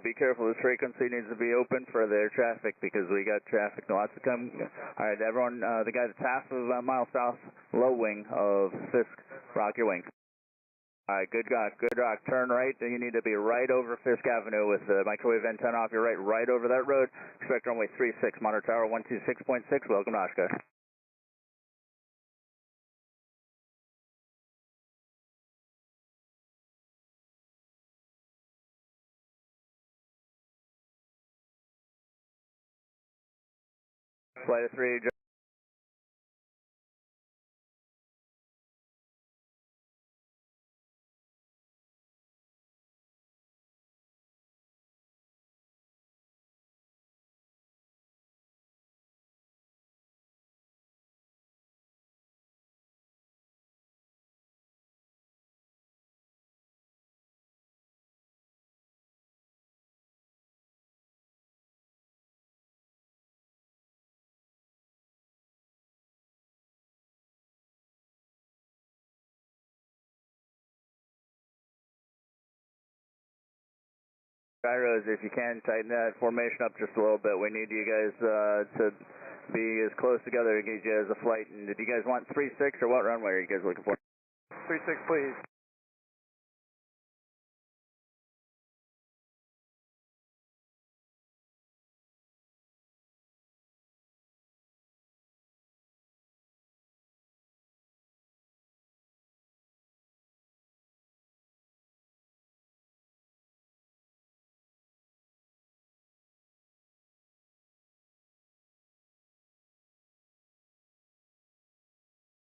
Be careful. This frequency needs to be open for their traffic because we got traffic lots to come. All right, everyone, the guy that's half of a mile south, low wing of Fisk, rock your wings. All right, good rock. Turn right, and you need to be right over Fisk Avenue with the microwave antenna off your right over that road. Expect runway 36, monitor tower 126.6. Welcome to Oshkosh. Flight of 3. Gyros, if you can, tighten that formation up just a little bit. We need you guys to be as close together to get you as a flight. And did you guys want 3-6 or what runway are you guys looking for? 3-6, please.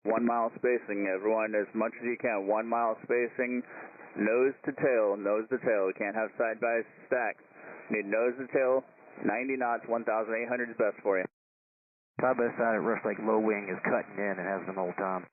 One mile spacing, everyone, as much as you can. 1 mile spacing, nose to tail, nose to tail. We can't have side by stack. Need nose to tail, 90 knots, 1,800 is best for you. Side by side, it looks like low wing is cutting in and has been the whole time.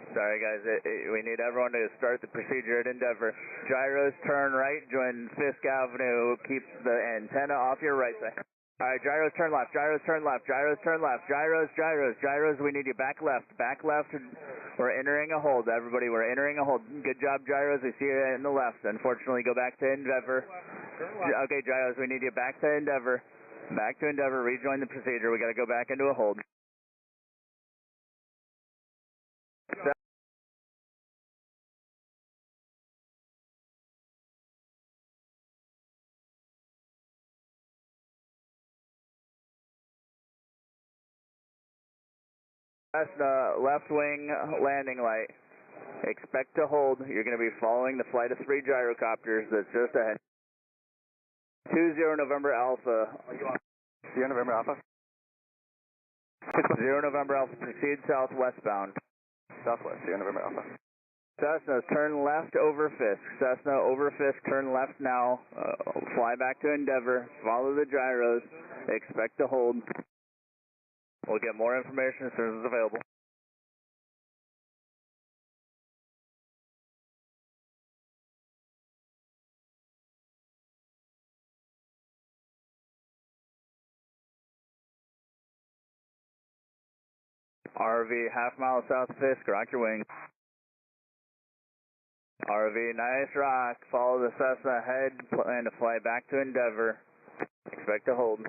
Sorry, guys. We need everyone to start the procedure at Endeavor. Gyros, turn right, join Fisk Avenue. Keep the antenna off your right side. All right, gyros, turn left. Gyros, turn left. Gyros, turn left. Gyros, gyros, gyros. We need you back left. Back left. We're entering a hold, everybody. We're entering a hold. Good job, gyros. We see you in the left. Unfortunately, go back to Endeavor. Okay, gyros, we need you back to Endeavor. Back to Endeavor. Rejoin the procedure. We got to go back into a hold. Cessna, left wing landing light. Expect to hold. You're going to be following the flight of 3 gyrocopters that's just ahead. 20 November Alpha. 0 November Alpha. 0 November Alpha, proceed southwestbound. Southwest, 0 November Alpha. Cessna, turn left over Fisk. Cessna, over Fisk, turn left now. Fly back to Endeavor. Follow the gyros. Expect to hold. We'll get more information as soon as it's available. RV, half-mile south Fisk, rock your wing. RV, nice rock. Follow the Cessna ahead, plan to fly back to Endeavor. Expect to hold.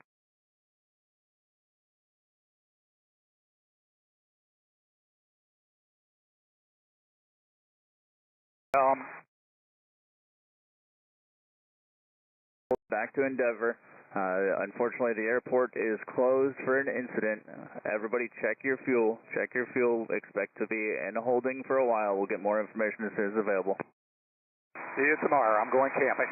Back to Endeavor. Unfortunately, the airport is closed for an incident. Everybody check your fuel. Check your fuel. Expect to be in holding for a while. We'll get more information as soon as available. See you tomorrow. I'm going camping.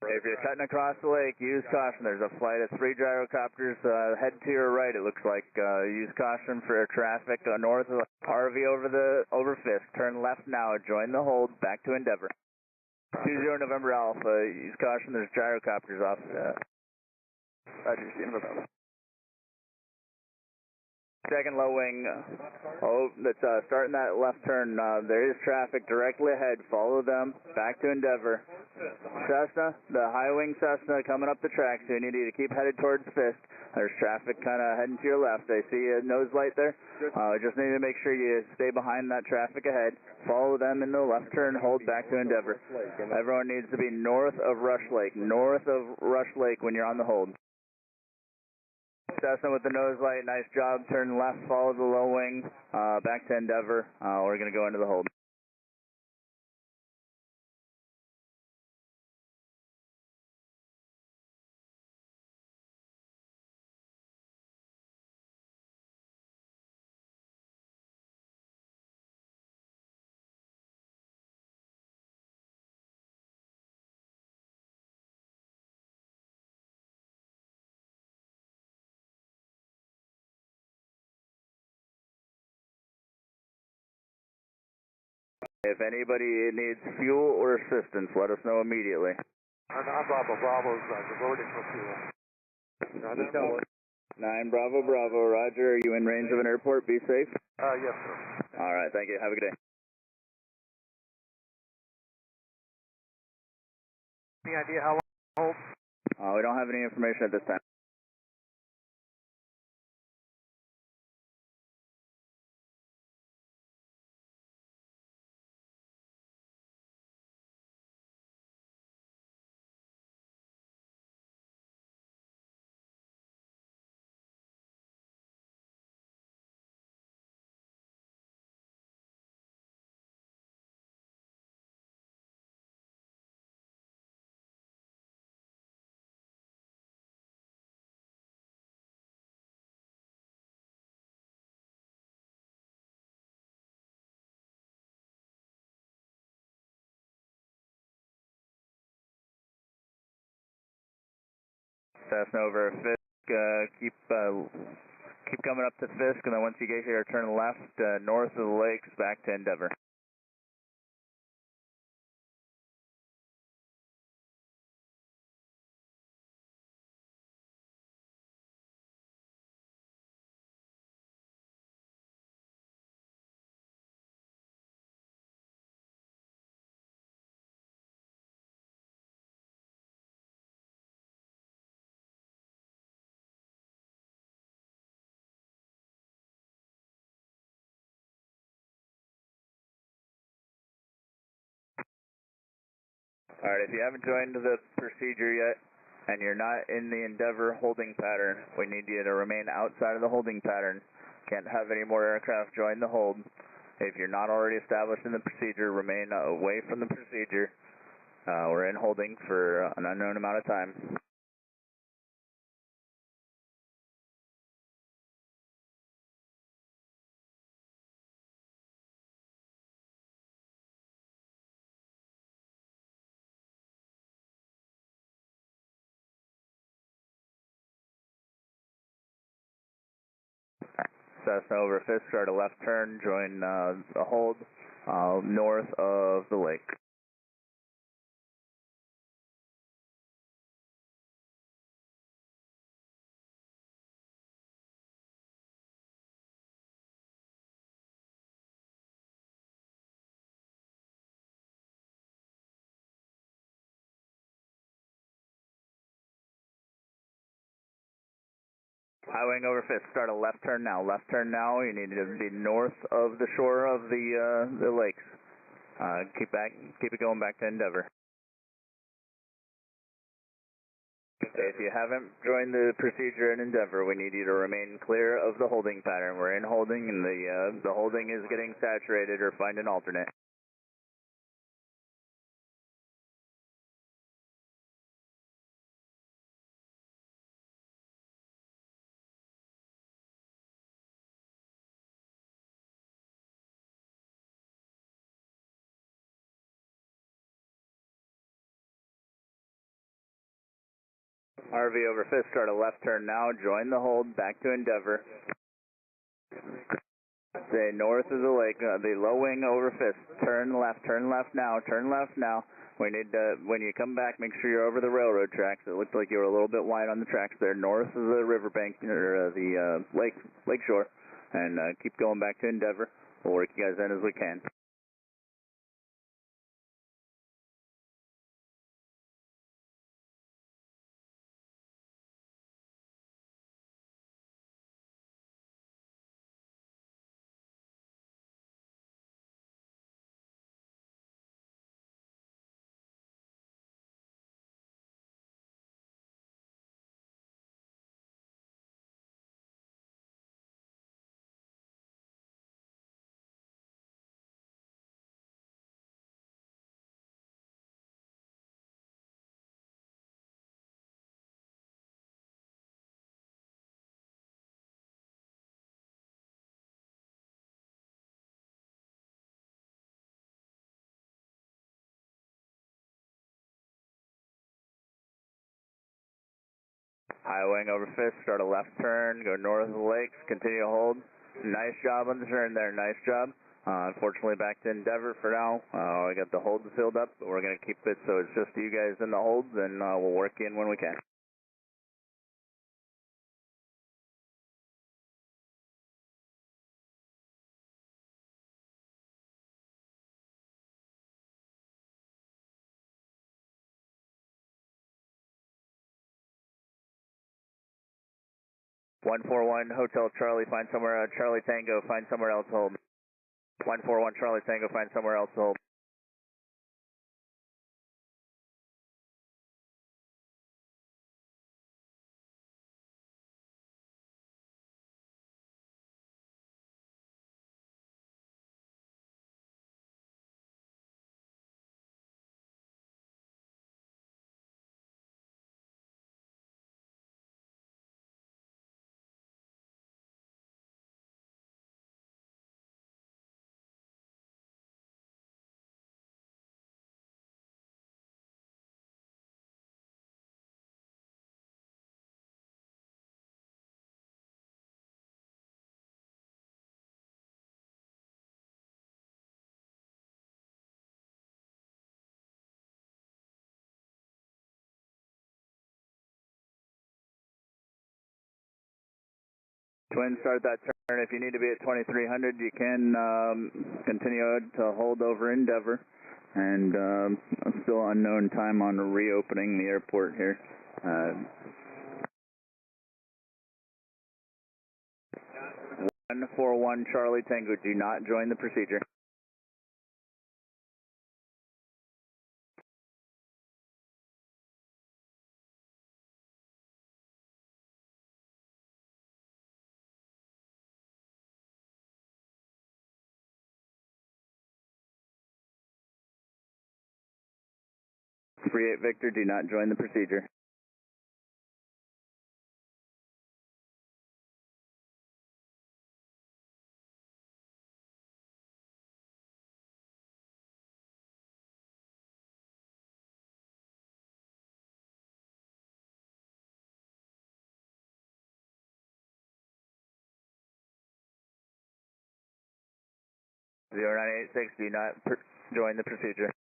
If you're cutting across the lake, use caution. There's a flight of 3 gyrocopters. Head to your right, it looks like. Use caution for traffic north of RV over Fisk. Turn left now. Join the hold. Back to Endeavor. 20 November Alpha. Use caution. There's gyrocopters off. Roger, see you November. Second low wing. That's starting that left turn. There is traffic directly ahead. Follow them. Back to Endeavor. Cessna, the high wing Cessna coming up the track, so you need to keep headed towards Fisk. There's traffic kind of heading to your left. I see a nose light there. Just need to make sure you stay behind that traffic ahead. Follow them in the left turn, hold back to Endeavor. Everyone needs to be north of Rush Lake. North of Rush Lake when you're on the hold. Cessna with the nose light, nice job. Turn left, follow the low wing, back to Endeavor. We're going to go into the hold. If anybody needs fuel or assistance, let us know immediately. I'm Bravo. Bravo's diverting for fuel. Roger. 9 Bravo Bravo, Roger. Are you in range of an airport? Be safe. Yes, sir. All right, thank you. Have a good day. Any idea how long? We don't have any information at this time. Cessna over Fisk, keep coming up to Fisk, and then once you get here, turn left north of the lakes back to Endeavor. Alright, if you haven't joined the procedure yet, and you're not in the Endeavor holding pattern, we need you to remain outside of the holding pattern. Can't have any more aircraft join the hold. If you're not already established in the procedure, remain away from the procedure. We're in holding for an unknown amount of time. Cessna over Fisk, start a left turn, join the hold north of the lake. High wing over Fisk, start a left turn now. Left turn now, you need to be north of the shore of the lakes. Keep it going back to Endeavor. If you haven't joined the procedure in Endeavor, we need you to remain clear of the holding pattern. We're in holding, and the holding is getting saturated, or find an alternate. RV over Fisk, start a left turn now, join the hold, back to Endeavor. Stay north of the lake, the low wing over Fisk, turn left now, turn left now. We need to, when you come back, make sure you're over the railroad tracks. It looked like you were a little bit wide on the tracks there, north of the riverbank, or the lake shore, and keep going back to Endeavor. We'll work you guys in as we can. High wing over Fisk, start a left turn, go north of the lakes, continue to hold. Nice job on the turn there, nice job. Unfortunately back to Endeavor for now. We got the holds filled up, but we're going to keep it so it's just you guys in the holds, and we'll work in when we can. (141) Hotel Charlie, find somewhere, Charlie Tango, find somewhere else to hold. (141) Charlie Tango, find somewhere else to hold. Twin, start that turn. If you need to be at 2300, you can continue to hold over Endeavor. And still unknown time on reopening the airport here. 141 Charlie Tango, do not join the procedure. 38 Victor, do not join the procedure. Zero 986, do not join the procedure.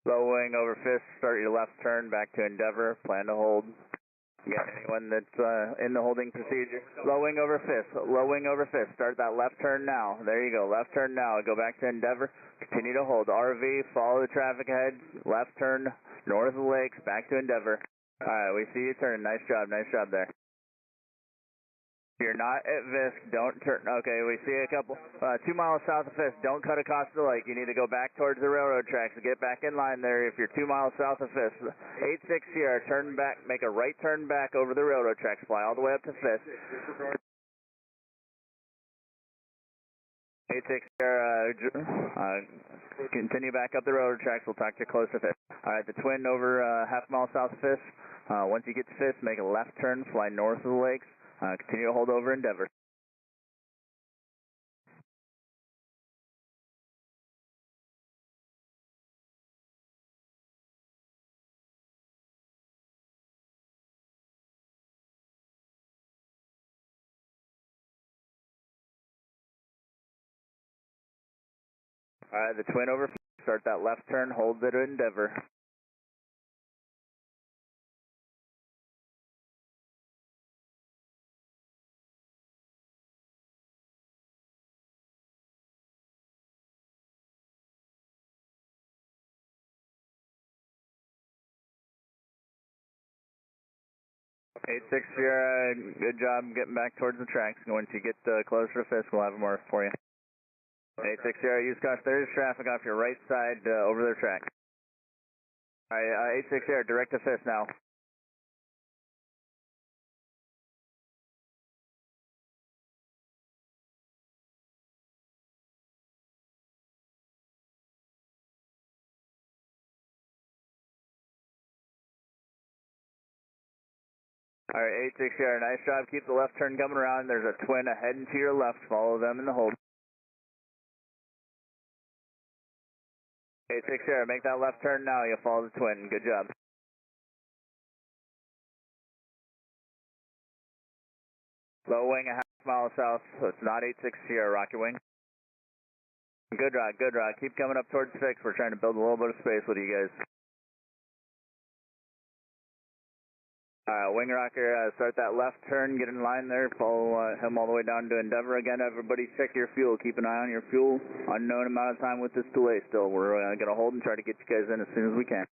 Low wing over fist, start your left turn back to Endeavor, plan to hold. Got anyone that's in the holding procedure? Low wing over fist, start that left turn now. There you go, left turn now, go back to Endeavor, continue to hold. RV, follow the traffic ahead, left turn, north of the lakes, back to Endeavor. Alright, we see you turn, nice job there. If you're not at Fisk, don't turn. Okay, we see a couple, 2 miles south of Fisk. Don't cut across the lake. You need to go back towards the railroad tracks. Get back in line there if you're 2 miles south of Fisk. 86 Sierra, turn back, make a right turn back over the railroad tracks. Fly all the way up to Fisk. 86 Sierra, continue back up the railroad tracks. We'll talk to you close to Fisk. Alright, the twin over half mile south of Fisk. Once you get to Fisk, make a left turn, fly north of the lakes. Continue to hold over Endeavor. Alright, the twin over, start that left turn, hold it at Endeavor. Eight six Sierra, good job getting back towards the tracks. Once you get closer to Fisk, we'll have more for you. 86 Sierra, Oshkosh, there is traffic off your right side over their track. Alright, 86 Sierra, direct to Fisk now. Alright, 86 Sierra, nice job. Keep the left turn coming around. There's a twin ahead and to your left. Follow them in the hold. 86 Sierra, make that left turn now. You'll follow the twin. Good job. Low wing a half mile south, so it's not 86 Sierra, rocket wing. Good rod, good rod. Keep coming up towards 6. We're trying to build a little bit of space with you guys. Wing rocker, start that left turn, get in line there, follow him all the way down to Endeavor. Again, everybody check your fuel, keep an eye on your fuel. Unknown amount of time with this delay still. We're going to hold and try to get you guys in as soon as we can.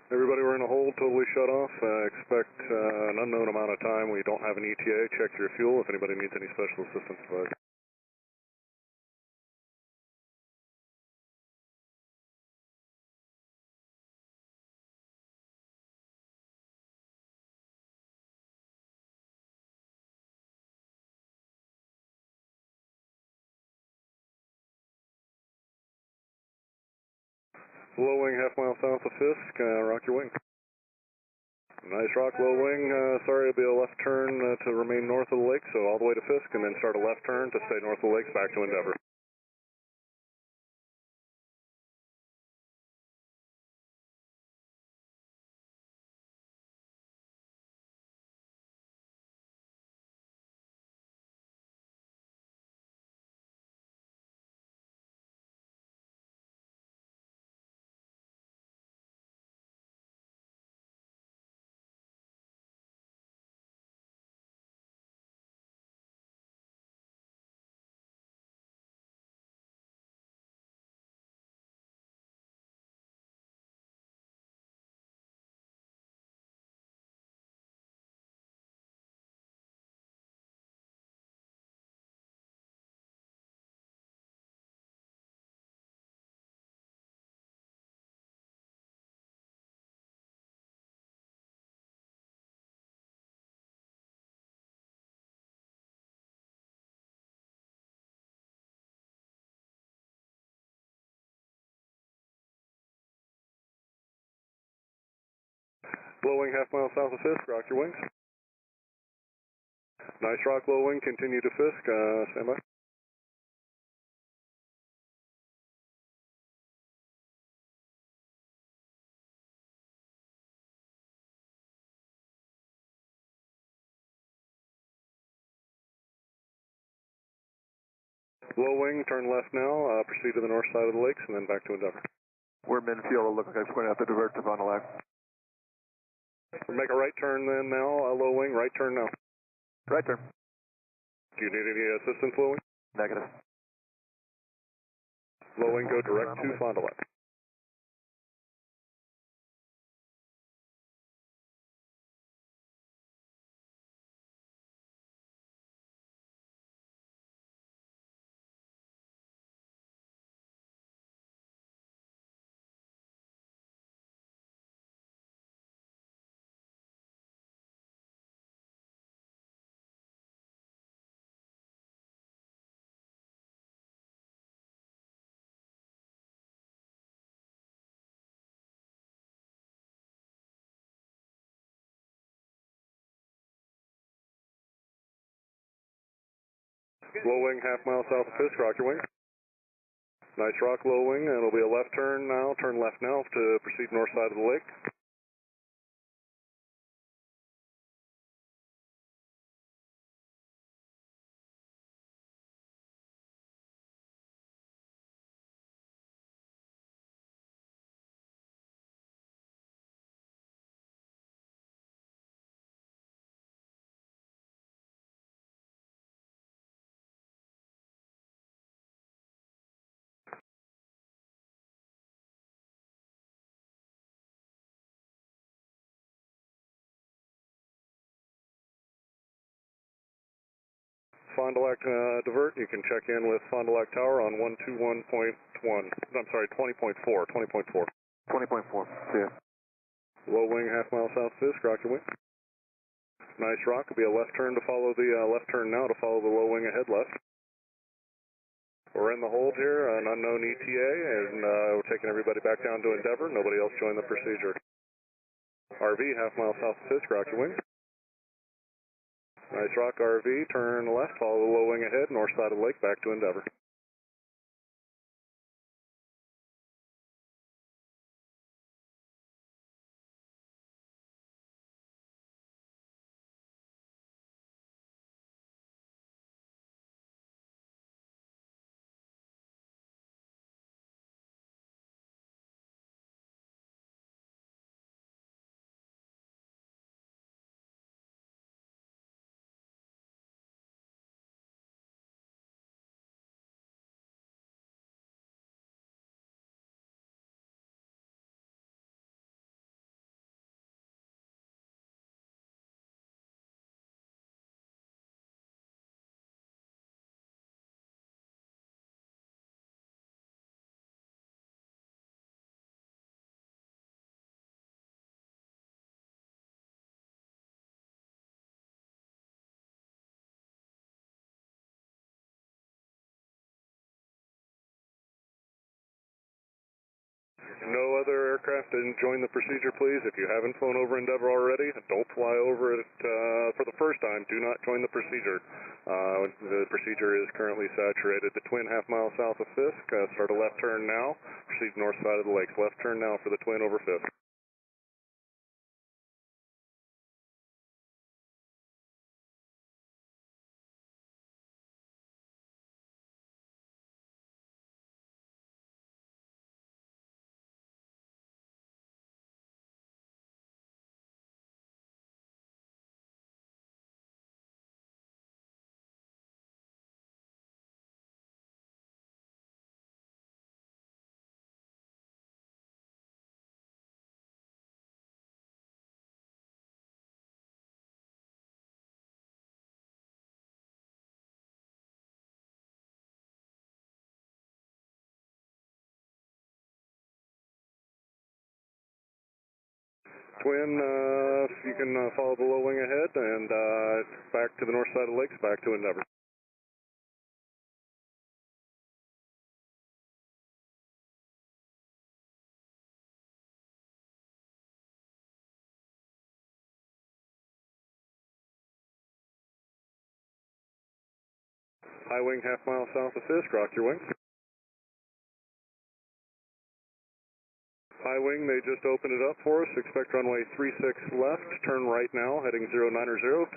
Everybody, we're in a hold, totally shut off. Expect an unknown amount of time. We don't have an ETA. Check your fuel if anybody needs any special assistance. Bye. Low wing, half mile south of Fisk, rock your wing. Nice rock, low wing. Sorry, it'll be a left turn to remain north of the lake, so all the way to Fisk, and then start a left turn to stay north of the lakes back to Endeavor. Low wing, half mile south of Fisk, rock your wings. Nice rock, low wing, continue to Fisk, stand by. Low wing, turn left now, proceed to the north side of the lakes, and then back to Endeavor. We're Minfield, look like I pointed out the divert to Fond du Lac. Make a right turn then now, low wing, right turn now. Right turn. Do you need any assistance, low wing? Negative. Low wing, go direct to Fond du Lac. Low wing, half mile south of Fisk, rock your wing. Nice rock, low wing, and it'll be a left turn now, turn left now to proceed north side of the lake. Fond du Lac divert, you can check in with Fond du Lac Tower on 121.1, I'm sorry, 20.4, 20.4. 20.4, see ya. Low wing, half mile south Fisk, rock your wing. Nice rock, it'll be a left turn to follow the, left turn now to follow the low wing ahead left. We're in the hold here, an unknown ETA, and we're taking everybody back down to Endeavor. Nobody else joined the procedure. RV, half mile south of Fisk, rock your wing. Nice rock, RV, turn left, follow the low wing ahead, north side of the lake, back to Endeavor. No other aircraft didn't join the procedure, please. If you haven't flown over Endeavor already, don't fly over it for the first time. Do not join the procedure. The procedure is currently saturated. The twin half mile south of Fisk. Start a left turn now. Proceed north side of the lakes. Left turn now for the twin over Fisk. Twin, you can follow the low wing ahead and back to the north side of the lakes, back to Endeavor. High wing, half mile south of Fisk, rock your wings. High wing, they just opened it up for us. Expect runway 36 left. Turn right now, heading 090.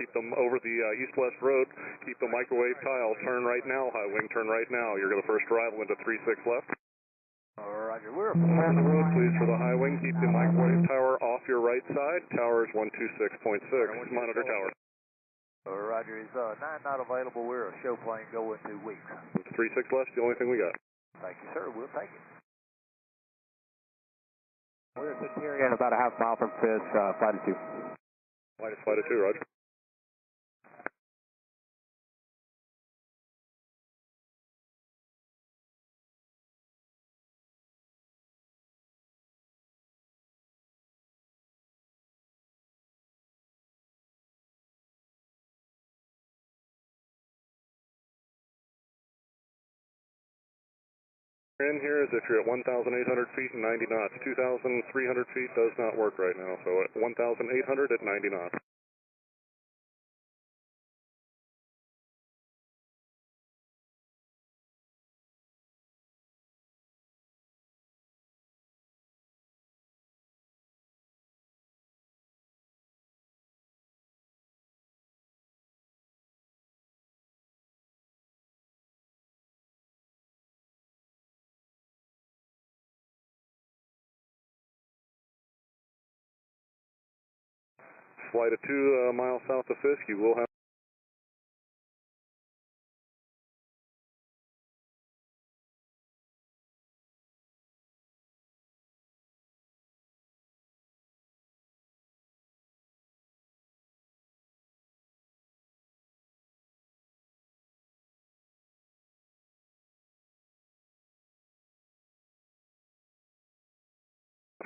Keep them over the east-west road. Keep the microwave tile. Turn right now, high wing. Turn right now. You're the first arrival into 36 left. Roger, we're on the road, please, for the high wing. Keep the microwave tower off your right side. Tower is 126.6. Monitor tower. Roger, is 9 not available? We're a show plane. Go in 2 weeks. 36 left, the only thing we got. Thank you, sir. We'll take it. We're at Centurion, about a half mile from Fisk, flight of 2. Flight of 2, roger. In here is if you're at 1,800 feet and 90 knots. 2,300 feet does not work right now, so at 1,800 at 90 knots. Flight of 2 miles south of Fisk, you will have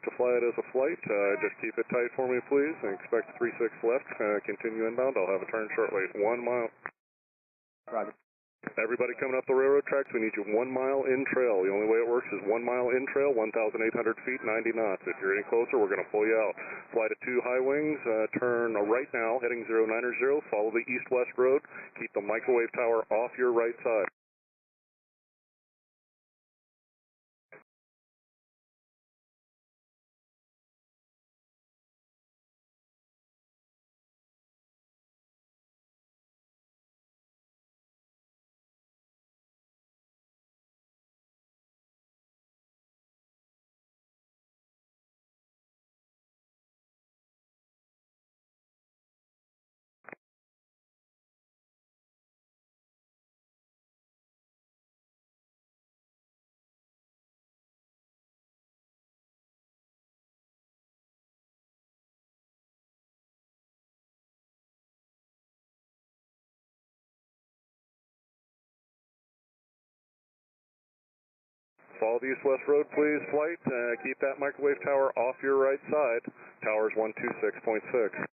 to fly it as a flight. Just keep it tight for me, please, and expect 36 left. Continue inbound. I'll have a turn shortly. 1 mile. Roger. Everybody coming up the railroad tracks, we need you 1 mile in trail. The only way it works is 1 mile in trail, 1,800 feet, 90 knots. If you're any closer, we're going to pull you out. Flight of 2 high wings, turn right now, heading 090. Follow the east-west road. Keep the microwave tower off your right side. Follow the east-west road, please, flight. Keep that microwave tower off your right side. Tower's 126.6.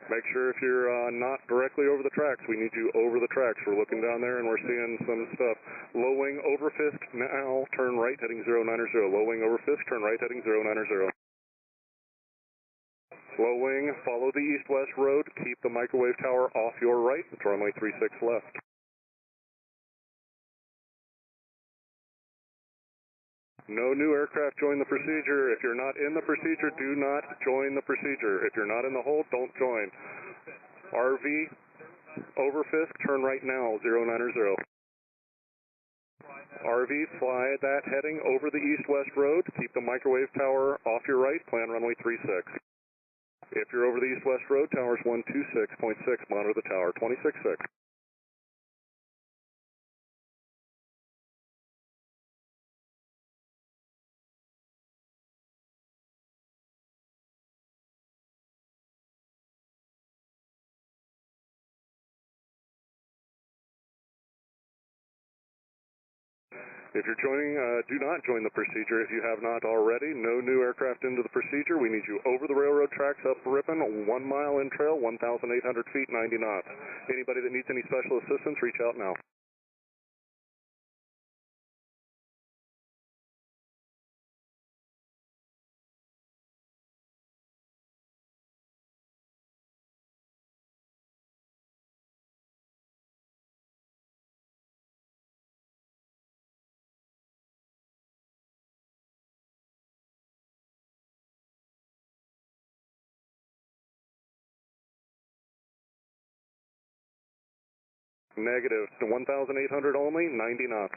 Make sure if you're not directly over the tracks, we need you over the tracks. We're looking down there and we're seeing some stuff. Low wing over Fisk, now turn right heading 090. Low wing over Fisk, turn right heading 090. Low wing, follow the east-west road. Keep the microwave tower off your right. It's runway 36 left. No new aircraft join the procedure. If you're not in the procedure, do not join the procedure. If you're not in the hold, don't join. RV over Fisk, turn right now, 090. RV, fly that heading over the east-west road. Keep the microwave tower off your right, plan runway 36. If you're over the east-west road, tower's 126.6, monitor the tower, 26.6. If you're joining, do not join the procedure if you have not already. No new aircraft into the procedure. We need you over the railroad tracks, up Ripon, 1 mile in trail, 1,800 feet, 90 knots. Anybody that needs any special assistance, reach out now. Negative. 1,800 only, 90 knots.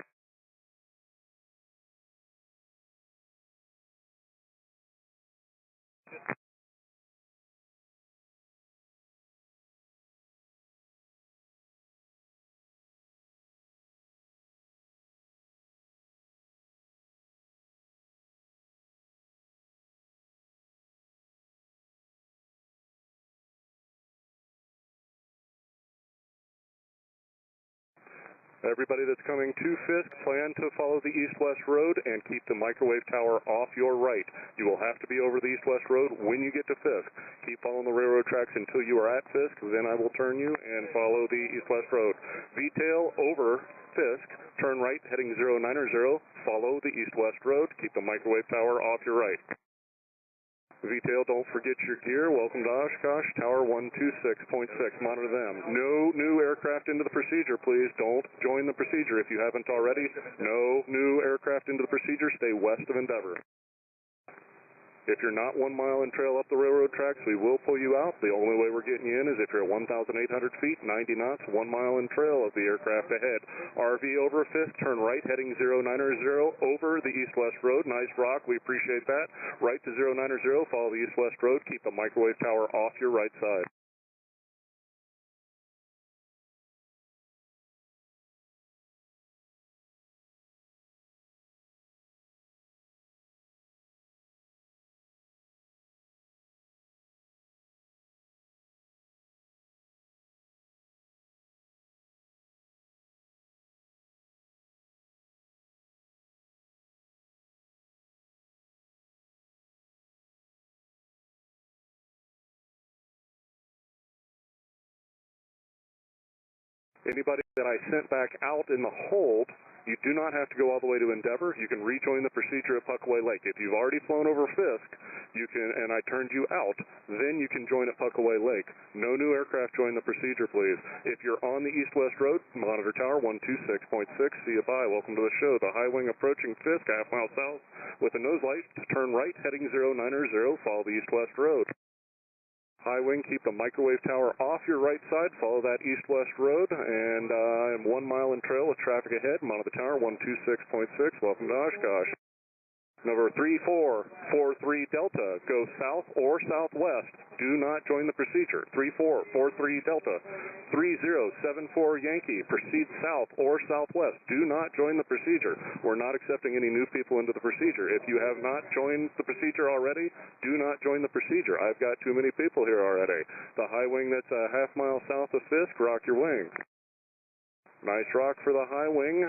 Everybody that's coming to Fisk, plan to follow the east-west road and keep the microwave tower off your right. You will have to be over the east-west road when you get to Fisk. Keep following the railroad tracks until you are at Fisk, then I will turn you and follow the east-west road. VTAL over Fisk, turn right heading 090, follow the east-west road, keep the microwave tower off your right. VTAL, don't forget your gear. Welcome to Oshkosh, Tower 126.6. Monitor them. No new aircraft into the procedure, please. Don't join the procedure if you haven't already. No new aircraft into the procedure. Stay west of Endeavor. If you're not 1 mile in trail up the railroad tracks, we will pull you out. The only way we're getting you in is if you're at 1,800 feet, 90 knots, 1 mile in trail of the aircraft ahead. RV over Fisk, turn right heading 090 over the east-west road. Nice rock, we appreciate that. Right to 090, follow the east-west road. Keep the microwave tower off your right side. Anybody that I sent back out in the hold, you do not have to go all the way to Endeavor. You can rejoin the procedure at Puckaway Lake. If you've already flown over Fisk, you can, and I turned you out, then you can join at Puckaway Lake. No new aircraft join the procedure, please. If you're on the east-west road, monitor tower 126.6. See you bye. Welcome to the show. The high wing approaching Fisk, half mile south with a nose light. Turn right heading 090. Follow the east-west road. High wing, keep the microwave tower off your right side, follow that east-west road, and I'm 1 mile in trail with traffic ahead. Monitor the tower, 126.6, welcome to Oshkosh. Number 3443 Delta, go south or southwest. Do not join the procedure. 3443 Delta. 3074 Yankee, proceed south or southwest. Do not join the procedure. We're not accepting any new people into the procedure. If you have not joined the procedure already, do not join the procedure. I've got too many people here already. The high wing that's a half mile south of Fisk, rock your wing. Nice rock for the high wing.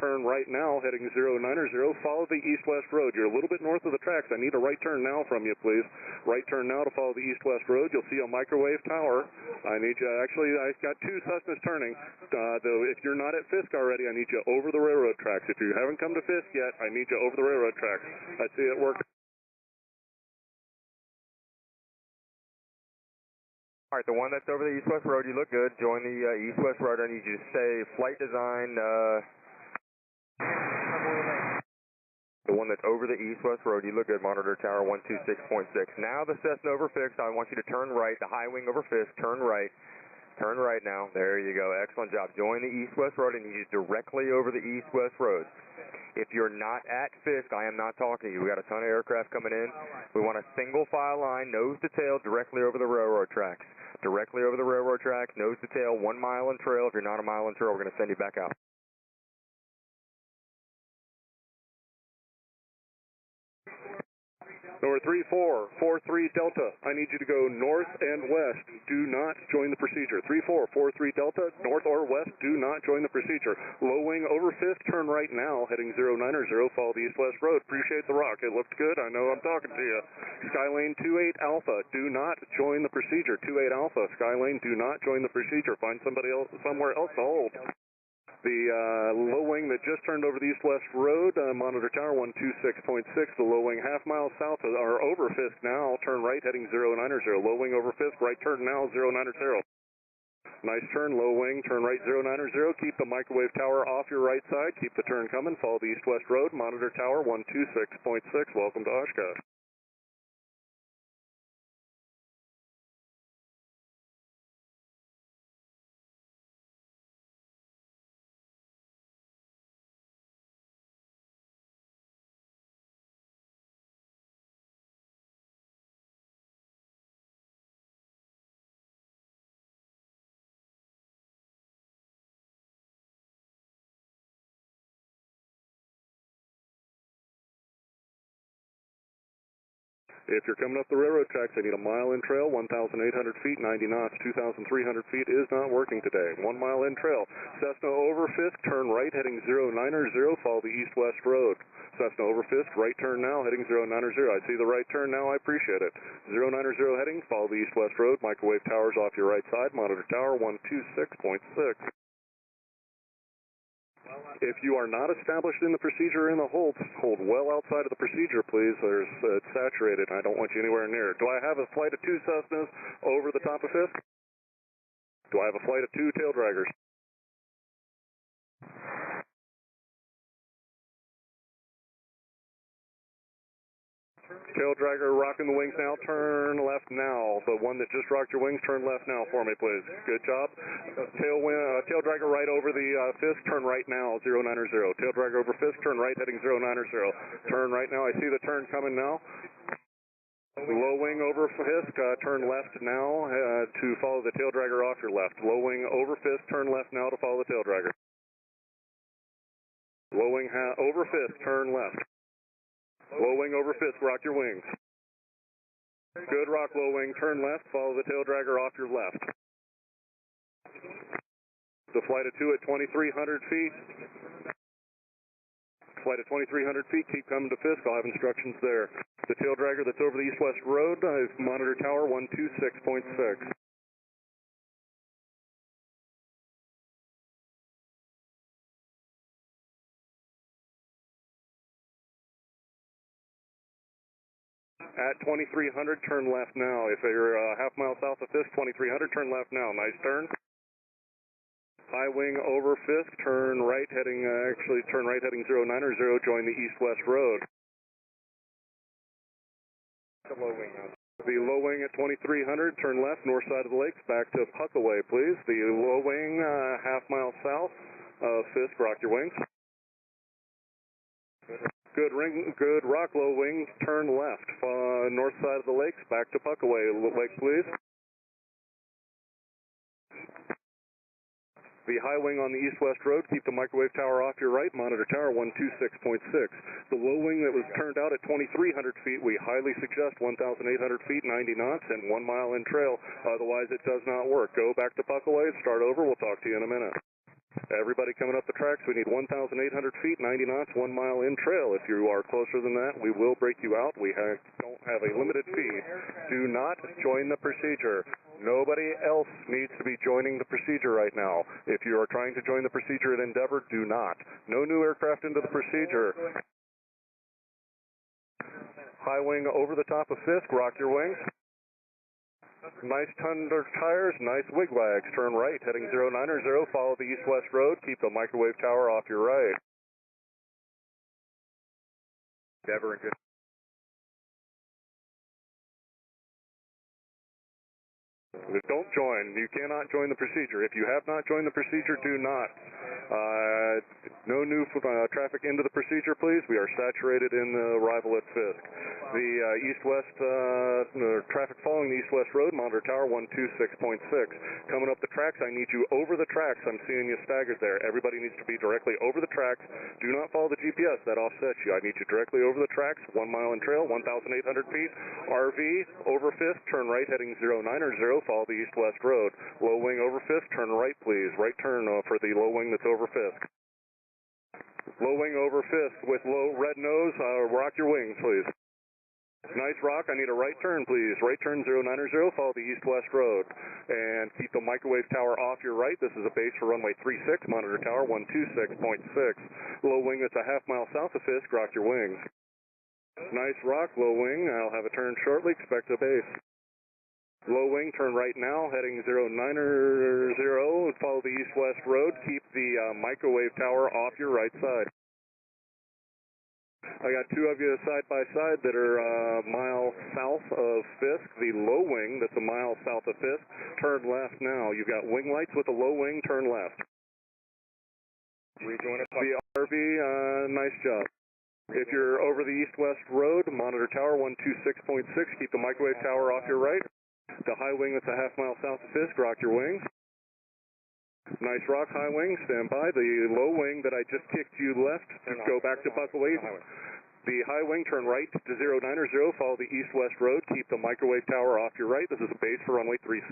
Turn right now, heading 090. Follow the east-west road. You're a little bit north of the tracks. I need a right turn now from you, please. Right turn now to follow the east-west road. You'll see a microwave tower. I need you, actually, I've got two Cessnas turning. Though if you're not at Fisk already, I need you over the railroad tracks. If you haven't come to Fisk yet, I need you over the railroad tracks. I see it work. All right, the one that's over the east-west road, you look good. Join the east-west road. I need you to stay flight design. The one that's over the east-west road, you look good. Monitor tower 126.6. Now the Cessna over Fisk, I want you to turn right. The high wing over Fisk, turn right. Turn right now. There you go. Excellent job. Join the east-west road. I need you directly over the east-west road. If you're not at Fisk, I am not talking to you. We got a ton of aircraft coming in. We want a single file line, nose to tail, directly over the railroad tracks. Directly over the railroad tracks, nose to tail, 1 mile in trail. If you're not a mile in trail, we're going to send you back out. Number 3443 Delta, I need you to go north and west. Do not join the procedure. 3443 Delta, north or west, do not join the procedure. Low wing over Fisk, turn right now, heading 090, follow the east-west road. Appreciate the rock. It looked good. I know I'm talking to you. Skylane 28 Alpha, do not join the procedure. 28 Alpha, Skylane, do not join the procedure. Find somebody else, somewhere else to hold. The low wing that just turned over the east-west road, monitor tower 126.6, the low wing half mile south or over Fisk now, turn right heading 090, low wing over Fisk, right turn now 090. Nice turn, low wing, turn right 090, keep the microwave tower off your right side, keep the turn coming, follow the east-west road, monitor tower 126.6, welcome to Oshkosh. If you're coming up the railroad tracks, I need a mile in trail, 1,800 feet, 90 knots, 2,300 feet is not working today. 1 mile in trail. Cessna over Fisk, turn right, heading 090, follow the east-west road. Cessna over Fisk, right turn now, heading 090. I see the right turn now, I appreciate it. 090 heading, follow the east-west road, microwave towers off your right side, monitor tower 126.6. If you are not established in the procedure in the hold well outside of the procedure, please. It's saturated. I don't want you anywhere near. Do I have a flight of 2 Cessnas over the top of Fisk? Do I have a flight of 2 tail draggers? Tail dragger rocking the wings now, turn left now. The one that just rocked your wings, turn left now for me, please. Good job. Tail dragger right over the Fisk, turn right now, 090. Tail dragger over Fisk, turn right, heading 090. Turn right now, I see the turn coming now. Low wing over Fisk, turn left now to follow the tail dragger off your left. Low wing over Fisk, turn left now to follow the tail dragger. Low wing over Fisk, turn left. Low wing over Fisk, rock your wings. Good rock, low wing, turn left, follow the tail dragger off your left. The flight of 2 at 2,300 feet. Flight of 2,300 feet, keep coming to Fisk, I'll have instructions there. The tail dragger that's over the east-west road is monitor tower 126.6. At 2,300, turn left now. If you're half mile south of Fisk, 2,300, turn left now. Nice turn. High wing over Fisk, turn right heading, turn right heading 090, join the east-west road. The low wing now. The low wing at 2,300, turn left, north side of the lakes, back to Puckaway, please. The low wing, half mile south of Fisk, rock your wings. Good rock, low wing, turn left, north side of the lakes, back to Puckaway Lake, please. The high wing on the east-west road, keep the microwave tower off your right, monitor tower 126.6. The low wing that was turned out at 2,300 feet, we highly suggest 1,800 feet, 90 knots, and 1 mile in trail. Otherwise, it does not work. Go back to Puckaway, start over, we'll talk to you in a minute. Everybody coming up the tracks, we need 1,800 feet, 90 knots, 1 mile in trail. If you are closer than that, we will break you out. We don't have a limited fee. Do not join the procedure. Nobody else needs to be joining the procedure right now. If you are trying to join the procedure at Endeavor, do not. No new aircraft into the procedure. High wing over the top of Fisk, rock your wings. Nice Thunder tires, nice wigwags. Turn right, heading 090, follow the east-west road, keep the microwave tower off your right. Endeavor and good. Don't join. You cannot join the procedure. If you have not joined the procedure, do not. No new traffic into the procedure, please. We are saturated in the arrival at Fisk. The east-west traffic following the east-west road, monitor tower 126.6. Coming up the tracks, I need you over the tracks. I'm seeing you staggered there. Everybody needs to be directly over the tracks. Do not follow the GPS. That offsets you. I need you directly over the tracks. 1 mile in trail, 1,800 feet. RV over Fisk, turn right heading 090. Follow the east-west road. Low wing over Fisk, turn right, please. Right turn for the low wing that's over Fisk. Low wing over Fisk with low red nose. Rock your wings, please. Nice rock. I need a right turn, please. Right turn 090. Follow the east-west road. And keep the microwave tower off your right. This is a base for runway 36. Monitor tower 126.6. Low wing that's a half mile south of Fisk. Rock your wings. Nice rock. Low wing. I'll have a turn shortly. Expect a base. Low wing, turn right now, heading 090, follow the east-west road, keep the microwave tower off your right side. I got two of you side by side that are a mile south of Fisk. The low wing that's a mile south of Fisk, turn left now. You've got wing lights with a low wing, turn left. Rejoin it. The RV, nice job. If you're over the east-west road, monitor tower 126.6, keep the microwave tower off your right. The high wing that's a half mile south of Fisk, rock your wings. Nice rock, high wing, stand by. The low wing that I just kicked you left, just go back to Buckaway. The high wing, turn right to 090, follow the east-west road, keep the microwave tower off your right. This is a base for runway 36.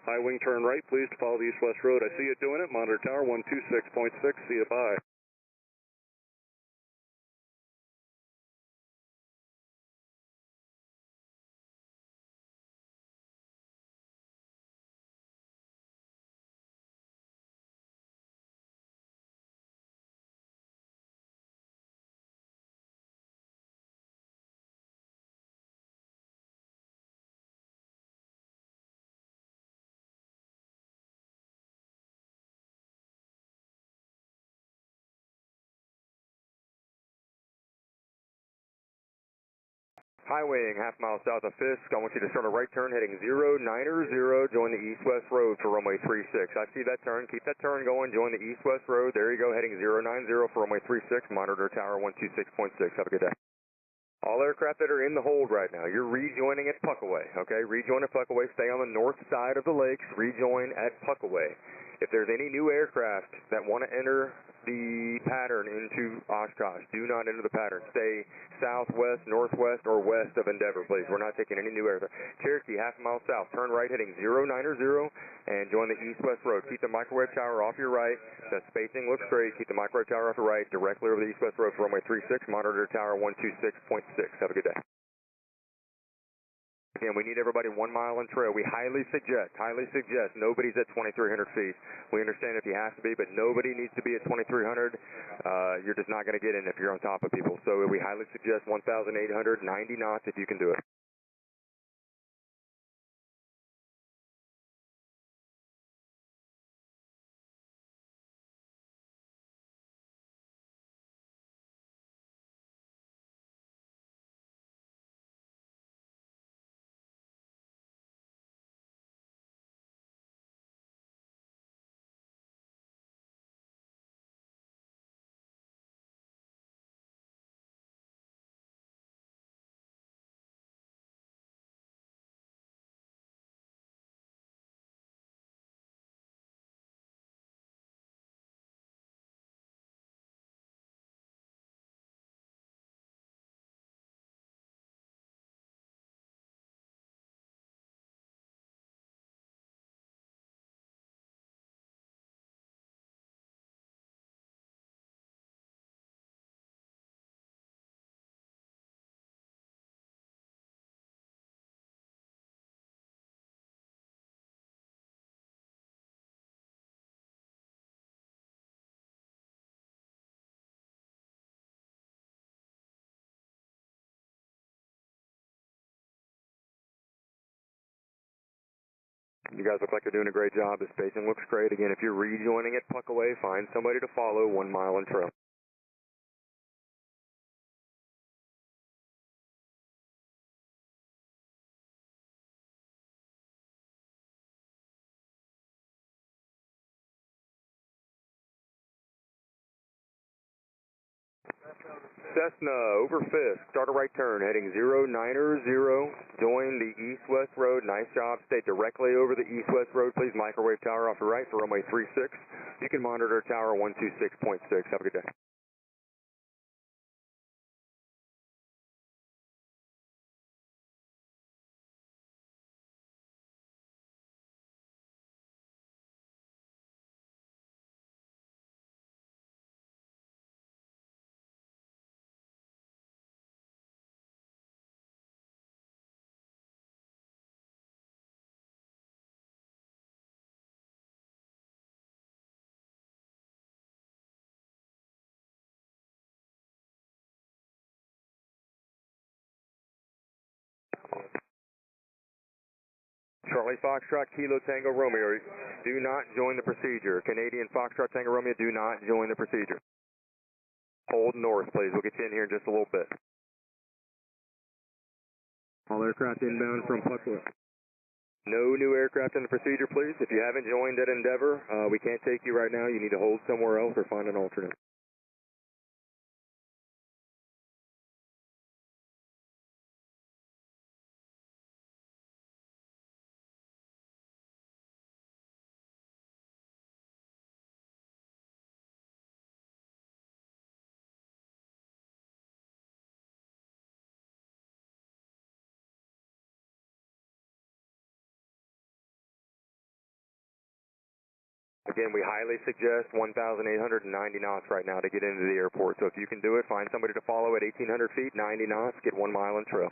High wing, turn right, please, to follow the east-west road. I see you doing it, monitor tower 126.6, see you, bye. High wing, half mile south of Fisk. I want you to start a right turn heading 090. Join the east-west road for runway 36. I see that turn. Keep that turn going. Join the east-west road. There you go, heading 090 for runway 36. Monitor tower 126.6. Have a good day. All aircraft that are in the hold right now, you're rejoining at Puckaway, okay? Rejoin at Puckaway. Stay on the north side of the lakes. Rejoin at Puckaway. If there's any new aircraft that want to enter the pattern into Oshkosh, do not enter the pattern. Stay southwest, northwest, or west of Endeavor, please. We're not taking any new aircraft. Cherokee, half a mile south. Turn right heading 090 and join the east-west road. Keep the microwave tower off your right. The spacing looks great. Keep the microwave tower off your right, directly over the east-west road for runway 36. Monitor tower 126.6. Have a good day. Again, we need everybody 1 mile in trail. We highly suggest, nobody's at 2,300 feet. We understand if you have to be, but nobody needs to be at 2,300. You're just not going to get in if you're on top of people. So we highly suggest 1,800, 90 knots if you can do it. You guys look like you're doing a great job. The spacing looks great. Again, if you're rejoining at Puckaway, find somebody to follow 1 mile in trail. Cessna over Fisk, start a right turn, heading 090, join the east-west road, nice job, stay directly over the east-west road, please, microwave tower off the right for runway 36, you can monitor tower 126.6, have a good day. Charlie Foxtrot, Kilo Tango Romeo, do not join the procedure. Canadian Foxtrot Tango Romeo, do not join the procedure. Hold north, please. We'll get you in here in just a little bit. All aircraft inbound from Puckwood. No new aircraft in the procedure, please. If you haven't joined at Endeavor, we can't take you right now. You need to hold somewhere else or find an alternate. Again, we highly suggest 1,890 knots right now to get into the airport. So if you can do it, find somebody to follow at 1,800 feet, 90 knots, get 1 mile in trail.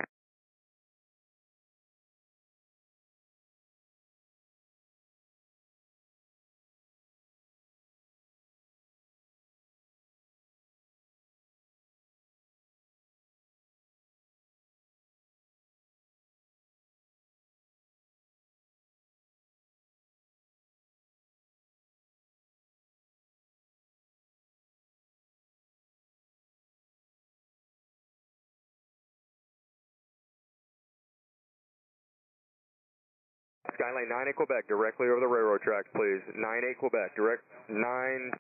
Skyline 98 Quebec, directly over the railroad tracks, please. 98 Quebec, direct 99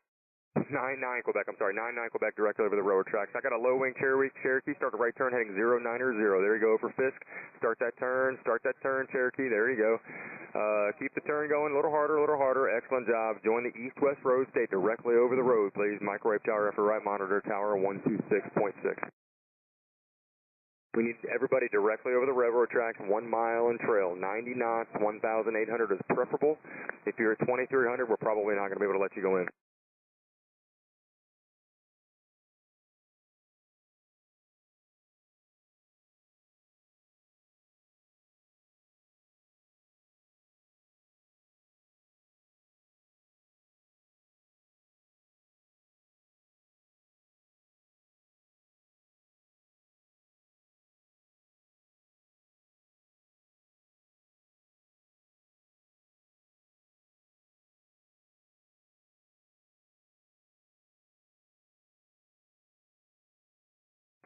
Quebec, I'm sorry, 99 Quebec, directly over the railroad tracks. I got a low wing Cherokee, start a right turn heading 090. There you go for Fisk. Start that turn, Cherokee, there you go. Keep the turn going a little harder, excellent job. Join the east-west road, stay directly over the road, please. Microwave tower after right, monitor tower 126.6. We need everybody directly over the railroad tracks, 1 mile in trail, 90 knots, 1,800 is preferable. If you're at 2,300, we're probably not going to be able to let you go in.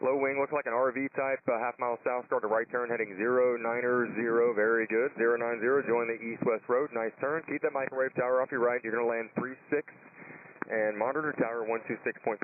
Low wing looks like an RV type, half mile south, start a right turn heading 090, very good, 090, join the east-west road, nice turn, keep that microwave tower off your right, you're going to land 36 and monitor tower 126.6.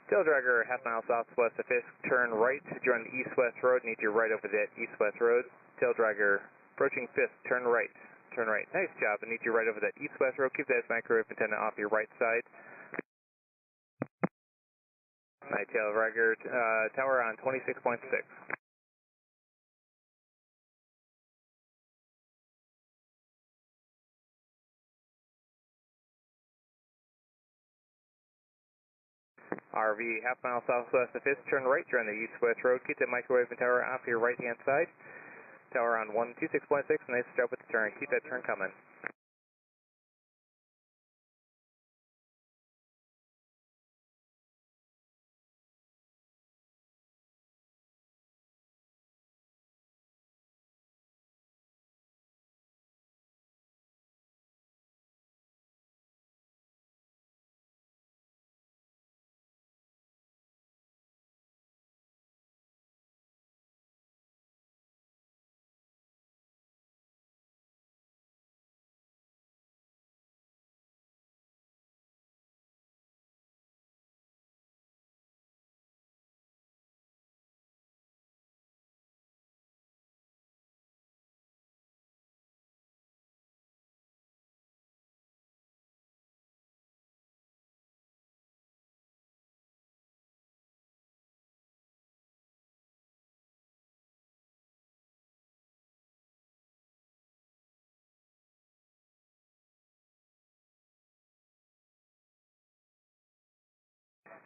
Tail dragger, half mile southwest of Fisk, turn right, join the east-west road, need you right over that east-west road. Tail dragger, approaching Fisk, turn right, turn right. Nice job. I need you right over that east-west road. Keep that microwave antenna off your right side. Night tail Riker, tower on 26.6. RV half mile southwest of 5th, turn right, you're on the east-west road. Keep that microwave and tower off your right-hand side. Tower on 126.6, nice job with the turn. Keep that turn coming.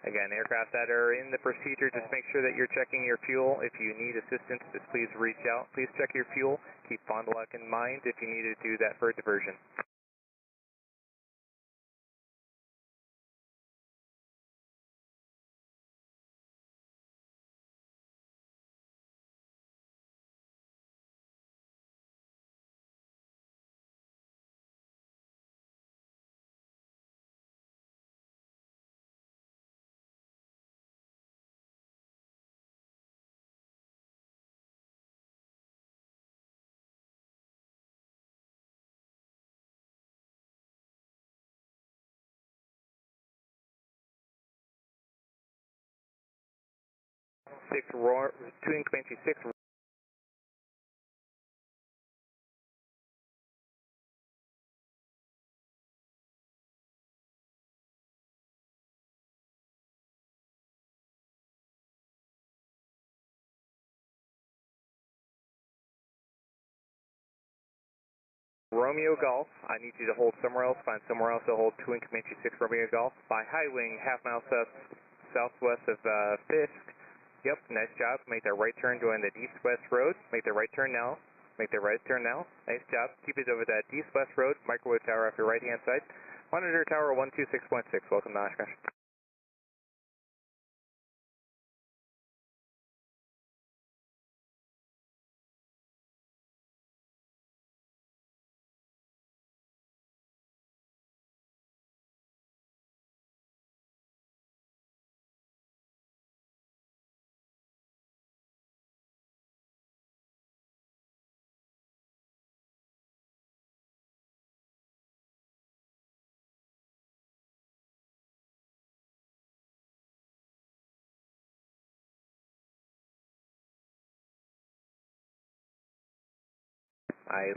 Again, aircraft that are in the procedure, just make sure that you're checking your fuel. If you need assistance, just please reach out. Please check your fuel. Keep Fond du Lac in mind if you need to do that for a diversion. Twin Comanche 6. Romeo Golf, I need you to hold somewhere else. Find somewhere else to hold Twin Comanche 6 Romeo Golf. By high wing, half mile southwest of Fisk. Yep, nice job. Make that right turn going that east-west road. Make the right turn now. Make the right turn now. Nice job. Keep it over that east-west road. Microwave tower off your right-hand side. Monitor tower 126.6. Welcome to Oshkosh.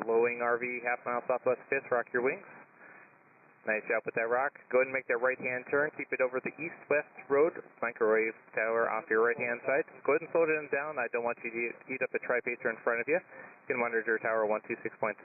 Low-wing RV, half mile southwest 5th, rock your wings. Nice job with that rock. Go ahead and make that right-hand turn. Keep it over the east-west road. Microwave tower off your right-hand side. Go ahead and slow it down. I don't want you to eat up the tri-pacer in front of you. You can monitor tower 126.6.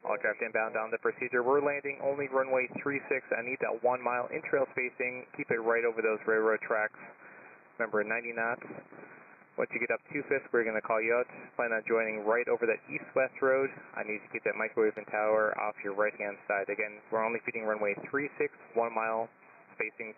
All aircraft inbound down the procedure. We're landing only runway 36. I need that 1 mile in-trail spacing. Keep it right over those railroad tracks. Remember 90 knots. Once you get up to Fisk, we're going to call you out. Plan on joining right over that east-west road. I need you to keep that microwave and tower off your right-hand side. Again, we're only feeding runway 36, 1 mile spacing.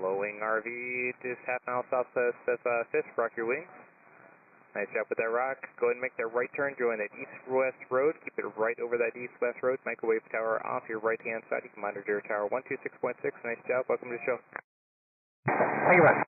Low wing RV, just half mile southwest of Fisk, rock your wings. Nice job with that rock. Go ahead and make that right turn, join that east-west road. Keep it right over that east-west road. Microwave tower off your right-hand side. You can monitor your tower 126.6. Nice job. Welcome to the show. Thank you, man.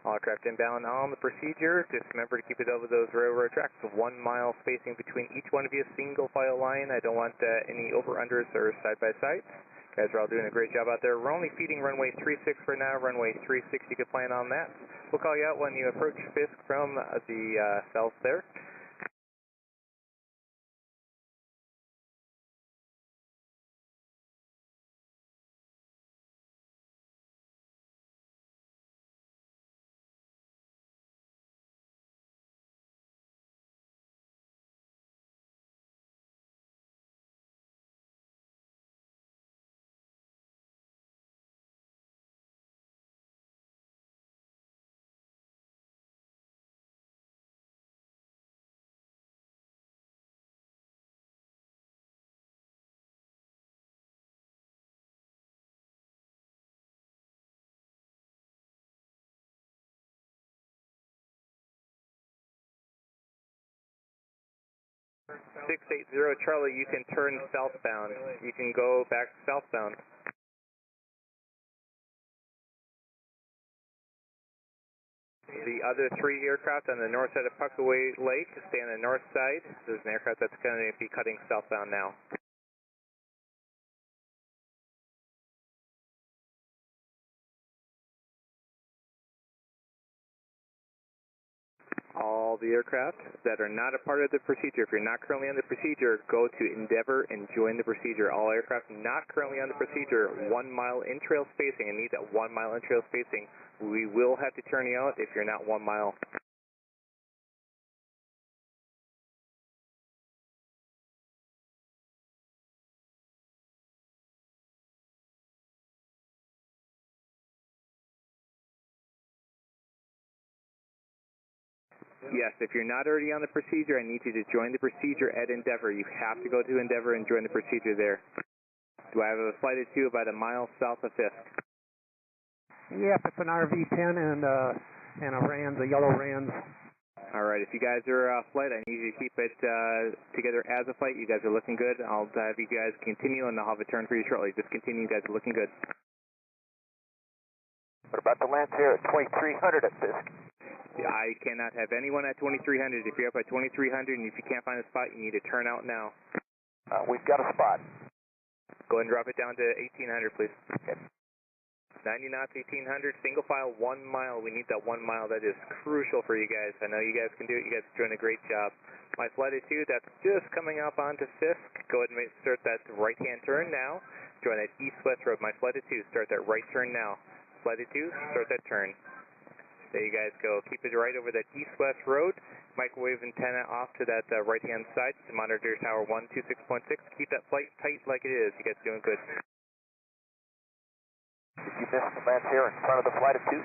All aircraft inbound on the procedure. Just remember to keep it over those railroad tracks. 1 mile spacing between each one of you, single file line. I don't want any over-unders or side-by-sides. Guys are all doing a great job out there. We're only feeding runway 36 for now. Runway 36, you can plan on that. We'll call you out when you approach Fisk from the south there. 680 Charlie, you can turn southbound. You can go back southbound. The other 3 aircraft on the north side of Puckaway Lake stay on the north side. There's an aircraft that's going to be cutting southbound now. All the aircraft that are not a part of the procedure, if you're not currently on the procedure, go to Endeavor and join the procedure. All aircraft not currently on the procedure, 1 mile in-trail spacing, and need that 1 mile in-trail spacing. We will have to turn you out if you're not 1 mile. Yes, if you're not already on the procedure, I need you to join the procedure at Endeavor. You have to go to Endeavor and join the procedure there. Do I have a flight of 2 about a mile south of Fisk? Yep, it's an RV-10 and a Rand, a yellow Rand. All right, if you guys are flight, I need you to keep it together as a flight. You guys are looking good. I'll have you guys continue, and I'll have a turn for you shortly. Just continue. You guys are looking good. What about the land here at 2300 at Fisk? I cannot have anyone at 2300. If you're up at 2300 and if you can't find a spot, you need to turn out now. We've got a spot. Go ahead and drop it down to 1800, please. Okay. 90 knots, 1800, single file, 1 mile. We need that 1 mile. That is crucial for you guys. I know you guys can do it. You guys are doing a great job. My flight of 2, that's just coming up onto Fisk. Go ahead and start that right-hand turn now. Join that east-west road. My flight of 2, start that right turn now. Flight of 2, start that turn. There you guys go. Keep it right over that east-west road. Microwave antenna off to that right-hand side to monitor tower 126.6. Keep that flight tight like it is. You guys are doing good. Did you miss the land here in front of the flight of 2?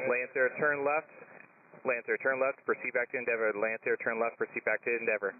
Lancer, turn left. Lancer, turn left. Proceed back to Endeavor. Lancer, turn left. Proceed back to Endeavor.